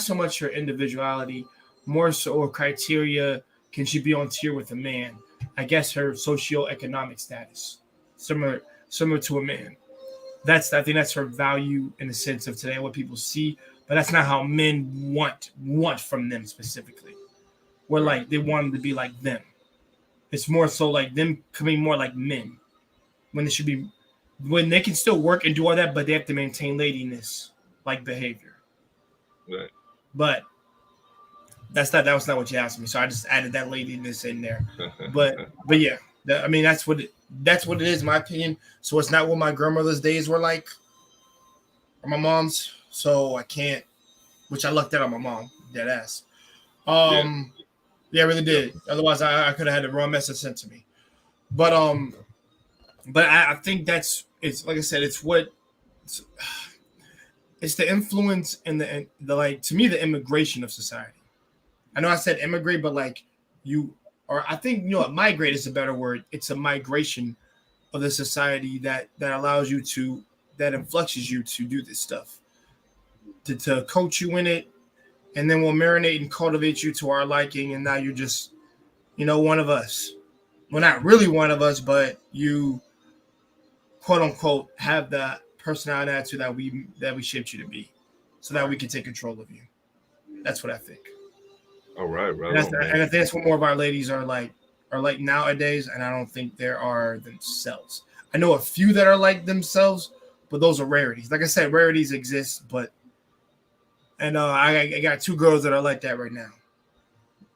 so much her individuality, more so her criteria. Can she be on tier with a man? I guess her socioeconomic status, similar to a man. I think that's her value in the sense of today, what people see, but that's not how men want from them specifically. Where like they want them to be like them. It's more so like them coming more like men, when they should be, when they can still work and do all that, but they have to maintain ladiness like behavior. Right. But that was not what you asked me, so I just added that ladiness in there. But yeah, I mean that's what it is, in my opinion. So it's not what my grandmother's days were like, or my mom's. So I can't, which I lucked out on my mom, dead ass. Yeah, I really did. Otherwise, I could have had the wrong message sent to me. But I think it's like I said, it's the influence and the like, to me, the immigration of society. I know I said immigrate, but like I think, migrate is a better word. It's a migration of the society that allows you to, that influxes you to do this stuff, to coach you in it, and then we'll marinate and cultivate you to our liking, and now you're just, one of us. Well, not really one of us, but you, quote unquote, have the personality and attitude that we shaped you to be, so that we can take control of you. That's what I think. All right, right. And I think that's what more of our ladies are like nowadays, and I don't think there are themselves. I know a few that are like themselves, but those are rarities. Like I said, rarities exist, but I got two girls that are like that right now.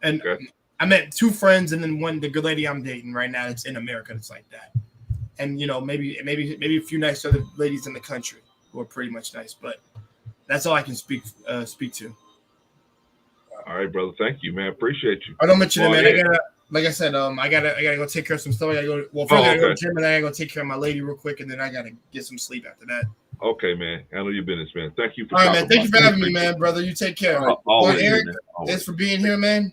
And Okay. I met two friends, and then the good lady I'm dating right now, it's in America, it's like that. And maybe a few nice other ladies in the country who are pretty much nice, but that's all I can speak to. All right, brother. Thank you, man. Appreciate you. I don't mention it, man. like I said, I gotta go take care of some stuff. I gotta go. Well, first I gotta go to the gym, and then I gotta go take care of my lady real quick, and then I gotta get some sleep after that. Okay, man. Handle your business, man. Thank you for all right, man. Thank you for having me, man, brother. You take care. Always, Eric, man. thanks for being here, man.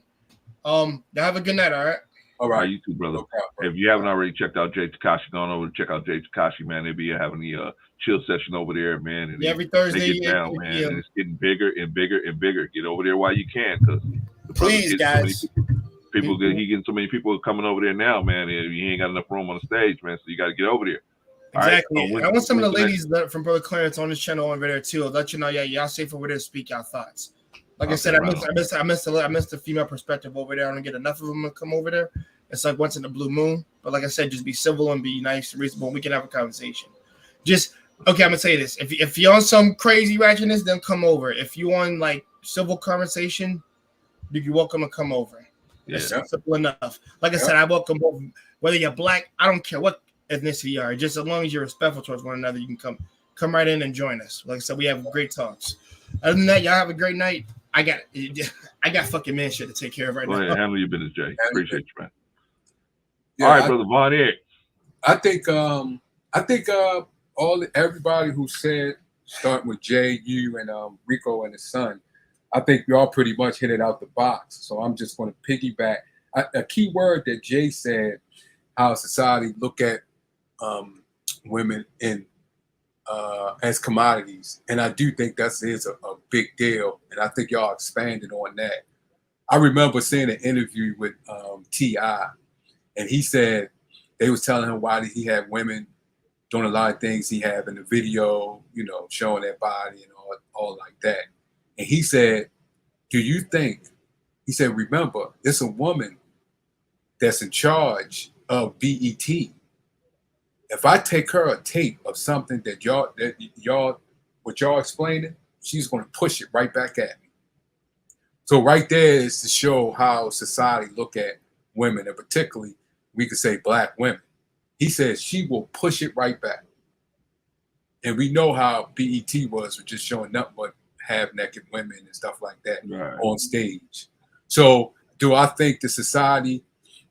Y'all have a good night. All right. All right, you too, brother. If you haven't already checked out Jay Takashi, go on over to check out Jay Takashi, man. They'll be having the chill session over there, man. And every Thursday, they get down, man. And it's getting bigger and bigger and bigger. Get over there while you can, because please, guys. He getting so many people coming over there now, man. And he ain't got enough room on the stage, man. So you got to get over there. Exactly. Right? I want some of the ladies from Brother Clarence on this channel over there too. I'll let you know, y'all safe over there to speak y'all thoughts. Like I said, I missed the female perspective over there. I don't get enough of them to come over there. It's like once in a blue moon. But like I said, just be civil and be nice and reasonable. And we can have a conversation. Just okay. I'm gonna say this: if you're on some crazy ratchetness, then come over. If you on like civil conversation, you're welcome to come over. It's simple enough. Like I said, I welcome both. Whether you're black, I don't care what ethnicity you are. Just as long as you're respectful towards one another, you can come right in and join us. Like I said, we have great talks. Other than that, y'all have a great night. I got fucking man shit to take care of right now. Go ahead, handle your business, Jay. Appreciate you, man. Yeah, all right, brother Von Eric. I think everybody who said, starting with Jay, you, and Rico and his son, I think y'all pretty much hit it out the box. So I'm just going to piggyback. A key word that Jay said, how society look at women in as commodities, and I do think that is a big deal, and I think y'all expanded on that. I remember seeing an interview with T.I., and he said they was telling him why he had women doing a lot of things he had in the video, showing their body and all like that. And he said, do you think, he said, remember, it's a woman that's in charge of BET. If I take her a tape of something that y'all explaining, she's going to push it right back at me. So right there is to show how society look at women, and particularly we could say black women. He says she will push it right back. And we know how BET was with just showing nothing but half-naked women and stuff like that on stage. So do I think the society,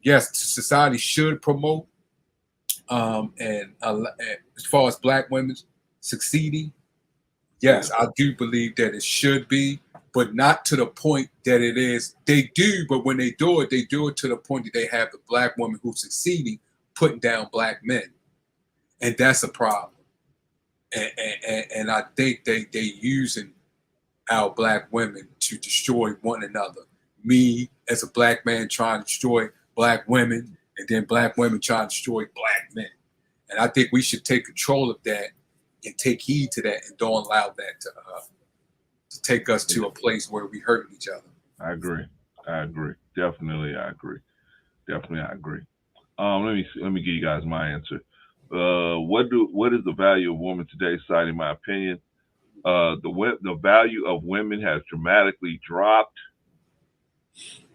yes, society should promote and as far as black women succeeding, yes, I do believe that it should be, but not to the point that it is. They do, but when they do it to the point that they have the black woman who's succeeding putting down black men, and that's a problem. And I think they using our black women to destroy one another. Me as a black man trying to destroy black women, and then black women trying to destroy black men. And I think we should take control of that and take heed to that, and don't allow that to take us to a place where we hurt each other. I agree. Definitely, I agree. Let me give you guys my answer. What is the value of women today's society? In my opinion, the value of women has dramatically dropped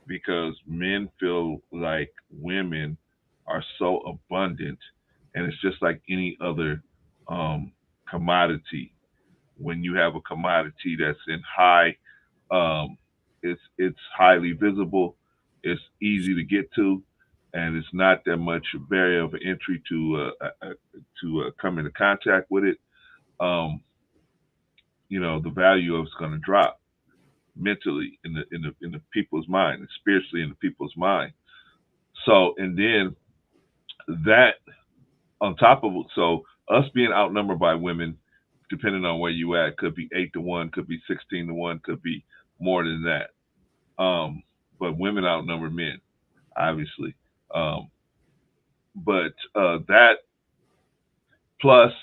because men feel like women are so abundant, and it's just like any other commodity. When you have a commodity that's in high, it's highly visible, it's easy to get to, and it's not that much barrier of entry to come into contact with it. The value of it's going to drop mentally in the people's mind, and spiritually in the people's mind. So, and then that on top of it, so us being outnumbered by women, depending on where you at, could be 8-1, could be 16-1, could be more than that. But women outnumber men, obviously. But that plus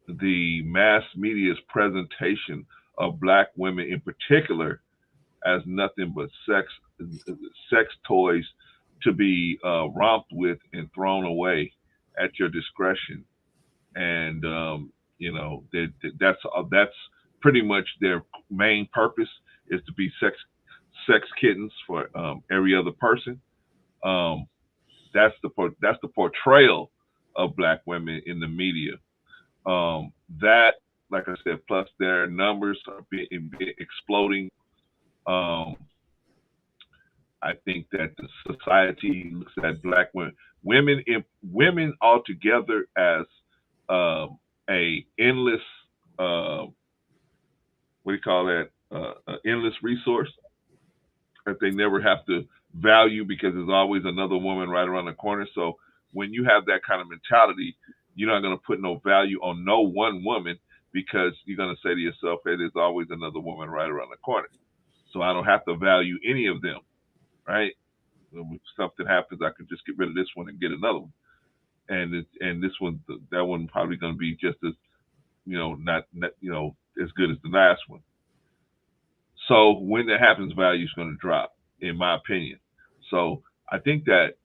the mass media's presentation of black women in particular as nothing but sex toys to be romped with and thrown away at your discretion. And that's pretty much their main purpose, is to be sex kittens for every other person. That's the portrayal of black women in the media. That, like I said, plus their numbers are being exploding. I think that the society looks at black women altogether as a endless, what do you call that? An endless resource that they never have to value because there's always another woman right around the corner. So when you have that kind of mentality, you're not going to put no value on no one woman because you're going to say to yourself, hey, there's always another woman right around the corner. So I don't have to value any of them, right? When something happens, I can just get rid of this one and get another one. And this one, that one probably going to be just as, not as good as the last one. So when that happens, value is going to drop, in my opinion. So I think that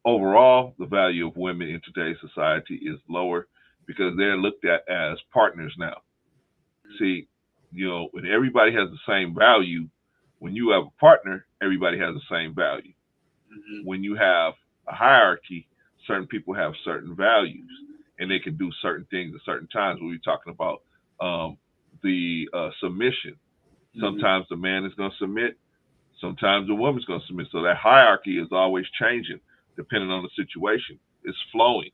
overall, the value of women in today's society is lower because they're looked at as partners now. See, when everybody has the same value, when you have a partner, everybody has the same value. Mm-hmm. When you have a hierarchy, certain people have certain values, and they can do certain things at certain times. When we're talking about the submission, sometimes the man is going to submit, sometimes the woman's going to submit. So that hierarchy is always changing depending on the situation. It's flowing.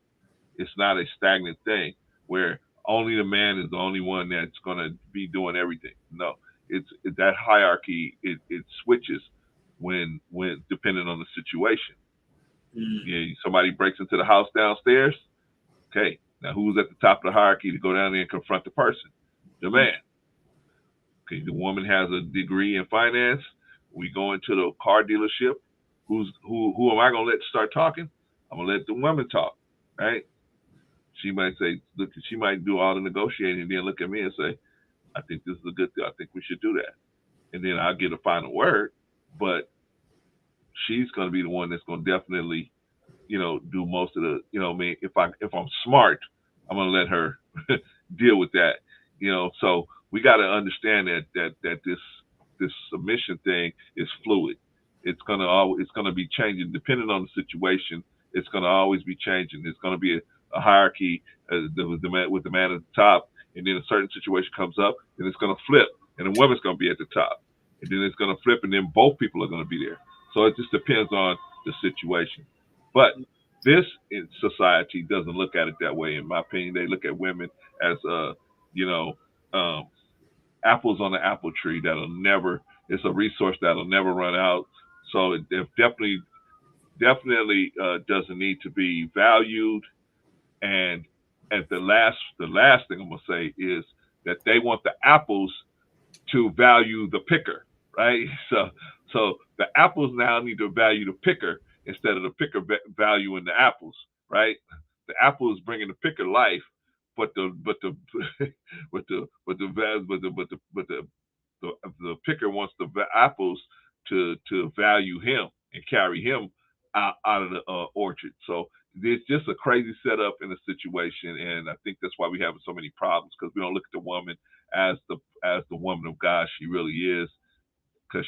It's not a stagnant thing where only the man is the only one that's going to be doing everything. No, it's that hierarchy. It switches when depending on the situation. Yeah, somebody breaks into the house downstairs. Okay, now who's at the top of the hierarchy to go down there and confront the person? The man. Okay, the woman has a degree in finance. We go into the car dealership. Who am I gonna let start talking? I'm gonna let the woman talk, right? She might say, look, she might do all the negotiating and then look at me and say, I think this is a good thing. I think we should do that. And then I'll get a final word, but she's gonna be the one that's gonna definitely, do most of the, if I'm smart, I'm gonna let her deal with that. So we got to understand that this submission thing is fluid. It's gonna be changing depending on the situation. It's gonna always be changing. It's gonna be a hierarchy with the man at the top, and then a certain situation comes up, and it's gonna flip, and the woman's gonna be at the top, and then it's gonna flip, and then both people are gonna be there. So it just depends on the situation. But this society doesn't look at it that way, in my opinion. They look at women as apples on the apple tree it's a resource that'll never run out. So it definitely doesn't need to be valued. And at the last thing I'm gonna say is that they want the apples to value the picker, right? So the apples now need to value the picker instead of the picker valuing the apples, right? The apple is bringing the picker life, but the picker wants the apples to value him and carry him out of the orchard. So it's just a crazy setup in a situation, and I think that's why we have so many problems, because we don't look at the woman as the woman of God she really is, because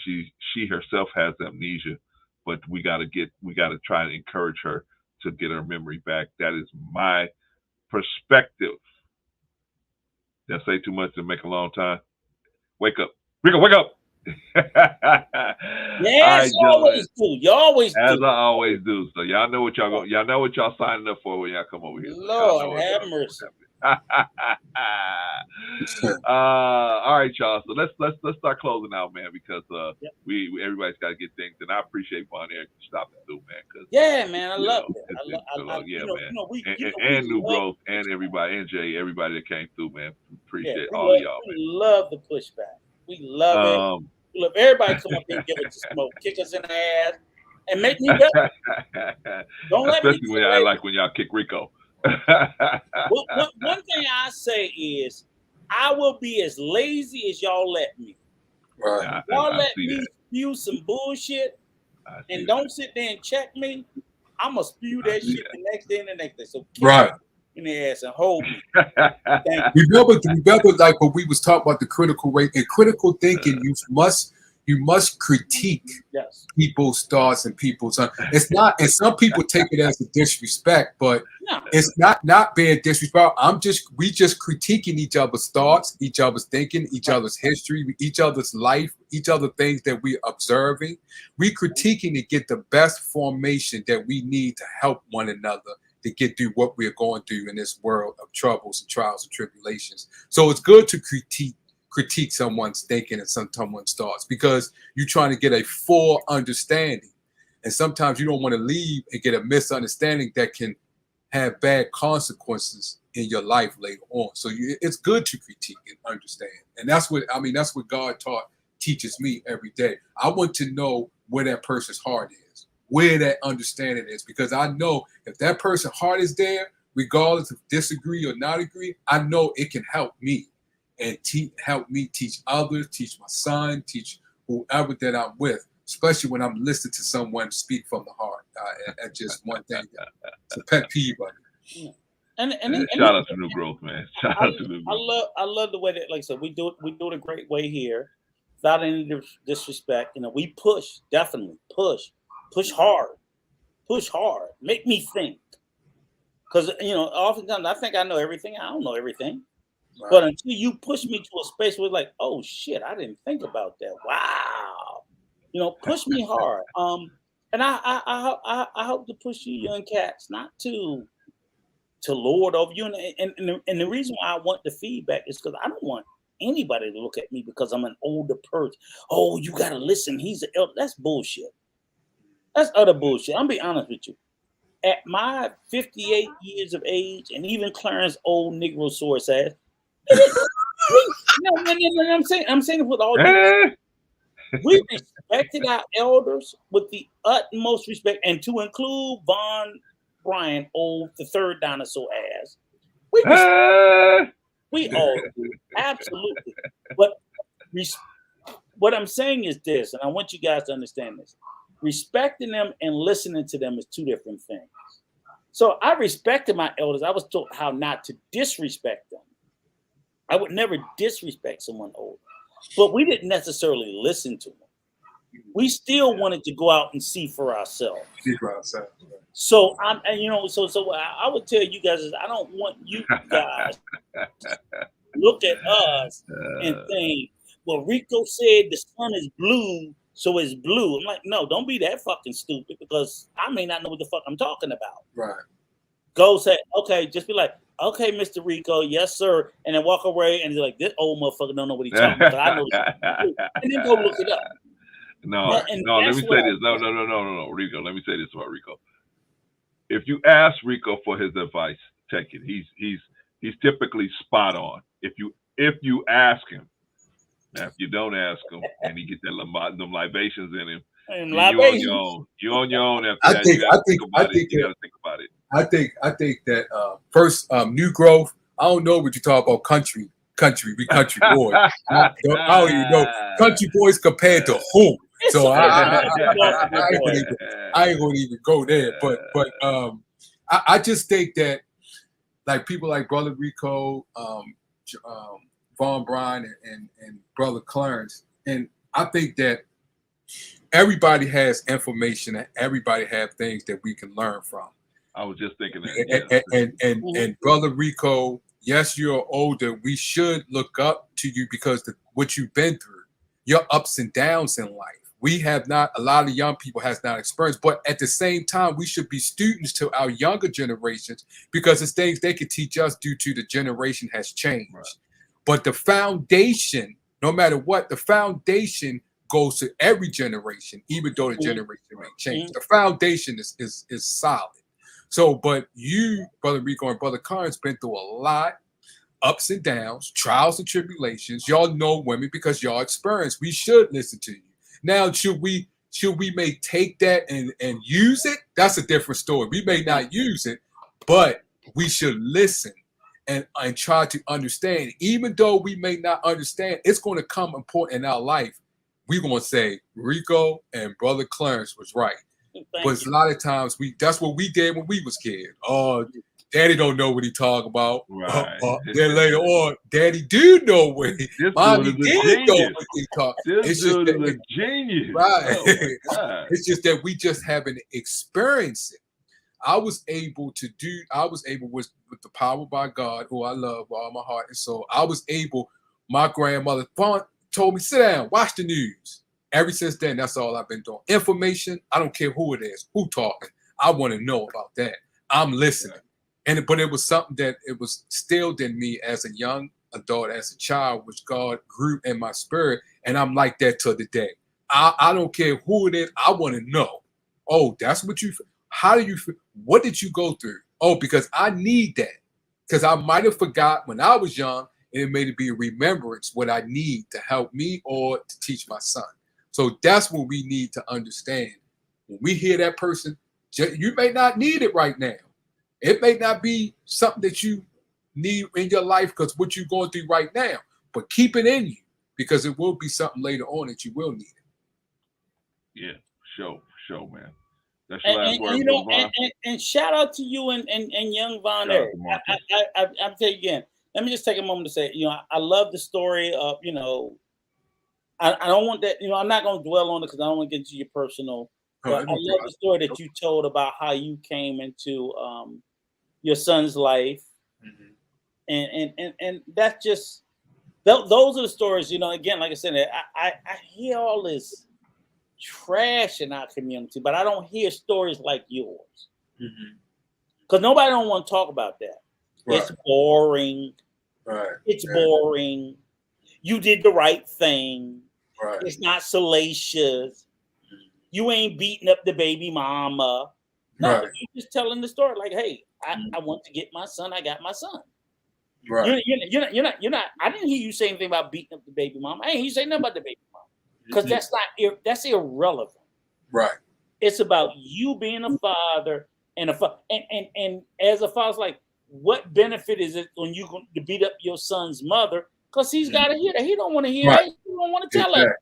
she herself has amnesia. But we got to try and encourage her to get her memory back. That is my perspective. Did I say too much to make a long time? Wake up, Rico! Wake up! Yes, you always do. You always do. As I always do. So y'all know what y'all signing up for when y'all come over here. Lord have mercy. All right, y'all. So let's start closing out, man, because everybody's got to get things. And I appreciate Von Eric stopping through, man. Man, I love it. And New Growth and everybody, and Jay, everybody that came through, man. Appreciate all of y'all. We love the pushback. We love it. Look, everybody come up here and give us the smoke, kick us in the ass, and make me better. Don't let Especially when I like when y'all kick Rico. One thing I say is, I will be as lazy as y'all let me. Right. Y'all let me spew some bullshit and don't sit there and check me. I'm going to spew that shit the next day and the next day. So kick in the ass and hold me. Remember, like when we was talking about the critical rate and critical thinking, You must critique Yes. people's thoughts and people's. It's not, and some people take it as a disrespect, but No. it's not being disrespectful. We just critiquing each other's thoughts, each other's thinking, each other's history, each other's life, each other things that we're observing. We critiquing to get the best formation that we need to help one another to get through what we're going through in this world of troubles and trials and tribulations. So it's good to critique someone's thinking and someone's thoughts, because you're trying to get a full understanding. And sometimes you don't want to leave and get a misunderstanding that can have bad consequences in your life later on. So it's good to critique and understand. And that's what God teaches me every day. I want to know where that person's heart is, where that understanding is, because I know if that person's heart is there, regardless of disagree or not agree, I know it can help me and help me teach others, teach my son, teach whoever that I'm with, especially when I'm listening to someone speak from the heart. That's just one thing. It's a pet peeve, buddy. And shout out to New Growth, man. Shout out to New Growth. I love the way that, like I said, we do it a great way here, without any disrespect. We definitely push hard, make me think. Because oftentimes I think I know everything. I don't know everything. Right. But until you push me to a space where like, oh shit, I didn't think about that. Wow, push me hard. And I hope to push you young cats not to lord over you. And the reason why I want the feedback is because I don't want anybody to look at me because I'm an older person. Oh, you gotta listen. He's an elder. That's bullshit. That's utter bullshit. I'm be honest with you. At my 58 years of age, and even Clarence old Negro source ass. No, I'm saying it with all due. We respected our elders with the utmost respect, and to include Von Brian, the third dinosaur ass. We all do, absolutely. But what I'm saying is this, and I want you guys to understand this: respecting them and listening to them is two different things. So I respected my elders. I was taught how not to disrespect them. I would never disrespect someone older, but we didn't necessarily listen to them. We still wanted to go out and see for ourselves. So I would tell you guys is I don't want you guys to look at us and think, well, Rico said the sun is blue, so it's blue. I'm like, no, don't be that fucking stupid, because I may not know what the fuck I'm talking about. Right. Go say, okay, just be like, okay, Mr. Rico, yes, sir. And then walk away and he's like, this old motherfucker don't know what he's talking about. I know and then go look it up. No, let me say this. No, Rico, let me say this about Rico. If you ask Rico for his advice, take it. He's typically spot on. If you ask him. Now, if you don't ask him and he get them libations in him, you on your own. You on your own after that. You gotta think about it. I think that first, New Growth. I don't know what you talk about. Country. We country boys. I don't even know country boys compared to who. So I ain't gonna even go there. But I just think that like people like Brother Rico, Von Brian and Brother Clarence, and I think that everybody has information and everybody have things that we can learn from. I was just thinking that. And Brother Rico, yes, you're older. We should look up to you because what you've been through, your ups and downs in life. We have not, a lot of young people has not experienced, but at the same time, we should be students to our younger generations because it's things they could teach us due to the generation has changed. Right. But the foundation, no matter what, the foundation goes to every generation, even though the generation may change. The foundation is solid. So, but you, Brother Rico and Brother Clarence, been through a lot, ups and downs, trials and tribulations. Y'all know women because y'all experienced. We should listen to you. Now, should we may take that and use it? That's a different story. We may not use it, but we should listen and try to understand. Even though we may not understand, it's going to come important in our life. We're going to say Rico and Brother Clarence was right. But a lot of times that's what we did when we was kids. Oh, Daddy don't know what he talking about. Right. Then later on, Daddy do know what he. This Mommy dude is a did know genius. what he talk. This It's dude just is that, a genius. right. Oh my God. It's just that we just haven't experienced it. I was able with the power by God, who I love with all my heart and soul. I was able, my grandmother told me, sit down, watch the news. Ever since then, that's all I've been doing. Information, I don't care who it is, who talking. I want to know about that. I'm listening. But it was something that it was instilled in me as a young adult, as a child, which God grew in my spirit. And I'm like that to the day. I don't care who it is. I want to know. Oh, that's what you, how do you, what did you go through? Oh, because I need that. Because I might have forgot when I was young, and it may be a remembrance what I need to help me or to teach my son. So that's what we need to understand. When we hear that person, you may not need it right now. It may not be something that you need in your life because what you're going through right now, but keep it in you because it will be something later on that you will need it. Yeah, show, man. That's your last word, and shout out to you and young Von Eric. I'll tell you again. Let me just take a moment to say, I love the story of, I don't want that, I'm not going to dwell on it because I don't want to get into your personal. But I love the story that you told about how you came into your son's life, and that's just those are the stories. Again, like I said, I hear all this trash in our community, but I don't hear stories like yours because nobody don't want to talk about that. Right. It's boring. Right. It's boring. You did the right thing. Right. It's not salacious. You ain't beating up the baby mama. No, right. You're just telling the story like, hey, I want to get my son. I got my son. Right. You're not. I didn't hear you say anything about beating up the baby mama. I ain't hear you say nothing about the baby mama because that's irrelevant. Right. It's about you being a father and and as a father, like, what benefit is it when you going to beat up your son's mother? Because he's got to hear that. He don't want to hear that. He don't want to tell her.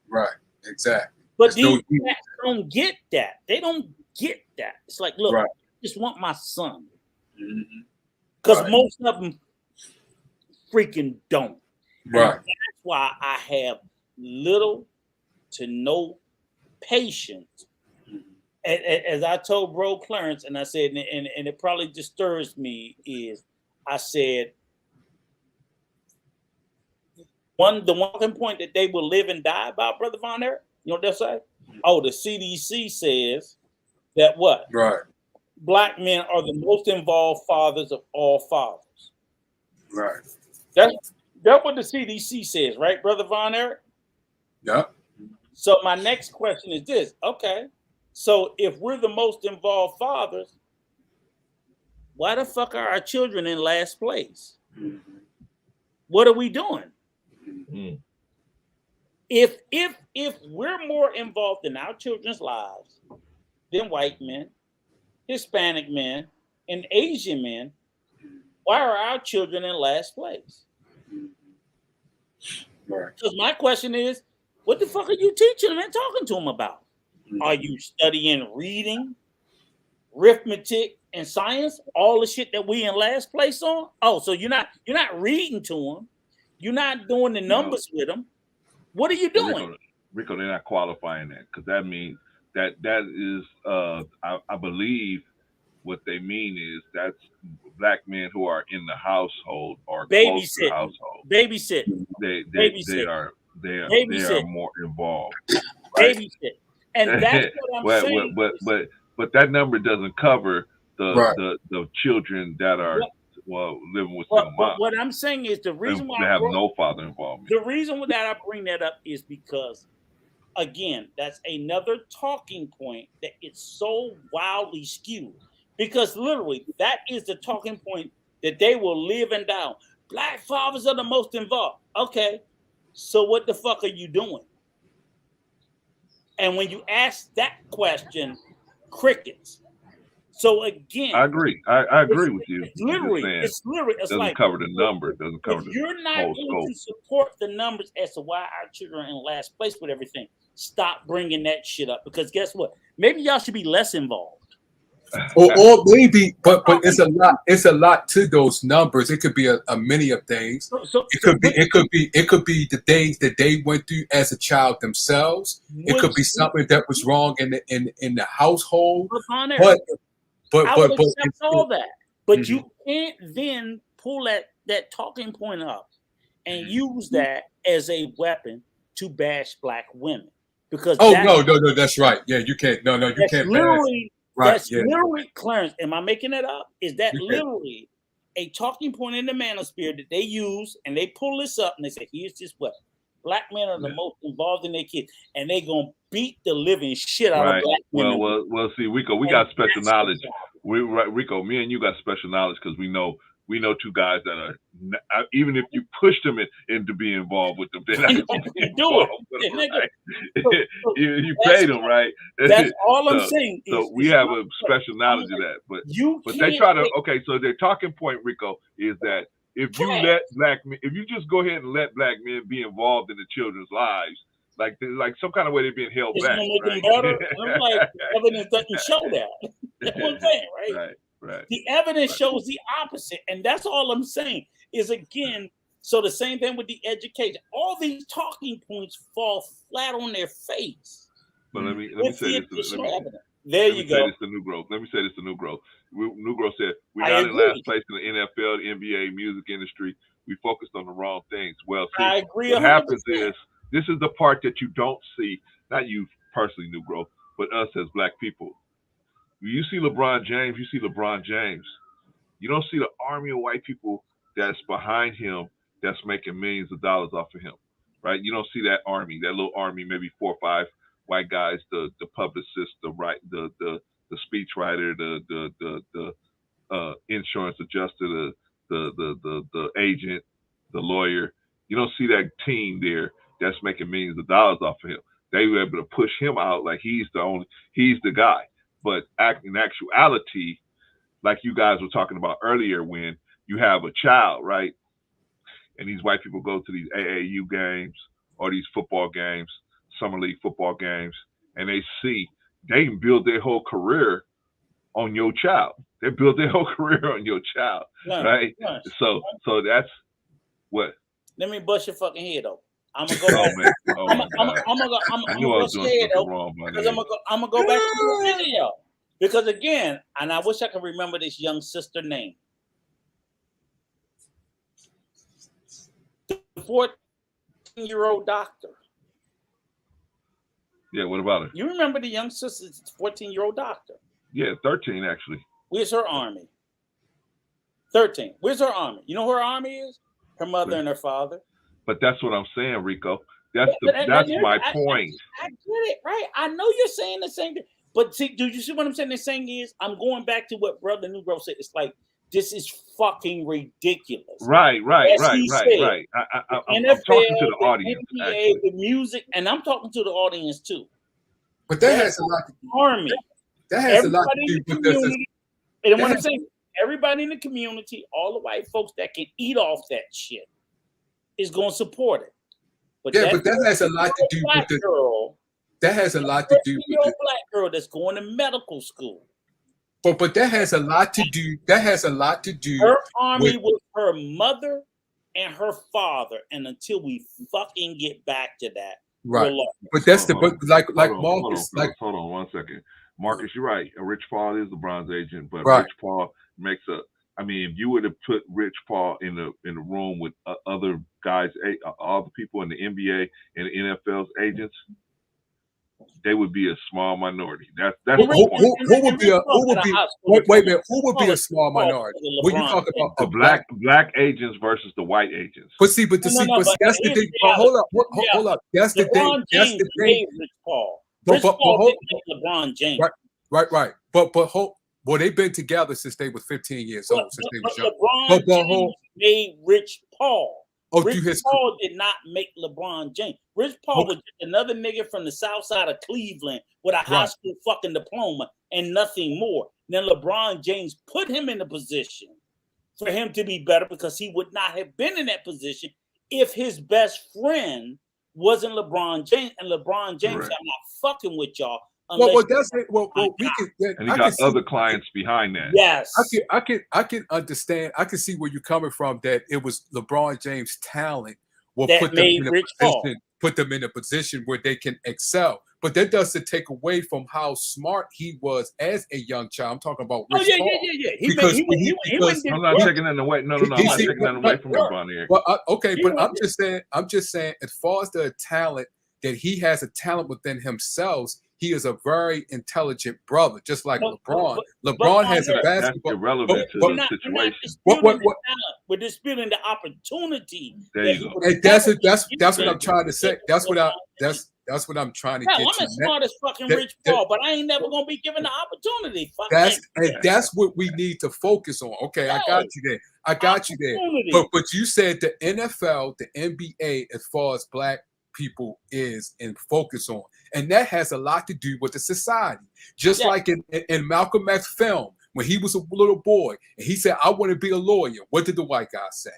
Right. Exactly. But these cats don't get that. They don't get that. It's like, look, I just want my son. Because most of them freaking don't. Right. And that's why I have little to no patience. As I told Bro Clarence, and I said, and it probably disturbs me, is I said, the one point that they will live and die about, Brother Von Eric, you know what they'll say? Oh, the CDC says that what? Right. Black men are the most involved fathers of all fathers. Right. That's what the CDC says, right, Brother Von Eric? Yeah. So my next question is this. Okay. So if we're the most involved fathers, why the fuck are our children in last place? What are we doing? If we're more involved in our children's lives than white men, Hispanic men, and Asian men, why are our children in last place? Right. Because my question is, what the fuck are you teaching them and talking to them about? Are you studying reading, arithmetic, and science? All the shit that we in last place on? Oh, so you're not reading to them. You're not doing the numbers with them. What are you doing? Rico, they're not qualifying that because that means that is I believe what they mean is that's black men who are in the household or close to the household. Babysit. They are more involved. Right? Babysit. And that's what I'm saying. But that number doesn't cover the children that are living with single moms. What I'm saying is the reason why they have no father involvement. The reason that I bring that up is because, again, that's another talking point that it's so wildly skewed. Because literally, that is the talking point that they will live and die. Black fathers are the most involved. Okay, so what the fuck are you doing? And when you ask that question, crickets. So again, I agree. I agree with you. It's literally doesn't like, cover the number. Doesn't cover the you're not whole going to support the numbers as to why our children are in last place with everything. Stop bringing that shit up because guess what? Maybe y'all should be less involved. or maybe, but it's a lot to those numbers. It could be a many of things. It could be the things that they went through as a child themselves. It could be something that was wrong in the household. But I would accept all that. But you can't then pull that talking point up and use that as a weapon to bash black women. Because no, that's right. Yeah, you can't. No, you can't. Literally, right. That's literally, Clarence. Am I making it up? Is that literally a talking point in the manosphere that they use, and they pull this up and they say, "Here's this weapon." Black men are the most involved in their kids, and they gonna beat the living shit out of black women. Well, see, Rico, we got special knowledge. Rico, me and you got special knowledge because we know two guys that are, even if you push them into being involved with them, they're not going to be involved with them, right? You pay them, right? That's all I'm saying. So we have a special knowledge of that. But they try to, so their talking point, Rico, is that if you let black men, if you just go ahead and let black men be involved in the children's lives, like some kind of way they're being held back. Right? Better. I'm like, evidence doesn't show that. That's what I'm saying, right? Right. The evidence shows the opposite, and that's all I'm saying. Is again, so the same thing with the education. All these talking points fall flat on their face. But let me say this. There you go. Let me say this to New Growth. New Growth said we're not in last place in the NFL, the NBA, music industry. We focused on the wrong things. Well, see, I agree. What happens is this is the part that you don't see. Not you personally, New Growth, but us as black people. You see LeBron James, You don't see the army of white people that's behind him that's making millions of dollars off of him, right? You don't see that army, that little army, maybe 4 or 5 white guys, the publicist, the speechwriter, the insurance adjuster, the agent, the lawyer. You don't see that team there that's making millions of dollars off of him. They were able to push him out like he's the guy. But in actuality, like you guys were talking about earlier, when you have a child, right? And these white people go to these AAU games or these football games, summer league football games, and they can build their whole career on your child. They build their whole career on your child, right? So that's what. Let me bust your fucking head open. I'm gonna go back. I'm gonna bust your head open because I'm gonna go back to the video. Because again, and I wish I could remember this young sister name. The 14-year-old doctor. Yeah, what about her? You remember the young sister's 14-year-old doctor? Yeah, 13 actually. Where's her army? 13. Where's her army? You know who her army is? Her mother and her father. But that's what I'm saying, Rico. That's my point. I get it, right? I know you're saying the same thing. But see, do you see what I'm saying? The saying is, I'm going back to what Brother Negro said. It's like, this is fucking ridiculous. Right. I'm talking to the audience. The NBA, the music, and I'm talking to the audience too. But that has a lot to do. Army. That has a lot to do with this. And what I'm saying, everybody in the community, all the white folks that can eat off that shit, is going to support it. But that has a lot to do with the girl. That has a lot to do with the black girl that's going to medical school. But that has a lot to do. That has a lot to do. Her army was her mother and her father, and until we fucking get back to that, right? But that's like Marcus. Hold on 1 second, Marcus. You're right. Rich Paul is the Bronze Agent, but right. Rich Paul makes a. I mean, if you were to put Rich Paul in the room with other guys, all the people in the NBA and the NFL's agents, they would be a small minority. That's who would be wait a minute, who would be a small minority? When you talk about the black agents versus the white agents. But that's the thing. Hold up. That's the thing. That's the thing. Rich Paul didn't make LeBron James. Right. Well, they've been together since they were 15 years old. Since they was young. LeBron James made Rich Paul. Rich Paul did not make LeBron James. Rich Paul was just another nigga from the south side of Cleveland with a high school fucking diploma and nothing more. Then LeBron James put him in a position for him to be better because he would not have been in that position if his best friend wasn't LeBron James. And LeBron James, I'm not fucking with y'all unless that's it. Well, we can. And he I got can see, other clients behind that. yes. I can understand. I can see where you're coming from. That it was LeBron James' talent will That put them made in a Rich Paul. position, put them in a position where they can excel. But that doesn't take away from how smart he was as a young child. I'm talking about Oh Rich yeah, Paul. yeah. Because He went and did I'm not work. taking that away. No, I'm not taking that away from LeBron here. Well, okay, He but went I'm just saying, as far as the talent that he has a talent within himself, he is a very intelligent brother, just like LeBron. LeBron has a That's basketball. irrelevant to We're the not situation. disputing the talent. We're disputing the opportunity. There you go. And that's what I'm trying to say. That's what I'm trying to Hell, get I'm to. as smart as fucking That- Rich Paul, but I ain't never gonna be given the opportunity. Fuck that's what we need to focus on. Okay, I got you there. I got you there. But you said the NFL, the NBA, as far as black people is and focus on, and that has a lot to do with the society. Just like in Malcolm X film, when he was a little boy and he said, "I want to be a lawyer." What did the white guy say?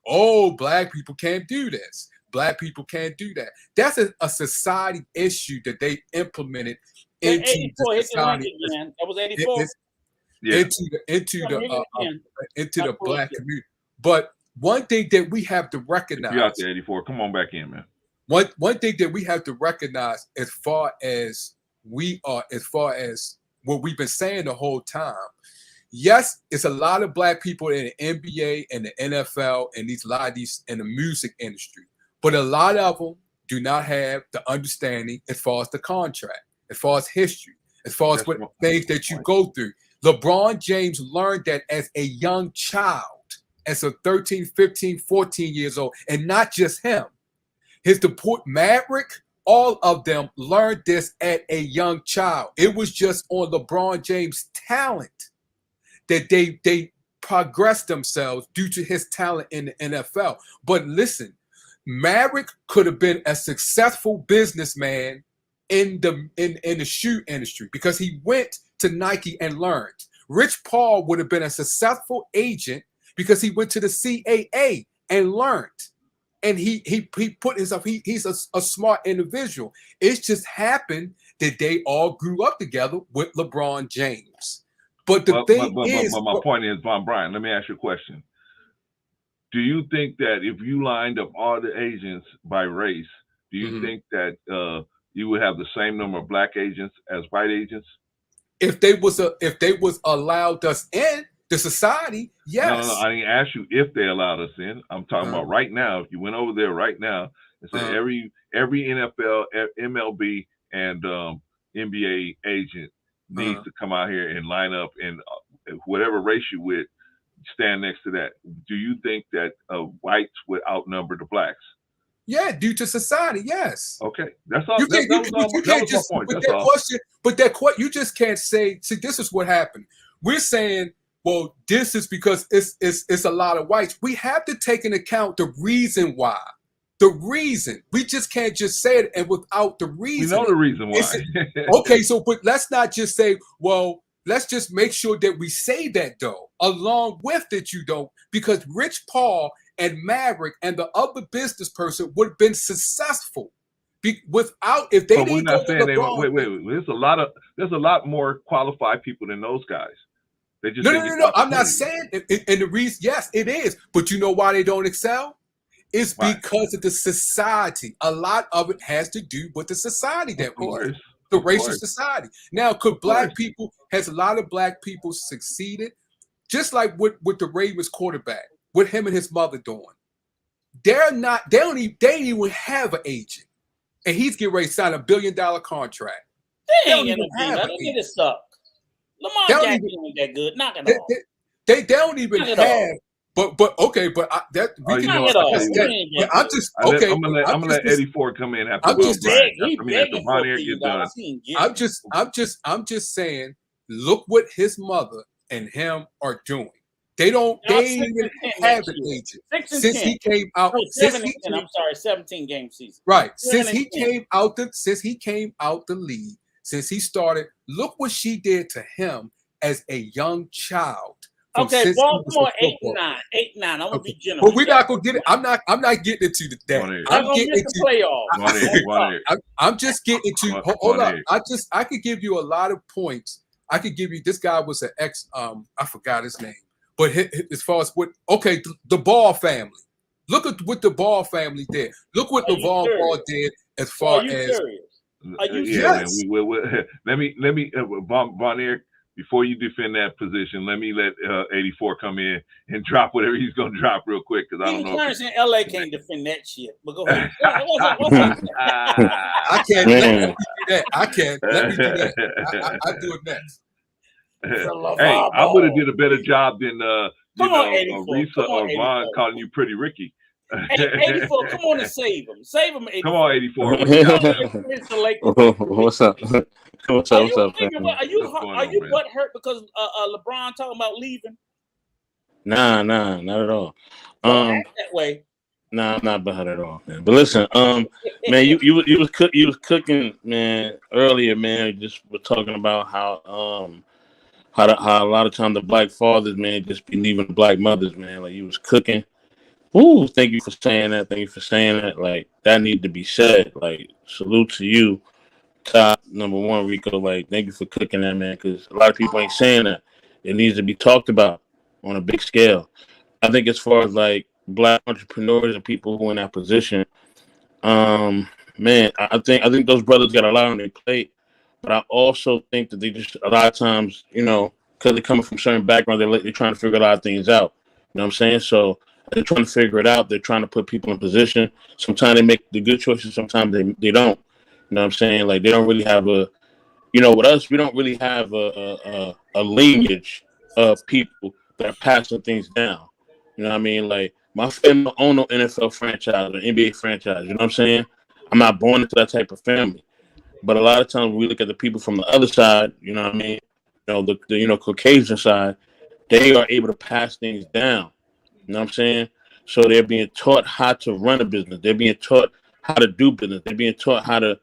Oh, black people can't do this. Black people can't do that. That's a society issue that they implemented into the society. That was 84. Into the black community. But one thing that we have to recognize. If you're out there, 84. Come on back in, man. One thing that we have to recognize as far as what we've been saying the whole time. Yes, it's a lot of black people in the NBA and the NFL and a lot of these in the music industry, but a lot of them do not have the understanding as far as the contract, as far as history, as far as what things that you go through. LeBron James learned that as a young child, as a 13, 15, 14 years old, and not just him. His deport Maverick, all of them learned this at a young child. It was just on LeBron James' talent that they progressed themselves due to his talent in the NFL. But listen, Maverick could have been a successful businessman in the shoe industry because he went to Nike and learned. Rich Paul would have been a successful agent because he went to the CAA and learned. And he put himself, he's a smart individual. It just happened that they all grew up together with LeBron James. But my point is, Von Brian, let me ask you a question. Do you think that if you lined up all the agents by race, do you think that you would have the same number of black agents as white agents? If they was allowed us in the society, yes. No, I didn't ask you if they allowed us in. I'm talking about right now. If you went over there right now and said every NFL, MLB, and NBA agent needs to come out here and line up, and whatever race you with, stand next to that. Do you think that whites would outnumber the blacks? Yeah, due to society, yes. Okay, that's all. You can't just with that question, but you just can't say. See, this is what happened. We're saying, well, this is because it's a lot of whites. We have to take into account the reason why. The reason. We just can't just say it and without the reason. We know the reason why. Okay, so but let's not just say, well, let's just make sure that we say that though, along with that you don't, because Rich Paul and Maverick and the other business person would have been successful without if they didn't go to LeBron. Wait. There's a lot more qualified people than those guys. They just no. I'm not saying, and the reason, yes, it is, but you know why they don't excel? It's because of the society. A lot of it has to do with the society that we live in, the racial society. Now, could has a lot of black people succeeded? Just like with the Ravens quarterback, with him and his mother doing. They don't even have an agent. And he's getting ready to sign $1 billion contract. They ain't gonna do that. They just suck. Lamar Jackson ain't that good. Knock it off. They don't even have. But okay, but we can. I'm just okay. I'm gonna let 84 come in after. I'm just saying. Look what his mother and him are doing. They ain't even have an agent since he came out. No, 17 game season. Right. Since he came out the league, since he started, look what she did to him as a young child. Okay, since ball, he was come in on, football. 8-9. 8-9. I'm gonna Okay. be generous. But we're not gonna get it. I'm not getting into that. Go ahead. Y'all I'm gonna getting miss the into playoffs. Go ahead. Go ahead. I'm just getting into Go hold up. ahead. I could give you a lot of points. I could give you this guy was an ex I forgot his name. But as far as what the Ball family. Look at what the Ball family did. Look what Are you LeVar Ball serious? did as Are far you as serious? Are you Yeah, man. yes. Let me Von Eric, before you defend that position, let me let 84 come in and drop whatever he's gonna drop real quick because I don't Even know. Clarence in LA can't defend that shit. But go ahead. I can't let me do that. I can. Let me do that. I do it next. Hey, I would have did a better job than Come on, 84. Risa Come on, or Vaughn 84. calling you Pretty Ricky. 84, come on and save him. Save him, 84. Come on, 84. What What's up? What's up, man? Are you butthurt because LeBron talking about leaving? Nah, not at all. Don't act that way. Nah, I'm not butthurt at all, man. But listen, man, you was cooking, man, earlier, man. Just were talking about how a lot of times the black fathers, man, just be leaving the black mothers, man. Like you was cooking. Ooh, thank you for saying that. Thank you for saying that. Like that need to be said. Like salute to you, top number one, Rico. Like thank you for cooking that, man. Because a lot of people ain't saying that. It needs to be talked about on a big scale. I think as far as like black entrepreneurs and people who are in that position, man, I think those brothers got a lot on their plate. But I also think that they just a lot of times, because they're coming from certain backgrounds, they're trying to figure a lot of things out. You know what I'm saying? So they're trying to figure it out. They're trying to put people in position. Sometimes they make the good choices. Sometimes they don't. You know what I'm saying? Like they don't really have with us, we don't really have a lineage of people that are passing things down. You know what I mean? Like my family don't own no NFL franchise or NBA franchise. You know what I'm saying? I'm not born into that type of family. But a lot of times when we look at the people from the other side, you know what I mean? The Caucasian side, they are able to pass things down. You know what I'm saying? So they're being taught how to run a business. They're being taught how to do business. They're being taught how to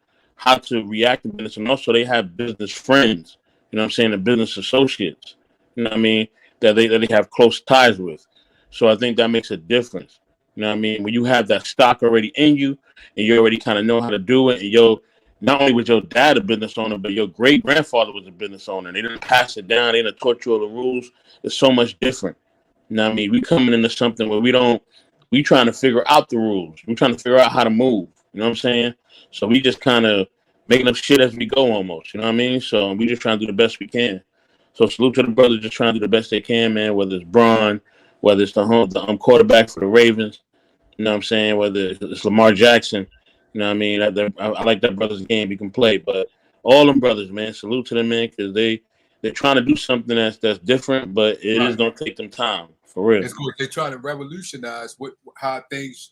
react to business. And also they have business friends, you know what I'm saying, and business associates, you know what I mean, that they have close ties with. So I think that makes a difference. You know what I mean? When you have that stock already in you and you already kind of know how to do it, and not only was your dad a business owner, but your great grandfather was a business owner. And they didn't pass it down. They didn't taught you all the rules. It's so much different. You know what I mean? We coming into something where we trying to figure out the rules. We trying to figure out how to move. You know what I'm saying? So we just kind of making up shit as we go almost. You know what I mean? So we just trying to do the best we can. So salute to the brothers just trying to do the best they can, man, whether it's Braun, whether it's the quarterback for the Ravens, you know what I'm saying, whether it's Lamar Jackson, you know what I mean? I like that brother's game he can play. But all them brothers, man, salute to them, man, because they're trying to do something that's different, but it is going to take them time. For real. It's good. They're trying to revolutionize how things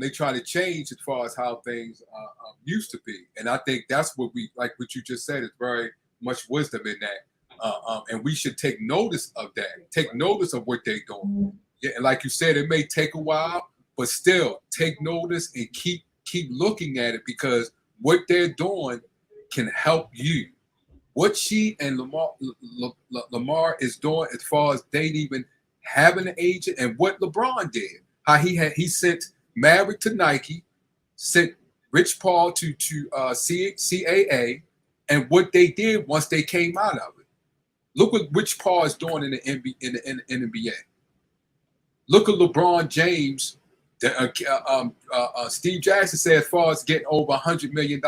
they try to change as far as how things used to be. And I think that's what what you just said, is very much wisdom in that. And we should take notice of that. Take notice of what they're doing. Yeah, and like you said, it may take a while, but still take notice and keep looking at it, because what they're doing can help you. What she and Lamar is doing as far as they even having an agent, and what LeBron did, how he sent Maverick to Nike, sent Rich Paul to CAA, and what they did once they came out of it. Look what Rich Paul is doing in the NBA. Look at LeBron James. Steve Jackson said as far as getting over $100 million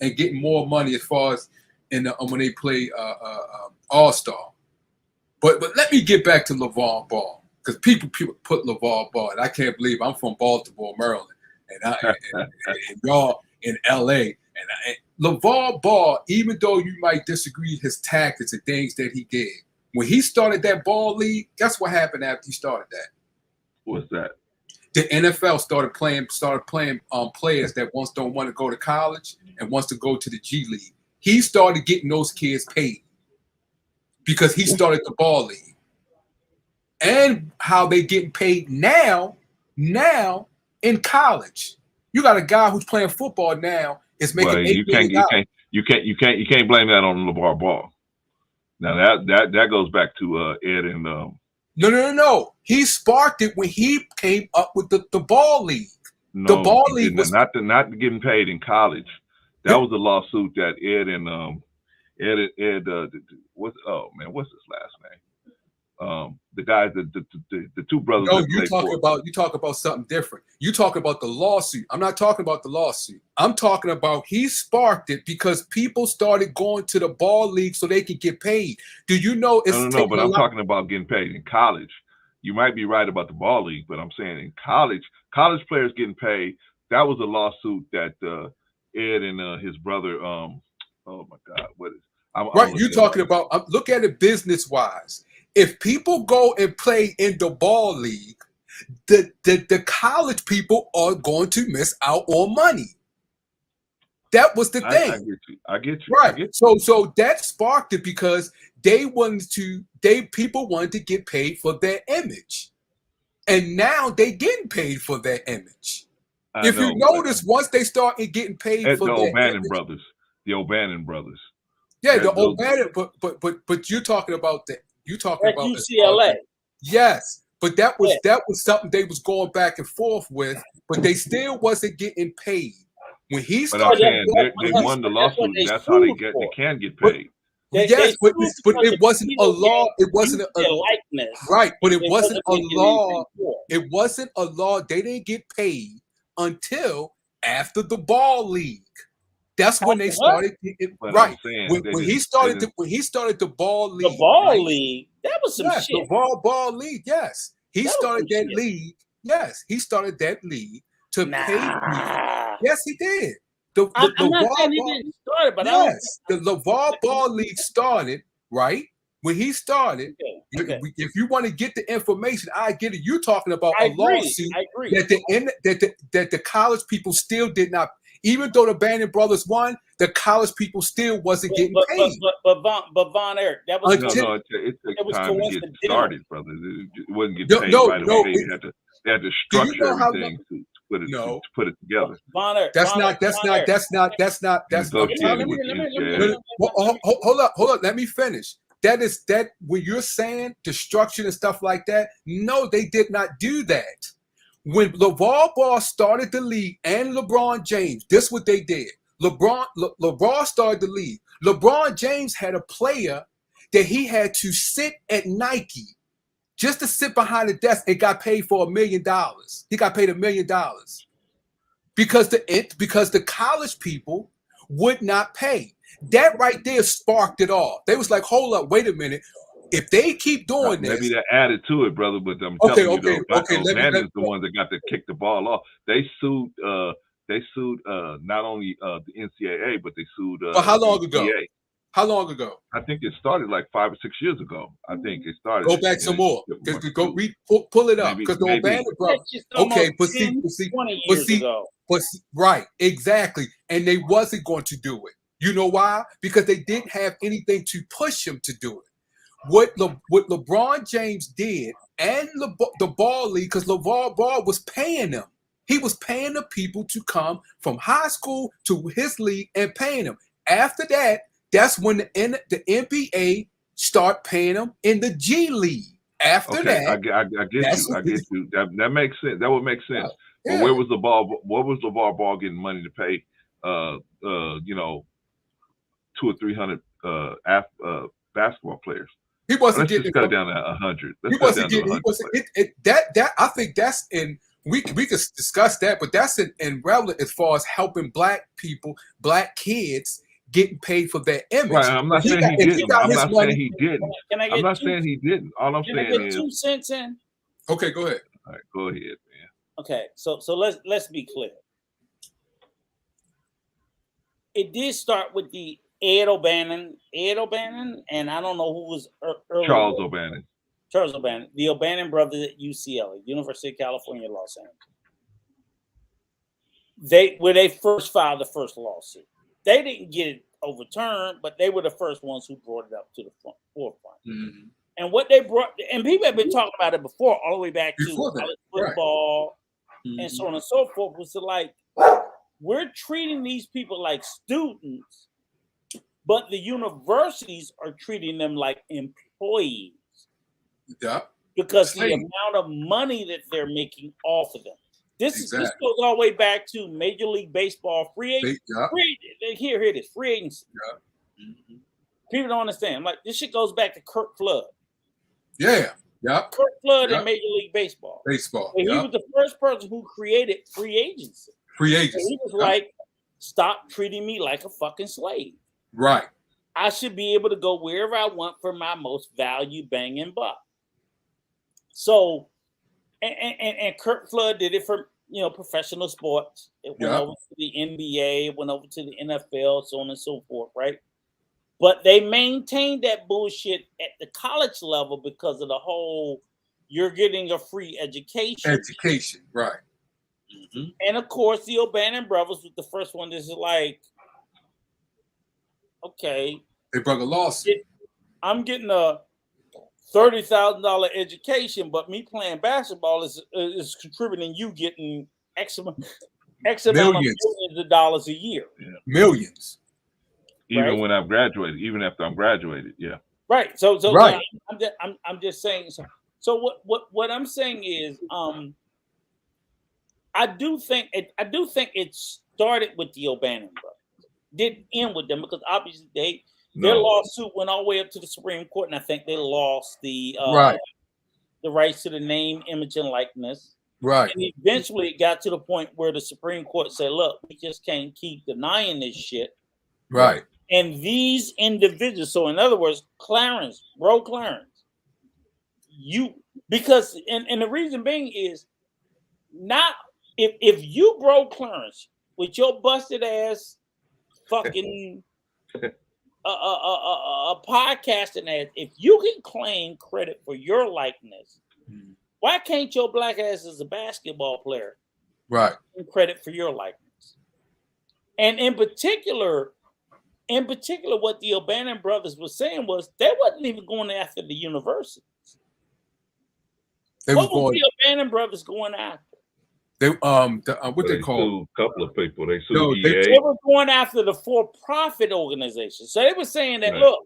and getting more money as far as when they play All-Star. But let me get back to LeVar Ball, because people put LeVar Ball, and I can't believe I'm from Baltimore, Maryland, and y'all in LA. And LeVar Ball, even though you might disagree his tactics and things that he did, when he started that ball league, guess what happened after he started that? What's that? The NFL started playing players that don't want to go to college and wants to go to the G League. He started getting those kids paid because he started the ball league. And how they getting paid now in college. You got a guy who's playing football now is making $8 million. You can't blame that on LeVar Ball. Now that goes back to Ed and No. He sparked it when he came up with the ball league. The no, ball he league didn't. was Not getting paid in college. That was a lawsuit that Ed and what's his last name? The guys, the two brothers no. that played for. You talk about something different. You talk about the lawsuit. I'm not talking about the lawsuit. I'm talking about he sparked it because people started going to the ball league so they could get paid. Do you know it's No, but I'm talking about getting paid in college. You might be right about the ball league, but I'm saying in college players getting paid. That was a lawsuit that Ed and his brother. Oh my God, what is? Right, you talking about? Look at it business wise. If people go and play in the ball league, the college people are going to miss out on money. That was the thing. I get you. Right. I get you. So that sparked it because people wanted to get paid for their image. And now they getting paid for their image. If you notice, once they start getting paid for the their O'Bannon image, brothers. The O'Bannon brothers. Yeah, the O'Bannon, but you're talking about UCLA. Yes, but that was something they was going back and forth with, but they still wasn't getting paid. When he started, they won the lawsuit. That's how they can get paid. Yes, but it wasn't a law. It wasn't a likeness. Right, but it wasn't a law. It wasn't a law. They didn't get paid until after the ball league. That's when they started getting right. When he started the ball league. The ball league. That was some shit. The ball league. Yes, he started that league. Yes, he started that league to pay people. Yes, he did. I'm not saying he didn't start it, but yes, the LeVar Ball League started right when he started. Okay. If you want to get the information, I get it. You're talking about a lawsuit that the college people still did not. Even though the Bannon brothers won, the college people still wasn't getting paid. But Von Eric, that was it took time to get started, brother. It wasn't getting paid right away. They had to structure everything to put it together. Von Eric, that's not. Hold up. Let me finish. That when you're saying destruction and stuff like that, no, they did not do that. When LeVar Ball started the league and LeBron James, this is what they did. LeBron started the league. LeBron James had a player that he had to sit at Nike just to sit behind the desk and got paid for $1 million. He got paid $1 million because the college people would not pay. That right there sparked it all. They was like, hold up, wait a minute. If they keep doing this, maybe that added to it, brother. But I'm telling you, O'Bannon's the ones that got to kick the ball off. They sued. Not only the NCAA, but they sued. But how long ago? How long ago? I think it started like 5 or 6 years ago. I think it started. Go back some more. Go read, pull it up because the O'Bannon brothers. Okay, but right, exactly, and they wasn't going to do it. You know why? Because they didn't have anything to push him to do it. What LeBron James did and the ball league, because LeVar Ball was paying them. He was paying the people to come from high school to his league and paying them. After that, that's when the NBA start paying them in the G League. After that, I get you. That makes sense. That would make sense. Yeah. But where was LeVar Ball getting money to pay? 200 or 300 basketball players. He wasn't getting. Let's cut it down to 100. He wasn't getting. I think that's in. We could discuss that, but that's in relevant as far as helping black people, black kids getting paid for their image. Right. I'm not saying he didn't. I'm not saying he didn't. I'm not saying he didn't. All I'm saying is 2 cents in. Okay, go ahead. All right, go ahead, man. Okay, so let's be clear. It did start with the Ed O'Bannon, and I don't know who was earlier. Charles O'Bannon, the O'Bannon brothers at UCLA, University of California, Los Angeles. When they first filed the first lawsuit, they didn't get it overturned, but they were the first ones who brought it up to the forefront. Mm-hmm. And what they brought, and people have been talking about it before, all the way back to college football, right. And so on and so forth, was to like, we're treating these people like students but the universities are treating them like employees. Yeah. Because the Same. amount of money that they're making off of them. This Exactly. goes all the way back to Major League Baseball free agency. Here it is, free agency. Yeah. Mm-hmm. People don't understand. Like this shit goes back to Kurt Flood. Yeah. Yeah. Kurt Flood in Major League Baseball. Baseball. And he was the first person who created free agency. Free agency. And he was like, stop treating me like a fucking slave. Right. I should be able to go wherever I want for my most value banging buck. So, and Kurt Flood did it for professional sports. It went over to the NBA, it went over to the NFL, so on and so forth, right? But they maintained that bullshit at the college level because of the whole you're getting a free education. Education, right. Mm-hmm. And of course, the O'Bannon brothers was the first one that's like, okay. They brought a lawsuit. I'm getting a $30,000 education, but me playing basketball is contributing you getting X amount of millions of dollars a year. Yeah. Millions. Even when I've graduated, even after I'm graduated, yeah. Right. So right. I'm just saying. So what I'm saying is, I do think it started with the O'Bannon brothers. Didn't end with them because obviously their lawsuit went all the way up to the Supreme Court, and I think they lost the rights to the name, image, and likeness. Right. And eventually it got to the point where the Supreme Court said, look, we just can't keep denying this shit. Right. And these individuals, so in other words, Clarence, because the reason being is not if you bro Clarence with your busted ass fucking podcasting ass, if you can claim credit for your likeness, why can't your black ass as a basketball player claim credit for your likeness? And in particular, what the O'Bannon brothers were saying was they wasn't even going after the universities. What were the O'Bannon brothers going after? They they call a couple of people. They sued EA. They were going after the for-profit organization. So they were saying that look,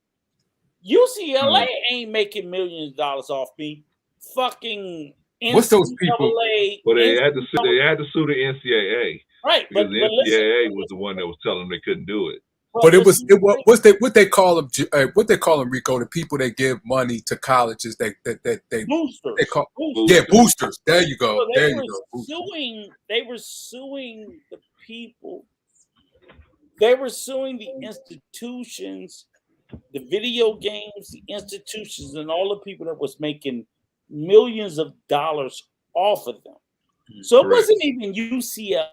UCLA ain't making millions of dollars off me. Fucking what's those people? Well, they had to sue the NCAA. Right, because the NCAA was the one that was telling them they couldn't do it. But what they call them, Rico, the people that give money to colleges they boosters. They call boosters. There you go. So they were suing the people. They were suing the institutions, the video games, the institutions, and all the people that was making millions of dollars off of them. So it wasn't even UCLA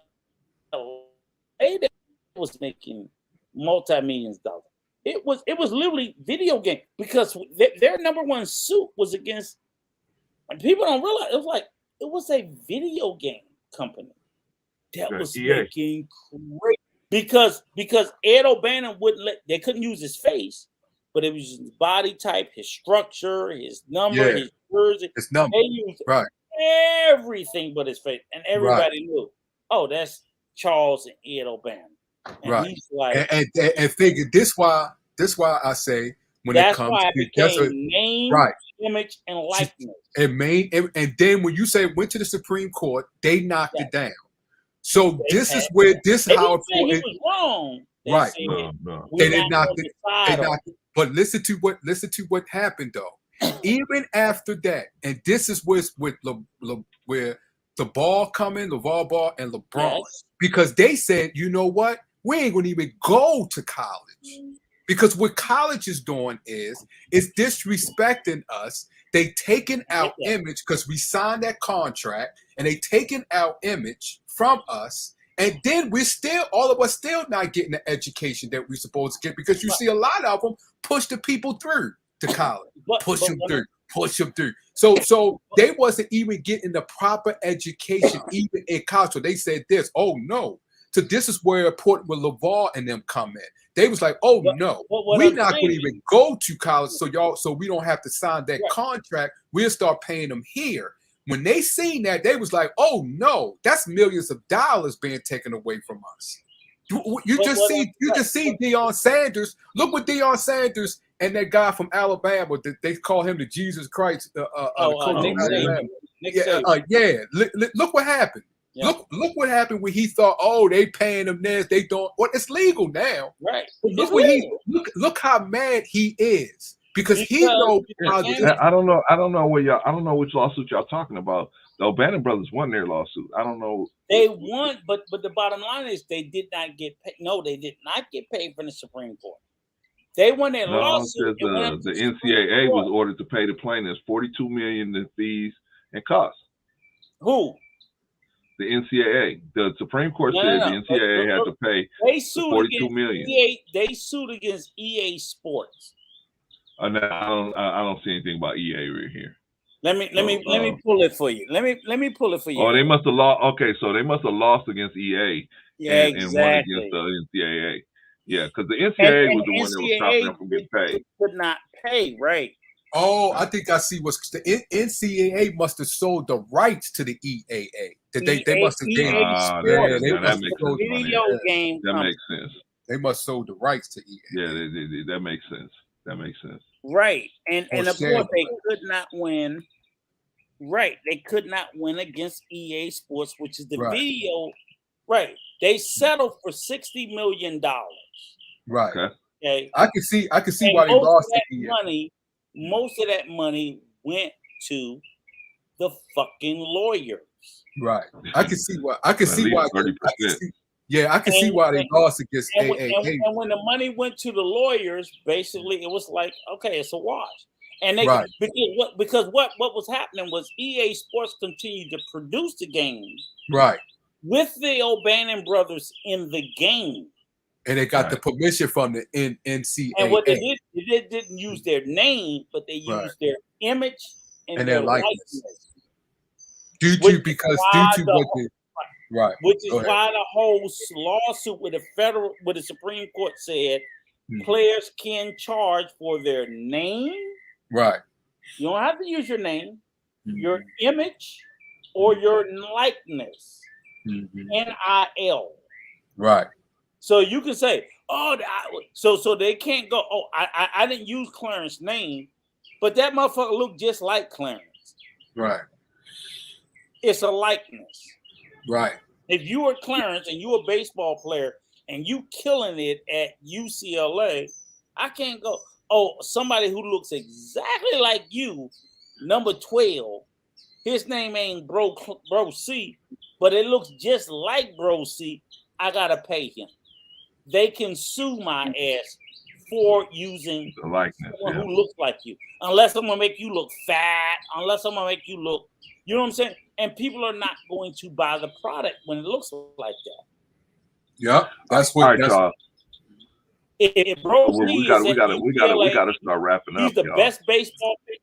that was making multi-millions of dollars. It was literally video game because their number one suit was against, and people don't realize it was a video game company that was making great because Ed O'Bannon they couldn't use his face, but it was his body type, his structure, his number, his jersey. His number. They used everything but his face, and everybody knew. Oh, that's Charles and Ed O'Bannon. And he's like, and figure this why I say when it comes to name, image, and likeness. And then when you say went to the Supreme Court, they knocked it down. So this is where how important he was wrong. Right. No. They did knock it. But listen to what happened though. Even after that, and this is where the ball coming, LeVar Ball and LeBron, because they said, you know what? We ain't gonna even go to college. Because what college is doing is disrespecting us. They taking our image because we signed that contract, and they taking our image from us, and then all of us still not getting the education that we're supposed to get because you see a lot of them push the people through to college, push them through. So they wasn't even getting the proper education even in college. So they said this, oh no. So this is where important with LeVar and them come in. They was like, oh no, we're not going to even go to college. So we don't have to sign that contract. We'll start paying them here. When they seen that, they was like, oh no, that's millions of dollars being taken away from us. You just see Deion Sanders. Look what Deion Sanders and that guy from Alabama. They call him the Jesus Christ. Nick Alabama. Saban. Look what happened. Yeah. Look what happened when he thought, oh, they paying him this. They don't. Well, it's legal now. Right. Look how mad he is because he knows. I don't know which lawsuit y'all talking about. The O'Bannon brothers won their lawsuit. I don't know. They won, but the bottom line is they did not get paid. No, they did not get paid from the Supreme Court. They won their lawsuit. The NCAA was ordered to pay the plaintiffs $42 million in fees and costs. Who? The NCAA. The Supreme Court said the NCAA had to pay $42 million. They sued against EA Sports. I don't see anything about EA right here. Let me pull it for you. Let me pull it for you. Oh, they must have lost. Okay, so they must have lost against EA. Yeah, and won against the NCAA. Yeah, because the NCAA was the one that was stopping them from getting paid. Could not pay, right? Oh, I think I see what's the NCAA must have sold the rights to the EAA. They must have gave that makes sense. They must have sold the rights to EA. Yeah, that makes sense. Right. And of course they could not win. Right. They could not win against EA Sports, which is the video. Right. They settled for $60 million. Right. Okay. I can see why they lost the money. Most of that money went to the fucking lawyers. Right. I can see why. I can see why. 30%. I can see why they lost against AAA. And when the money went to the lawyers, basically it was like, okay, it's a wash. And they because what was happening was EA Sports continued to produce the game, right, with the O'Bannon brothers in the game. And they got the permission from the NCAA. And what they didn't use their name, but they used their image and their likeness. Due to which is why the whole lawsuit with the Supreme Court said players can charge for their name. Right. You don't have to use your name, your image, or your likeness. NIL. Right. So you can say, so they can't go, I didn't use Clarence's name, but that motherfucker looked just like Clarence. Right. It's a likeness. Right. If you were Clarence and you a baseball player and you killing it at UCLA, I can't go, somebody who looks exactly like you, number 12, his name ain't Bro C, but it looks just like Bro C, I gotta pay him. They can sue my ass for using the likeness, someone who looks like you. Unless I'm gonna make you look fat, unless I'm gonna make you look, you know what I'm saying? And people are not going to buy the product when it looks like that. Yeah, that's what. If Bro C we gotta start wrapping up. He's the best baseball player.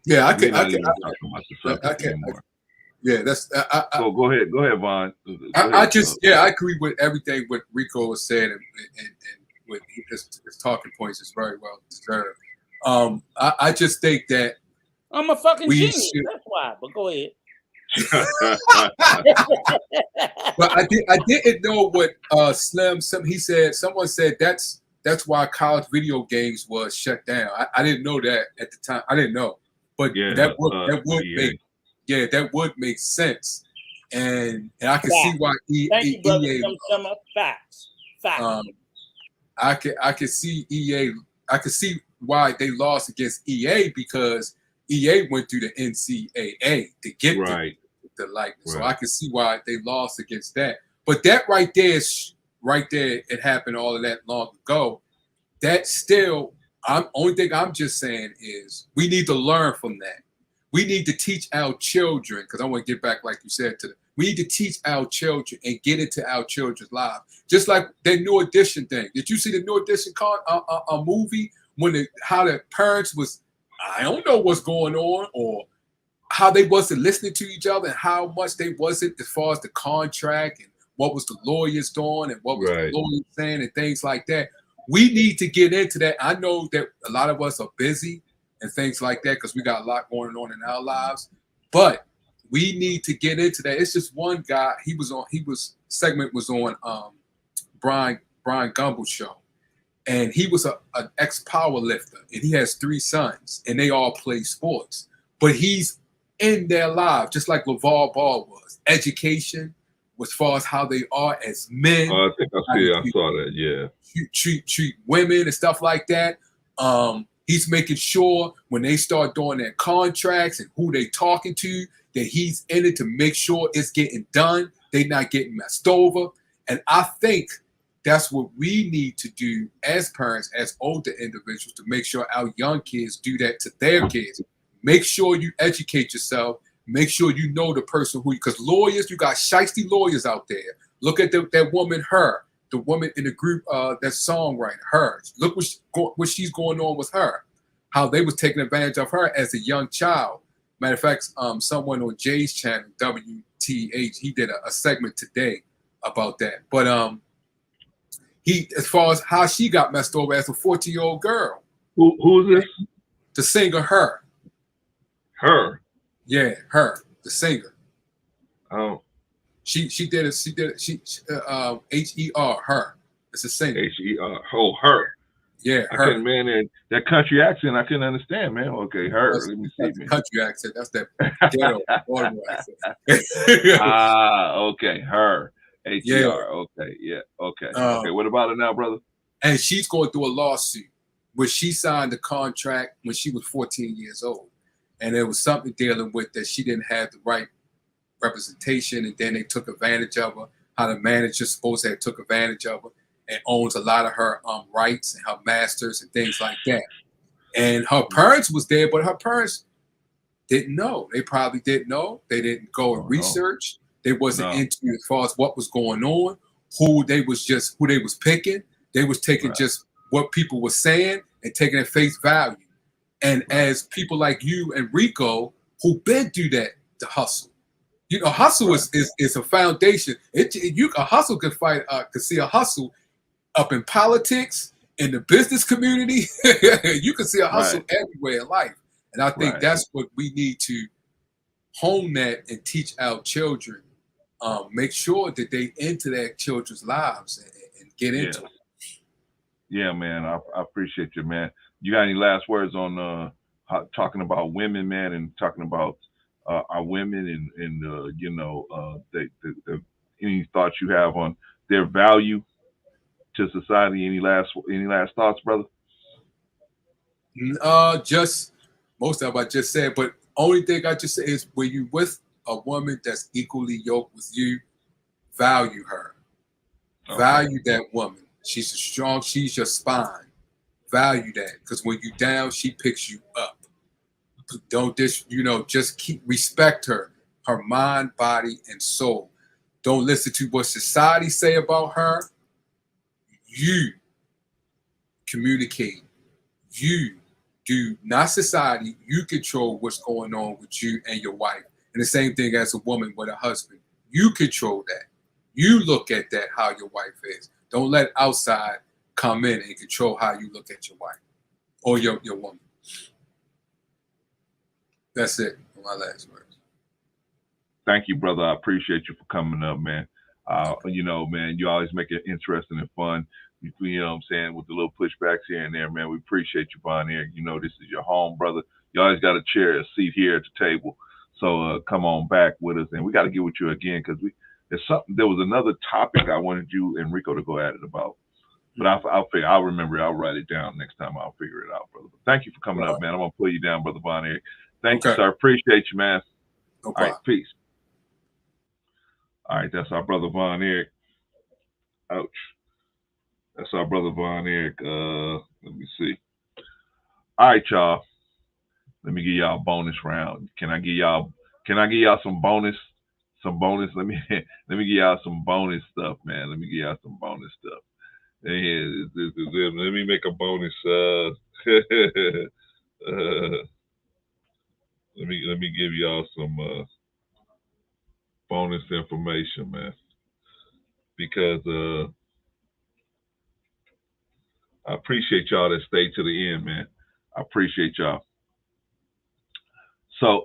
Yeah, I can. Yeah, that's. Go ahead, Vaughn. I agree with everything what Rico was saying, and with his talking points is very well deserved. I just think that I'm a fucking genius. That's why. But go ahead. But I didn't know what Slim. Someone said that's why college video games was shut down. I didn't know that at the time. I didn't know, but that would make sense, and I can see why EA. Facts. I can see EA. I can see why they lost against EA because EA went through the NCAA to get the likeness. So I can see why they lost against that. But that right there, it happened all of that long ago. That still, only thing I'm just saying is we need to learn from that. We need to teach our children, because I want to get back, like you said, we need to teach our children and get into our children's lives. Just like that New Edition thing. Did you see the New Edition a movie when how the parents was, I don't know what's going on, or how they wasn't listening to each other and how much they wasn't as far as the contract and what was the lawyers doing and what was the lawyers saying and things like that. We need to get into that. I know that a lot of us are busy and things like that because we got a lot going on in our lives, but we need to get into that. It's just one guy. Segment was on Brian Gumbel's show, and he was an ex-power lifter, and he has 3 sons, and they all play sports. But he's in their lives, just like LeVar Ball was. Education, as far as how they are as men. Oh, I think I saw that, yeah. Treat women and stuff like that. He's making sure when they start doing their contracts and who they talking to, that he's in it to make sure it's getting done. They're not getting messed over. And I think that's what we need to do as parents, as older individuals, to make sure our young kids do that to their kids. Make sure you educate yourself. Make sure you know the person because lawyers, you got shiesty lawyers out there. Look at that woman, her, the woman in the group, that songwriter, her. Look what she's going on with her, how they was taking advantage of her as a young child. Matter of fact, someone on Jay's channel, WTH, he did a segment today about that. But as far as how she got messed over as a 14-year-old girl. Who is this? The singer, her. Her. Yeah, her, the singer. Oh. She did it. H-E-R, her. It's a singer. H-E-R. Oh, her. Yeah, I her. couldn't, man, that country accent, I couldn't understand, man. Okay, her. Let me see, man. Country accent. That's that ghetto accent. Okay, her. H-E-R. Yeah. Okay, yeah. Okay. Okay. What about it now, brother? And she's going through a lawsuit where she signed a contract when she was 14 years old. And there was something dealing with that she didn't have the right representation, and then they took advantage of her. How the manager supposed to have took advantage of her and owns a lot of her rights and her masters and things like that. And her parents was there, but her parents didn't know. They probably didn't know. They didn't go and research. They wasn't into as far as what was going on, who they was picking. They was taking just what people were saying and taking at face value. And as people like you and Rico, who been through that, the hustle. You know, hustle is a foundation. A hustle can fight. Can see a hustle up in politics, in the business community. You can see a hustle everywhere in life. And I think that's what we need to hone that and teach our children. Make sure that they into their children's lives and get into it. Yeah, man. I appreciate you, man. You got any last words on talking about women, man, and talking about our women and you know, any thoughts you have on their value to society? Any last thoughts, brother? Just most of it I just said, but only thing I just say is when you with a woman that's equally yoked with you, value her. Value that woman. She's strong. She's your spine. Value that, because when you down, she picks you up. Don't just respect her mind, body, and soul. Don't listen to what society say about her. You communicate. You do, not society. You control what's going on with you and your wife. And the same thing as a woman with a husband. You control that. You look at that, how your wife is. Don't let outside come in and control how you look at your wife or your woman. That's it. My last words. Thank you, brother. I appreciate you for coming up, man. You know, man, you always make it interesting and fun. You know what I'm saying, with the little pushbacks here and there, man. We appreciate you, Bonnier. You know, this is your home, brother. You always got a seat here at the table. So come on back with us, and we got to get with you again, because there was another topic I wanted you and Rico to go at it about. But I'll remember it. I'll write it down next time. I'll figure it out, brother. But thank you for coming up, man. I'm gonna pull you down, brother Bonnier. Thank you, sir. Appreciate you, man. No All right, peace. All right, that's our brother Von Eric. Ouch. That's our brother Von Eric. Let me see. All right, y'all. Let me give y'all a bonus round. Can I give y'all some bonus? Some bonus. Let me give y'all some bonus stuff, man. Let me give y'all some bonus stuff. Let me make a bonus. Let me give y'all some bonus information, man, because I appreciate y'all that stay to the end, man. I appreciate y'all. So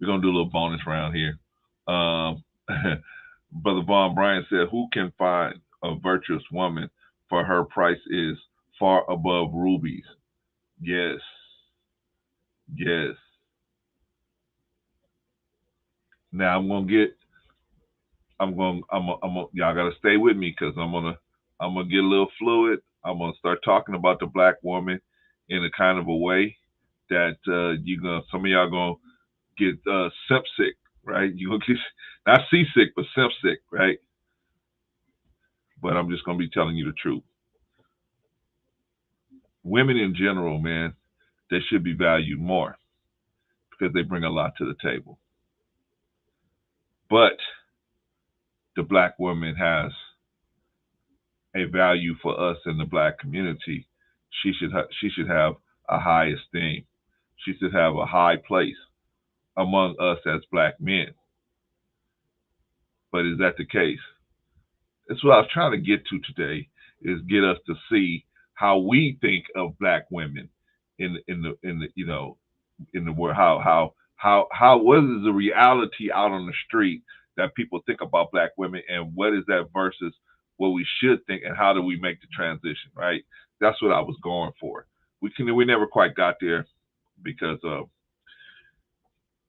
We're gonna do a little bonus round here. Brother Von Bryan said, "Who can find a virtuous woman? For her price is far above rubies." Yes, yes. Now y'all gotta stay with me because I'm gonna get a little fluid. I'm gonna start talking about the black woman in a kind of a way that some of y'all gonna get simp sick, right? You gonna get not seasick, but simp sick, right? But I'm just gonna be telling you the truth. Women in general, man, they should be valued more because they bring a lot to the table. But the black woman has a value for us in the black community. She should have a high esteem. She should have a high place among us as black men. But is that the case? That's what I was trying to get to today, is get us to see how we think of black women in the world. How what is the reality out on the street that people think about black women, and what is that versus what we should think, and how do we make the transition, right? That's what I was going for. We never quite got there because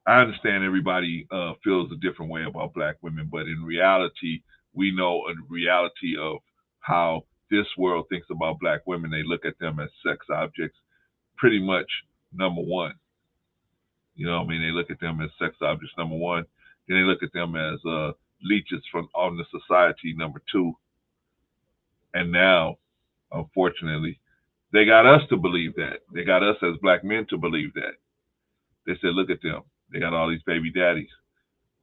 I understand everybody feels a different way about black women, but in reality, we know a reality of how this world thinks about black women. They look at them as sex objects, pretty much, number one. You know what I mean? They look at them as sex objects, number one. Then they look at them as leeches on the society, number two. And now, unfortunately, they got us to believe that. They got us as black men to believe that. They said, look at them. They got all these baby daddies.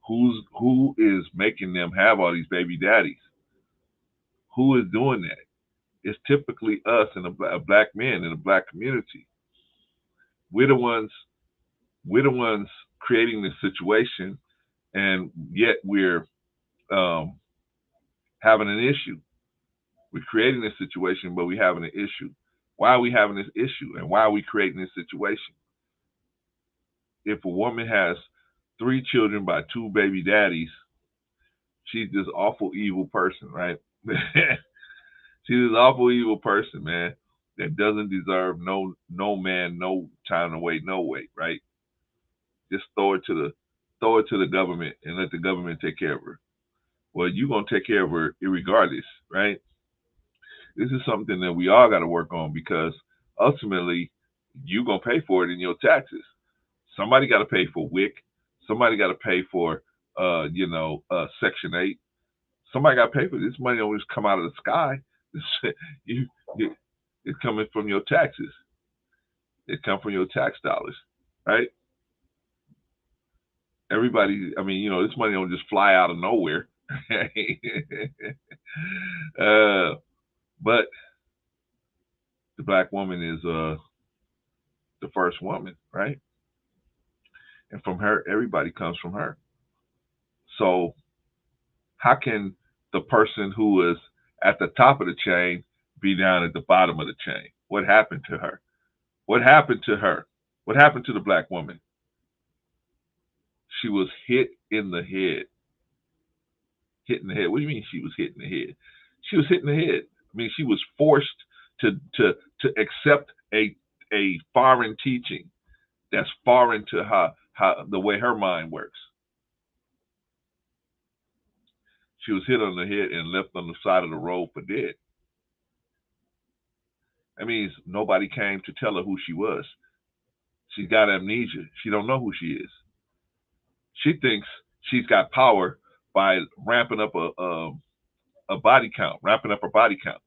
Who is making them have all these baby daddies? Who is doing that? It's typically us and black men in the black community. We're the ones creating this situation, and yet we're having an issue. We're creating this situation, but we're having an issue. Why are we having this issue, and why are we creating this situation? If a woman has 3 children by 2 baby daddies, she's this awful evil person, right? She's this awful evil person, man, that doesn't deserve no man, no time to wait, no wait, right? Just throw it to the government and let the government take care of her. Well, you're gonna take care of her irregardless, right? This is something that we all got to work on, because ultimately you're gonna pay for it in your taxes. Somebody got to pay for WIC. Somebody got to pay for Section 8. Somebody got to pay for it. This money don't just come out of the sky. It's coming from your taxes. It comes from your tax dollars, right? Everybody, I mean, this money don't just fly out of nowhere. But the black woman is the first woman, right? And from her, everybody comes from her. So how can the person who is at the top of the chain be down at the bottom of the chain? What happened to her? What happened to her? What happened to the black woman? She was hit in the head. Hit in the head. What do you mean she was hit in the head? She was hit in the head. I mean, she was forced to accept a foreign teaching that's foreign to how the way her mind works. She was hit on the head and left on the side of the road for dead. That means nobody came to tell her who she was. She's got amnesia. She don't know who she is. She thinks she's got power by ramping up a body count, ramping up her body count.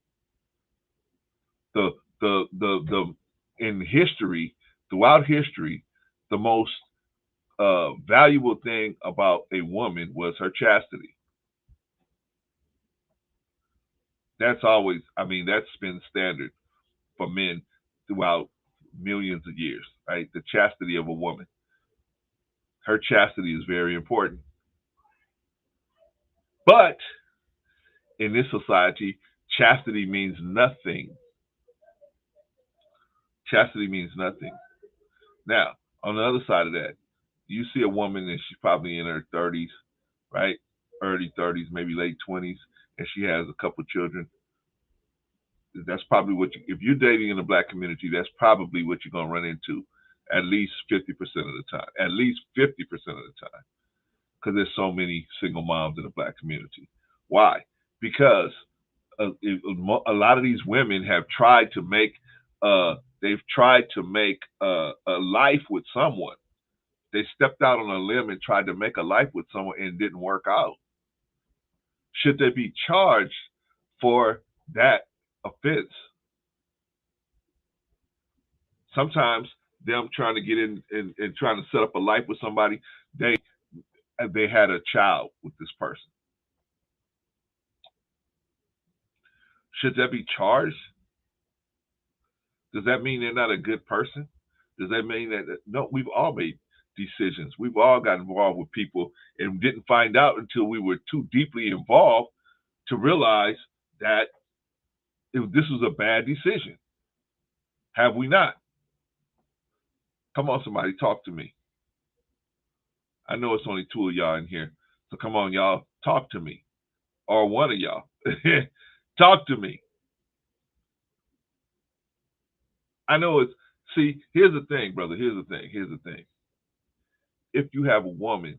In history, throughout history, the most valuable thing about a woman was her chastity. That's been standard for men throughout millions of years, right? The chastity of a woman. Her chastity is very important. But in this society, chastity means nothing. Chastity means nothing. Now, on the other side of that, you see a woman and she's probably in her 30s, right? Early 30s, maybe late 20s, and she has a couple children. That's probably what if you're dating in the black community, that's probably what you're going to run into at least 50% of the time. At least 50% of the time. Because there's so many single moms in the black community. Why? Because a lot of these women have tried to make a life with someone. They stepped out on a limb and tried to make a life with someone and it didn't work out. Should they be charged for that offense? Sometimes them trying to get in and trying to set up a life with somebody, they had a child with this person. Should that be charged? Does that mean they're not a good person? Does that mean that no? We've all made decisions. We've all got involved with people and didn't find out until we were too deeply involved to realize that this was a bad decision. Have we not? Come on, somebody, talk to me. I know it's only two of y'all in here. So come on, y'all, talk to me. Or one of y'all. Talk to me. I know it's, see, here's the thing, brother. Here's the thing. If you have a woman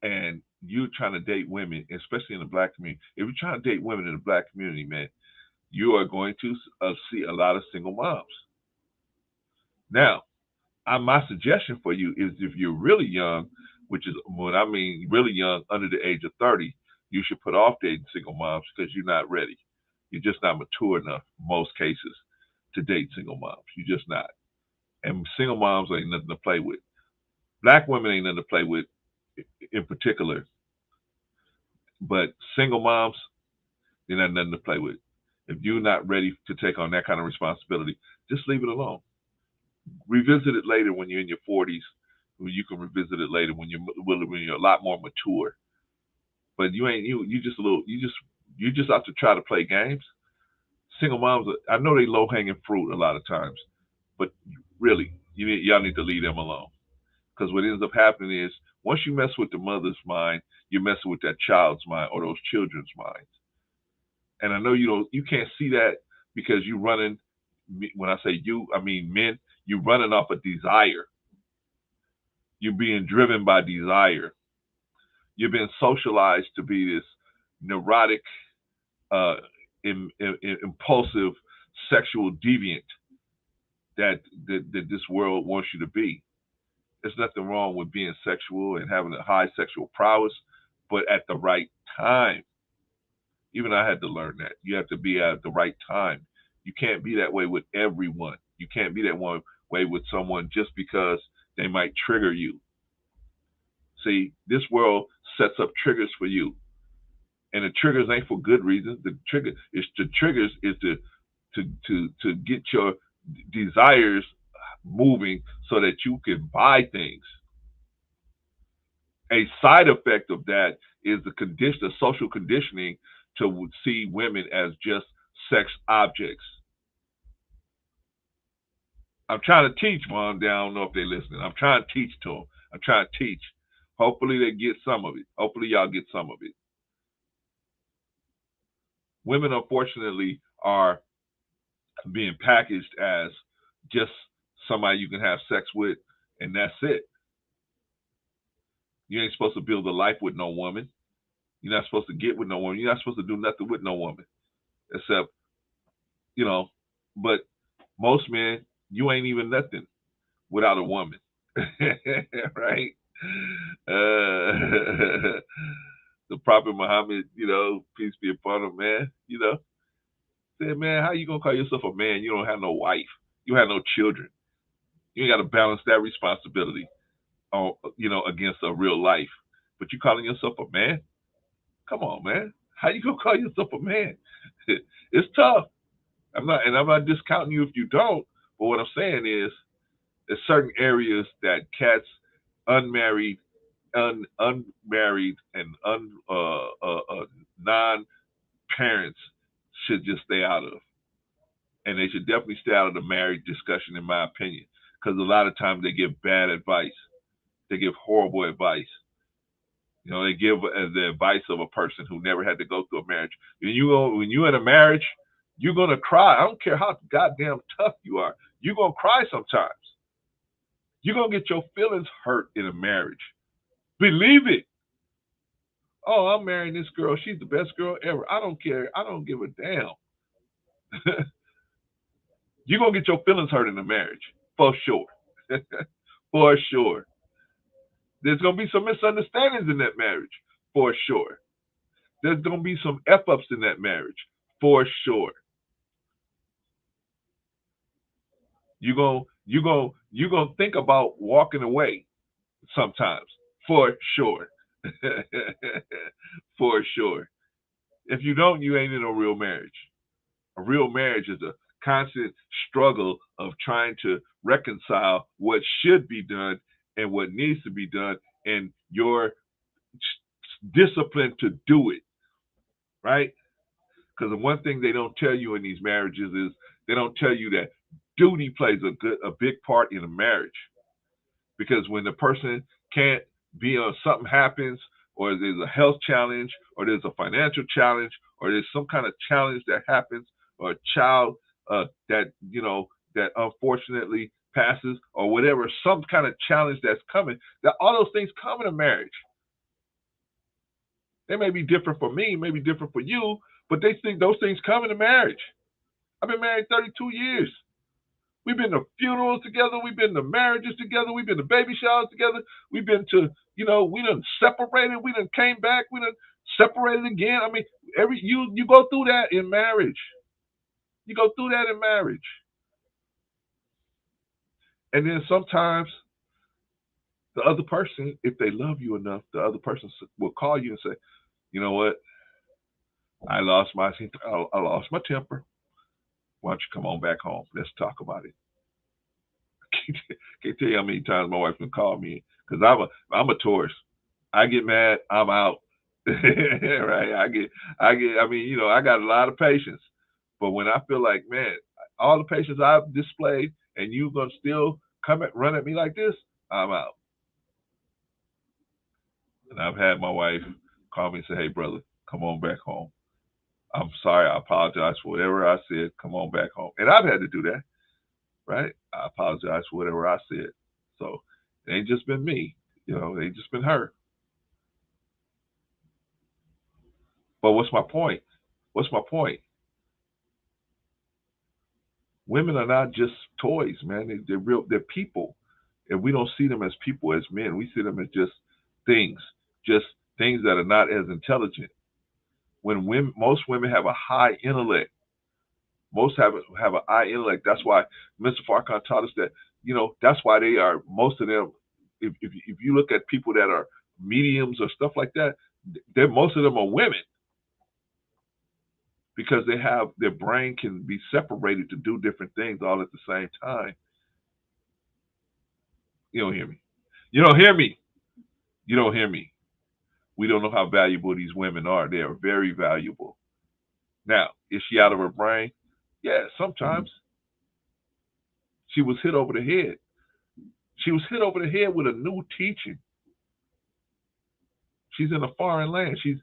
and you're trying to date women, especially in the black community, if you're trying to date women in the black community, man, you are going to see a lot of single moms. Now, my suggestion for you is if you're really young, which is when I mean really young, under the age of 30, you should put off dating single moms because you're not ready. You're just not mature enough in most cases to date single moms. You're just not. And single moms ain't nothing to play with. Black women ain't nothing to play with in particular. But single moms, they're not nothing to play with. If you're not ready to take on that kind of responsibility, just leave it alone. Revisit it later when you're in your 40s. You can revisit it later when you're a lot more mature. But you just have to try to play games. Single moms, I know they low hanging fruit a lot of times, but really, y'all need to leave them alone. Because what ends up happening is once you mess with the mother's mind, you're messing with that child's mind or those children's minds. And I know you can't see that because you're running. When I say you, I mean men. You're running off a desire. You're being driven by desire. You've been socialized to be this neurotic, impulsive, sexual deviant that this world wants you to be. There's nothing wrong with being sexual and having a high sexual prowess, but at the right time. Even I had to learn that. You have to be at the right time. You can't be that way with everyone. You can't be that one way with someone just because they might trigger you. See, this world sets up triggers for you. And the triggers ain't for good reasons. The triggers is to get your desires moving so that you can buy things. A side effect of that is the social conditioning to see women as just sex objects. I'm trying to teach, Mom. I don't know if they're listening. I'm trying to teach to them. I'm trying to teach. Hopefully they get some of it. Hopefully y'all get some of it. Women, unfortunately, are being packaged as just somebody you can have sex with, and that's it. You ain't supposed to build a life with no woman. You're not supposed to get with no woman. You're not supposed to do nothing with no woman. Except, but most men, you ain't even nothing without a woman. Right? The Prophet Muhammad, peace be upon him, man, said, man, how you gonna call yourself a man? You don't have no wife. You have no children. You ain't got to balance that responsibility, against a real life. But you calling yourself a man? Come on, man. How you gonna call yourself a man? It's tough. I'm not discounting you if you don't. But what I'm saying is, there's certain areas that cats, unmarried, and non-parents should just stay out of, and they should definitely stay out of the marriage discussion, in my opinion, because a lot of times they give bad advice. They give horrible advice. You know, they give the advice of a person who never had to go through a marriage. When you're in a marriage, you're gonna cry. I don't care how goddamn tough you are. You're gonna cry sometimes. You're gonna get your feelings hurt in a marriage. Believe it. Oh, I'm marrying this girl. She's the best girl ever. I don't care. I don't give a damn. You're gonna get your feelings hurt in a marriage, for sure. For sure. There's going to be some misunderstandings in that marriage, for sure. There's going to be some F-ups in that marriage, for sure. You're going to think about walking away sometimes, for sure. For sure. If you don't, you ain't in a real marriage. A real marriage is a constant struggle of trying to reconcile what should be done and what needs to be done, and your discipline to do it, right? Because the one thing they don't tell you in these marriages is they don't tell you that duty plays a big part in a marriage. Because when the person can't be on, something happens, or there's a health challenge, or there's a financial challenge, or there's some kind of challenge that happens, or a child that unfortunately passes, or whatever, some kind of challenge that's coming, that all those things come in a marriage. They may be different for me, may be different for you, but they think those things come in a marriage. I've been married 32 years. We've been to funerals together. We've been to marriages together. We've been to baby showers together. We've been to, we done separated. We done came back. We done separated again. I mean, you go through that in marriage. You go through that in marriage. And then sometimes the other person, if they love you enough, the other person will call you and say, you know what? I lost my temper. Why don't you come on back home? Let's talk about it. Can't tell you how many times my wife can call me, because I'm a Taurus. I get mad, I'm out. Right? I got a lot of patience. But when I feel like, man, all the patience I've displayed and you're gonna still run at me like this, I'm out. And I've had my wife call me and say, hey brother, come on back home. I'm sorry, I apologize for whatever I said. Come on back home. And I've had to do that, right? I apologize for whatever I said. So it ain't just been me, it ain't just been her. But what's my point? Women are not just toys, man. They're people. And we don't see them as people, as men. We see them as just things that are not as intelligent. When most women have a high intellect, most have a high intellect. That's why Mr. Farrakhan taught us that, that's why they are, most of them, if you look at people that are mediums or stuff like that, most of them are women, because their brain can be separated to do different things all at the same time. You don't hear me. You don't hear me. You don't hear me. We don't know how valuable these women are. They are very valuable. Now, is she out of her brain? Yeah, sometimes. She was hit over the head. She was hit over the head with a new teaching. She's in a foreign land. She's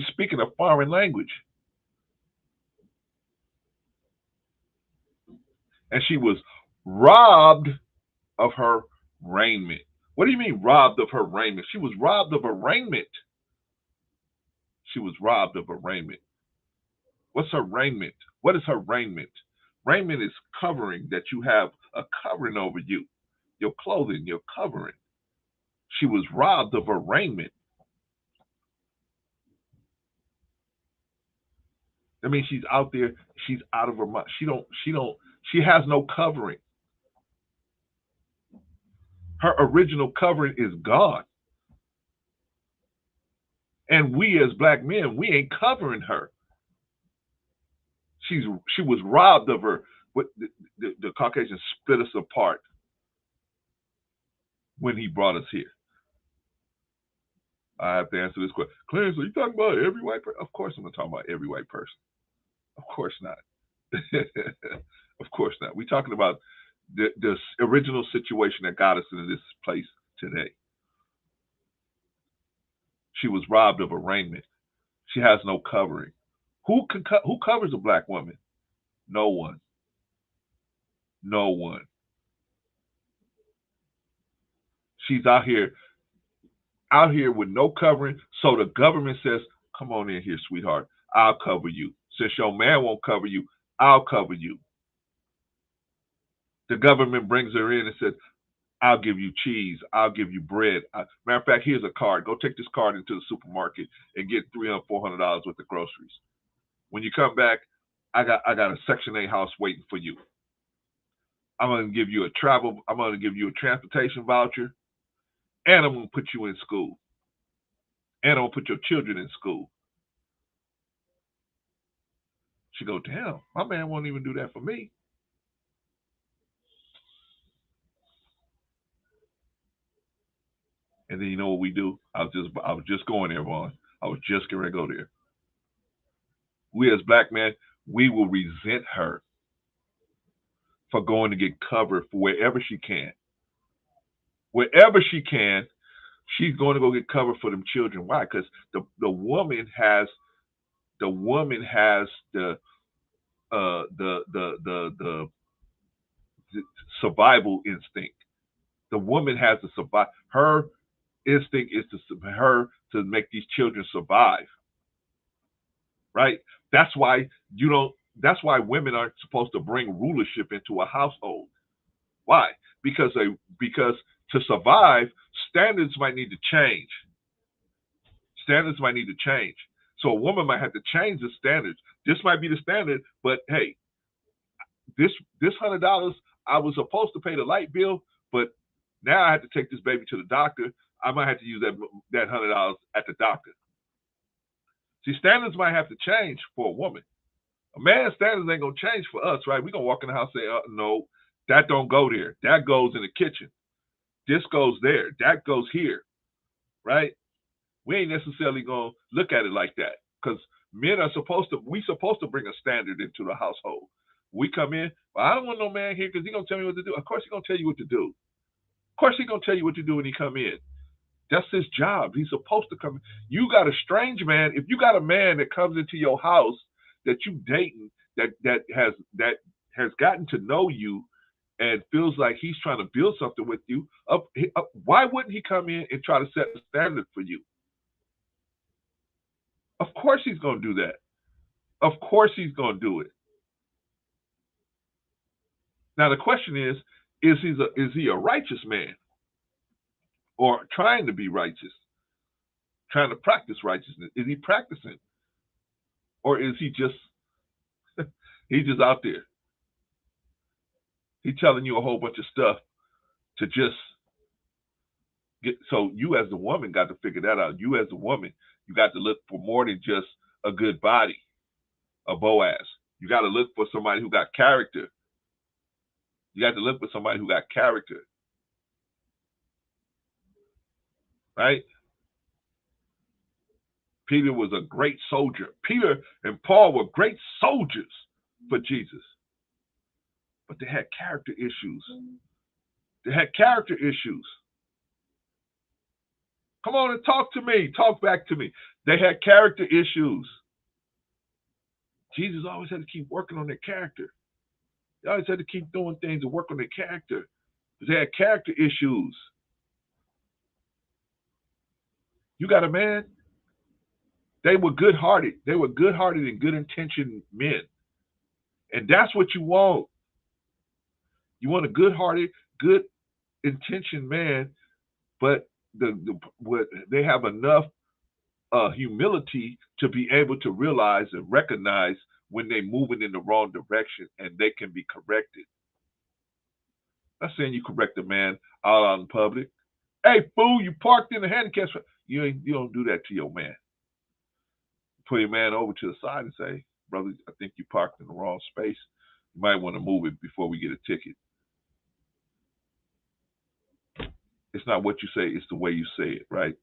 speaking a foreign language. And she was robbed of her raiment. What do you mean robbed of her raiment? She was robbed of her raiment. She was robbed of her raiment. What's her raiment? What is her raiment? Raiment is covering, that you have a covering over you. Your clothing, your covering. She was robbed of her raiment. I mean, she's out there, she's out of her mind. She has no covering. Her original covering is gone. And we as black men, we ain't covering her. She was robbed of her. The Caucasians split us apart when he brought us here. I have to answer this question. Clarence, are you talking about every white person? Of course I'm not talking about every white person. Of course not. Of course not. We're talking about the original situation that got us into this place today. She was robbed of arraignment. She has no covering. Who covers a black woman? No one. No one. She's out here with no covering. So the government says, "Come on in here, sweetheart. I'll cover you. Since your man won't cover you, I'll cover you." The government brings her in and says, "I'll give you cheese. I'll give you bread. Matter of fact, here's a card. Go take this card into the supermarket and get $300, $400 worth of groceries. When you come back, I got a Section 8 house waiting for you. I'm going to give you a transportation voucher, and I'm going to put you in school. And I'm going to put your children in school." She go, "Damn, my man won't even do that for me." And then you know what we do? I was just going there, Vaughn. I was just going to go there. We as black men, we will resent her for going to get cover for wherever she can. Wherever she can, she's going to go get cover for them children. Why? Because the woman has the survival instinct. The woman has to survive. Her instinct is to make these children survive. Right? That's why women aren't supposed to bring rulership into a household. Why? Because to survive, standards might need to change. Standards might need to change. So a woman might have to change the standards. This might be the standard, but hey, this $100 I was supposed to pay the light bill, but now I have to take this baby to the doctor. I might have to use that $100 at the doctor. See, standards might have to change for a woman. A man's standards ain't gonna change for us, right? We're gonna walk in the house and say, no, that don't go there. That goes in the kitchen. This goes there. That goes here, right? We ain't necessarily gonna look at it like that, because men are supposed to bring a standard into the household. We come in, well, I don't want no man here because he's gonna tell me what to do. Of course he's gonna tell you what to do. Of course he's gonna tell you what to do when he come in. That's his job. He's supposed to come. You got a strange man. If you got a man that comes into your house that you dating, that has gotten to know you and feels like he's trying to build something with you, why wouldn't he come in and try to set the standard for you? Of course he's going to do that. Of course he's going to do it. Now the question is he a righteous man? Or trying to be righteous, trying to practice righteousness? Is he practicing, or is he just out there? He's telling you a whole bunch of stuff to just get. So you as the woman got to figure that out. You as a woman, you got to look for more than just a good body, a Boaz. You got to look for somebody who got character. You got to look for somebody who got character. Right? Peter was a great soldier. Peter and Paul were great soldiers for Jesus. But they had character issues. They had character issues. Come on and talk to me. Talk back to me. They had character issues. Jesus always had to keep working on their character. They always had to keep doing things to work on their character. Because they had character issues. You got a man? They were good-hearted. They were good-hearted and good-intentioned men. And that's what you want. You want a good-hearted, good-intentioned man, but they have enough humility to be able to realize and recognize when they're moving in the wrong direction, and they can be corrected. I'm not saying you correct a man out in public. Hey, fool, you parked in the handicap spot. You don't do that to your man. Put your man over to the side and say, brother, I think you parked in the wrong space. You might want to move it before we get a ticket. It's not what you say, it's the way you say it, right?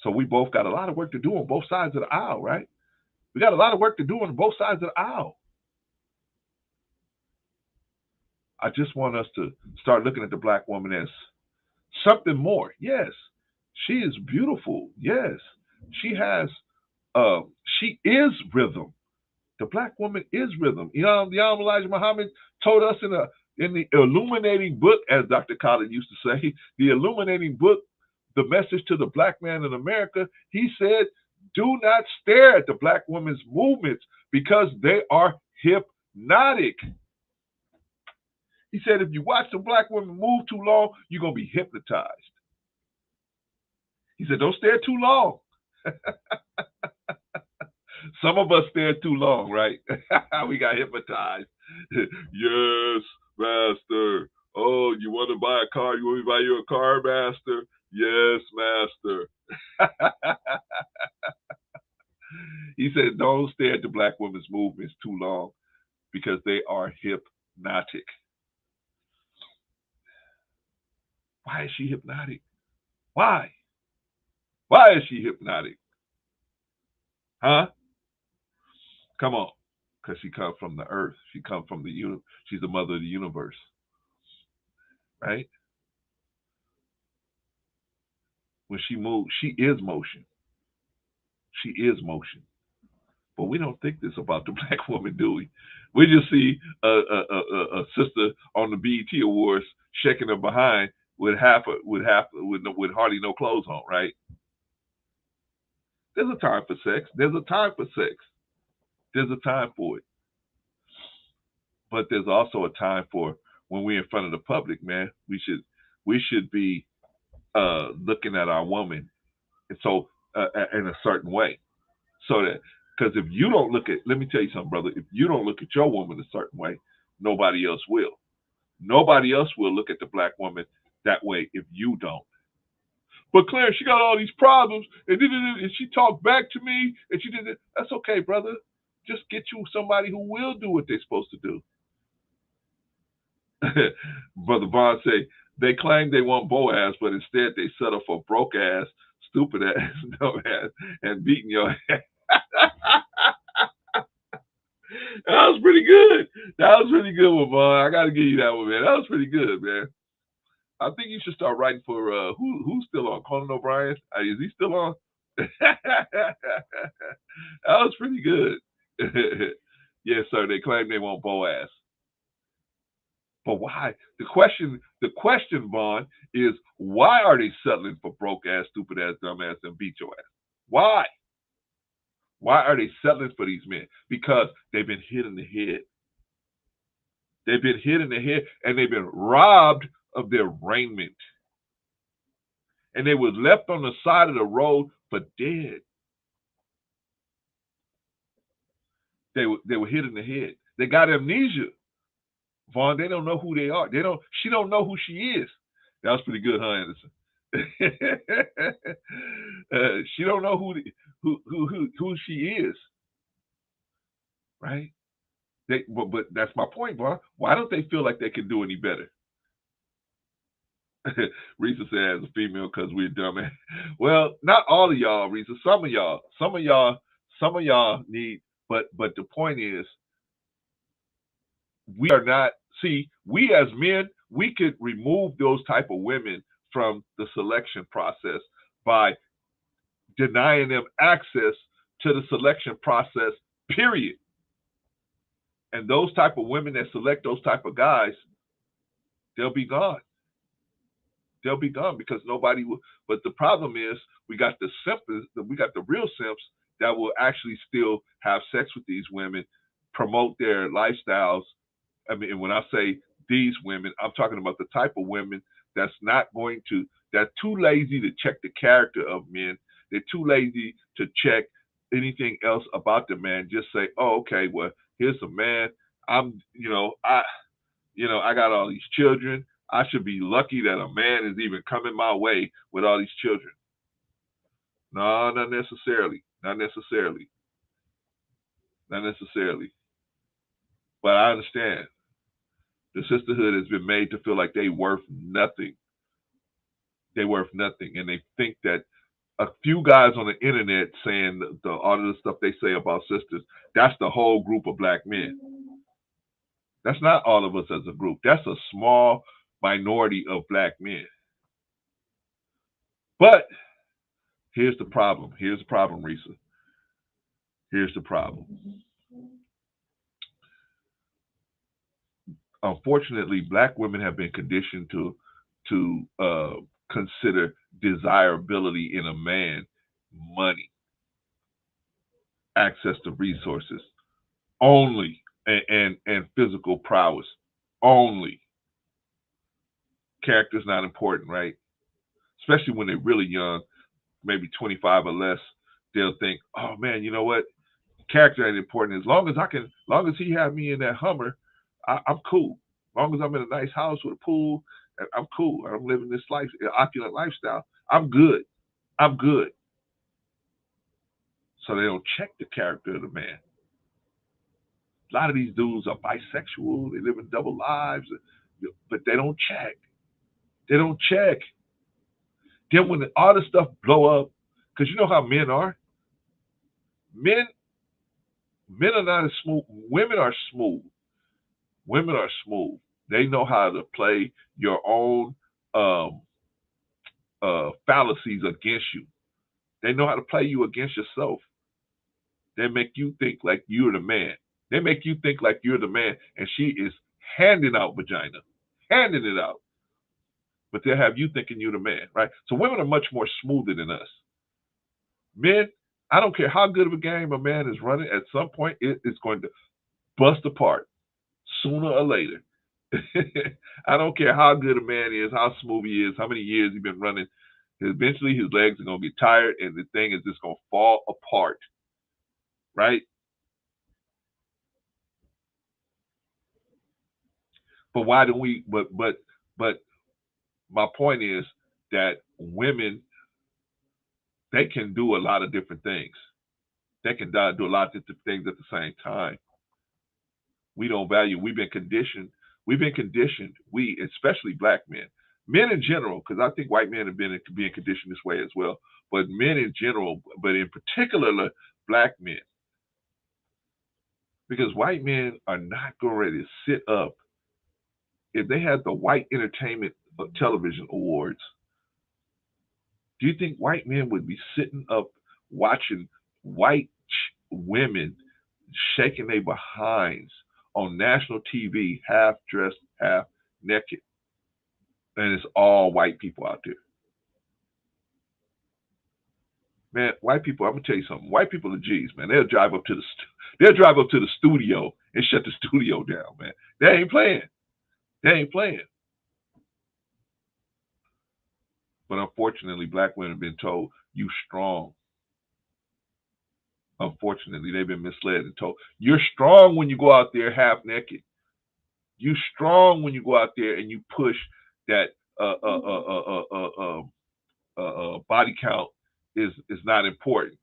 So we both got a lot of work to do on both sides of the aisle, right? We got a lot of work to do on both sides of the aisle. I just want us to start looking at the black woman as something more. Yes, she is beautiful. Yes, she has. She is rhythm. The black woman is rhythm. The Elijah Muhammad told us in the illuminating book, as Dr. Khaled used to say, the illuminating book, the message to the black man in America. He said, "Do not stare at the black woman's movements because they are hypnotic." He said, if you watch the black woman move too long, you're going to be hypnotized. He said, don't stare too long. Some of us stare too long, right? We got hypnotized. Yes, master. Oh, you want to buy a car? You want me to buy you a car, master? Yes, master. He said, don't stare at the black woman's movements too long because they are hypnotic. Why is she hypnotic? Why? Why is she hypnotic? Huh? Come on. Because she comes from the earth. She comes from the universe. She's the mother of the universe. Right? When she moves, she is motion. She is motion. But we don't think this about the black woman, do we? We just see a sister on the BET Awards shaking her behind with hardly no clothes on, right? There's a time for sex. There's a time for sex. There's a time for it. But there's also a time for when we're in front of the public, man. We should be looking at our woman, and so in a certain way, so that because if you don't look at, let me tell you something, brother. If you don't look at your woman a certain way, nobody else will. Nobody else will look at the black woman that way if you don't. But Claire, she got all these problems, and she talked back to me, and she did it. That's okay, brother. Just get you somebody who will do what they're supposed to do. Brother Bond say, they claim they want Boaz, but instead they settle for broke ass, stupid ass, dumb ass, and beating your ass. That was pretty good. That was pretty good one, Bond. I got to give you that one, man. That was pretty good, man. I think you should start writing for who's still on? Conan O'Brien? Is he still on? That was pretty good. Yes, sir. They claim they want Boaz. But why? The question, Vaughn, is why are they settling for broke ass, stupid ass, dumb ass, and beat your ass? Why? Why are they settling for these men? Because they've been hit in the head. They've been hit in the head, and they've been robbed of their raiment. And they were left on the side of the road for dead. They were hit in the head. They got amnesia. Vaughn, they don't know who they are. She don't know who she is. That was pretty good, huh, Anderson? She don't know who she is, right? But that's my point, Vaughn. Why don't they feel like they can do any better? Risa said, as a female, because we're dumb. Well, not all of y'all, Risa. Some of y'all need. But the point is, we are not. See, we as men, we could remove those type of women from the selection process by denying them access to the selection process, period. And those type of women that select those type of guys, they'll be gone. They'll be gone because nobody will. But the problem is we got the real simps that will actually still have sex with these women, promote their lifestyles. I mean, when I say these women, I'm talking about the type of women that's too lazy to check the character of men. They're too lazy to check anything else about the man. Just say, oh, okay, well, here's a man. I got all these children. I should be lucky that a man is even coming my way with all these children. No, not necessarily. Not necessarily. Not necessarily. But I understand. The sisterhood has been made to feel like they're worth nothing. They're worth nothing. And they think that a few guys on the internet saying all of the stuff they say about sisters, that's the whole group of black men. That's not all of us as a group. That's a small minority of black men. But here's the problem. Here's the problem, Risa. Here's the problem. Unfortunately, black women have been conditioned to consider desirability in a man money, access to resources only, and physical prowess only. Character's not important, right? Especially when they're really young, maybe 25 or less. They'll think, oh man, you know what? Character ain't important. As long as he have me in that Hummer, I'm cool. As long as I'm in a nice house with a pool, I'm cool. I'm living this life, opulent lifestyle. I'm good. I'm good. So they don't check the character of the man. A lot of these dudes are bisexual. They live in double lives, but they don't check. They don't check. Then when all this stuff blow up, because you know how men are. Men are not as smooth. Women are smooth. Women are smooth. They know how to play your own fallacies against you. They know how to play you against yourself. They make you think like you're the man. They make you think like you're the man, and she is handing out vagina, handing it out. But they'll have you thinking you're the man, right? So women are much more smoother than us. Men, I don't care how good of a game a man is running, at some point it is going to bust apart sooner or later. I don't care how good a man is, how smooth he is, how many years he's been running. Eventually his legs are going to get tired and the thing is just going to fall apart, right? But why do we, but my point is that women, they can do a lot of different things. They can do a lot of different things at the same time. We don't value, we've been conditioned, we, especially black men in general, because I think white men have been being conditioned this way as well, but men in general, but in particular black men, because white men are not going ready to sit up. If they had the White Entertainment Television Awards, do you think white men would be sitting up watching white women shaking their behinds on national TV, half dressed, half naked? And it's all white people out there. Man, white people, I'm gonna tell you something. White people are G's, man. They'll drive up to the studio and shut the studio down, man. They ain't playing. But unfortunately, black women have been told, you strong. Unfortunately, they've been misled and told, you're strong when you go out there half naked. You're strong when you go out there and you push that body count is not important.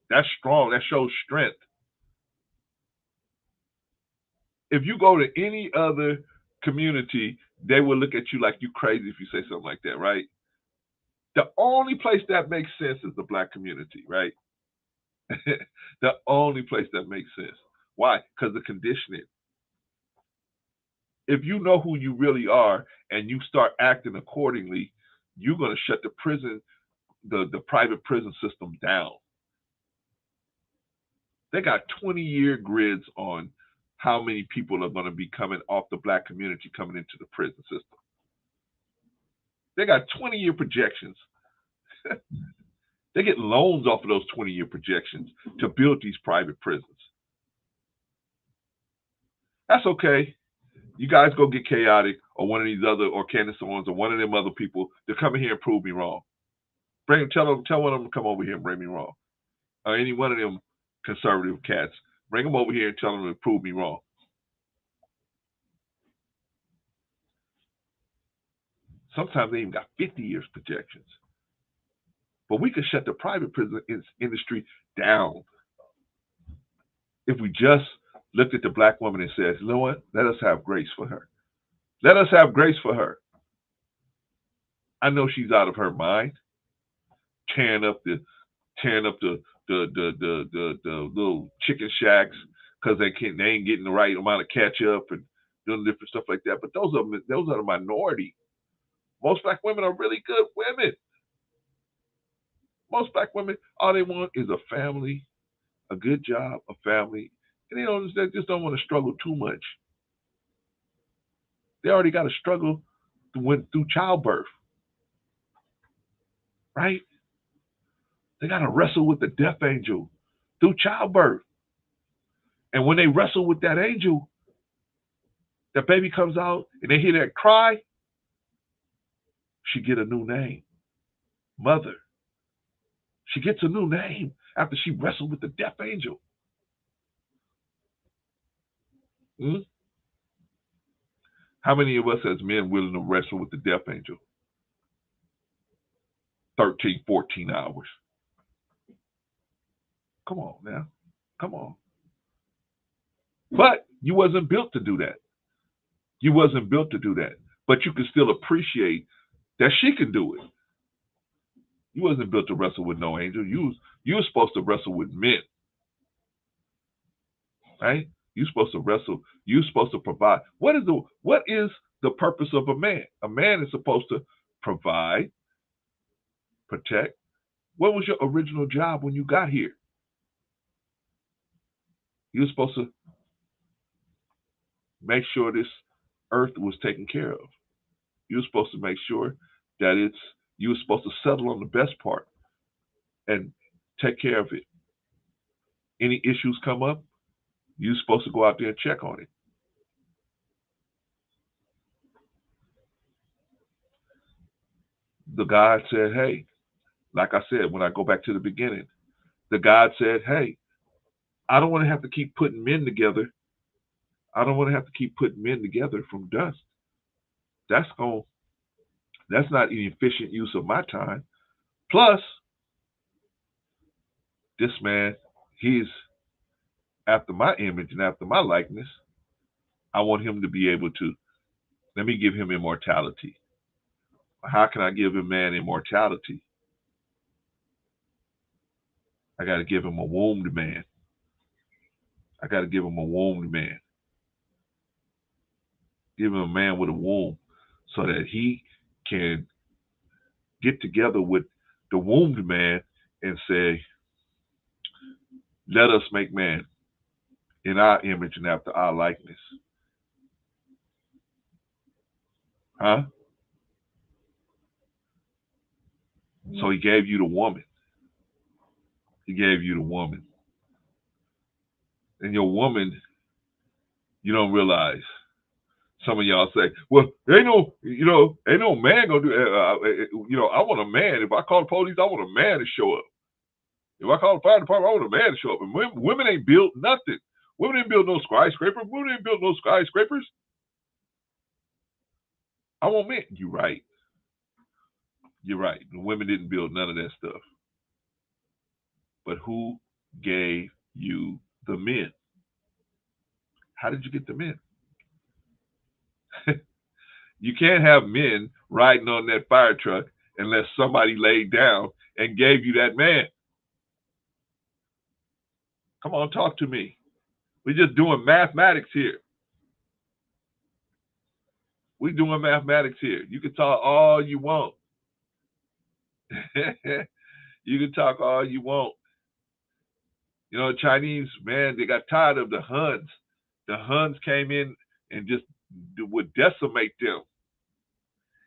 That's strong. That shows strength. If you go to any other community, they will look at you like you crazy if you say something like that, right? The only place that makes sense is the black community, right? The only place that makes sense. Why? Because the conditioning. If you know who you really are and you start acting accordingly, you're going to shut the prison, the private prison system down. They got 20-year grids on how many people are going to be coming off the black community coming into the prison system. They got 20-year projections. They get loans off of those 20-year projections to build these private prisons. That's okay. You guys go get Chaotic or one of these other, or Candace Owens or one of them other people to come in here and prove me wrong. Tell one of them to come over here and bring me wrong. Or any one of them conservative cats. Bring them over here and tell them to prove me wrong. Sometimes they even got 50 years projections. But we could shut the private prison industry down if we just looked at the black woman and said, you know what? Let us have grace for her. Let us have grace for her. I know she's out of her mind. tearing up the little chicken shacks because they ain't getting the right amount of ketchup and doing different stuff like that. But those are the minority. Most black women are really good women. Most black women, all they want is a family, a good job, a family, and they just don't want to struggle too much. They already got to struggle through childbirth, right? They got to wrestle with the death angel through childbirth. And when they wrestle with that angel, that baby comes out and they hear that cry, she get a new name, Mother. She gets a new name after she wrestled with the death angel. How many of us as men willing to wrestle with the death angel? 13, 14 hours. Come on now. Come on. But you wasn't built to do that. You wasn't built to do that. But you can still appreciate that she can do it. You wasn't built to wrestle with no angel. You were supposed to wrestle with men. Right? You're supposed to wrestle. You're supposed to provide. What is the purpose of a man? A man is supposed to provide, protect. What was your original job when you got here? You were supposed to make sure this earth was taken care of. You were supposed to make sure that you were supposed to settle on the best part and take care of it. Any issues come up, you're supposed to go out there and check on it. The God said, hey, like I said, when I go back to the beginning, the God said, hey, I don't want to have to keep putting men together. I don't want to have to keep putting men together from dust. That's not an efficient use of my time. Plus, this man, he's after my image and after my likeness. I want him to be able to, let me give him immortality. How can I give a man immortality? I got to give him a wombed man. I got to give him a wombed man. Give him a man with a womb so that he can get together with the wombed man and say, let us make man in our image and after our likeness. Huh? So he gave you the woman. He gave you the woman. And your woman, you don't realize. Some of y'all say, well, ain't no man gonna do I want a man. If I call the police, I want a man to show up. If I call the fire department, I want a man to show up. And women ain't built nothing. Women ain't built no skyscraper. Women ain't built no skyscrapers. I want men. You're right. You're right. The women didn't build none of that stuff. But who gave you the men? How did you get the men? You can't have men riding on that fire truck unless somebody laid down and gave you that man. Come on, talk to me. We're just doing mathematics here. We're doing mathematics here. You can talk all you want. You can talk all you want. You know, Chinese, man, they got tired of the Huns. The Huns came in and just would decimate them.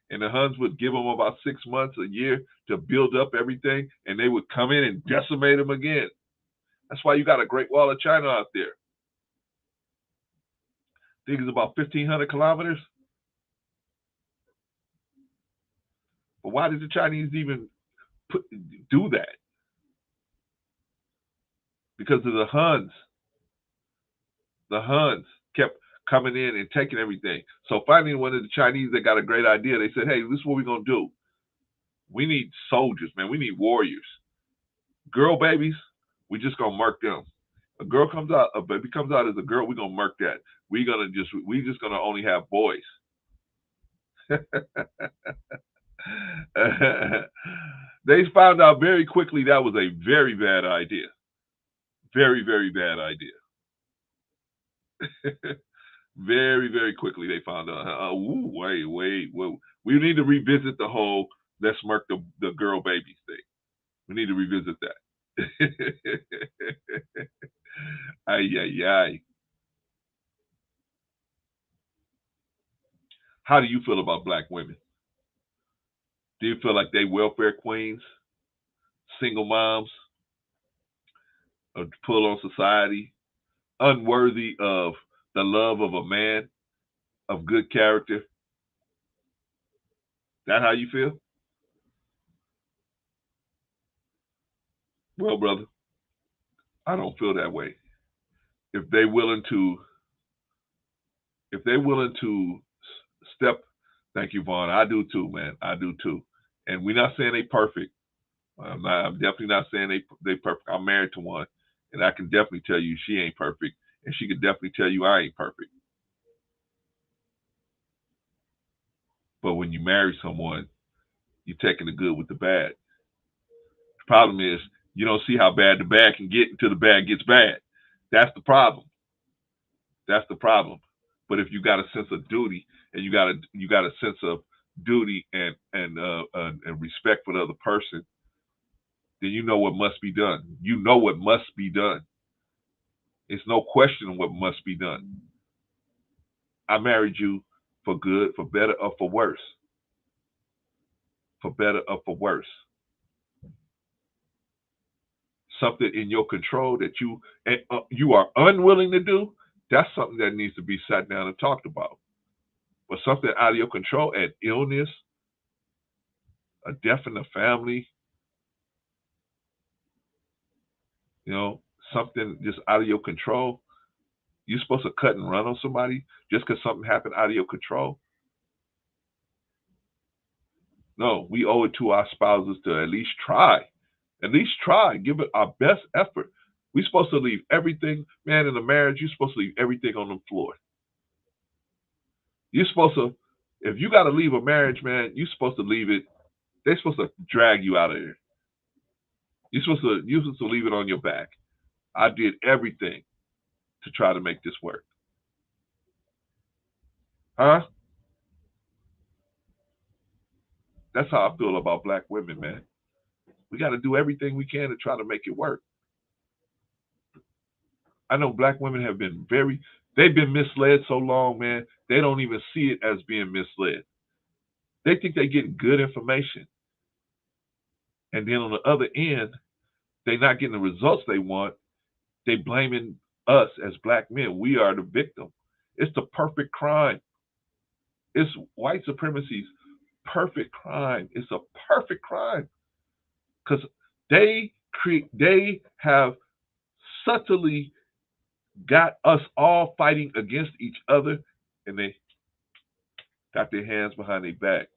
And the Huns would give them about 6 months, a year to build up everything, and they would come in and decimate them again. That's why you got a Great Wall of China out there. I think it's about 1,500 kilometers. But why did the Chinese even do that? Because of the Huns. The Huns kept coming in and taking everything. So finally, one of the Chinese, they got a great idea. They said, hey, this is what we're going to do. We need soldiers, man. We need warriors. Girl babies, we just going to murk them. A baby comes out as a girl, we're going to murk that. We just going to only have boys. They found out very quickly that was a very bad idea. Very, very bad idea. Very, very quickly they found out. Wait. We need to revisit the whole let's murk the girl babies thing. We need to revisit that. Ay, ay, ay. How do you feel about black women? Do you feel like they welfare queens, single moms, or pull on society, unworthy of the love of a man of good character? That how you feel? Well, brother, I don't feel that way. If they're willing to step, thank you, Vaughn. I do too, man. I do too. And we're not saying they perfect. I'm definitely not saying they perfect. I'm married to one, and I can definitely tell you she ain't perfect, and she can definitely tell you I ain't perfect. But when you marry someone, you're taking the good with the bad. The problem is you don't see how bad the bad can get until the bad gets bad. That's the problem. That's the problem. But if you got a sense of duty and you got a sense of duty and respect for the other person, then you know what must be done. You know what must be done. It's no question what must be done. I married you for good, for better, or for worse. For better or for worse. Something in your control that you are unwilling to do, that's something that needs to be sat down and talked about. But something out of your control, an illness, a death in the family, something just out of your control, you're supposed to cut and run on somebody just because something happened out of your control? No, we owe it to our spouses to at least try. At least try. Give it our best effort. We're supposed to leave everything, man, in a marriage, you're supposed to leave everything on the floor. You're supposed to, if you got to leave a marriage, man, you're supposed to leave it. They're supposed to drag you out of there. You're supposed to leave it on your back. I did everything to try to make this work. Huh? That's how I feel about black women, man. We got to do everything we can to try to make it work. I know black women have been they've been misled so long, man, they don't even see it as being misled. They think they get good information. And then on the other end, they're not getting the results they want. They blaming us as black men. We are the victim. It's the perfect crime. It's white supremacy's perfect crime. It's a perfect crime. Because they have subtly got us all fighting against each other, and they got their hands behind their back.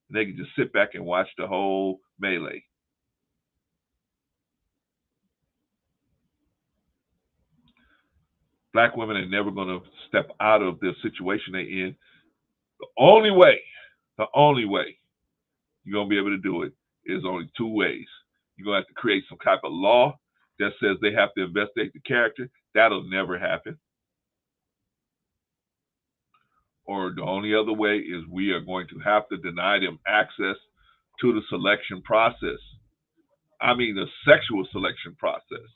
And they can just sit back and watch the whole melee. Black women are never going to step out of the situation they're in. The only way you're going to be able to do it is only two ways. You're going to have to create some type of law that says they have to investigate the character. That'll never happen. Or the only other way is we are going to have to deny them access to the selection process. I mean, the sexual selection process.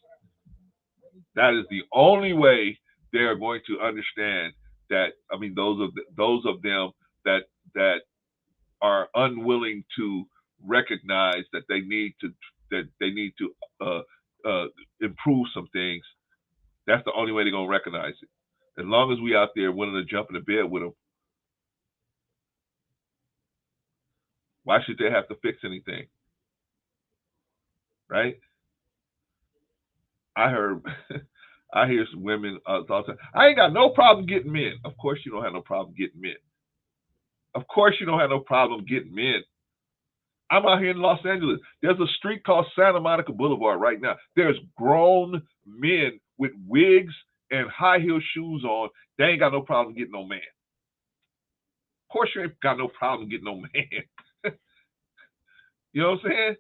That is the only way they are going to understand that. I mean, those of them that are unwilling to recognize that they need to improve some things. That's the only way they're gonna recognize it. As long as we out there willing to jump in the bed with them, why should they have to fix anything? Right? I hear some women all the time. I ain't got no problem getting men. Of course you don't have no problem getting men. Of course you don't have no problem getting men. I'm out here in Los Angeles. There's a street called Santa Monica Boulevard right now. There's grown men with wigs and high heel shoes on. They ain't got no problem getting no man. Of course you ain't got no problem getting no man. You know what I'm saying?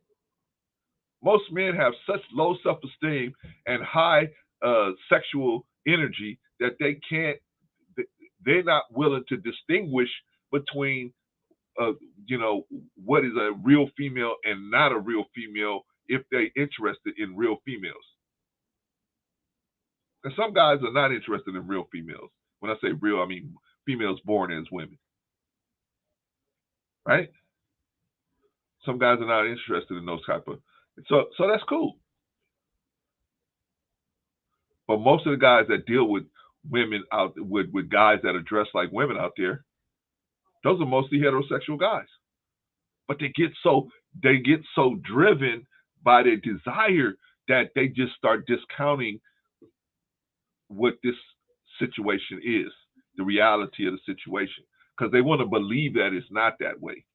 Most men have such low self-esteem and high sexual energy that they're not willing to distinguish between, what is a real female and not a real female if they're interested in real females. And some guys are not interested in real females. When I say real, I mean females born as women, right? Some guys are not interested in those type of. So that's cool. But most of the guys that deal with women out with guys that are dressed like women out there, those are mostly heterosexual guys. But they get so driven by their desire that they just start discounting what this situation is, the reality of the situation, because they want to believe that it's not that way.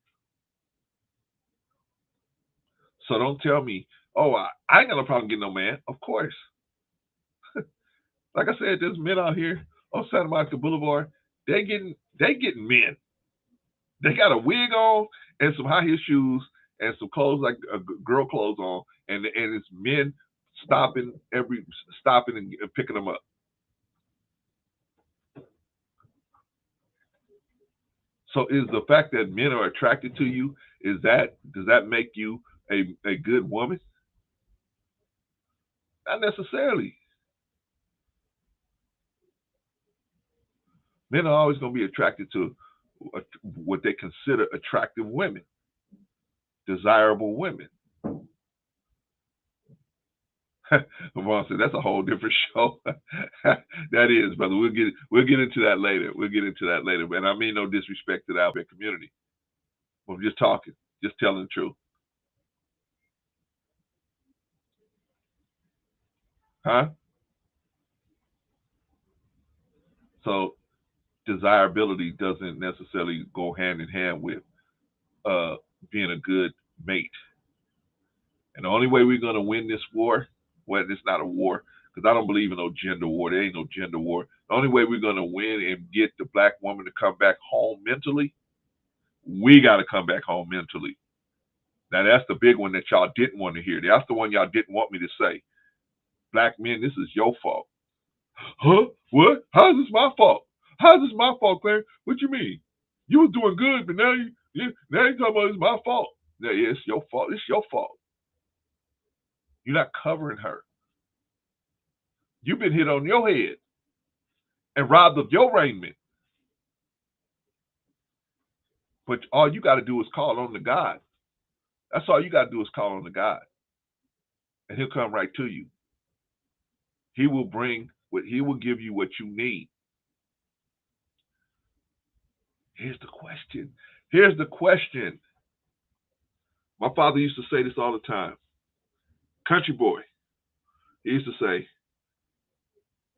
So don't tell me, oh, I ain't got no problem getting no man. Of course. Like I said, there's men out here on Santa Monica Boulevard. They getting men. They got a wig on and some high heel shoes and some clothes like girl clothes on, and it's men stopping and picking them up. So is the fact that men are attracted to you, does that make you a good woman? Not necessarily. Men are always going to be attracted to what they consider attractive women, desirable women. Vaughn said that's a whole different show. That is, brother. We'll get into that later. And I mean no disrespect to the Alabama community. I'm just talking, just telling the truth. Huh? So desirability doesn't necessarily go hand in hand with being a good mate. And the only way we're going to win this war, well, it's not a war, because I don't believe in no gender war. There ain't no gender war. The only way we're going to win and get the black woman to come back home mentally, we got to come back home mentally. Now, that's the big one that y'all didn't want to hear. That's the one y'all didn't want me to say. Black men, this is your fault. Huh? What? How is this my fault? How is this my fault, Clarence? What you mean? You was doing good, but now you talking about it's my fault. Yeah, it's your fault. It's your fault. You're not covering her. You've been hit on your head and robbed of your raiment. But all you got to do is call on the God. That's all you got to do is call on the God. And he'll come right to you. He will give you what you need. Here's the question. My father used to say this all the time. Country boy. He used to say,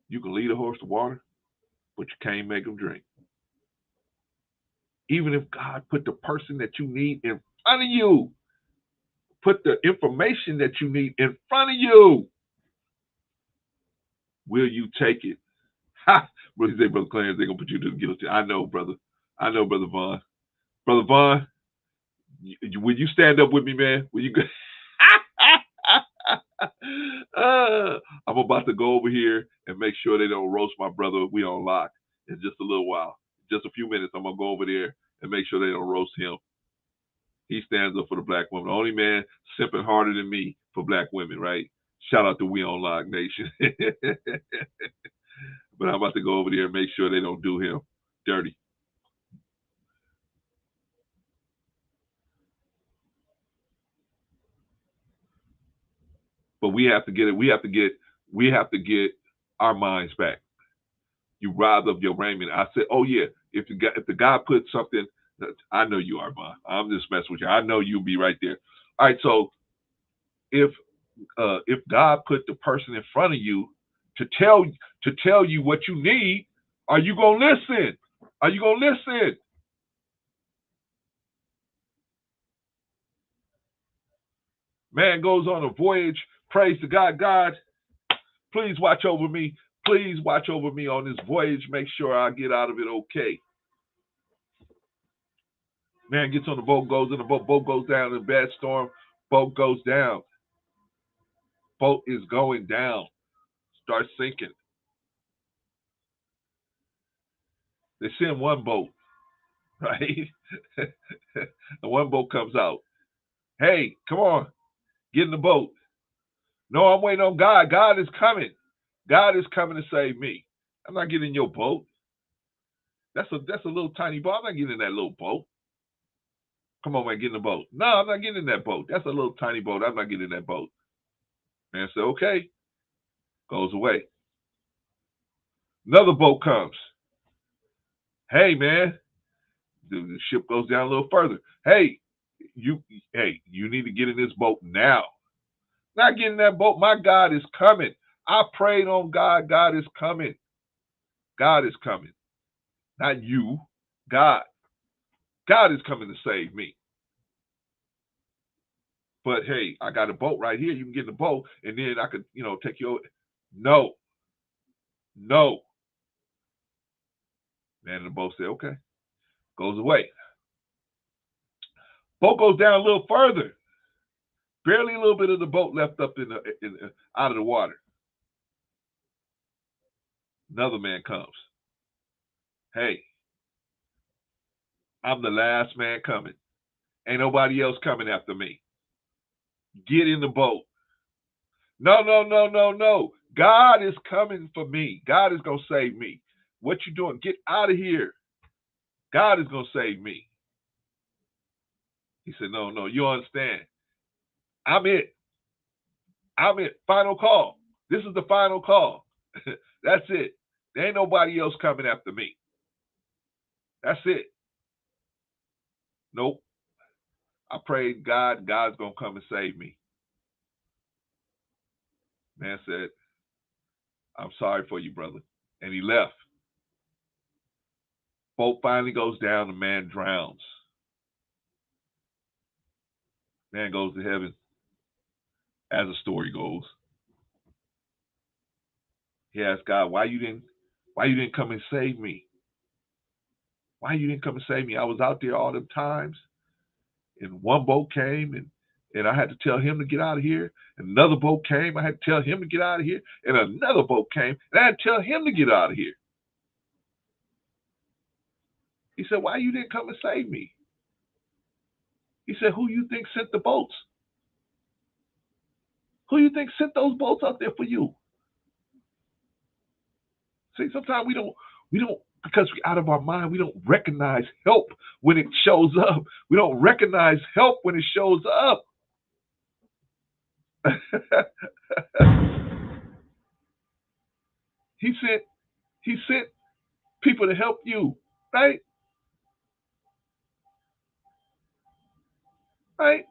you can lead a horse to water, but you can't make him drink. Even if God put the person that you need in front of you, put the information that you need in front of you, will you take it? Ha! Brother Clarence, they're going to put you to the guilty. I know, brother. Brother Vaughn. Brother Vaughn, will you stand up with me, man? Will you go? I'm about to go over here and make sure they don't roast my brother. We on lock in just a little while. Just a few minutes, I'm going to go over there and make sure they don't roast him. He stands up for the black woman. The only man simping harder than me for black women, right? Shout out to We On Lock Nation. But I'm about to go over there and make sure they don't do him dirty. But we have to get it. We have to get our minds back. You robbed of your raiment. I said, oh yeah, if the guy put something, I know you are, Vaughn. I'm just messing with you. I know you'll be right there. All right, so if God put the person in front of you to tell you what you need, are you gonna listen? Are you gonna listen? Man goes on a voyage, prays to God. God, please watch over me. Please watch over me on this voyage. Make sure I get out of it okay. Man gets on the boat, goes in the boat. Boat goes down in a bad storm. Boat goes down. Boat is going down. Starts sinking. They send one boat, right? And one boat comes out. Hey, come on, get in the boat. No, I'm waiting on God. God is coming. God is coming to save me. I'm not getting in your boat. That's a little tiny boat. I'm not getting in that little boat. Come on, man, get in the boat. No, I'm not getting in that boat. That's a little tiny boat. I'm not getting in that boat. Man said, okay. Goes away. Another boat comes. Hey, man. The ship goes down a little further. Hey, you need to get in this boat now. Not getting in that boat. My God is coming. I prayed on God. God is coming. God is coming. Not you. God. God is coming to save me. But hey, I got a boat right here. You can get in the boat, and then I could, take you over. No. No. Man in the boat said, okay. Goes away. Boat goes down a little further. Barely a little bit of the boat left up out of the water. Another man comes. Hey, I'm the last man coming. Ain't nobody else coming after me. Get in the boat. No, no, no, no, no. God is coming for me. God is going to save me. What you doing? Get out of here. God is going to save me. He said, no, no, you understand. I'm it. I'm it. Final call. This is the final call. That's it. There ain't nobody else coming after me. That's it. Nope. I prayed God. God's going to come and save me. Man said, I'm sorry for you, brother. And he left. Boat finally goes down. The man drowns. Man goes to heaven. As the story goes, he asked God, why you didn't come and save me? Why you didn't come and save me? I was out there all them times, and one boat came, and I had to tell him to get out of here. And another boat came, I had to tell him to get out of here. And another boat came, and I had to tell him to get out of here. He said, why you didn't come and save me? He said, who you think sent the boats? Who you think sent those boats out there for you? See, sometimes we don't, because we're out of our mind, we don't recognize help when it shows up. We don't recognize help when it shows up. He sent people to help you, right? Right?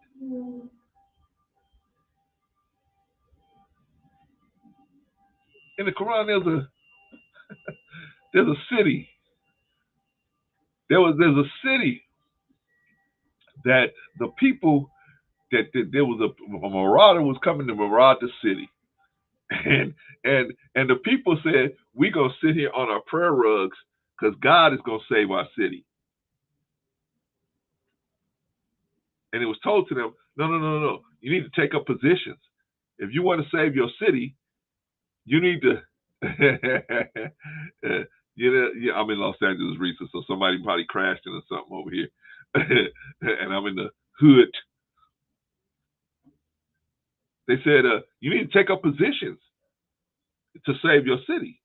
In the Quran, there's a city. There's a city that the people that there was a marauder was coming to maraud the city, and the people said, we gonna sit here on our prayer rugs because God is gonna save our city. And it was told to them, no, no, no, no. You need to take up positions. If you want to save your city, you need to. I'm in Los Angeles recently, so somebody probably crashed into something over here, and I'm in the hood. They said, you need to take up positions to save your city.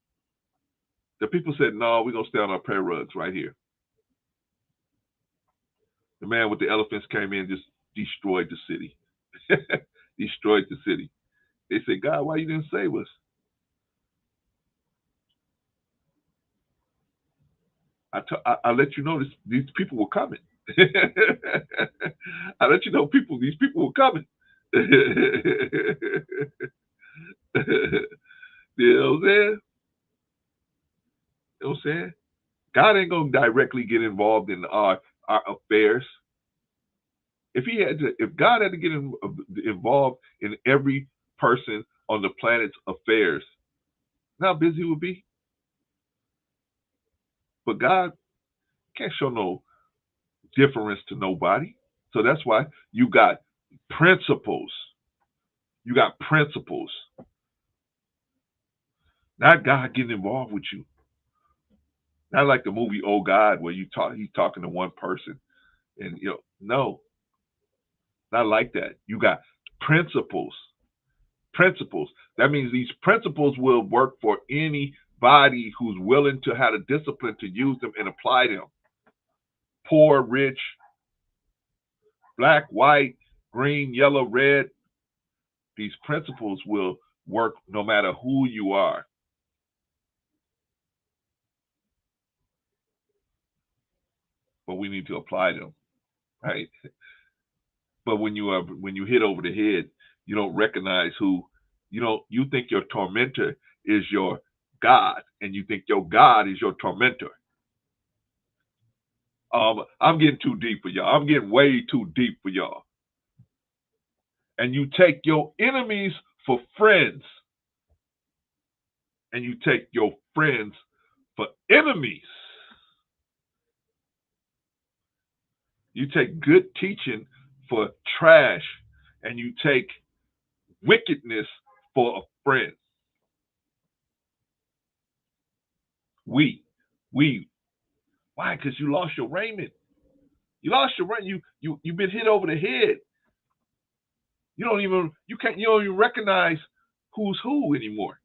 The people said, no, we're going to stay on our prayer rugs right here. The man with the elephants came in and just destroyed the city. Destroyed the city. They said, God, why you didn't save us? I let you know these people were coming. I let you know these people were coming. You know what I'm saying? You know what I'm saying? God ain't gonna directly get involved in our affairs. If God had to get involved in every person on the planet's affairs, how busy he would be. But God can't show no difference to nobody. So that's why you got principles. You got principles. Not God getting involved with you. Not like the movie Oh God, where he's talking to one person. And no, not like that. You got principles. Principles. That means these principles will work for anybody who's willing to have the discipline to use them and apply them. Poor, rich, black, white, green, yellow, red. These principles will work no matter who you are. But we need to apply them, right? But when you hit over the head, you don't recognize you think your tormentor is your God, and you think your God is your tormentor. I'm getting too deep for y'all. I'm getting way too deep for y'all. And you take your enemies for friends, and you take your friends for enemies. You take good teaching for trash, and you take wickedness for a friend. Why? Because you lost your raiment. You lost your raiment. You've been hit over the head. You don't even recognize who's who anymore.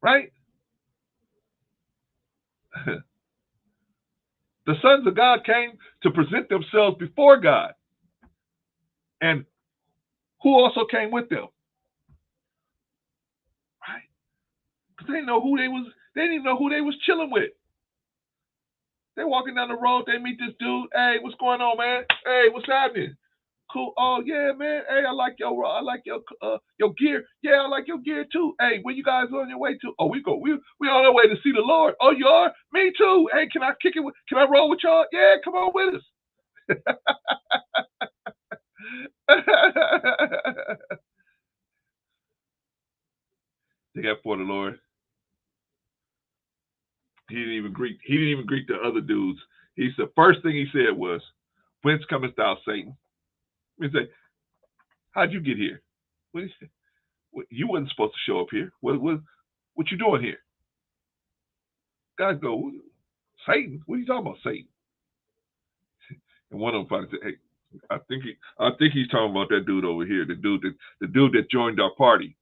Right? The sons of God came to present themselves before God. And who also came with them? Right? Because they didn't know who they didn't even know who they was chilling with. They walking down the road, they meet this dude. Hey, what's going on, man? Hey, what's happening? Cool. Oh yeah, man. Hey, I like your gear. Yeah, I like your gear too. Hey, where you guys on your way to? Oh, we on our way to see the Lord. Oh, you are? Me too. Hey, can I kick it? Can I roll with y'all? Yeah, come on with us. They got for the Lord. He didn't even greet the other dudes. He said, first thing he said was, "Whence comest thou, Satan?" He said, "How'd you get here? What did he say? You wasn't supposed to show up here. What you doing here?" Guys go, "Satan? What are you talking about, Satan?" And one of them finally said, "Hey, I think he's talking about that dude over here, the dude that joined our party."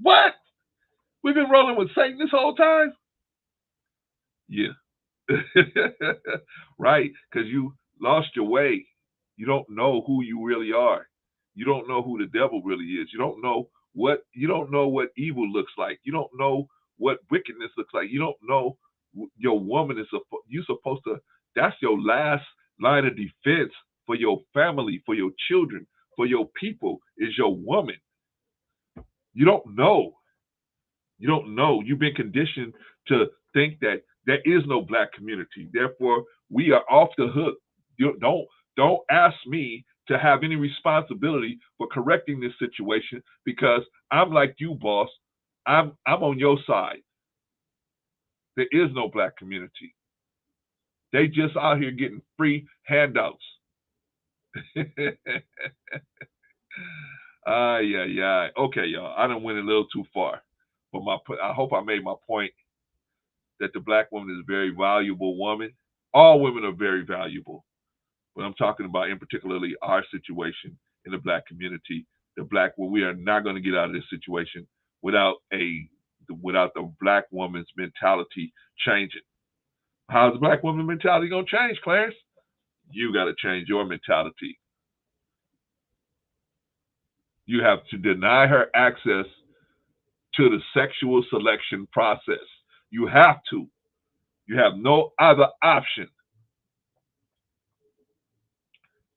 What? We've been rolling with Satan this whole time? Yeah. Right? Because you lost your way. You don't know who you really are. You don't know who the devil really is. You don't know what evil looks like. You don't know what wickedness looks like. You don't know your woman is you're supposed to. That's your last line of defense for your family, for your children, for your people is your woman. You don't know. You don't know. You've been conditioned to think that there is no black community. Therefore, we are off the hook. You don't ask me to have any responsibility for correcting this situation because I'm like you, boss. I'm on your side. There is no black community. They just out here getting free handouts. Yeah. Okay, y'all. I done went a little too far. But I hope I made my point that the black woman is a very valuable woman. All women are very valuable. But I'm talking about in particularly our situation in the black community. We are not going to get out of this situation without the black woman's mentality changing. How's the black woman mentality going to change, Clarence? You got to change your mentality. You have to deny her access to the sexual selection process. You have to. You have no other option.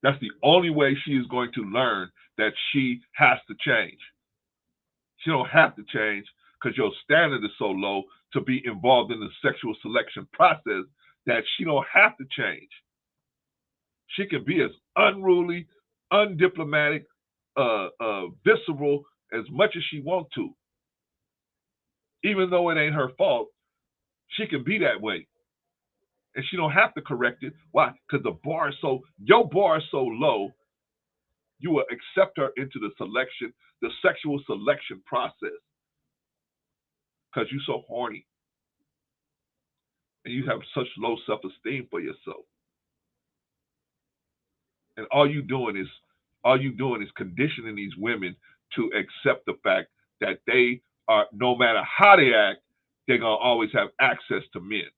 That's the only way she is going to learn that she has to change. She don't have to change because your standard is so low to be involved in the sexual selection process that she don't have to change. She can be as unruly, undiplomatic, visceral as much as she wants to. Even though it ain't her fault, she can be that way. And she don't have to correct it. Why? Because your bar is so low, you will accept her into the sexual selection process. Because you're so horny. And you have such low self-esteem for yourself. And all you doing is conditioning these women to accept the fact that they are, no matter how they act, they're gonna always have access to men.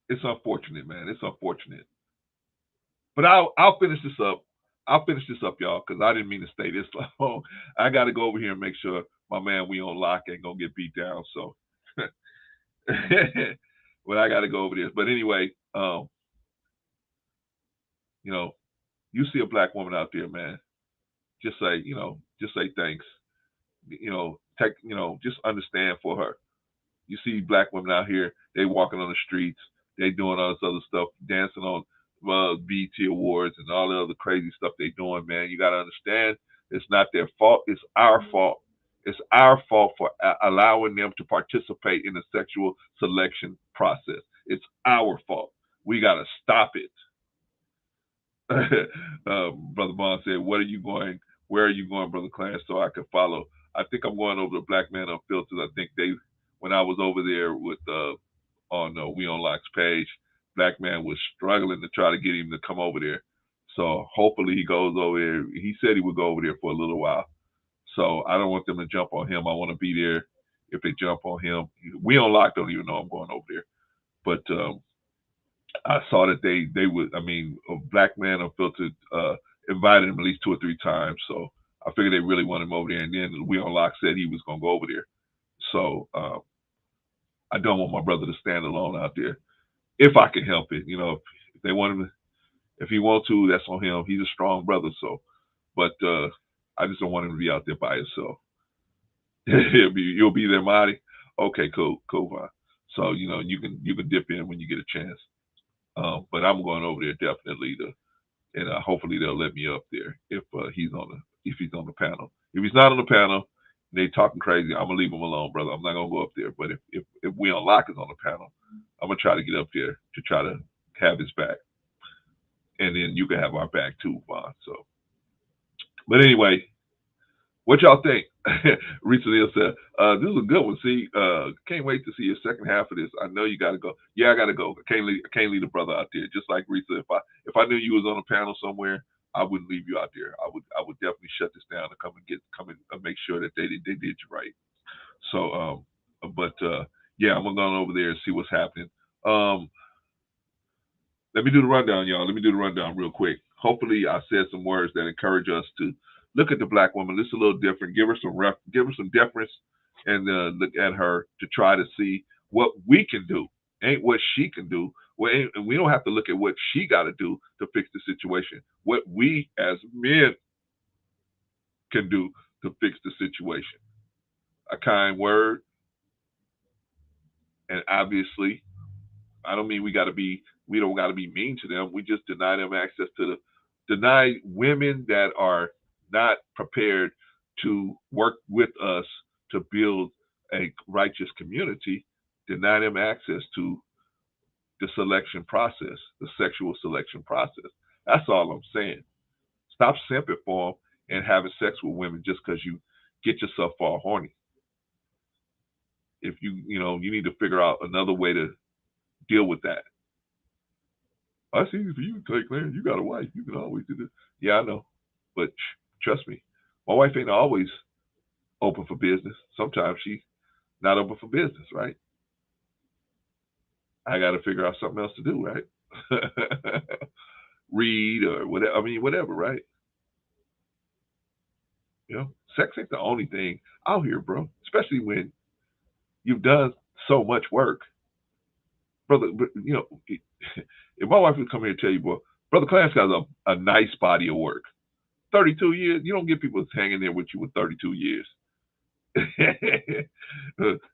It's unfortunate, man. It's unfortunate. But I'll finish this up. Y'all, because I didn't mean to stay this long. I got to go over here and make sure my man we on lock ain't gonna get beat down. So, but I got to go over this. But anyway, you see a black woman out there, man, just say thanks. Just understand for her. You see black women out here, they walking on the streets, they doing all this other stuff, dancing on BET Awards and all the other crazy stuff they doing, man. You got to understand, it's not their fault. It's our fault. It's our fault for allowing them to participate in the sexual selection process. It's our fault. We got to stop it. Brother Bond said, where are you going, Brother Clarence, so I can follow? I think I'm going over to Black Man Unfiltered. I think when I was over there with on We On Lock's page, Black Man was struggling to try to get him to come over there. So hopefully he goes over there. He said he would go over there for a little while. So I don't want them to jump on him. I want to be there if they jump on him. We On Lock don't even know I'm going over there. But I saw that they would, Black Man Unfiltered invited him at least 2 or 3 times. So I figured they really wanted him over there. And then We On Lock said he was going to go over there. So I don't want my brother to stand alone out there. If I can help it, if they want him, if he wants to, that's on him. He's a strong brother. So, but I just don't want him to be out there by himself. You'll be there, Marty. Okay, cool, fine. So you can dip in when you get a chance. But I'm going over there definitely and hopefully they'll let me up there if he's on the panel. If he's not on the panel, they talking crazy, I'm gonna leave him alone, brother. I'm not gonna go up there. But if We On Lock is on the panel, I'm gonna try to get up there to try to have his back, and then you can have our back too, Vaughn. So, but anyway, what y'all think? Rita Neal said, this is a good one. See, can't wait to see your second half of this. I know you got to go. Yeah, I got to go. I can't leave a brother out there. Just like Rita, if I knew you was on a panel somewhere, I wouldn't leave you out there. I would definitely shut this down and come and make sure that they did you right. So, yeah, I'm gonna go over there and see what's happening. Let me do the rundown, y'all. Let me do the rundown real quick. Hopefully, I said some words that encourage us to look at the black woman. This is a little different. Give her some deference, and look at her to try to see what we can do. Ain't what she can do. And we don't have to look at what she got to do to fix the situation. What we as men can do to fix the situation. A kind word, and obviously, I don't mean we don't got to be mean to them. We just deny them access to deny women that are not prepared to work with us to build a righteous community, deny them access to the selection process, the sexual selection process. That's all I'm saying. Stop simping for them and having sex with women just because you get yourself all horny. If you need to figure out another way to deal with that. That's easy for you, Clay Clarence. You got a wife. You can always do this. Yeah, I know. But trust me, my wife ain't always open for business. Sometimes she's not open for business, right? I got to figure out something else to do, right? Read or whatever. Whatever, right? Sex ain't the only thing out here, bro. Especially when you've done so much work. Brother, if my wife would come here and tell you, boy, Brother Clarence has a nice body of work. 32 years, you don't get people hanging there with you with 32 years. You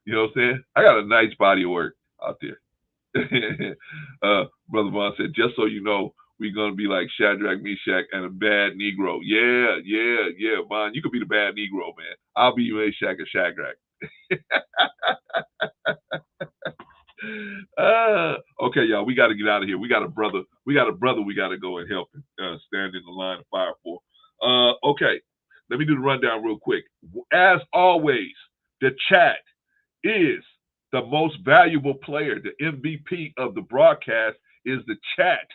know what I'm saying? I got a nice body of work out there. Brother Vaughn said, just so you know, We're gonna be like Shadrach, Meshach, and a bad Negro. Yeah, man. You could be the bad Negro, man. I'll be Meshach and Shadrach. Okay, y'all, we got to get out of here. We got a brother. We got to go and help stand in the line of fire for. Okay, let me do the rundown real quick. As always, the chat is the most valuable player. The MVP of the broadcast is the chat.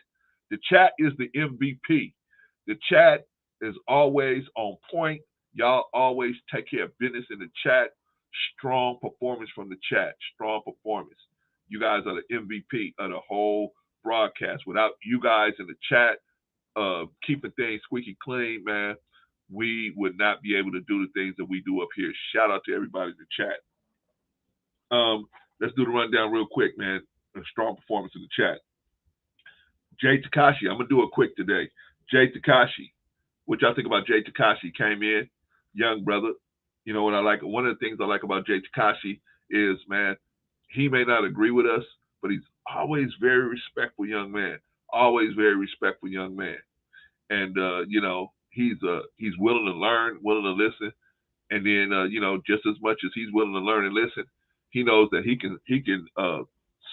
The chat is the MVP. The chat is always on point. Y'all always take care of business in the chat. Strong performance from the chat. Strong performance. You guys are the MVP of the whole broadcast. Without you guys in the chat keeping things squeaky clean, man, we would not be able to do the things that we do up here. Shout out to everybody in the chat. Let's do the rundown real quick, man. A strong performance in the chat. Jay Takashi, I'm gonna do it quick today. Jay Takashi, what y'all think about Jay Takashi? Came in, young brother. You know what I like? One of the things I like about Jay Takashi is, man, he may not agree with us, but he's always very respectful young man. Always very respectful young man. And you know, he's willing to learn, willing to listen, and then you know, just as much as he's willing to learn and listen, he knows that he can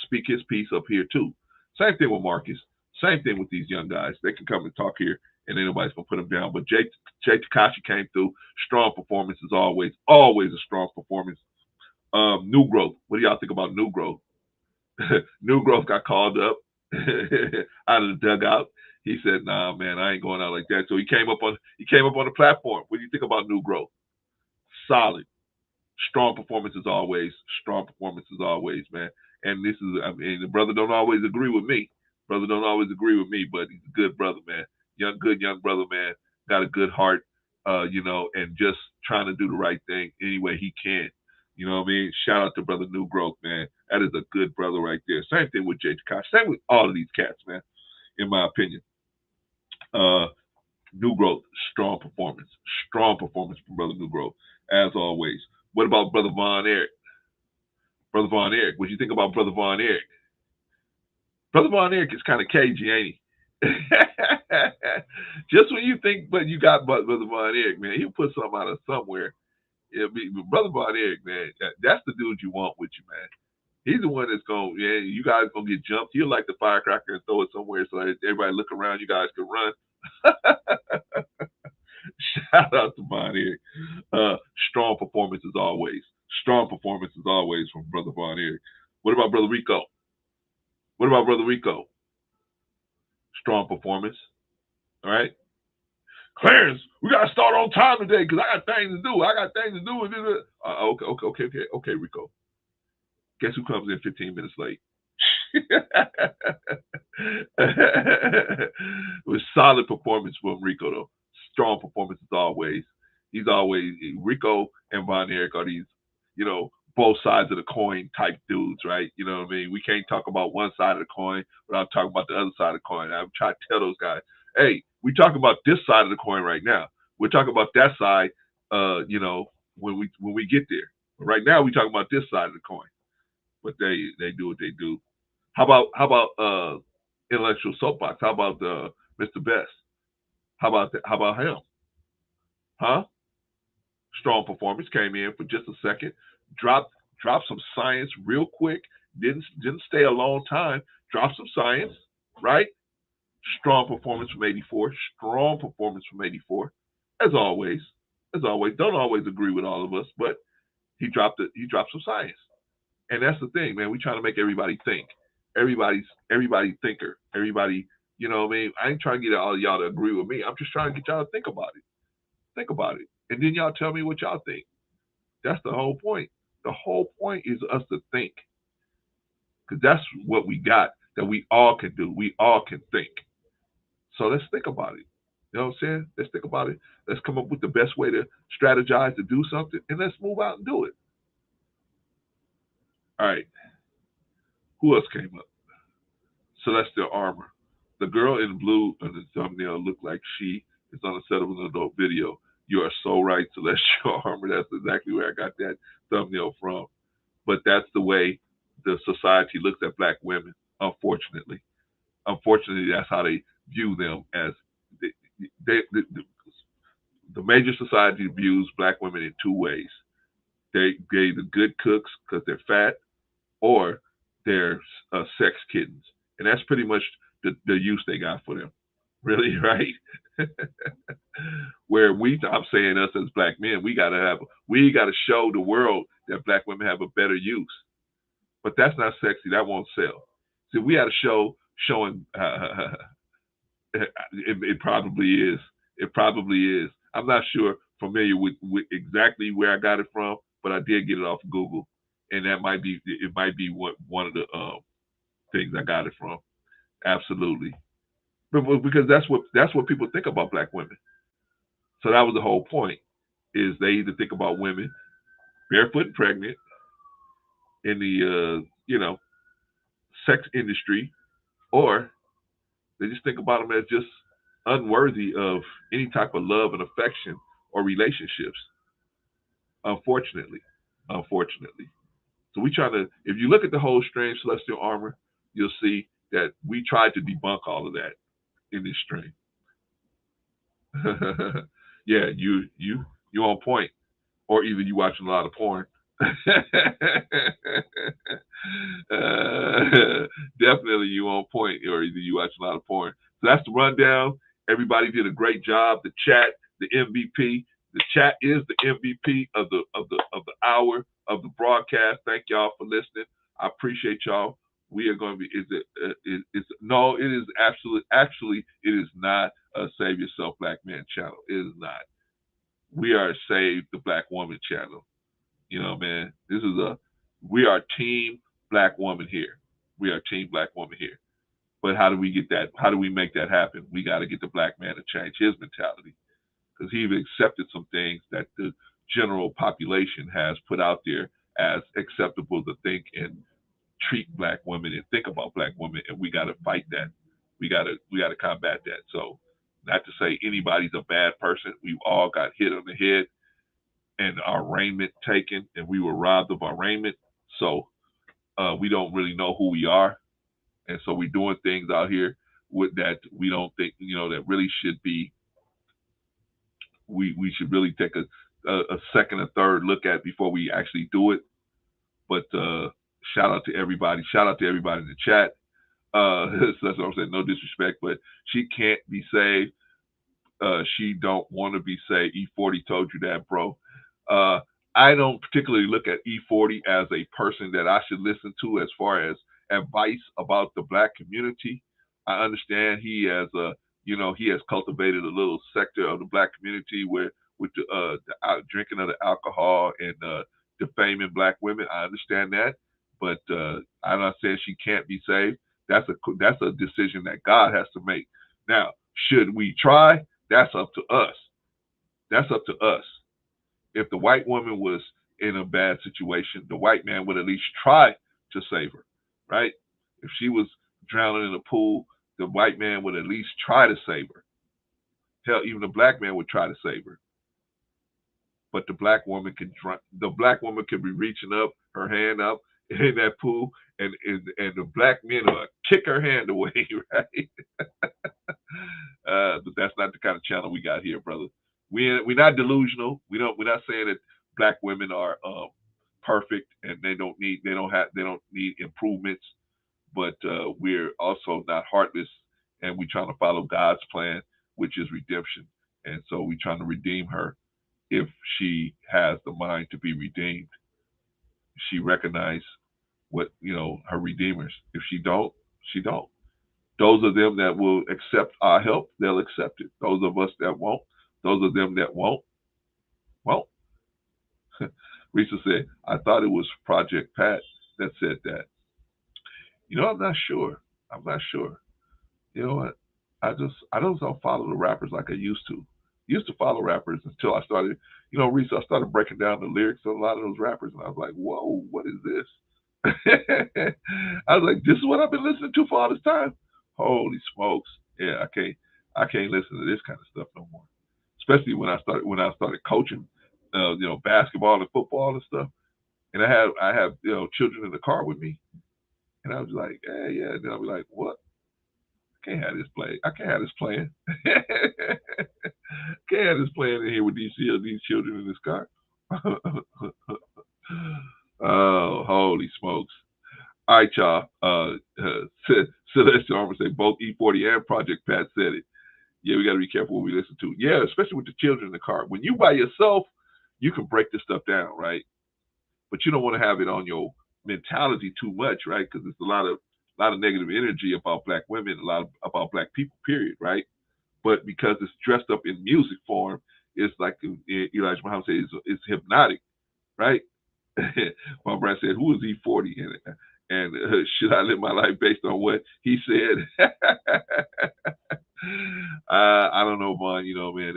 speak his piece up here too. Same thing with Marcus. Same thing with these young guys. They can come and talk here, and anybody's gonna put them down. But Jay Takashi came through. Strong performance as always. Always a strong performance. New Growth. What do y'all think about New Growth? New Growth got called up out of the dugout. He said, "Nah, man, I ain't going out like that." So he came up on the platform. What do you think about New Growth? Solid. Strong performance as always. Strong performance as always, man. And this is, I mean, the brother don't always agree with me. Brother don't always agree with me, but he's a good brother, man. Good young brother, man. Got a good heart, you know, and just trying to do the right thing any way he can. You know what I mean? Shout out to brother New Growth, man. That is a good brother right there. Same thing with Jay Takashi. Same with all of these cats, man, in my opinion. New Growth, strong performance. Strong performance from brother New Growth, as always. What about brother Von Erich? Brother Von Erich, what do you think about brother Von Erich? Brother Von Erich is kind of cagey, ain't he? Just when you think, but you got brother Von Erich, man, he'll put something out of somewhere. It'll be brother Von Erich, man. That's the dude you want with you, man. He's the one that's going, yeah, you guys going to get jumped. He'll like the firecracker and throw it somewhere so that everybody look around, you guys can run. Shout out to Von Erich. Strong performance as always. Strong performance as always from brother Von Erich. What about brother Rico? What about brother Rico? Strong performance. All right. Clarence, we got to start on time today because I got things to do. Okay, Rico. Guess who comes in 15 minutes late? It was solid performance from Rico, though. Strong performance as always. He's always, Rico and Von Erich are these, you know, both sides of the coin type dudes, right? You know what I mean? We can't talk about one side of the coin without talking about the other side of the coin. I'm trying to tell those guys, hey, we talking about this side of the coin right now. We're talking about that side, you know, when we get there. But right now, we talking about this side of the coin. But they do what they do. How about intellectual soapbox? How about Mr. Best? How about that? How about him? Huh? Strong performance. Came in for just a second. Dropped some science real quick. Didn't stay a long time. Dropped some science, right? Strong performance from 84. Strong performance from 84. As always. Don't always agree with all of us, but he dropped some science. And that's the thing, man. We trying to make everybody think. Everybody thinker. Everybody, you know what I mean? I ain't trying to get all of y'all to agree with me. I'm just trying to get y'all to think about it. Think about it. And then y'all tell me what y'all think. That's the whole point. The whole point is us to think. Because that's what we got that we all can do. We all can think. So let's think about it. You know what I'm saying? Let's think about it. Let's come up with the best way to strategize to do something, and let's move out and do it. All right. Who else came up? Celestial Armor. The girl in blue in the thumbnail looked like she is on a set of an adult video. You are so right, Celestial Armor. That's exactly where I got that thumbnail from. But that's the way the society looks at black women, unfortunately. Unfortunately, that's how they view them as the major society views black women in two ways. They're either good cooks because they're fat, or they're sex kittens, and that's pretty much the use they got for them. Really, right? Where I'm saying us as black men, we gotta show the world that black women have a better use. But that's not sexy. That won't sell. See, we had a show showing. It probably is. It probably is. I'm not familiar with exactly where I got it from, but I did get it off of Google, and that might be one of the things I got it from. Absolutely, but because that's what people think about black women. So that was the whole point. Is they either think about women barefoot and pregnant in the sex industry, or they just think about them as just unworthy of any type of love and affection or relationships. Unfortunately. So we try to, if you look at the whole strange celestial armor, you'll see that we tried to debunk all of that in this stream. Yeah, you on point, or either you watching a lot of porn. Definitely you on point, or either you watch a lot of porn. So that's the rundown. Everybody did a great job. The chat, the MVP. The chat is the MVP of the hour of the broadcast. Thank y'all for listening. I appreciate y'all. We are going to be. No, it is absolutely. Actually, it is not a Save Yourself Black Man channel. It is not. We are a Save the Black Woman channel. You know, man, we are team black woman here. We are team black woman here. But how do we get that? How do we make that happen? We got to get the black man to change his mentality, because he accepted some things that the general population has put out there as acceptable to think and treat black women and think about black women, and we got to fight that. We got to combat that. So, not to say anybody's a bad person. We've all got hit on the head and our raiment taken, and we were robbed of our raiment. So we don't really know who we are, and so we're doing things out here with that we don't think that really should be. We should really take a second or third look at before we actually do it. But shout out to everybody. Shout out to everybody in the chat. That's what I'm saying. No disrespect, but she can't be saved. She don't want to be saved. E40 told you that, bro. I don't particularly look at E40 as a person that I should listen to as far as advice about the black community. I understand he has cultivated a little sector of the black community with the drinking of the alcohol and defaming black women. I understand that, but I'm not saying she can't be saved. That's a decision that God has to make. Now, should we try? That's up to us. That's up to us. If the white woman was in a bad situation, the white man would at least try to save her, right? If she was drowning in a pool, the white man would at least try to save her. Hell, even the black man would try to save her. But the black woman could be reaching up her hand up in that pool, and the black men will kick her hand away, right? But that's not the kind of channel we got here, brother. We're not delusional. We're not saying that black women are perfect and they don't need improvements, but we're also not heartless, and we're trying to follow God's plan, which is redemption. And so we're trying to redeem her if she has the mind to be redeemed. She recognizes what her redeemers. If she don't, she don't. Those of them that will accept our help, they'll accept it. Those of us that won't, those of them that won't. Risa said, I thought it was Project Pat that said that. I'm not sure. You know what? I don't follow the rappers like I used to. Used to follow rappers until I started, Risa, I started breaking down the lyrics of a lot of those rappers, and I was like, whoa, what is this? I was like, this is what I've been listening to for all this time. Holy smokes. Yeah, I can't listen to this kind of stuff no more. Especially when I started coaching basketball and football and stuff. And I have children in the car with me. And I was like, hey, yeah. And then I'll be like, what? Can't have this play. I can't have this playing. Can't have this playing in here with these children in this car. Oh, holy smokes. All right, y'all. Celestial Armor say both E40 and Project Pat said it. Yeah, we got to be careful what we listen to. Yeah, especially with the children in the car. When you by yourself, you can break this stuff down, right? But you don't want to have it on your mentality too much, right? Because there's a lot of negative energy about black women, a lot about black people, period, right? But because it's dressed up in music form, it's like Elijah Muhammad said, it's hypnotic, right? My brother said, "Who is E40?" And should I live my life based on what he said? I don't know, Vaughn. You know, man.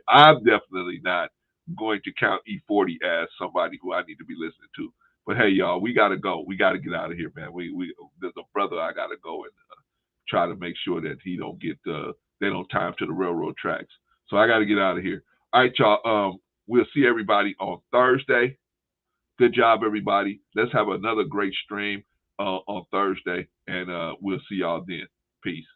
I'm definitely not going to count E40 as somebody who I need to be listening to. But hey, y'all, we gotta go. We gotta get out of here, man. There's a brother I gotta go and try to make sure that he don't get they don't tie him to the railroad tracks. So I gotta get out of here. All right, y'all. We'll see everybody on Thursday. Good job, everybody. Let's have another great stream on Thursday, and we'll see y'all then. Peace.